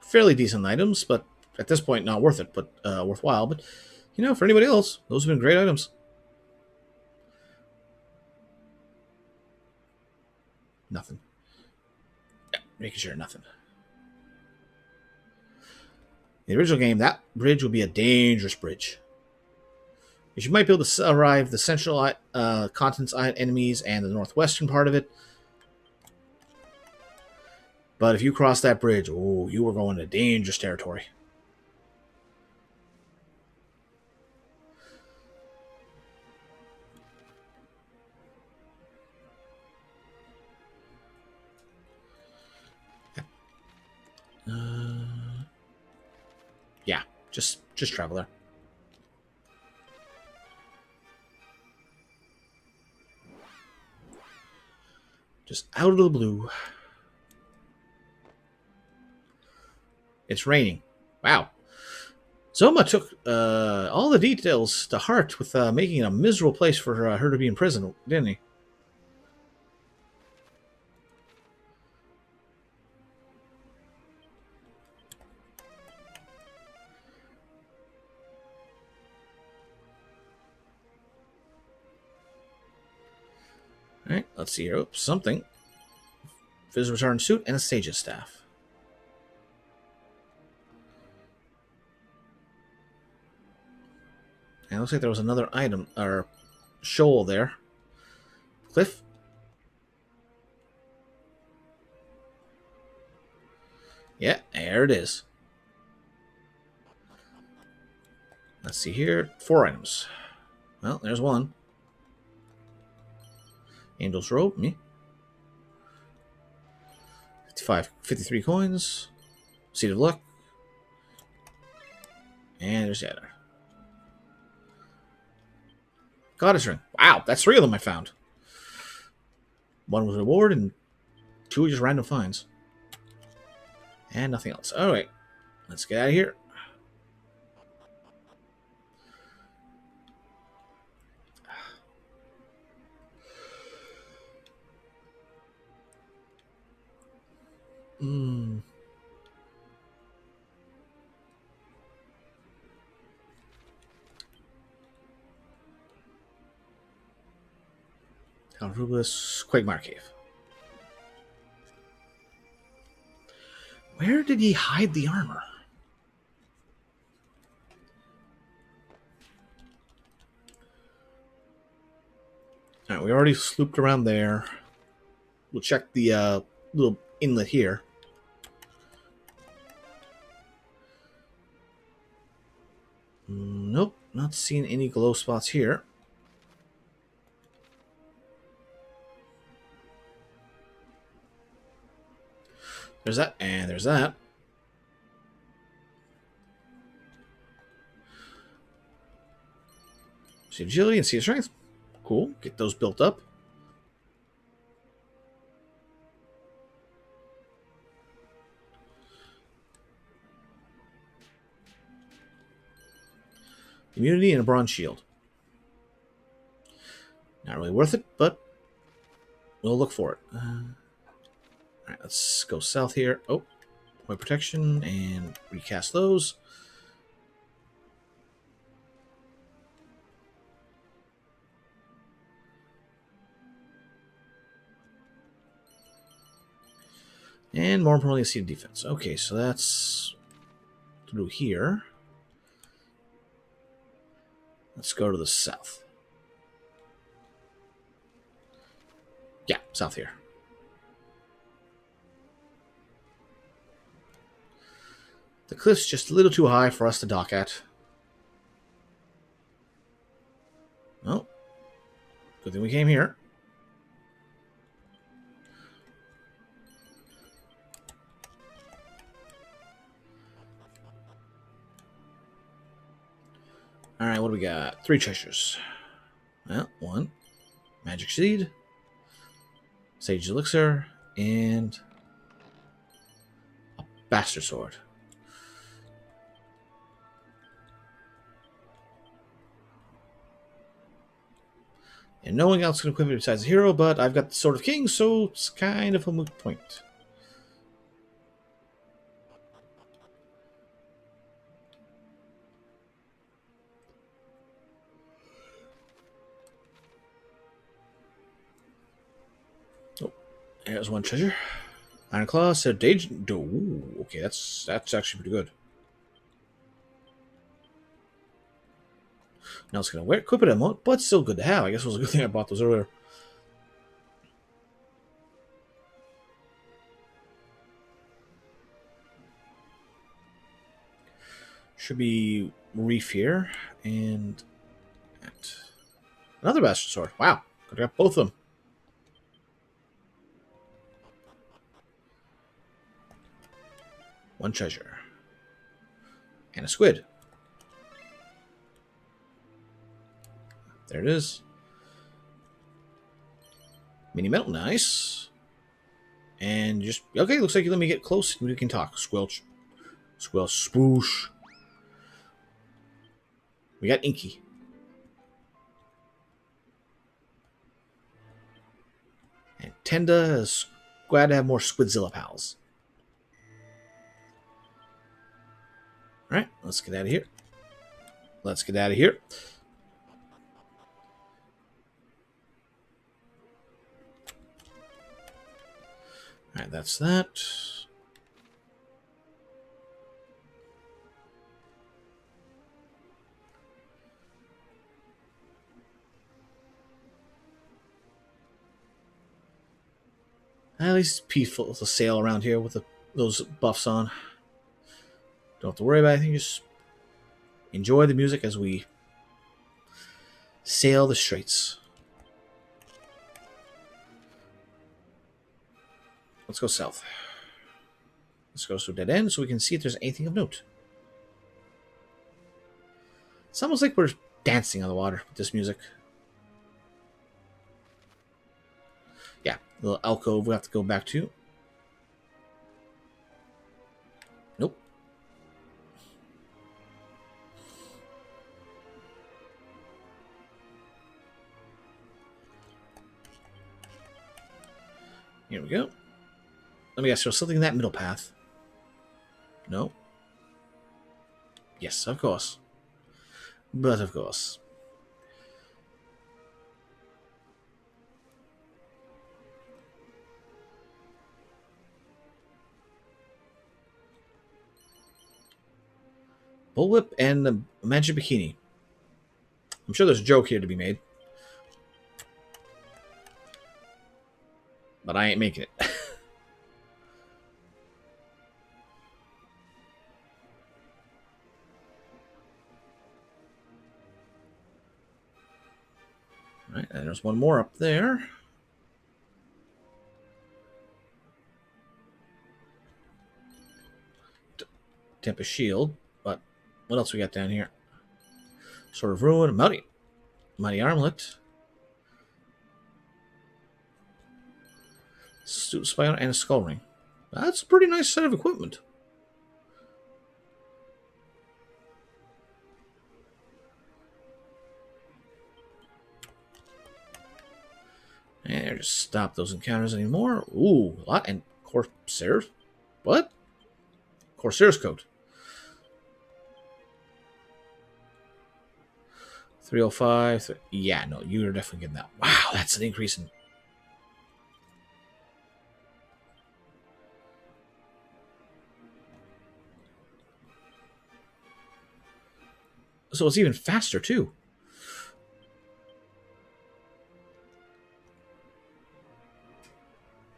Fairly decent items, but at this point, not worth it, but worthwhile. But, you know, for anybody else, those have been great items. Nothing. Yeah, making sure nothing. In the original game, that bridge would be a dangerous bridge. You might be able to survive the central continent's enemies and the northwestern part of it. But if you cross that bridge, oh, you were going to dangerous territory. Yeah, just travel there. Just out of the blue. It's raining. Wow. Zoma took all the details to heart with making it a miserable place for her to be in prison, didn't he? Alright, let's see here. Oops, something. Visitor return suit and a sage's staff. And it looks like there was another item, or shoal there. Cliff? Yeah, there it is. Let's see here. 4 items. Well, there's one. Angel's robe, me. 53 coins. Seed of luck. And there's the other. Goddess ring. Wow, that's 3 of them I found. 1 was reward and 2 just random finds. And nothing else. Alright, let's get out of here. Rubus Quagmire Cave. Where did he hide the armor? Alright, we already slooped around there. We'll check the little inlet here. Nope, not seeing any glow spots here. There's that, and there's that. See agility and see strength. Cool, get those built up. Immunity and a bronze shield. Not really worth it, but we'll look for it. Alright, let's go south here. Oh, point protection and recast those. And more importantly, seed defense. Okay, so that's through here. Let's go to the south. Yeah, south here. The cliff's just a little too high for us to dock at. Oh, good thing we came here. Alright, what do we got? 3 treasures. Well, 1. Magic seed. Sage elixir. And a bastard sword. And no one else can equip it besides the hero, but I've got the Sword of Kings, so it's kind of a moot point. Oh, there's 1 treasure. Iron Claw, said Dage. Ooh, okay, that's actually pretty good. Now it's going to equip it ammo, but still good to have. I guess it was a good thing I bought those earlier. Should be Reef here, and another Bastard Sword. Wow, could have got both of them. One treasure. And a squid. There it is. Mini metal, nice. And just, okay, looks like you let me get close and we can talk. Squelch. Squelch. Spoosh. We got Inky. And Tenda is glad to have more Squidzilla pals. Alright, let's get out of here. Let's get out of here. Alright, that's that. At least it's peaceful to sail around here with those buffs on. Don't have to worry about anything, just enjoy the music as we sail the straits. Let's go south. Let's go to a dead end so we can see if there's anything of note. It's almost like we're dancing on the water with this music. Yeah, the little alcove we have to go back to. Nope. Here we go. Let me guess, there's something in that middle path. No? Yes, of course. But of course. Bullwhip and the magic bikini. I'm sure there's a joke here to be made. But I ain't making it. Alright, and there's one more up there. Tempest Shield. But what else we got down here? Sword of Ruin, Mighty Armlet. Suit Spider and a Skull Ring. That's a pretty nice set of equipment. And just stop those encounters anymore. Ooh, a lot. And Corsair's? What? Corsair's coat. 305. Yeah, no, you're definitely getting that. Wow, that's an increase in. So it's even faster, too.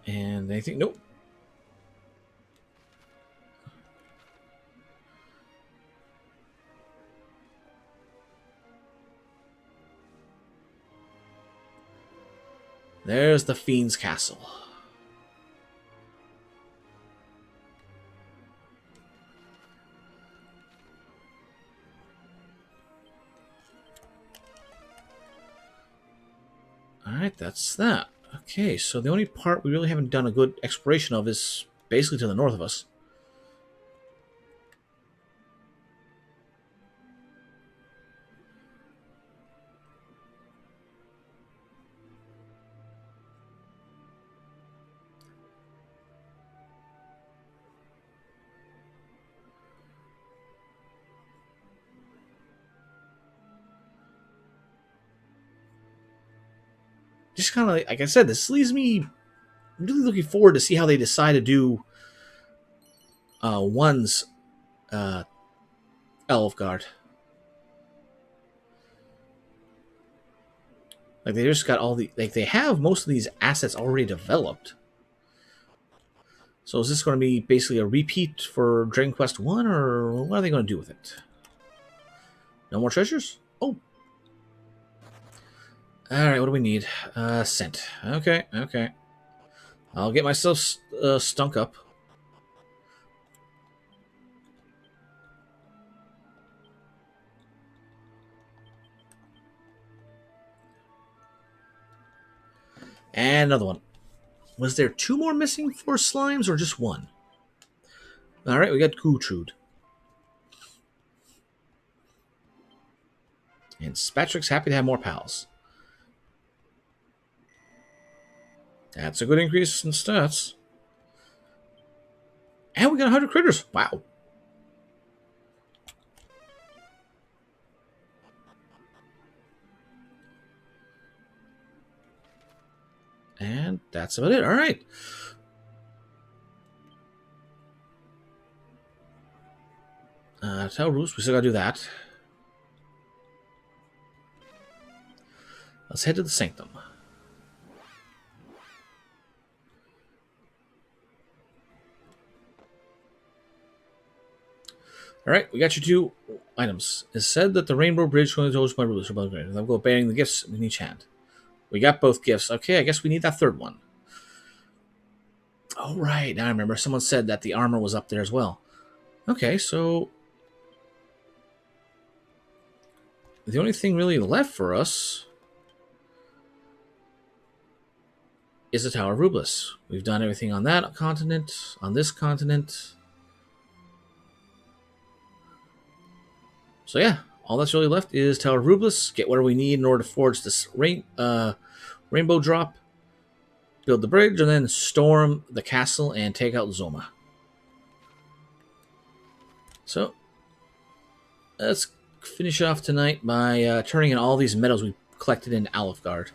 And anything? Nope. There's the Fiend's Castle. Alright, that's that. Okay, so the only part we really haven't done a good exploration of is basically to the north of us. Just kind of like I said, this leaves me really looking forward to see how they decide to do one's Elfgard. Like they just got all the they have most of these assets already developed. So is this going to be basically a repeat for Dragon Quest 1, or what are they going to do with it? No more treasures? Oh. Alright, what do we need? Scent. Okay, okay. I'll get myself stunk up. And another one. Was there 2 more missing for slimes or just 1? Alright, we got Gertrude. And Spatrick's happy to have more pals. That's a good increase in stats. And we got 100 critters. Wow. And that's about it. All right. Tell Roos, we still gotta do that. Let's head to the Sanctum. All right, we got your 2 items. It's said that the Rainbow Bridge only holds my rulers above ground. I'll go bearing the gifts in each hand. We got both gifts. Okay, I guess we need that 3rd one. Oh, right. Now I remember. Someone said that the armor was up there as well. Okay, so the only thing really left for us is the Tower of Rublis. We've done everything on that continent, on this continent. So yeah, all that's really left is Tower of Rublis, get whatever we need in order to forge this rainbow drop, build the bridge, and then storm the castle and take out Zoma. So let's finish off tonight by turning in all these medals we collected in Alfgard.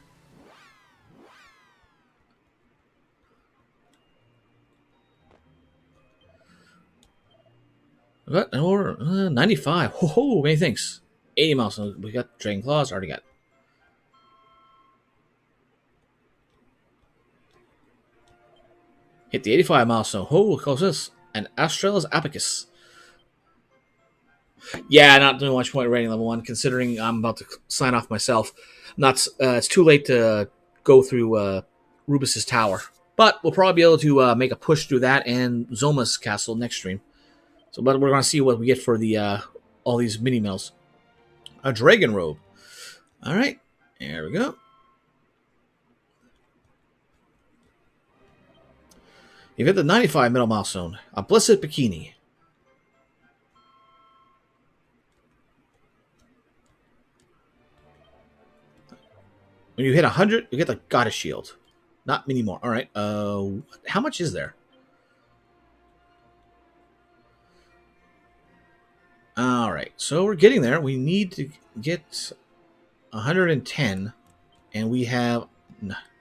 We got an order 95. Ho, many thanks. 80 milestones. We got Dragon Claws. Already got. Hit the 85 milestone. Oh, close this. And Astralis Apicus. Yeah, not doing much point rating level 1, considering I'm about to sign off myself. Not. It's too late to go through Rubis's tower. But we'll probably be able to make a push through that and Zoma's castle next stream. So, but we're going to see what we get for the all these mini mills. A dragon robe. All right, there we go. You've hit the 95 middle milestone. A blessed bikini. When you hit 100, you get the goddess shield. Not many more. All right. How much is there? All right, so we're getting there. We need to get 110, and we have...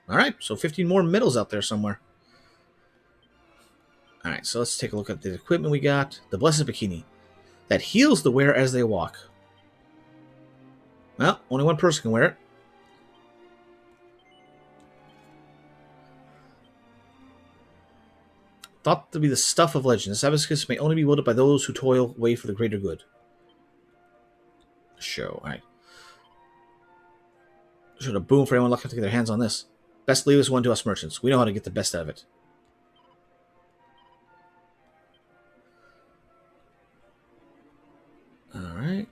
All right, so 15 more medals out there somewhere. All right, so let's take a look at the equipment we got. The Blessed Bikini. That heals the wearer as they walk. Well, only one person can wear it. Thought to be the stuff of legend. This hibiscus may only be wielded by those who toil away for the greater good. Show, alright. Should a boom for anyone lucky to get their hands on this. Best leave this one to us merchants. We know how to get the best out of it. Alright.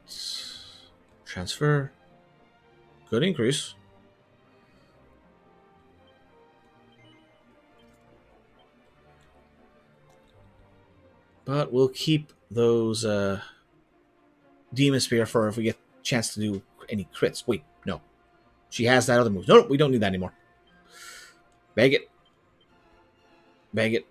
Transfer. Good increase. But we'll keep those Demon Spear for if we get a chance to do any crits. Wait, no. She has that other move. No, we don't need that anymore. Bag it. Bag it.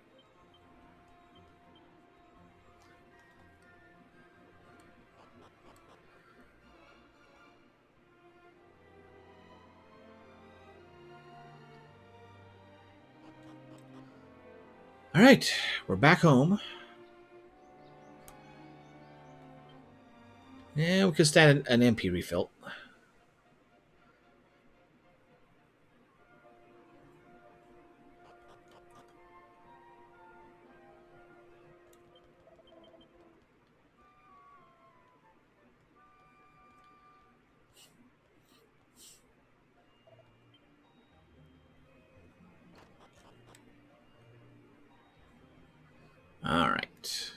Alright, we're back home. Yeah, we could stand an MP refill. Alright.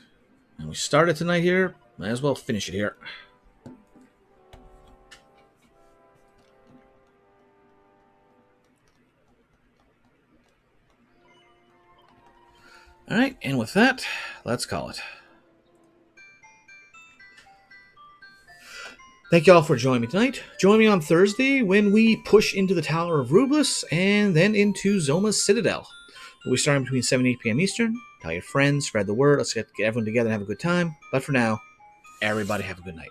And we started tonight here. Might as well finish it here. All right, and with that, let's call it. Thank you all for joining me tonight. Join me on Thursday when we push into the Tower of Rublis and then into Zoma's Citadel. We'll be starting between 7 and 8 p.m. Eastern. Tell your friends, spread the word. Let's get everyone together and have a good time. But for now, everybody have a good night.